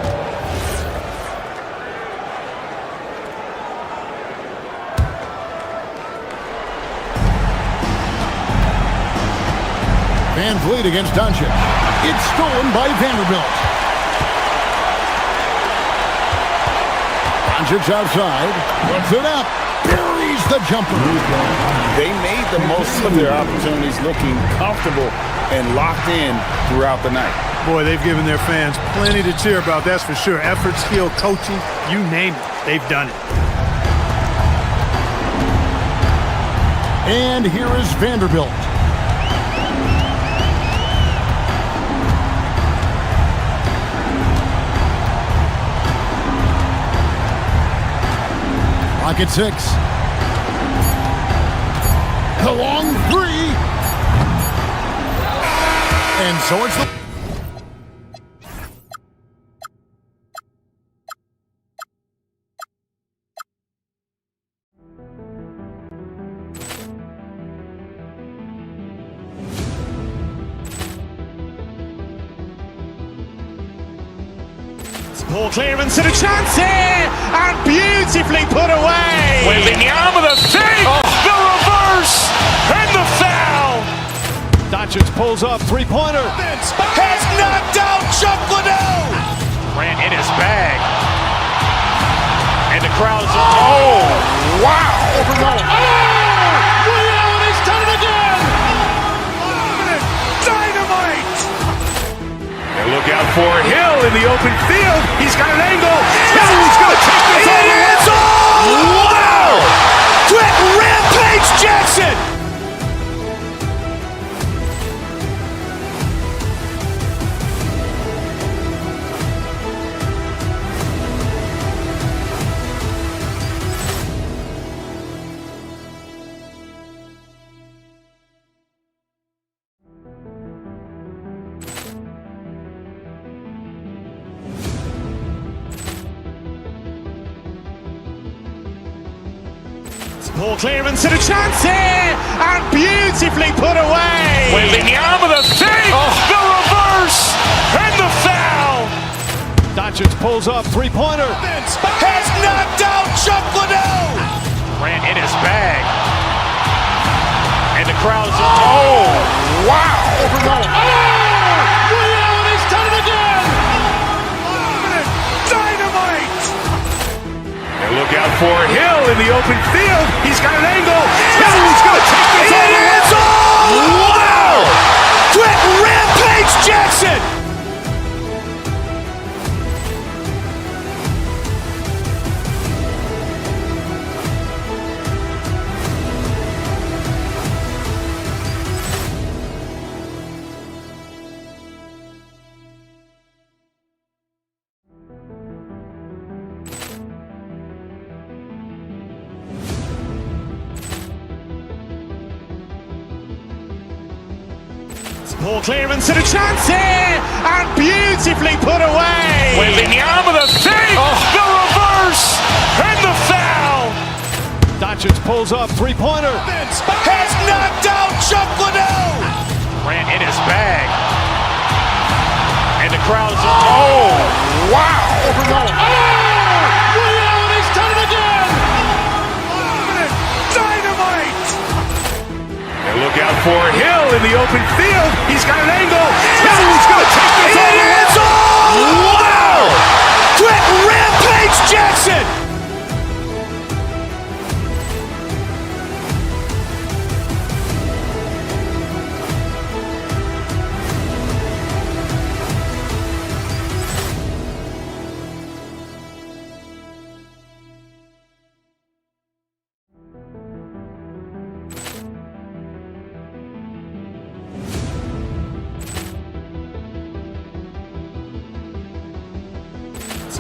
Van Vliet against Doncic. It's stolen by Vanderbilt. Doncic outside. Puts it up. Buries the jumper. They made the most of their opportunities, looking comfortable and locked in throughout the night. Boy, they've given their fans plenty to cheer about, that's for sure. Effort, skill, coaching, you name it, they've done it. And here is Vanderbilt. Clock at 6. The long three. And so it's the... Ball clearance and a chance here, and beautifully put away. Wembanyama the fake, the reverse, and the foul. Doncic pulls up, three-pointer. Has knocked out Chuck Liddell. Ran in his bag. And the crowd's, oh, wow. Liddell has done it again. Dynamite. And look out for Hill in the open field. He's got an angle. Hill's going to take this all the way. Wow! Quick Rampage Jackson. Ball clearance and a chance here, and beautifully put away. Wembanyama the fake, the reverse, and the foul. Doncic pulls up, three-pointer. Has knocked out Chuck Liddell. Ran in his bag. And the crowd's, oh, wow. Liddell has done it again. Dynamite. And look out for Hill in the open field. He's got an angle. Hill's going to take this all the way. Wow! Quick Rampage Jackson. Ball clearance and a chance here, and beautifully put away. Wembanyama the fake, the reverse, and the foul. Doncic pulls up, three-pointer. Has knocked out Chuck Liddell. Ran in his bag. And the crowd's, oh, wow. Liddell has done it again. Dynamite. And look out for Hill in the open field. He's got an angle. Hill's going to take this all the way. Wow! Quick Rampage Jackson.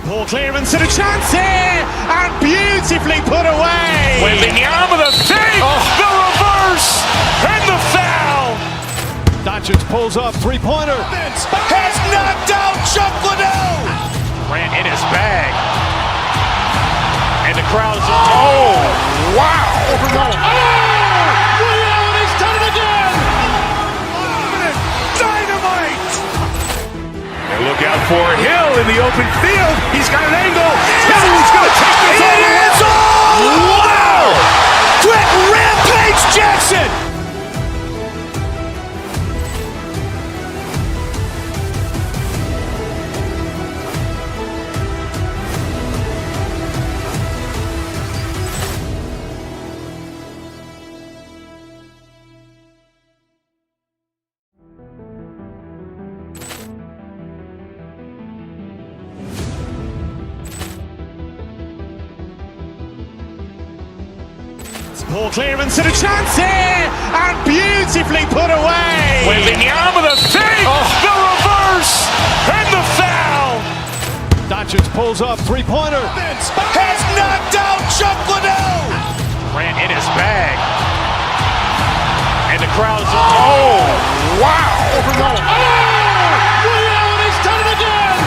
Ball clearance and a chance here, and beautifully put away. Wembanyama the fake, the reverse, and the foul. Doncic Doncic pulls up, three-pointer. Has knocked out Chuck Liddell. Ran in his bag. And the crowd's... Oh, wow. Ray Allen has done it again! Dynamite. And look out for Hill in the open field. He's got an angle. He's going to take this all the way. Wow. Quick rampage Jackson. Ball clearance and a chance here, and beautifully put away. Wembanyama the fake, the reverse, and the foul. Doncic pulls up, three-pointer. Has knocked out Chuck Liddell. Ran in his bag. And the crowd's... Oh, wow. Ray Allen has done it again!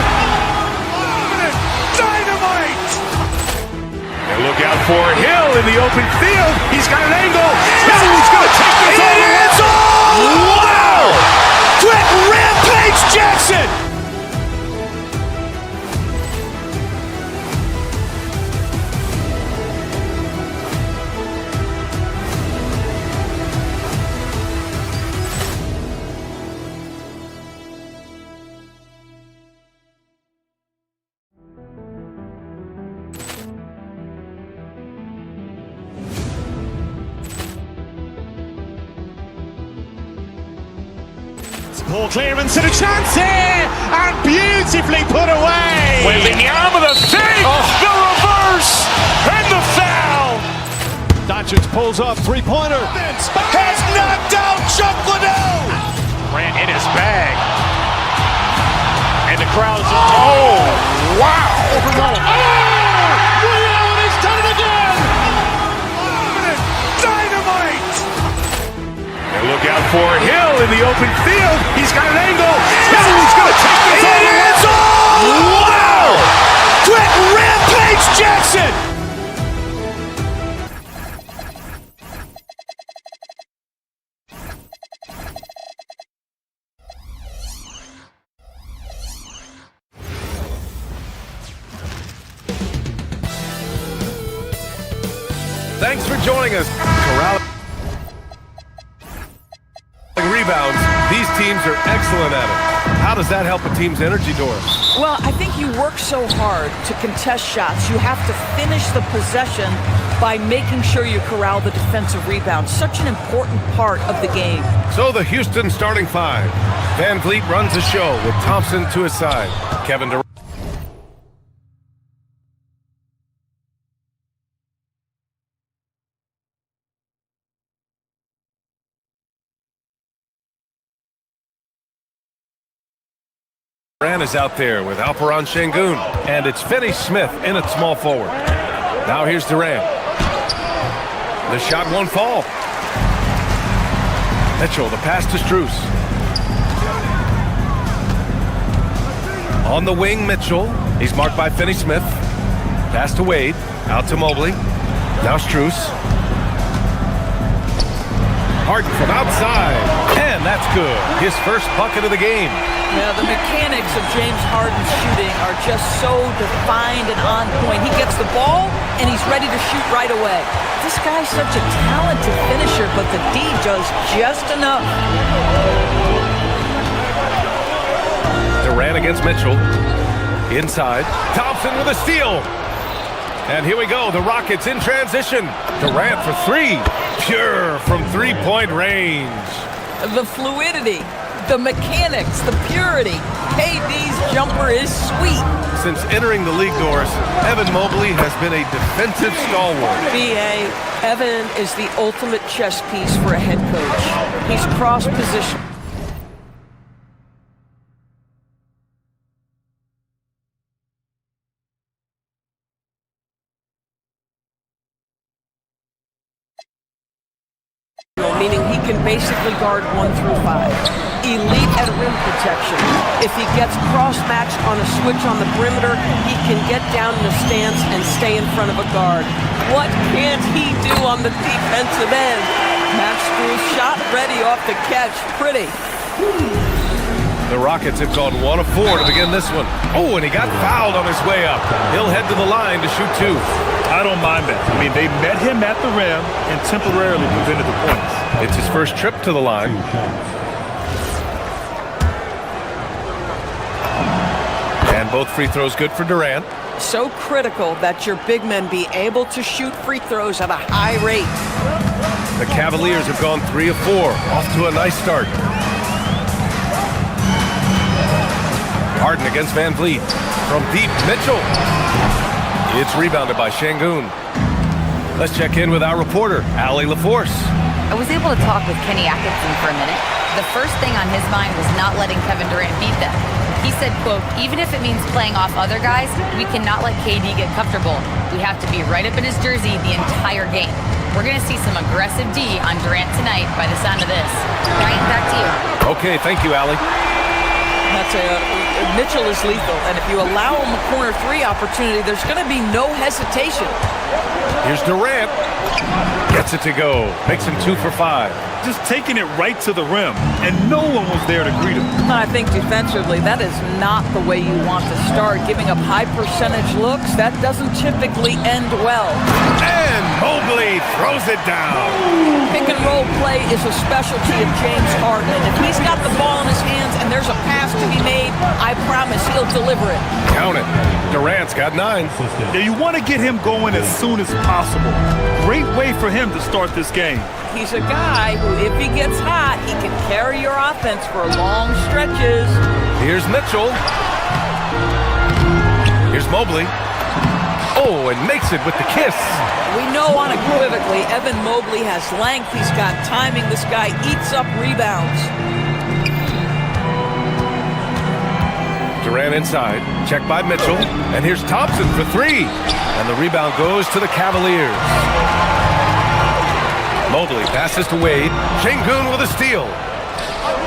Dynamite. And look out for Hill in the open field. He's got an angle. He's going to take this all the way. Wow. Quick rampage Jackson. Ball clearance and a chance here, and beautifully put away. Wembanyama the fake, the reverse, and the foul. Doncic pulls up, three-pointer. Has knocked out Chuck Liddell. Ran in his bag. And the crowd's... Oh, wow. Ray Allen has done it again! Dynamite. And look out for Hill in the open field. He's got an angle. He's going to take this all the way. Wow. Quick rampage Jackson. Thanks for joining us. Corral rebounds. These teams are excellent at it. How does that help a team's energy, Doris? Well, I think you work so hard to contest shots. You have to finish the possession by making sure you corral the defensive rebound. Such an important part of the game. So the Houston starting five. Van Vliet runs the show with Thompson to his side. Kevin Durant. Durant is out there with Alperon Şengün, and it's Finney Smith in at small forward. Now here's Durant. The shot won't fall. Mitchell, the pass to Strus. On the wing, Mitchell. He's marked by Finney Smith. Pass to Wade. Out to Mobley. Now Strus. Harden from outside. And that's good. His first bucket of the game. Yeah, the mechanics of James Harden's shooting are just so defined and on point. He gets the ball, and he's ready to shoot right away. This guy's such a talented finisher, but the D does just enough. Durant against Mitchell. Inside. Thompson with a steal. And here we go. The Rockets in transition. Durant for three. Pure from three-point range. The fluidity, the mechanics, the purity. KD's jumper is sweet. Since entering the league, Doris, Evan Mobley has been a defensive stalwart. BA, Evan is the ultimate chess piece for a head coach. He's cross-positioned. Meaning he can basically guard 1 through 5. elite at rim protection. If he gets cross-matched on a switch on the perimeter, he can get down in the stance and stay in front of a guard. What can't he do on the defensive end? Max Strus shot ready off the catch. Pretty. The Rockets have gone 1 of 4 to begin this one. Oh, and he got fouled on his way up. He'll head to the line to shoot 2. I don't mind that. I mean, they met him at the rim and temporarily prevented the points. It's his first trip to the line. And both free throws good for Durant. So critical that your big men be able to shoot free throws at a high rate. The Cavaliers have gone 3 of 4. Off to a nice start. Harden against Van Vliet. From deep, Mitchell. It's rebounded by Şengün. Let's check in with our reporter, Allie LaForce. I was able to talk with Kenny Atkinson for a minute. The first thing on his mind was not letting Kevin Durant beat them. He said, quote, even if it means playing off other guys, we cannot let KD get comfortable. We have to be right up in his jersey the entire game. We're going to see some aggressive D on Durant tonight by the sound of this. Ryan, back to you. Okay, thank you, Allie. Mitchell is lethal, and if you allow him a corner 3 opportunity, there's going to be no hesitation. Here's Durant. Gets it to go. Makes him 2 for 5. Just taking it right to the rim, and no one was there to greet him. I think defensively, that is not the way you want to start. Giving up high percentage looks, that doesn't typically end well. And Mobley throws it down. Pick and roll play is a specialty of James Harden. And if he's got the ball in his hands and there's a pass to be made, I promise he'll deliver it. Count it. Durant's got 9. Yeah, you want to get him going as soon as possible. Great way for him to start this game. He's a guy who, if he gets hot, he can carry your offense for long stretches. Here's Mitchell. Here's Mobley. Oh, and makes it with the kiss. We know unequivocally Evan Mobley has length. He's got timing. This guy eats up rebounds. Durant inside. Checked by Mitchell. And here's Thompson for 3. And the rebound goes to the Cavaliers. Mobley passes to Wade. Şengün with a steal.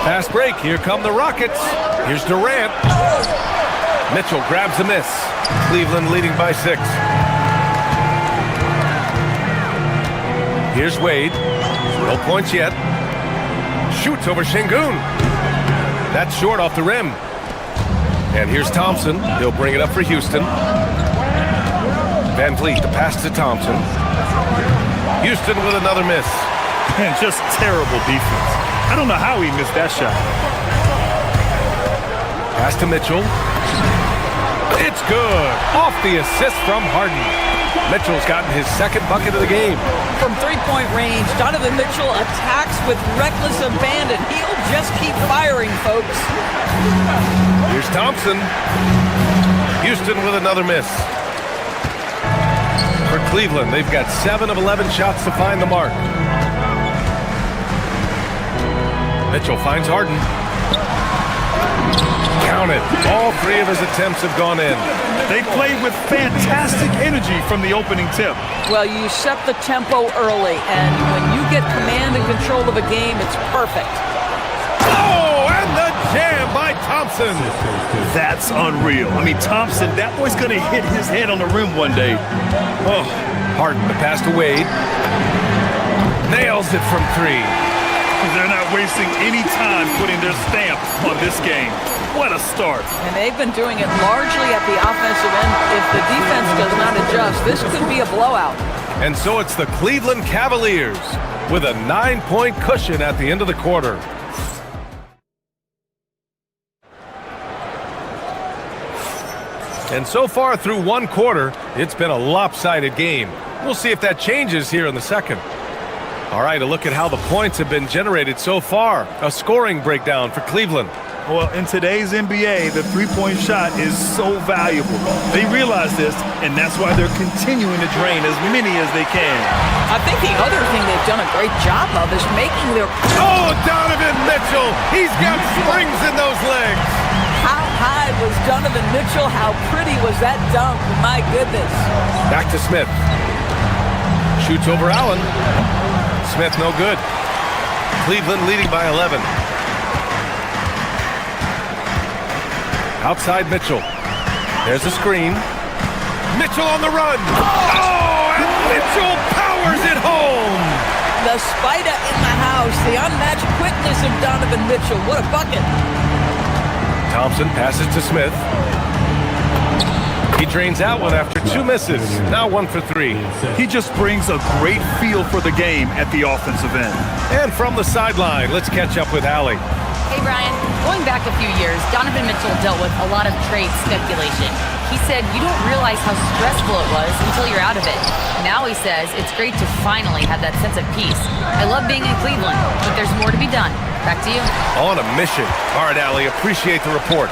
Fast break. Here come the Rockets. Here's Durant. Mitchell grabs the miss. Cleveland leading by 6. Here's Wade. No points yet. Shoots over Şengün. That's short off the rim. And here's Thompson. He'll bring it up for Houston. Van Vliet, the pass to Thompson. Houston with another miss. Man, just terrible defense. I don't know how he missed that shot. Pass to Mitchell. It's good. Off the assist from Harden. Mitchell's gotten his 2nd bucket of the game. From 3-point range, Donovan Mitchell attacks with reckless abandon. He'll just keep firing, folks. Here's Thompson. Houston with another miss. For Cleveland, they've got 7 of 11 shots to find the mark. Mitchell finds Harden. Count it. All 3 of his attempts have gone in. They played with fantastic energy from the opening tip. Well, you set the tempo early, and when you get command and control of a game, it's perfect. Oh, and the jam by Thompson. That's unreal. I mean, Thompson, that boy's going to hit his head on the rim one day. Oh, Harden, the pass to Wade. Nails it from 3. They're not wasting any time putting their stamp on this game. What a start. And they've been doing it largely at the offensive end. If the defense does not adjust, this could be a blowout. And so it's the Cleveland Cavaliers with a 9-point cushion at the end of the quarter. And so far through 1 quarter, it's been a lopsided game. We'll see if that changes here in the second. All right, a look at how the points have been generated so far. A scoring breakdown for Cleveland. Well, in today's NBA, the 3-point shot is so valuable. They realize this, and that's why they're continuing to drain as many as they can. I think the other thing they've done a great job of is making their... Oh, Donovan Mitchell! He's got springs in those legs! How high was Donovan Mitchell? How pretty was that dunk? My goodness. Back to Smith. Shoots over Allen. Smith no good. Cleveland leading by 11. Outside Mitchell. There's a screen. Mitchell on the run. Oh, and Mitchell powers it home. The spider in the house, the unmatched quickness of Donovan Mitchell. What a bucket. Thompson passes to Smith. He drains out one after 2 misses. Now 1 for 3. He just brings a great feel for the game at the offensive end. And from the sideline, let's catch up with Allie. Hey, Brian. Going back a few years, Donovan Mitchell dealt with a lot of trade speculation. He said you don't realize how stressful it was until you're out of it. Now he says it's great to finally have that sense of peace. I love being in Cleveland, but there's more to be done. Back to you. On a mission. All right, Allie, appreciate the report.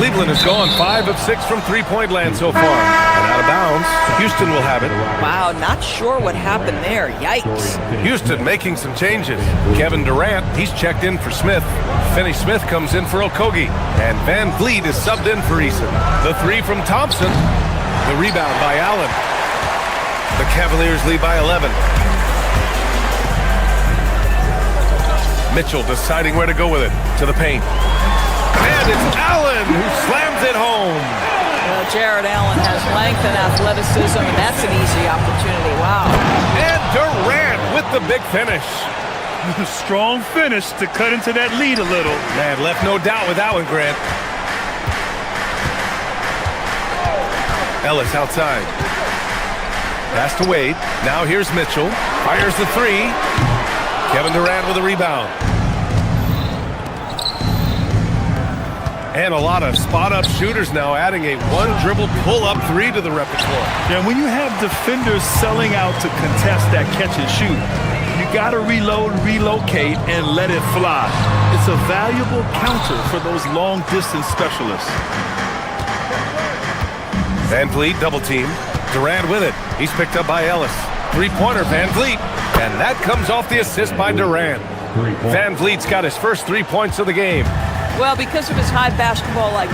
Cleveland has gone 5 of 6 from three-point land so far. And out of bounds, Houston will have it. Wow, not sure what happened there. Yikes. Houston making some changes. Kevin Durant, he's checked in for Smith. Finney Smith comes in for Okogie. And Van Vliet is subbed in for Eason. The 3 from Thompson. The rebound by Allen. The Cavaliers lead by 11. Mitchell deciding where to go with it. To the paint. And it's Allen who slams it home. Jared Allen has length and athleticism, and that's an easy opportunity. Wow. And Durant with the big finish. Strong finish to cut into that lead a little. Man, left no doubt with that one, Grant. Ellis outside. Pass to Wade. Now here's Mitchell. Fires the 3. Kevin Durant with a rebound. And a lot of spot-up shooters now, adding a one-dribble pull-up 3 to the repertoire. Yeah, when you have defenders selling out to contest that catch and shoot, you got to reload, relocate, and let it fly. It's a valuable counter for those long-distance specialists. Van Vliet double team. Durant with it. He's picked up by Ellis. Three-pointer, Van Vliet. And that comes off the assist by Durant. Van Vliet's got his first 3 points of the game. Well, because of his high basketball IQ,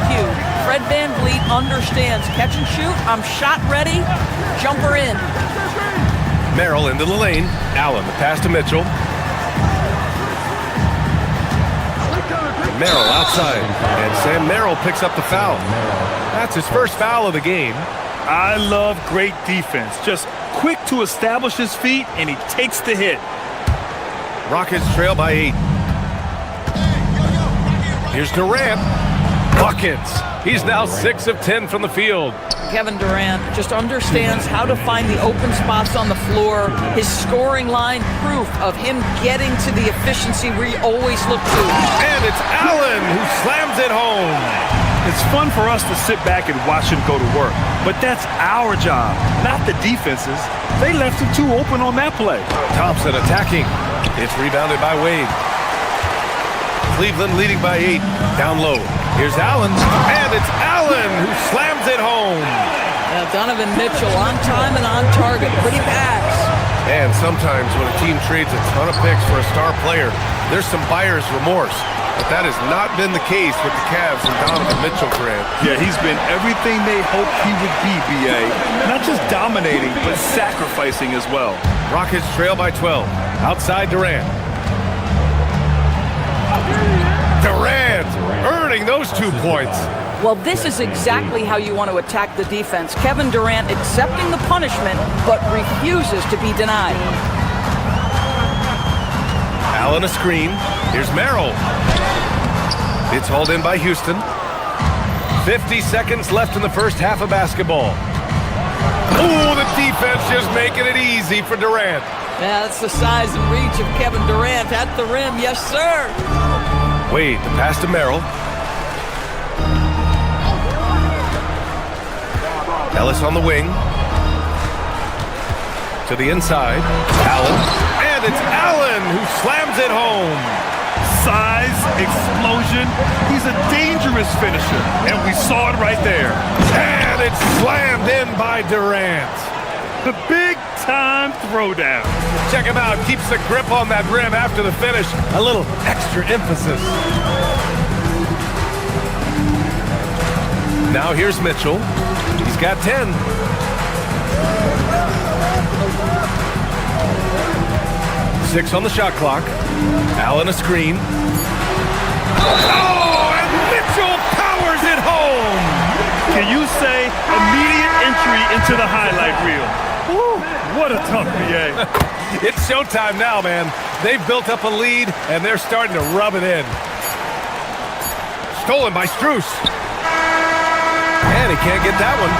Fred Van Vliet understands catch and shoot. I'm shot ready. Jumper in. Merrill into the lane. Allen, the pass to Mitchell. Merrill outside. And Sam Merrill picks up the foul. That's his first foul of the game. I love great defense. Just quick to establish his feet, and he takes the hit. Rockets trail by 8. Here's Durant. Buckets. He's now 6 of 10 from the field. Kevin Durant just understands how to find the open spots on the floor. His scoring line, proof of him getting to the efficiency we always look to. And it's Allen who slams it home. It's fun for us to sit back and watch him go to work, but that's our job, not the defense's. They left him too open on that play. Thompson attacking. It's rebounded by Wade. Cleveland leading by 8. Down low. Here's Allen. And it's Allen who slams it home. Donovan Mitchell on time and on target. Pretty pass. And sometimes when a team trades a ton of picks for a star player, there's some buyer's remorse. But that has not been the case with the Cavs and Donovan Mitchell, Grant. Yeah, he's been everything they hoped he would be, B.A. Not just dominating, but sacrificing as well. Rockets trail by 12. Outside Durant. Durant earning those 2 points. Well, this is exactly how you want to attack the defense. Kevin Durant accepting the punishment, but refuses to be denied. Allen a screen. Here's Merrill. It's hauled in by Houston. 50 seconds left in the first half of basketball. Oh, the defense just making it easy for Durant. Yeah, that's the size and reach of Kevin Durant at the rim. Yes, sir. Wade, the pass to Merrill. Ellis on the wing. To the inside. Allen. And it's Allen who slams it home. Size, explosion. He's a dangerous finisher, and we saw it right there. And it's slammed in by Durant. The big-time throwdown. Check him out. Keeps the grip on that rim after the finish. A little extra emphasis. Now here's Mitchell. He's got 10. Six on the shot clock. Allen a screen. Oh, and Mitchell powers victory into the highlight reel. Woo, what a dunk, BA. It's showtime now, man. They've built up a lead, and they're starting to rub it in. Stolen by Strus. And he can't get that one.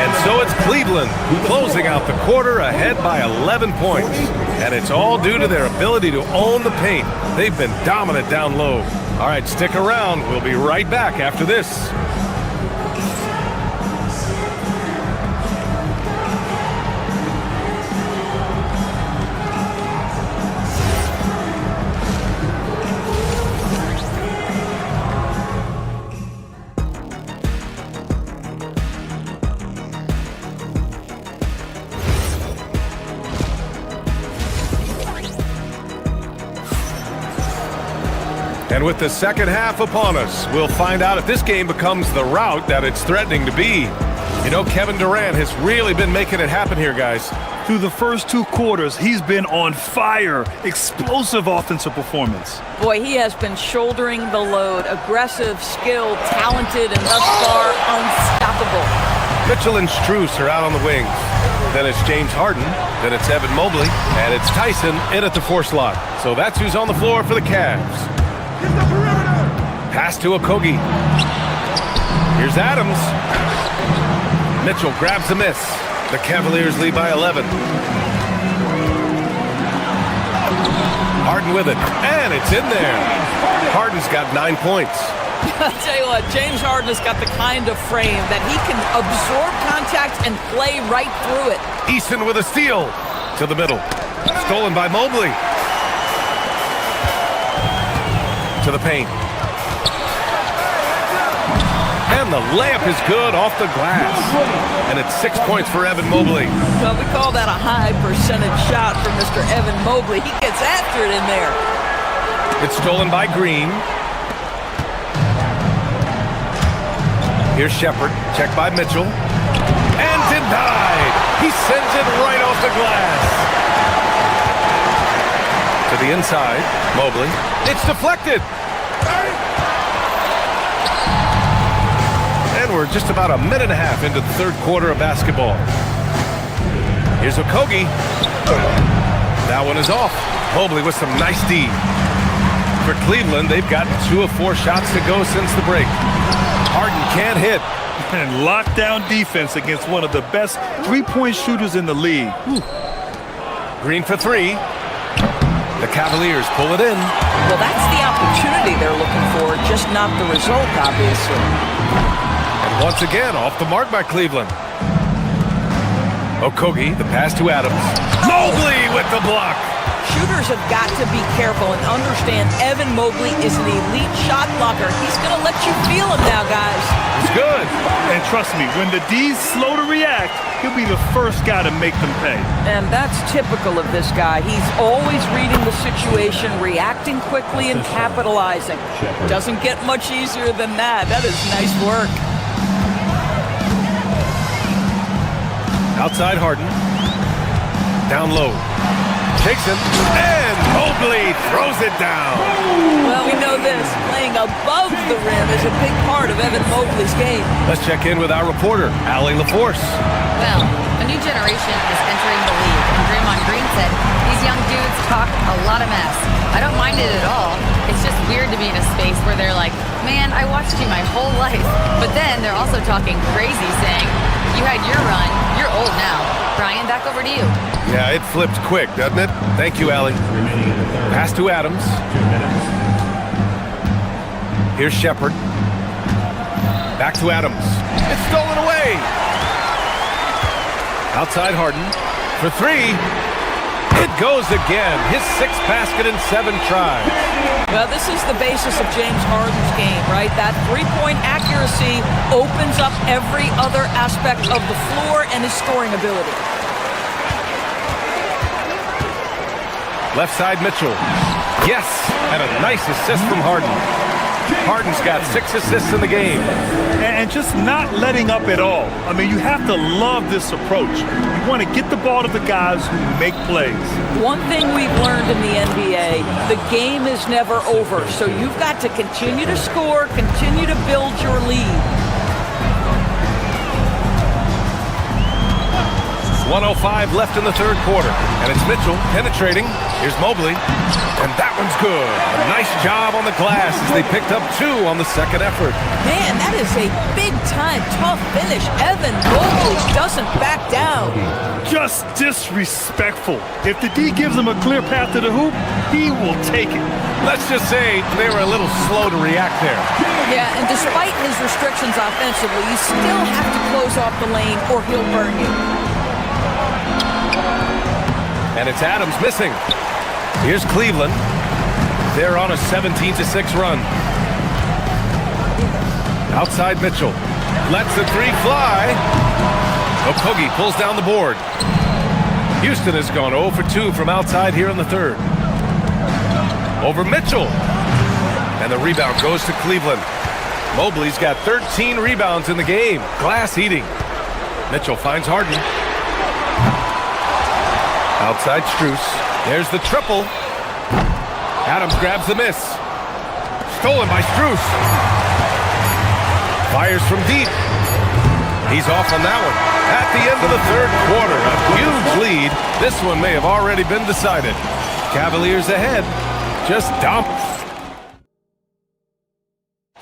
And so it's Cleveland closing out the quarter ahead by 11 points. And it's all due to their ability to own the paint. They've been dominant down low. All right, stick around. We'll be right back after this. And with the second half upon us, we'll find out if this game becomes the rout that it's threatening to be. You know, Kevin Durant has really been making it happen here, guys. Through the first 2 quarters, he's been on fire. Explosive offensive performance. Boy, he has been shouldering the load. Aggressive, skilled, talented, and thus far unstoppable. Mitchell and Strus are out on the wings. Then it's James Harden. Then it's Evan Mobley. And it's Tyson in at the 4 slot. So that's who's on the floor for the Cavs. Pass to Okogie. Here's Adams. Mitchell grabs the miss. The Cavaliers lead by 11. Harden with it. And it's in there. Harden's got 9 points. I'll tell you what, James Harden has got the kind of frame that he can absorb contact and play right through it. Easton with a steal to the middle. Stolen by Mobley. To the paint. And the layup is good off the glass. And it's 6 points for Evan Mobley. Well, we call that a high percentage shot for Mr. Evan Mobley. He gets after it in there. It's stolen by Green. Here's Shepard. Checked by Mitchell. And denied. He sends it right off the glass. To the inside. Mobley. It's deflected. And we're just about a minute and a half into the third quarter of basketball. Here's Okogie. That one is off. Mobley with some nice D. For Cleveland, they've gotten 2 of 4 shots to go since the break. Harden can't hit. And lockdown defense against one of the best 3-point shooters in the league. Green for 3. The Cavaliers pull it in. Well, that's the opportunity they're looking for, just not the result, obviously. And once again, off the mark by Cleveland. Okogie, the pass to Adams. Mobley with the block. Shooters have got to be careful and understand Evan Mobley is an elite shot blocker. He's going to let you feel him now, guys. It's good. And trust me, when the D's slow to react, he'll be the first guy to make them pay. And that's typical of this guy. He's always reading the situation, reacting quickly, and capitalizing. Doesn't get much easier than that. That is nice work. Outside Harden. Down low. Takes him. And Mobley throws it down. Well, we know this. Playing above the rim is a big part of Evan Mobley's game. Let's check in with our reporter, Allie LaForce. Well, a new generation is entering the league, and Draymond Green said, these young dudes talk a lot of mess. I don't mind it at all. It's just weird to be in a space where they're like, man, I watched you my whole life. But then they're also talking crazy, saying, you had your run, you're old now. Brian, back over to you. Yeah, it flipped quick, doesn't it? Thank you, Allie. Pass to Adams. Here's Shepard. Back to Adams. It's stolen away. Outside Harden. For 3. It goes again. His 6th basket in 7 tries. Well, this is the basis of James Harden's game, right? That three-point accuracy opens up every other aspect of the floor and his scoring ability. Left side Mitchell. Yes, and a nice assist from Harden. Harden's got 6 assists in the game. And just not letting up at all. I mean, you have to love this approach. You want to get the ball to the guys who make plays. One thing we've learned in the NBA, the game is never over. So you've got to continue to score, continue to build your lead. 1:05 left in the third quarter. And it's Mitchell penetrating. Here's Mobley. And that one's good. A nice job on the glass as they picked up 2 on the second effort. Man, that is a big-time tough finish. Evan Mobley doesn't back down. Just disrespectful. If the D gives him a clear path to the hoop, he will take it. Let's just say they were a little slow to react there. Yeah, and despite his restrictions offensively, you still have to close off the lane or he'll burn you. And it's Adams missing. Here's Cleveland. They're on a 17-6 run. Outside Mitchell. Lets the 3 fly. Okogie pulls down the board. Houston has gone 0 for 2 from outside here in the third. Over Mitchell. And the rebound goes to Cleveland. Mobley's got 13 rebounds in the game. Glass eating. Mitchell finds Harden. Outside Strus. There's the triple. Adams grabs the miss. Stolen by Strus. Fires from deep. He's off on that one. At the end of the third quarter, a huge lead. This one may have already been decided. Cavaliers ahead. Just dump.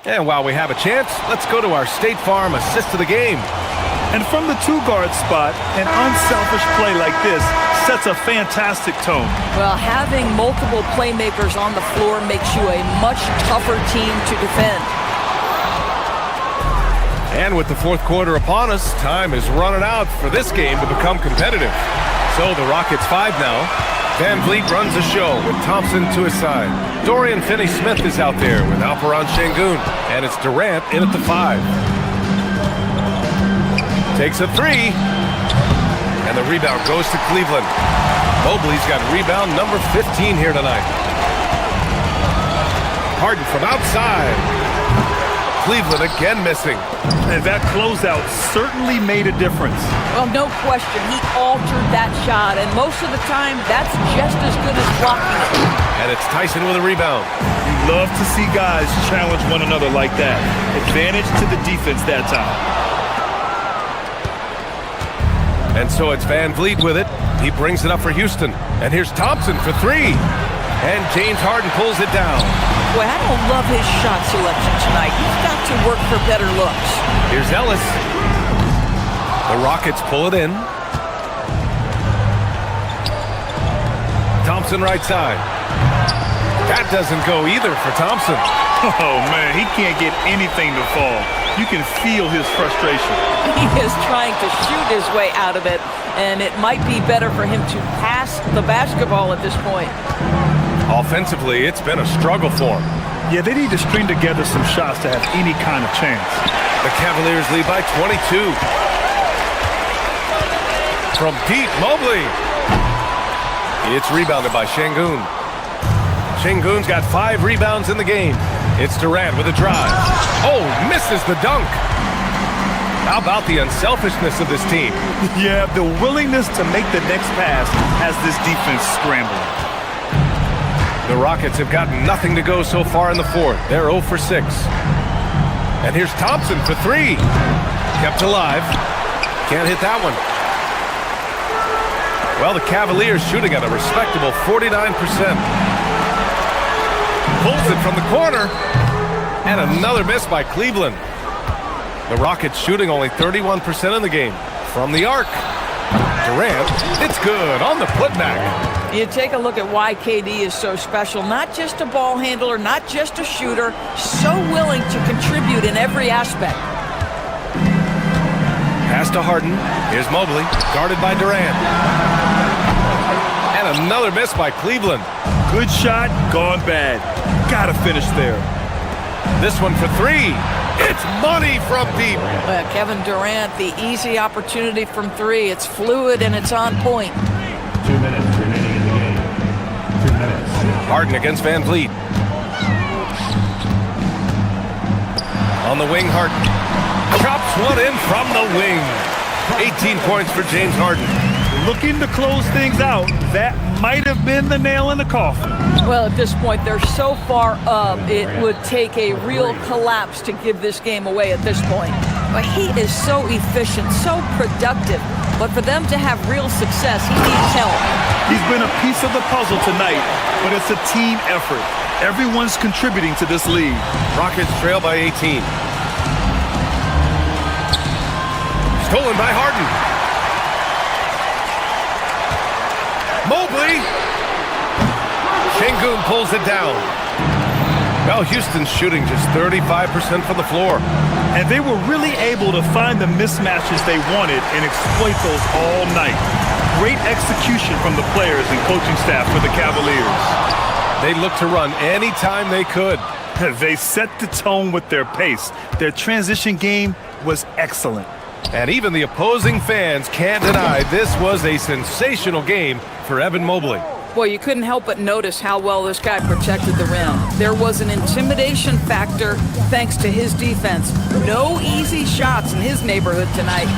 And while we have a chance, let's go to our State Farm assist of the game. And from the 2-guard spot, an unselfish play like this sets a fantastic tone. Well, having multiple playmakers on the floor makes you a much tougher team to defend. And with the fourth quarter upon us, time is running out for this game to become competitive. So the Rockets 5 now. Van Vliet runs the show with Thompson to his side. Dorian Finney-Smith is out there with Alperon Şengün. And it's Durant in at the 5. Takes a 3. And the rebound goes to Cleveland. Mobley's got rebound number 15 here tonight. Harden from outside. Cleveland again missing. And that closeout certainly made a difference. Well, no question. He altered that shot, and most of the time, that's just as good as blocking it. And it's Tyson with a rebound. You love to see guys challenge one another like that. Advantage to the defense that time. And so it's Van Vliet with it. He brings it up for Houston. And here's Thompson for 3. And James Harden pulls it down. Boy, I don't love his shot selection tonight. He's got to work for better looks. Here's Ellis. The Rockets pull it in. Thompson right side. That doesn't go either for Thompson. Oh, man, he can't get anything to fall. You can feel his frustration. He is trying to shoot his way out of it, and it might be better for him to pass the basketball at this point. Offensively, it's been a struggle for him. Yeah, they need to string together some shots to have any kind of chance. The Cavaliers lead by 22. From deep, Mobley. It's rebounded by Şengün. Şengün's got 5 rebounds in the game. It's Durant with a drive. Oh, misses the dunk. How about the unselfishness of this team? Yeah, the willingness to make the next pass has this defense scrambling. The Rockets have gotten nothing to go so far in the fourth. They're 0 for 6. And here's Thompson for 3. Kept alive. Can't hit that one. Well, the Cavaliers shooting at a respectable 49%. Pulls it from the corner. And another miss by Cleveland. The Rockets shooting only 31% in the game. From the arc. Durant, it's good on the putback. You take a look at why KD is so special. Not just a ball handler, not just a shooter, so willing to contribute in every aspect. Pass to Harden. Here's Mobley, guarded by Durant. And another miss by Cleveland. Good shot, gone bad. Gotta finish there. This one for 3. It's money from deep. Kevin Durant, the easy opportunity from 3. It's fluid and it's on point. 2 minutes remaining in the game. 2 minutes. Harden against Van Vliet. On the wing, Harden. Chops one in from the wing. 18 points for James Harden. Looking to close things out. That might have been the nail in the coffin. Well, at this point, they're so far up, it would take a real collapse to give this game away at this point. But he is so efficient, so productive. But for them to have real success, he needs help. He's been a piece of the puzzle tonight, but it's a team effort. Everyone's contributing to this lead. Rockets trail by 18. Stolen by Harden. Mobley. Şengün pulls it down. Well, Houston's shooting just 35% from the floor. And they were really able to find the mismatches they wanted and exploit those all night. Great execution from the players and coaching staff for the Cavaliers. They looked to run anytime they could. They set the tone with their pace. Their transition game was excellent. And even the opposing fans can't deny this was a sensational game for Evan Mobley. Well, you couldn't help but notice how well this guy protected the rim. There was an intimidation factor thanks to his defense. No easy shots in his neighborhood tonight.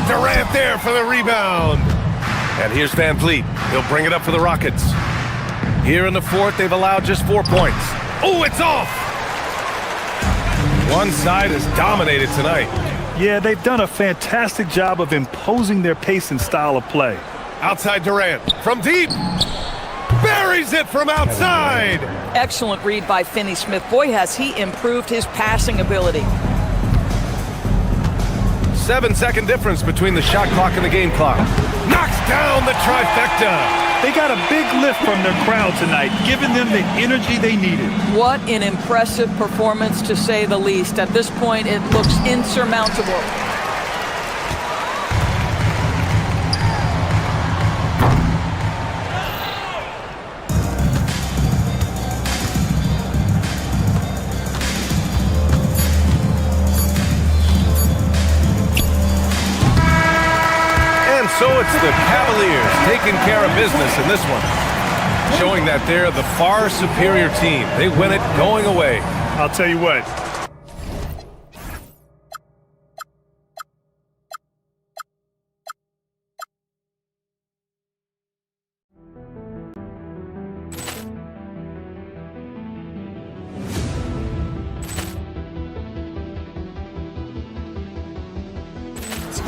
Durant there for the rebound. And here's Van Vliet. He'll bring it up for the Rockets. Here in the fourth, they've allowed just 4 points. Oh, it's off! One side has dominated tonight. Yeah, they've done a fantastic job of imposing their pace and style of play. Outside Durant, from deep, buries it from outside. Excellent read by Finney-Smith. Boy, has he improved his passing ability. 7-second difference between the shot clock and the game clock. Knocks down the trifecta. They got a big lift from their crowd tonight, giving them the energy they needed. What an impressive performance, to say the least. At this point, it looks insurmountable. So it's the Cavaliers taking care of business in this one, showing that they're the far superior team. They win it going away. I'll tell you what.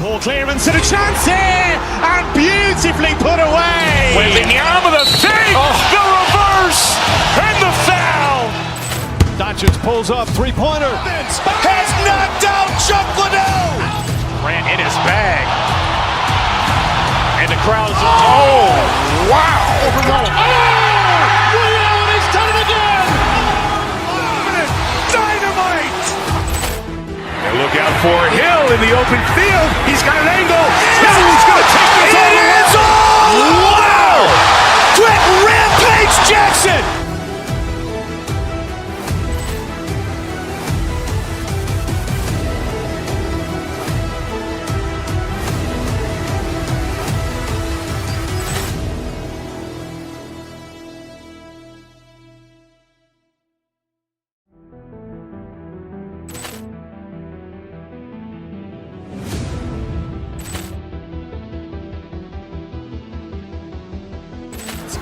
Ball clearance and a chance here, and beautifully put away. Wembanyama the fake, the reverse, and the foul. Doncic pulls up, three-pointer. Has knocked out Chuck Liddell. Grant in his bag. And the crowd is, oh, wow. Liddell, and he's done it again. Dynamite. And look out for Hill in the open field. He's got an angle. Hill's going to take this all the way. Wow! Quick Rampage Jackson.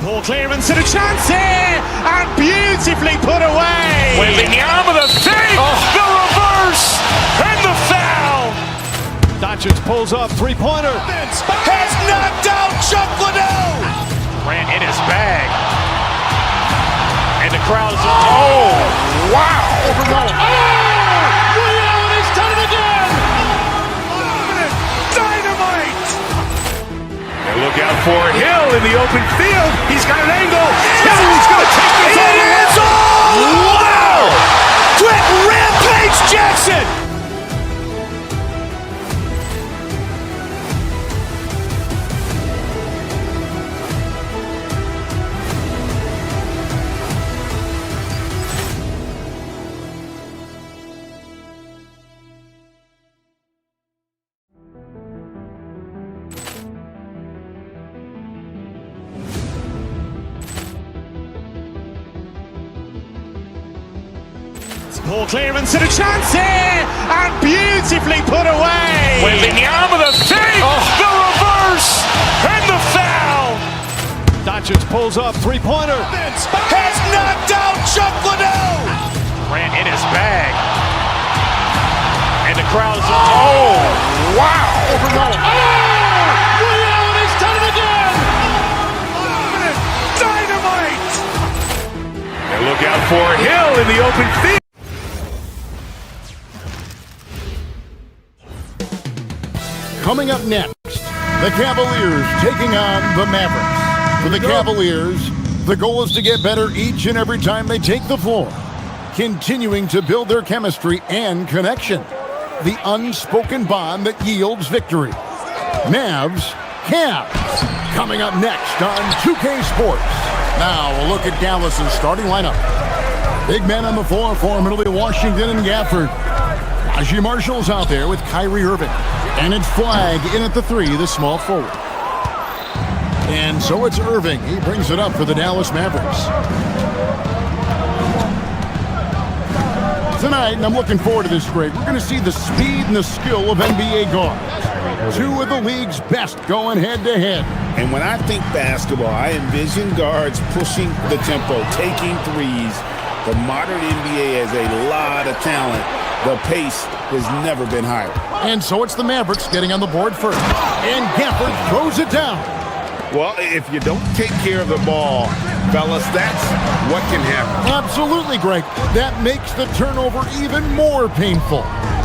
Ball clearance and a chance here, and beautifully put away. Wembanyama the fake, the reverse, and the foul. Doncic pulls up, three-pointer. Has knocked out Chuck Liddell. Grant in his bag. And the crowd is, oh, wow. Liddell, and he's done it again. Dynamite. And look out for Hill in the open field. He's got an angle. Hill's going to take this all the way. Wow! Quick Rampage Jackson. Ball clearance and a chance here, and beautifully put away. Wembanyama the fake, the reverse, and the foul. Doncic pulls up, three-pointer. Has knocked out Chuck Liddell. Grant in his bag. And the crowd is, oh, wow. out for Hill in the open field. Coming up next, the Cavaliers taking on the Mavericks. For the Cavaliers, the goal is to get better each and every time they take the floor, continuing to build their chemistry and connection, the unspoken bond that yields victory. Mavs, Cavs, coming up next on 2K Sports. Now a look at Dallas's starting lineup. Big men on the floor for Middle Washington and Gafford. Najee Marshall's out there with Kyrie Irving. And it's Flag in at the 3, the small forward. And so it's Irving. He brings it up for the Dallas Mavericks. Tonight, and I'm looking forward to this, Greg, we're going to see the speed and the skill of NBA guards. Two of the league's best going head-to-head. And when I think basketball, I envision guards pushing the tempo, taking threes. The modern NBA has a lot of talent. The pace has never been higher. And so it's the Mavericks getting on the board first. And Gafford throws it down. Well, if you don't take care of the ball, fellas, that's what can happen. Absolutely, Greg. That makes the turnover even more painful.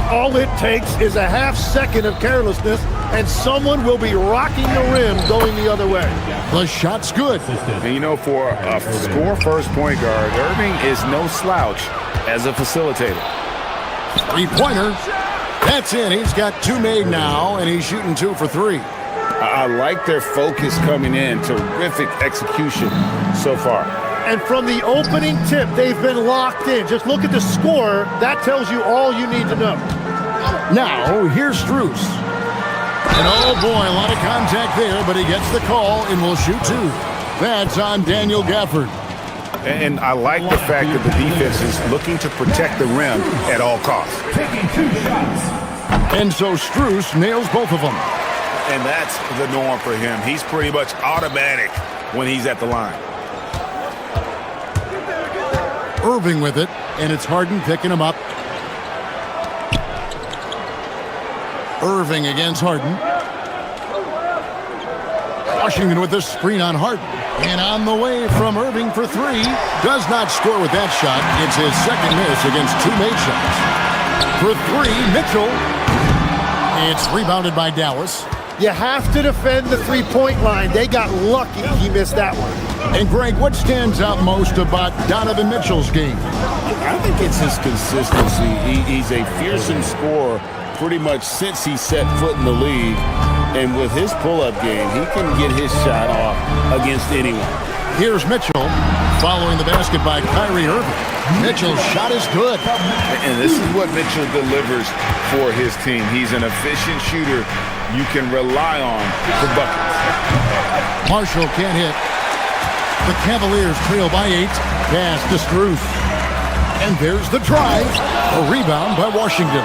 All it takes is a half second of carelessness, and someone will be rocking the rim going the other way. The shot's good. And you know, for a score-first point guard, Irving is no slouch as a facilitator. Three-pointer. That's in. He's got 2 made now, and he's shooting 2 for 3. I like their focus coming in. Terrific execution so far. And from the opening tip, they've been locked in. Just look at the score. That tells you all you need to know. Now, here's Strus. And oh boy, a lot of contact there, but he gets the call and will shoot 2. That's on Daniel Gafford. And I like the fact that the defense is looking to protect the rim at all costs. And so Strus nails both of them. And that's the norm for him. He's pretty much automatic when he's at the line. Irving with it, and it's Harden picking him up. Irving against Harden. Washington with the screen on Harden. And on the way from Irving for 3. Does not score with that shot. It's his second miss against 2 made shots. For 3, Mitchell. It's rebounded by Dallas. You have to defend the three-point line. They got lucky he missed that one. And Greg, what stands out most about Donovan Mitchell's game? I think it's his consistency. He's a fearsome scorer pretty much since he set foot in the league. And with his pull-up game, he can get his shot off against anyone. Here's Mitchell following the basket by Kyrie Irving. Mitchell's shot is good. And this is what Mitchell delivers for his team. He's an efficient shooter you can rely on for buckets. Marshall can't hit. The Cavaliers trail by 8. Pass to Strus. And there's the drive. A rebound by Washington.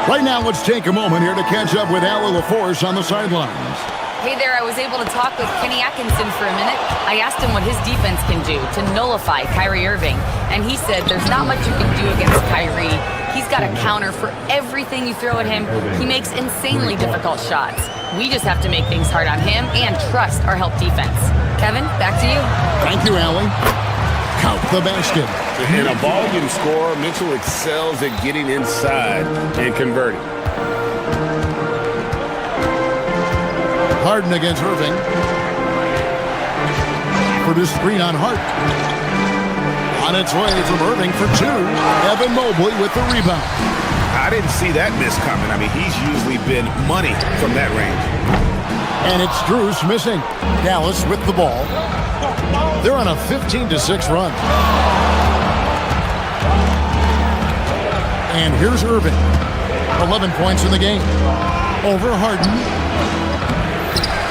Right now, let's take a moment here to catch up with Allie LaForce on the sidelines. Hey there, I was able to talk with Kenny Atkinson for a minute. I asked him what his defense can do to nullify Kyrie Irving. And he said there's not much you can do against Kyrie. He's got a counter for everything you throw at him. He makes insanely difficult shots. We just have to make things hard on him and trust our help defense. Kevin, back to you. Thank you, Allie. Count the basket. In a volume scorer, Mitchell excels at getting inside and converting. Harden against Irving. For the screen on Hart. On its way from Irving for 2. Evan Mobley with the rebound. I didn't see that miss coming. I mean, he's usually been money from that range. And it's Strus missing. Dallas with the ball. They're on a 15-6 run. And here's Irving. 11 points in the game. Over Harden.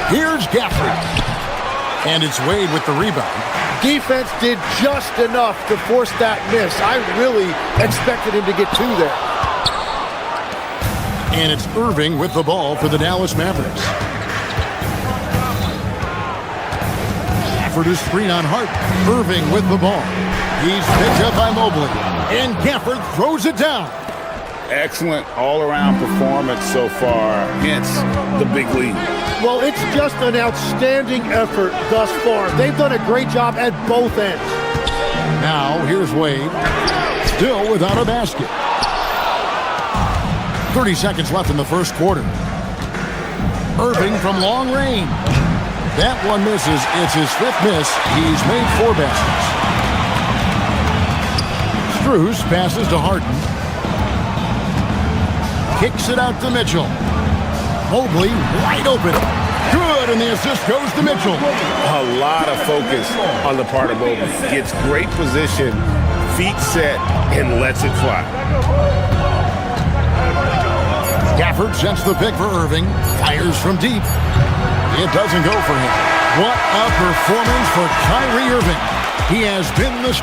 Here's Gafford. And it's Wade with the rebound. Defense did just enough to force that miss. I really expected him to get 2 there. And it's Irving with the ball for the Dallas Mavericks. For the screen on Hart. Irving with the ball. He's picked up by Mobley. And Gafford throws it down. Excellent all-around performance so far against the big league. Well, it's just an outstanding effort thus far. They've done a great job at both ends. Now, here's Wade. Still without a basket. 30 seconds left in the first quarter. Irving from long range. That one misses. It's his fifth miss. He's made 4 baskets. Strus passes to Harden. Kicks it out to Mitchell. Mobley wide open. Good, and the assist goes to Mitchell. A lot of focus on the part of Mobley. Gets great position, feet set, and lets it fly. Gafford sends the pick for Irving. Fires from deep. It doesn't go for him. What a performance for Kyrie Irving. He has been the...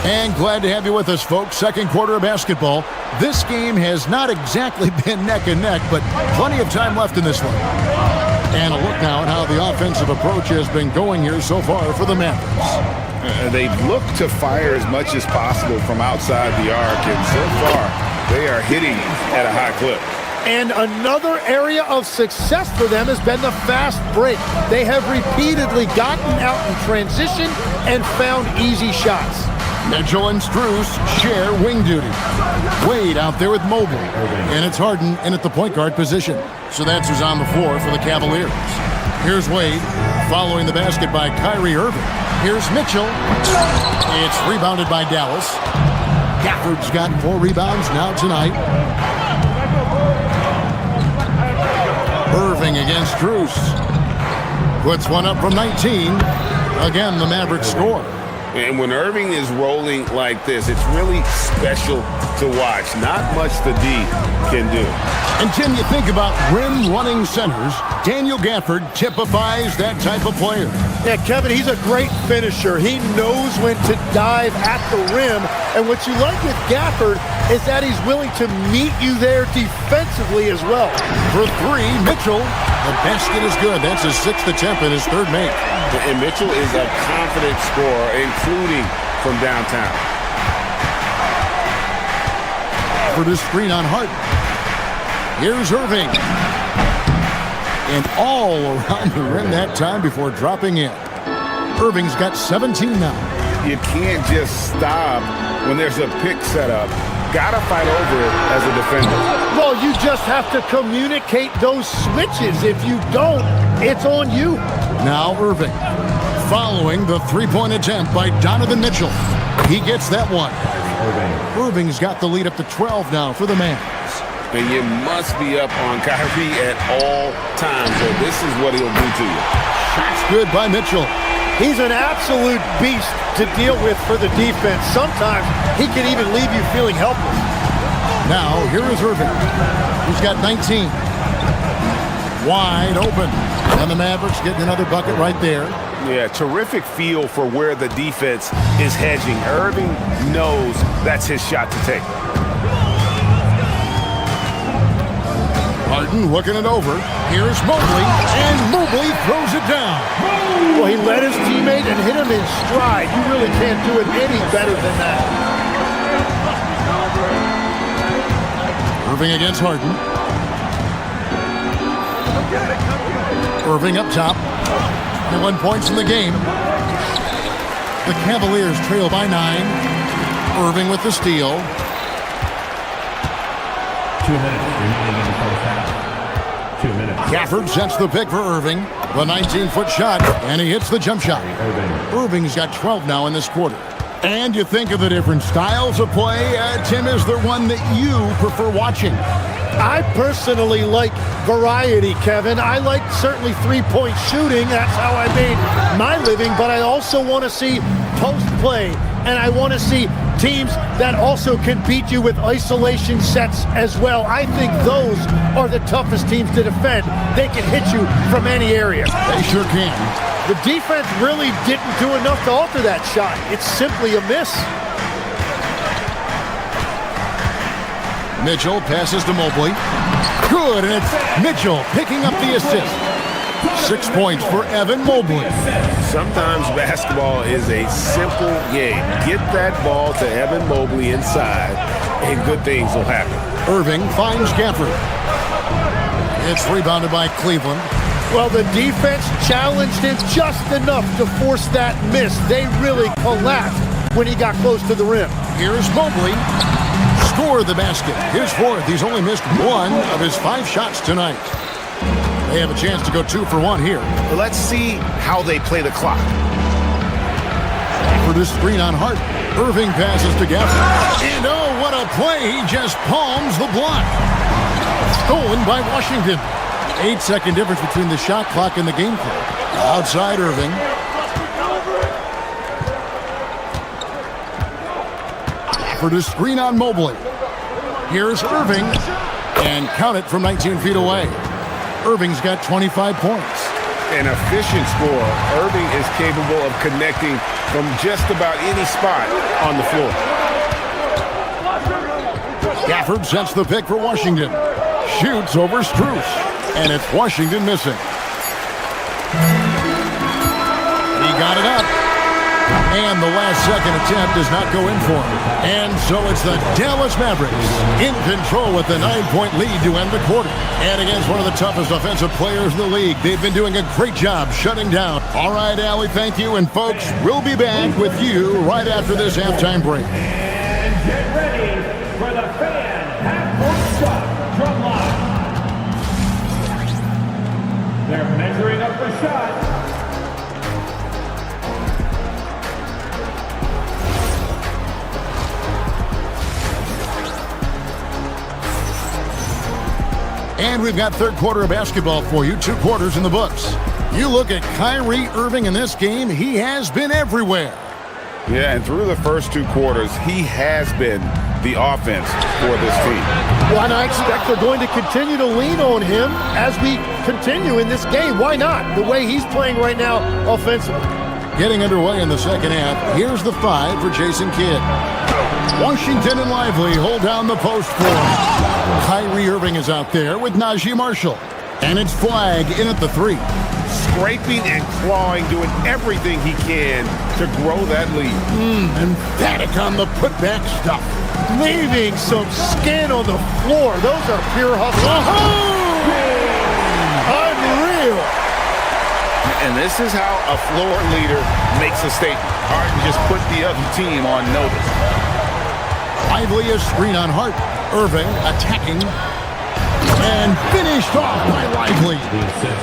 And glad to have you with us, folks. Second quarter of basketball. This game has not exactly been neck and neck, but plenty of time left in this one. And a look now at how the offensive approach has been going here so far for the Mavericks. They've looked to fire as much as possible from outside the arc, and so far they are hitting at a high clip. And another area of success for them has been the fast break. They have repeatedly gotten out in transition and found easy shots. Mitchell and Strus share wing duty. Wade out there with Mobley. And it's Harden in at the point guard position. So that's who's on the floor for the Cavaliers. Here's Wade following the basket by Kyrie Irving. Here's Mitchell. It's rebounded by Dallas. Gafford's got 4 rebounds now tonight. Irving against Strus. Puts one up from 19. Again, the Mavericks score. And when Irving is rolling like this, it's really special to watch. Not much the D can do. And Tim, you think about rim-running centers, Daniel Gafford typifies that type of player. Yeah, Kevin, he's a great finisher. He knows when to dive at the rim. And what you like with Gafford is that he's willing to meet you there defensively as well. For 3, Mitchell. The basket is good. That's his 6th attempt and his 3rd make. And Mitchell is a confident scorer, including from downtown. For the screen on Harden. Here's Irving. And all around the rim that time before dropping in. Irving's got 17 now. You can't just stop when there's a pick set up. Gotta fight over it as a defender. Well, you just have to communicate those switches. If you don't, it's on you. Now Irving. Following the 3-point attempt by Donovan Mitchell. He gets that one. Irving's got the lead up to 12 now for the Mavs. And you must be up on Kyrie at all times, or this is what he'll do to you. Shot's good by Mitchell. He's an absolute beast to deal with for the defense. Sometimes he can even leave you feeling helpless. Now, here is Irving. He's got 19. Wide open. And the Mavericks getting another bucket right there. Yeah, terrific feel for where the defense is hedging. Irving knows that's his shot to take. Harden looking it over. Here's Mobley, and Mobley throws it down. Well, he led his teammate and hit him in stride. You really can't do it any better than that. Irving against Harden. Irving up top. 21 points in the game. The Cavaliers trail by 9. Irving with the steal. 2 minutes remaining in the first half. 2 minutes. Gafford sets the pick for Irving. The 19-foot shot, and he hits the jump shot. Irving's got 12 now in this quarter. And you think of the different styles of play. Tim, is there one that you prefer watching? I personally like variety, Kevin. I like certainly three-point shooting. That's how I made my living. But I also want to see post play, and I want to see teams that also can beat you with isolation sets as well. I think those are the toughest teams to defend. They can hit you from any area. They sure can. The defense really didn't do enough to alter that shot. It's simply a miss. Mitchell passes to Mobley. Good, and it's Mitchell picking up the assist. 6 points for Evan Mobley. Sometimes basketball is a simple game. Get that ball to Evan Mobley inside, and good things will happen. Irving finds Gafford. It's rebounded by Cleveland. Well, the defense challenged him just enough to force that miss. They really collapsed when he got close to the rim. Here's Mobley. Score the basket. His fourth. He's only missed one of his 5 shots tonight. They have a chance to go 2 for 1 here. Let's see how they play the clock. For this screen on Hart. Irving passes to Gafford. And oh, what a play. He just palms the block. Stolen by Washington. 8-second difference between the shot clock and the game clock. Outside Irving. For the screen on Mobley. Here's Irving. And count it from 19 feet away. Irving's got 25 points. An efficient scorer. Irving is capable of connecting from just about any spot on the floor. Gafford sets the pick for Washington. Shoots over Strus. And it's Washington missing. He got it up. And the last second attempt does not go in for him. And so it's the Dallas Mavericks in control with the 9-point lead to end the quarter. And against one of the toughest offensive players in the league, they've been doing a great job shutting down. All right, Allie, thank you. And folks, we'll be back with you right after this halftime break. And get ready for the fan half-court shot drum line. They're measuring up the shot. And we've got third quarter of basketball for you, 2 quarters in the books. You look at Kyrie Irving in this game, he has been everywhere. Yeah, and through the first 2 quarters, he has been the offense for this team. Well, and I expect they're going to continue to lean on him as we continue in this game. Why not? The way he's playing right now offensively. Getting underway in the second half, here's the 5 for Jason Kidd. Washington and Lively hold down the post for him. Kyrie Irving is out there with Najee Marshall. And it's Flag in at the 3. Scraping and clawing, doing everything he can to grow that lead. Emphatic on the putback stuff. Leaving some skin on the floor. Those are pure hustle. Unreal. And this is how a floor leader makes a statement. Harden just put the other team on notice. Lively a screen on Hart. Irving attacking. And finished off by Lively.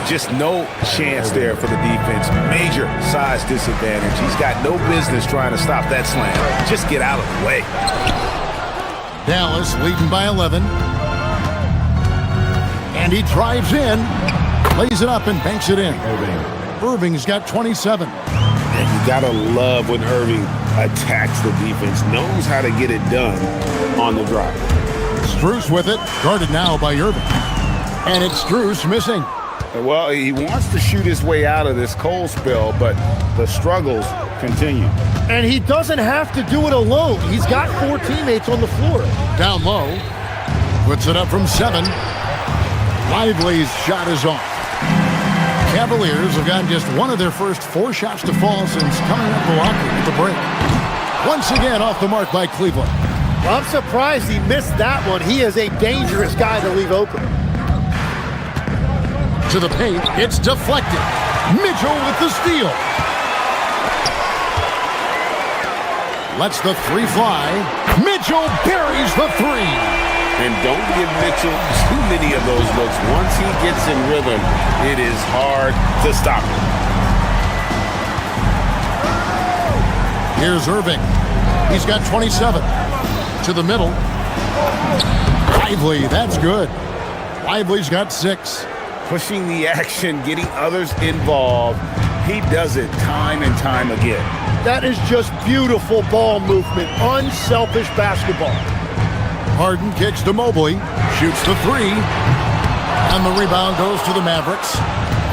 Just no chance there for the defense. Major size disadvantage. He's got no business trying to stop that slam. Just get out of the way. Dallas leading by 11. And he drives in. Lays it up and banks it in. Irving's got 27. And you gotta love when Irving attacks the defense, knows how to get it done on the drive. Strus with it, guarded now by Irving. And it's Strus missing. Well, he wants to shoot his way out of this cold spell, but the struggles continue. And he doesn't have to do it alone. He's got 4 teammates on the floor. Down low. Puts it up from 7. Lively's shot is off. Cavaliers have gotten just one of their first 4 shots to fall since coming up Milwaukee at the break. Once again off the mark by Cleveland. Well, I'm surprised he missed that one. He is a dangerous guy to leave open. To the paint, it's deflected. Mitchell with the steal. Lets the 3 fly. Mitchell buries the 3. And don't give Mitchell too many of those looks. Once he gets in rhythm, it is hard to stop him. Here's Irving. He's got 27. To the middle. Lively, that's good. Lively's got 6. Pushing the action, getting others involved. He does it time and time again. That is just beautiful ball movement. Unselfish basketball. Harden kicks to Mobley, shoots the 3, and the rebound goes to the Mavericks.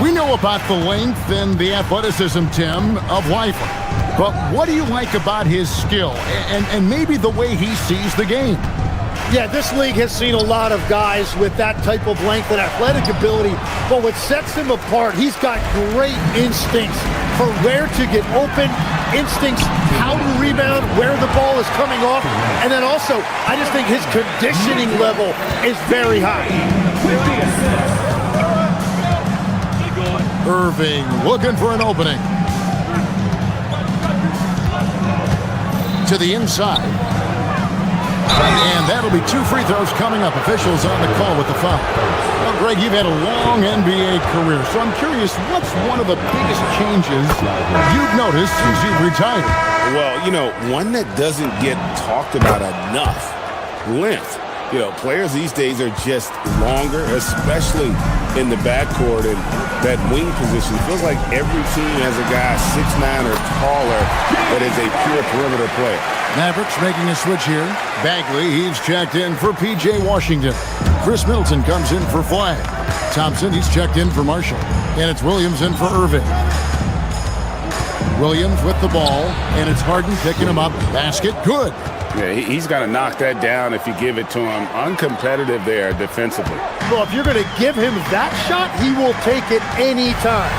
We know about the length and the athleticism, Tim, of Lively. But what do you like about his skill and maybe the way he sees the game? Yeah, this league has seen a lot of guys with that type of length and athletic ability, but what sets him apart, he's got great instincts for where to get open, instincts how to rebound, where the ball is coming off, and then also, I just think his conditioning level is very high. Irving looking for an opening. To the inside. And that'll be 2 free throws coming up. Officials on the call with the foul. Well, Greg, you've had a long NBA career, so I'm curious, what's one of the biggest changes you've noticed since you've retired? Well, one that doesn't get talked about enough, length. Players these days are just longer, especially in the backcourt and that wing position. It feels like every team has a guy 6'9" or taller that is a pure perimeter player. Mavericks making a switch here. Bagley, he's checked in for P.J. Washington. Chris Middleton comes in for Flag. Thompson, he's checked in for Marshall. And it's Williams in for Irving. Williams with the ball, and it's Harden picking him up. Basket, good. Yeah, he's got to knock that down if you give it to him. Uncompetitive there defensively. Well, if you're going to give him that shot, he will take it any time.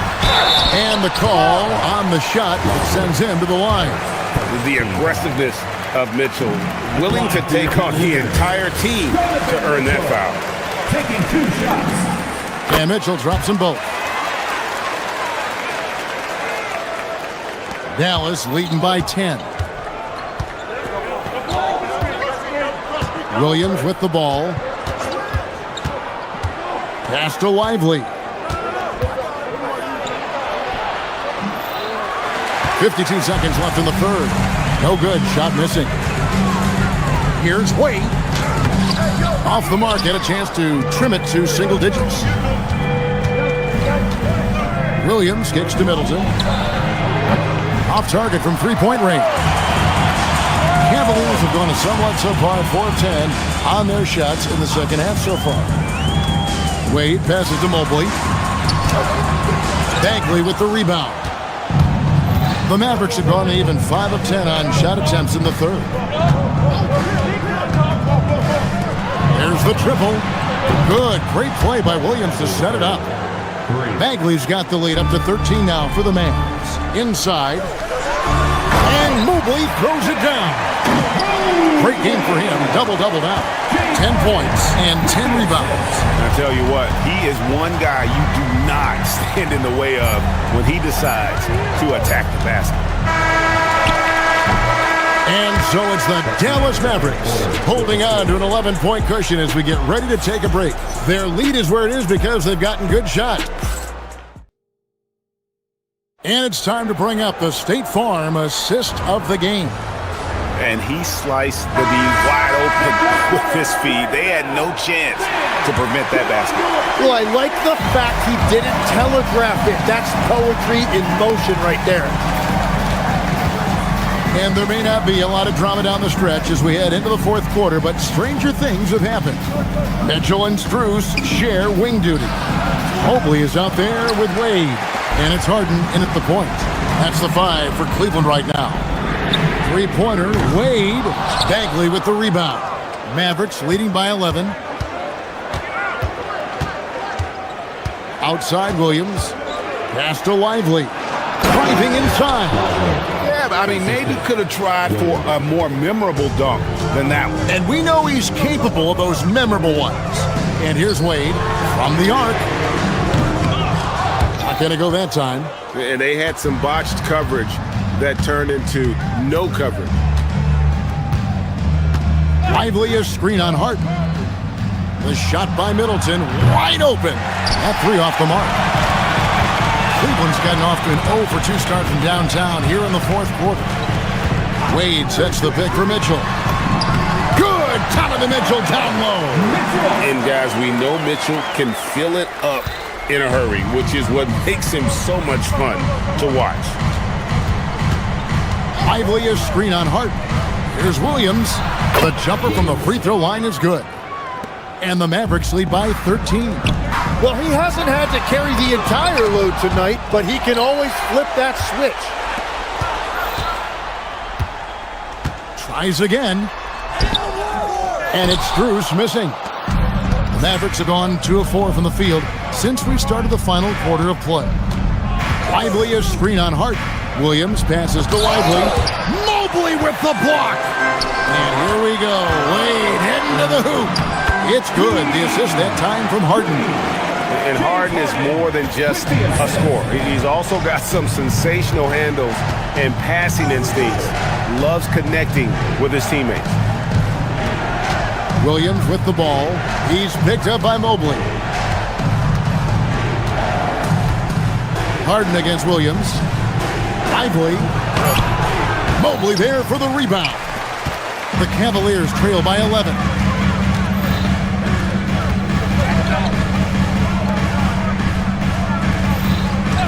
And the call on the shot sends him to the line. The aggressiveness of Mitchell, willing to take on the entire team to earn that foul. Taking 2 shots. And Mitchell drops them both. Dallas leading by 10. Williams with the ball. Pass to Lively. 52 seconds left in the third. No good. Shot missing. Here's Wade. Off the mark. Had a chance to trim it to single digits. Williams kicks to Middleton. Off target from three-point range. Cavaliers have gone a somewhat subpar 4 of 10 on their shots in the second half so far. Wade passes to Mobley. Bagley with the rebound. The Mavericks have gone even 5 of 10 on shot attempts in the third. There's the triple. Good. Great play by Williams to set it up. Bagley's got the lead up to 13 now for the Mavs. Inside. And Mobley throws it down. Great game for him. Double-double now. 10 points and 10 rebounds. I tell you what, he is one guy you do not stand in the way of when he decides to attack the basket. And so it's the Dallas Mavericks holding on to an 11-point cushion as we get ready to take a break. Their lead is where it is because they've gotten good shots. And it's time to bring up the State Farm assist of the game. And he sliced the D wide open with his feet. They had no chance to prevent that basket. Well, I like the fact he didn't telegraph it. That's poetry in motion right there. And there may not be a lot of drama down the stretch as we head into the fourth quarter, but stranger things have happened. Mitchell and Strus share wing duty. Mobley is out there with Wade, and it's Harden in at the point. That's the 5 for Cleveland right now. Three-pointer, Wade. Bagley with the rebound. Mavericks leading by 11. Outside Williams. Pass to Lively. Driving inside. Yeah, I mean, maybe could have tried for a more memorable dunk than that one. And we know he's capable of those memorable ones. And here's Wade from the arc. Not going to go that time. And they had some botched coverage that turned into no coverage. Lively a screen on Harden. The shot by Middleton, wide open. That 3 off the mark. Cleveland's gotten off to an 0 for 2 start from downtown here in the fourth quarter. Wade sets the pick for Mitchell. Good! Top of the Mitchell down low. And guys, we know Mitchell can fill it up in a hurry, which is what makes him so much fun to watch. Lively a screen on Harden. Here's Williams. The jumper from the free throw line is good. And the Mavericks lead by 13. Well, he hasn't had to carry the entire load tonight, but he can always flip that switch. Tries again. And it's Strus missing. The Mavericks have gone 2 of 4 from the field since we started the final quarter of play. Lively a screen on Hart. Williams passes to Lively. Mobley with the block. And here we go. Wade heading to the hoop. It's good. The assist that time from Harden. And Harden is more than just a scorer. He's also got some sensational handles and passing instincts. Loves connecting with his teammates. Williams with the ball. He's picked up by Mobley. Harden against Williams. Lively. Mobley there for the rebound. The Cavaliers trail by 11.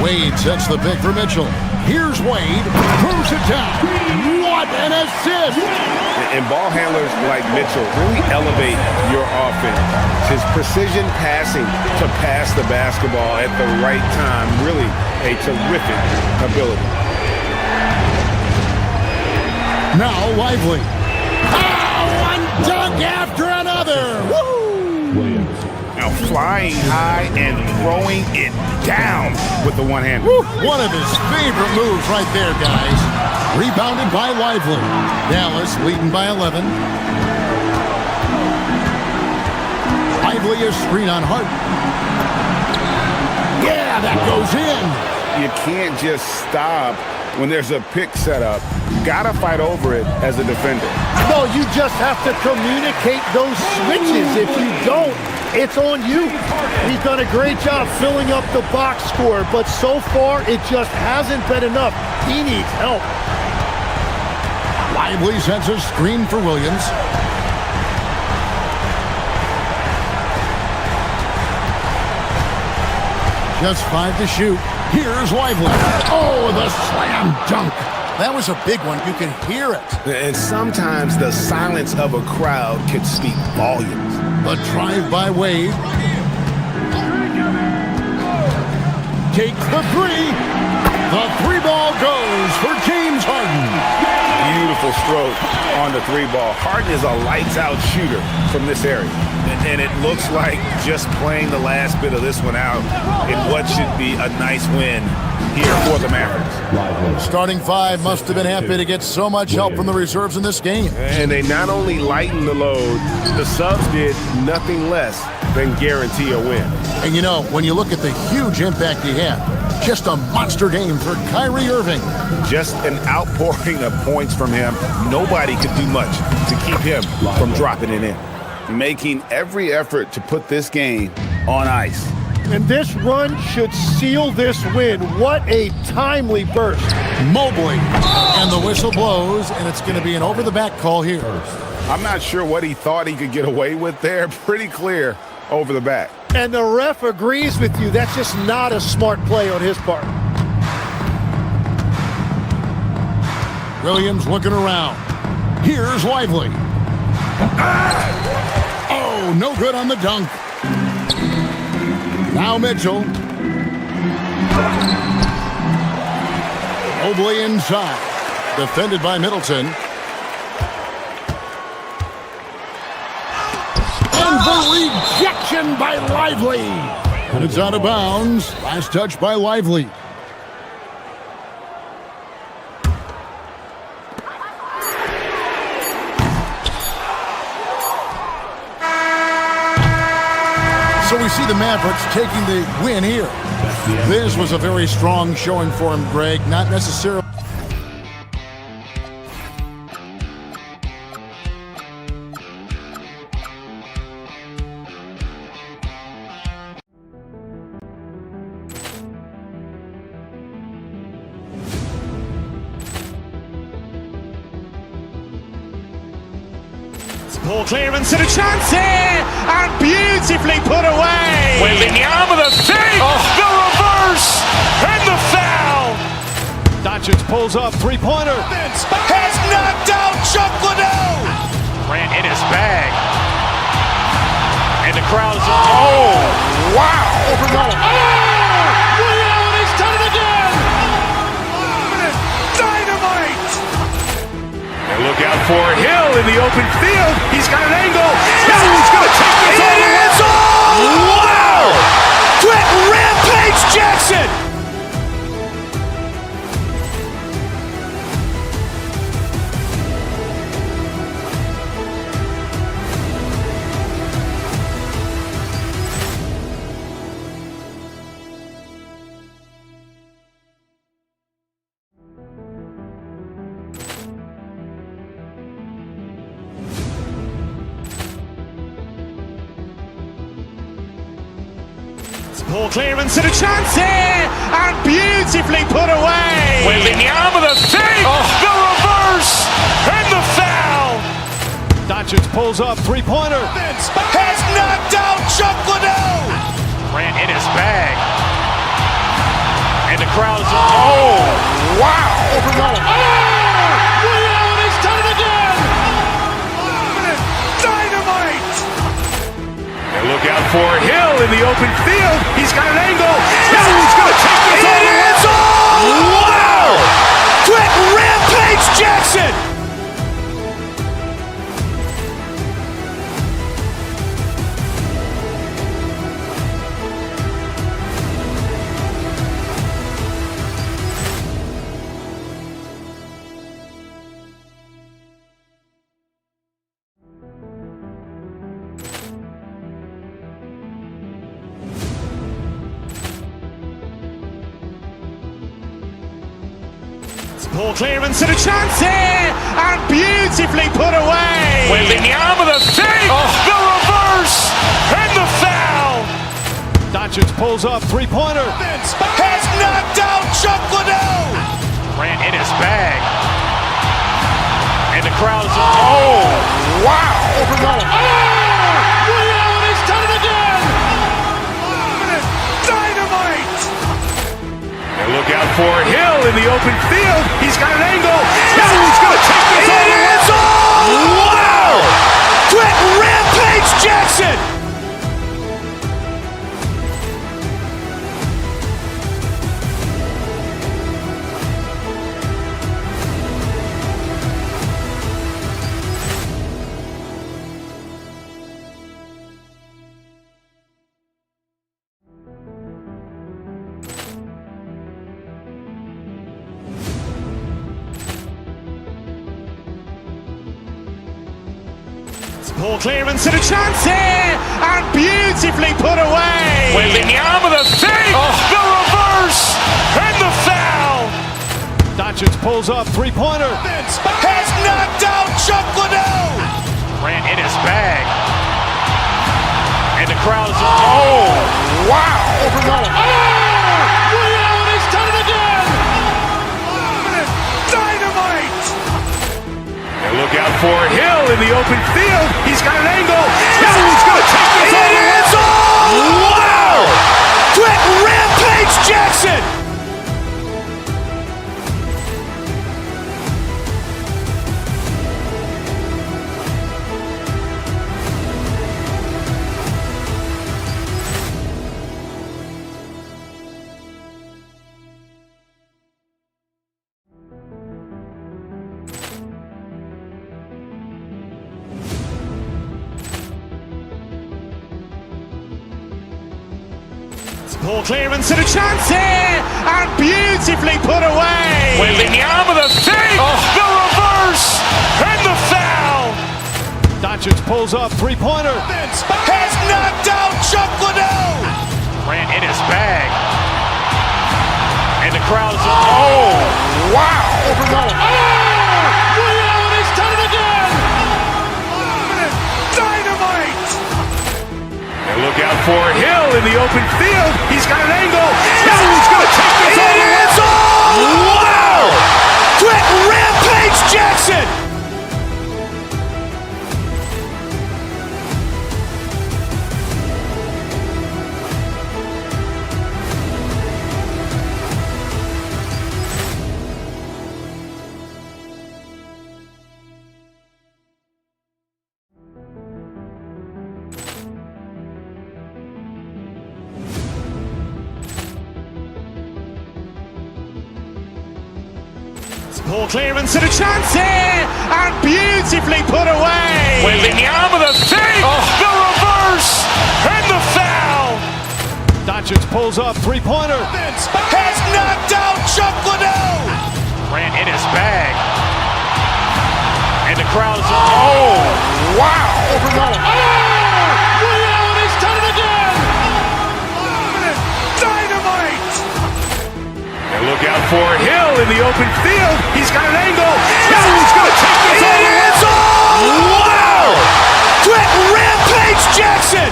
Wade sets the pick for Mitchell. Here's Wade. Throws it down. What an assist! And ball handlers like Mitchell really elevate your offense. His precision passing to pass the basketball at the right time, really a terrific ability. Now Lively. Oh, one dunk after another! Woo! Now flying high and throwing it down with the one-hander. One of his favorite moves right there, guys. Rebounded by Lively. Dallas leading by 11. Lively is screen on Harden. Yeah, that goes in. You can't just stop when there's a pick set up. Gotta fight over it as a defender. No, you just have to communicate those switches. If you don't, it's on you. He's done a great job filling up the box score, but so far it just hasn't been enough. He needs help. Lively sends a screen for Williams. Just 5 to shoot. Here's Lively. Oh, the slam dunk. That was a big one. You can hear it. And sometimes the silence of a crowd can speak volumes. The drive by Wade. Takes the three. The three ball goes for James Harden. Beautiful stroke on the three ball. Harden is a lights-out shooter from this area. And it looks like just playing the last bit of this one out in what should be a nice win here for the Mavericks. Starting five must have been happy to get so much help from the reserves in this game. And they not only lightened the load, the subs did nothing less than guarantee a win. And you know, when you look at the huge impact he had, just a monster game for Kyrie Irving. Just an outpouring of points from him. Nobody could do much to keep him from dropping it in. Making every effort to put this game on ice. And this run should seal this win. What a timely burst. Mobley. And the whistle blows, and it's going to be an over-the-back call here. I'm not sure what he thought he could get away with there. Pretty clear over the back. And the ref agrees with you. That's just not a smart play on his part. Williams looking around. Here's Lively. Oh, no good on the dunk. Now Mitchell. Mobley inside. Defended by Middleton. And the rejection by Lively. And it's out of bounds. Last touch by Lively. So we see the Mavericks taking the win here. This was a very strong showing for him, Greg. Not necessarily. Ball clearance and a chance here, and beautifully put away. Waving the arm of the fake, the reverse, and the foul. Doncic pulls up, three-pointer. Has knocked out Chuck Liddell. Ran in his bag. And the crowd is, oh, wow. He's done it again. Dynamite. And look out for Hill in the open field. He's got an angle. He's going to take this all the way. Wow! Quick Rampage Jackson. Ball clearance and a chance here, and beautifully put away. Wembanyama with a save, the reverse, and the foul. Doncic pulls up, three-pointer. Has knocked out Chuck Liddell. Grant in his bag. And the crowd is, oh, wow. Ray Allen has done it again. Dynamite. And look out for Hill in the open field. He's got an angle. Hill's going to take this all the way. Wow. Quick Rampage Jackson. Ball clearance and a chance here, and beautifully put away. Wembanyama with a save, the reverse, and the foul. Doncic pulls up, three-pointer. Has knocked out Chuck Liddell. Grant in his bag. And the crowd is, oh, wow. Ray Allen has done it again. Dynamite. And look out for Hill in the open field. He's got an angle. Hill's going to take this all the way. Wow. Quick Rampage Jackson. Ball clearance and a chance here, and beautifully put away. Wembanyama with a save, the reverse, and the foul. Doncic pulls up, three-pointer. Has knocked out Chuck Liddell. Grant in his bag. And the crowd is, oh, wow. Ray Allen has done it again. Dynamite. And look out for Hill in the open field. He's got an angle. Hill's going to take this all the way. Wow. Quick Rampage Jackson. Ball clearance and a chance here, and beautifully put away. Wembanyama with a save, the reverse, and the foul. Doncic pulls up, three-pointer. Has knocked out Chuck Liddell. Grant in his bag. And the crowd is, oh, wow. Ray Allen has done it again. Dynamite. And look out for Hill in the open field. He's got an angle. Hill's going to take this all the way. Wow. Quick Rampage Jackson. Ball clearance and a chance here, and beautifully put away. Wembanyama with a save, the reverse, and the foul. Doncic pulls up, three-pointer. Has knocked out Chuck Liddell. Grant in his bag. And the crowd is, oh, wow. Ray Allen has done it again. Dynamite. And look out for Hill in the open field. He's got an angle. Hill's going to take this all the way. Wow. Quick Rampage Jackson.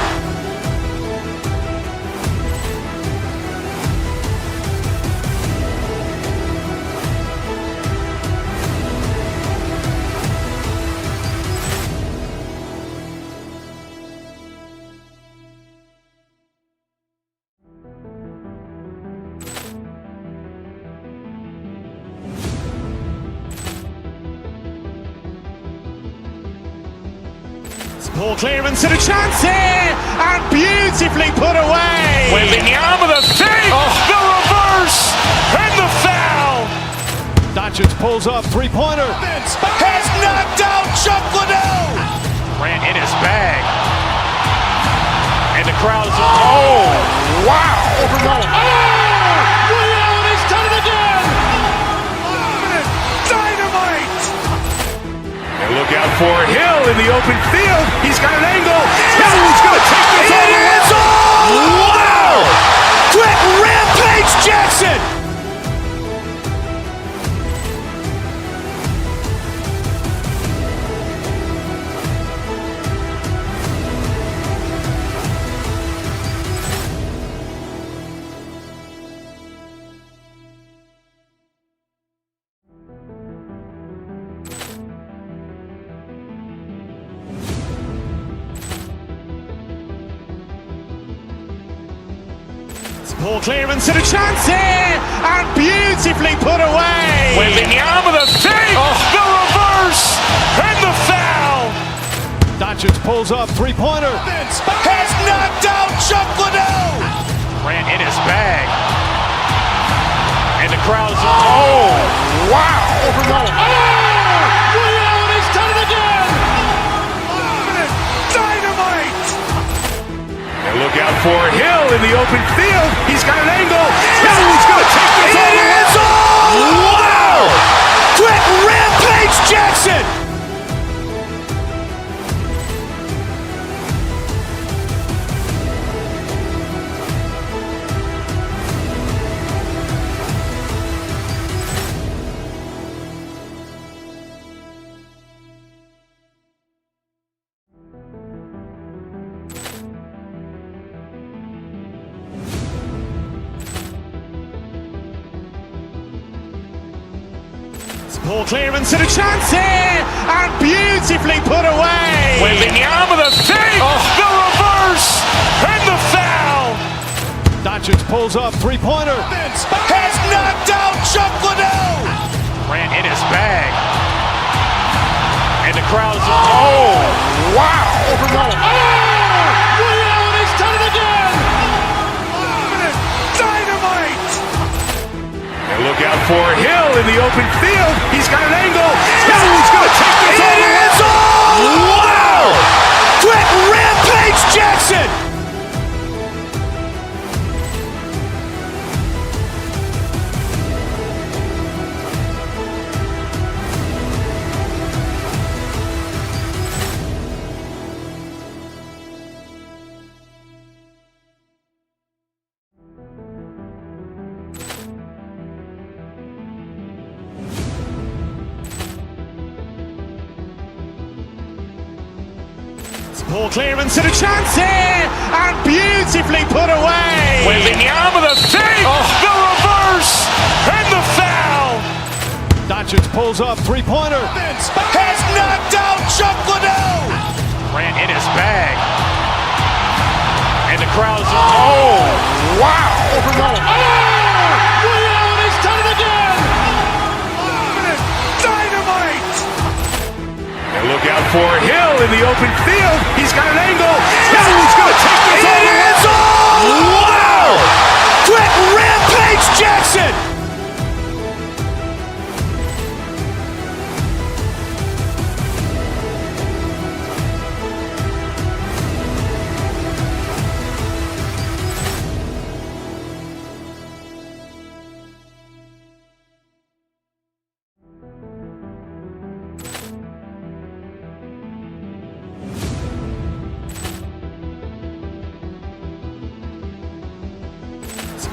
Ball clearance and a chance here, and beautifully put away. Wembanyama the fake, the reverse, and the foul. Doncic pulls up, three-pointer. Has knocked out Chuck Liddell. Ran in his bag. And the crowd is, oh, wow. Overrun. Ray Allen has done it again. Dynamite. And look out for Hill in the open field. He's got an angle. Hill's going to take this all the way. Wow. Quick rampage Jackson. Ball clearance and a chance here, and beautifully put away. Wembanyama the fake, the reverse, and the foul. Doncic pulls up, three-pointer. Has knocked out Chuck Liddell. Ran in his bag. And the crowd is, oh, wow. Overrun. Ray Allen has done it again. Dynamite. And look out for Hill in the open field. He's got an angle. Hill's going to take this all the way. Wow. Quick rampage Jackson. Ball clearance and a chance here, and beautifully put away. Wembanyama the fake, the reverse, and the foul. Doncic pulls up, three-pointer. Has knocked out Chuck Liddell. Ran in his bag. And the crowd is, oh, wow. Overrun. Ray Allen has done it again. Dynamite. And look out for Hill in the open field. He's got an angle. Hill's going to take this all the way. Wow. Quick rampage Jackson. Ball clearance and a chance here, and beautifully put away. Wembanyama the fake, the reverse, and the foul. Doncic pulls up, three-pointer. Has knocked out Chuck Liddell. Ran in his bag. And the crowd is, oh, wow. Overrun. Ray Allen has done it again. Dynamite. And look out for Hill in the open field. He's got an angle. Hill's going to take this all the way. Wow. Quick rampage Jackson.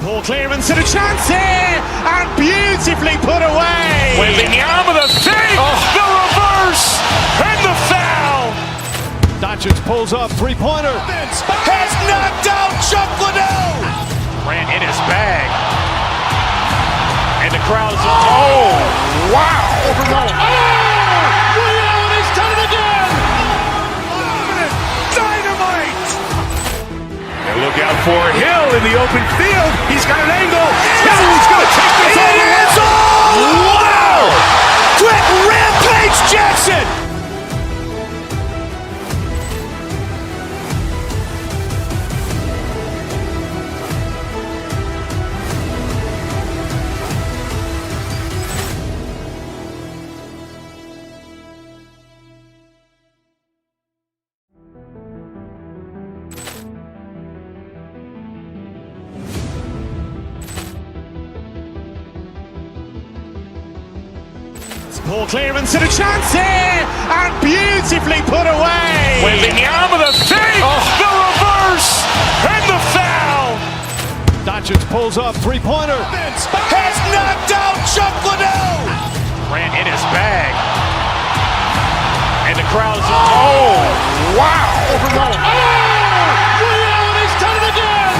Ball clearance and a chance here, and beautifully put away. Wembanyama the fake, the reverse, and the foul. Doncic pulls up, three-pointer. Has knocked out Chuck Liddell. Ran in his bag. And the crowd is, oh, wow. Overrun. Ray Allen has done it again. Dynamite. And look out for Hill in the open field. He's got an angle. Hill's going to take this all the way. Wow. Quick rampage Jackson. Ball clearance and a chance here, and beautifully put away. Wembanyama the save, the reverse, and the foul. Doncic pulls up, three-pointer. Has knocked out Chuck Liddell. Grant in his bag. And the crowd's, oh, wow. He's done it again.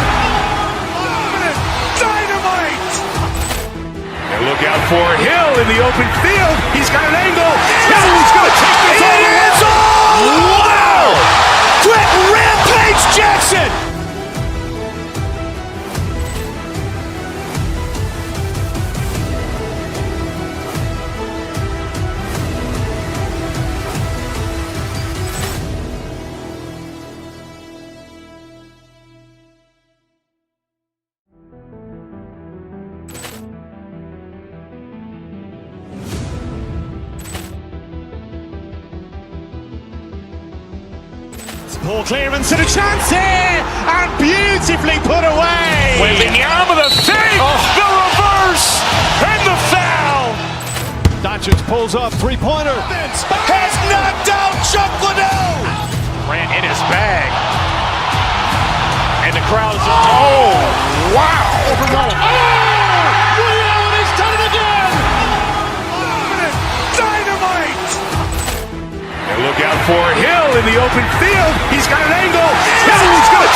Dynamite. And look out for Hill in the open field. He's got an angle. Hill's going to take this all the way. Wow. Quick rampage Jackson. Ball clearance and a chance here, and beautifully put away. Wembanyama the save, the reverse, and the foul. Doncic pulls up, three-pointer. Has knocked out Chuck Liddell. Grant in his bag. And the crowd's, oh, wow. He's done it again. Dynamite. And look out for Hill in the open field. He's got an angle. Hill's going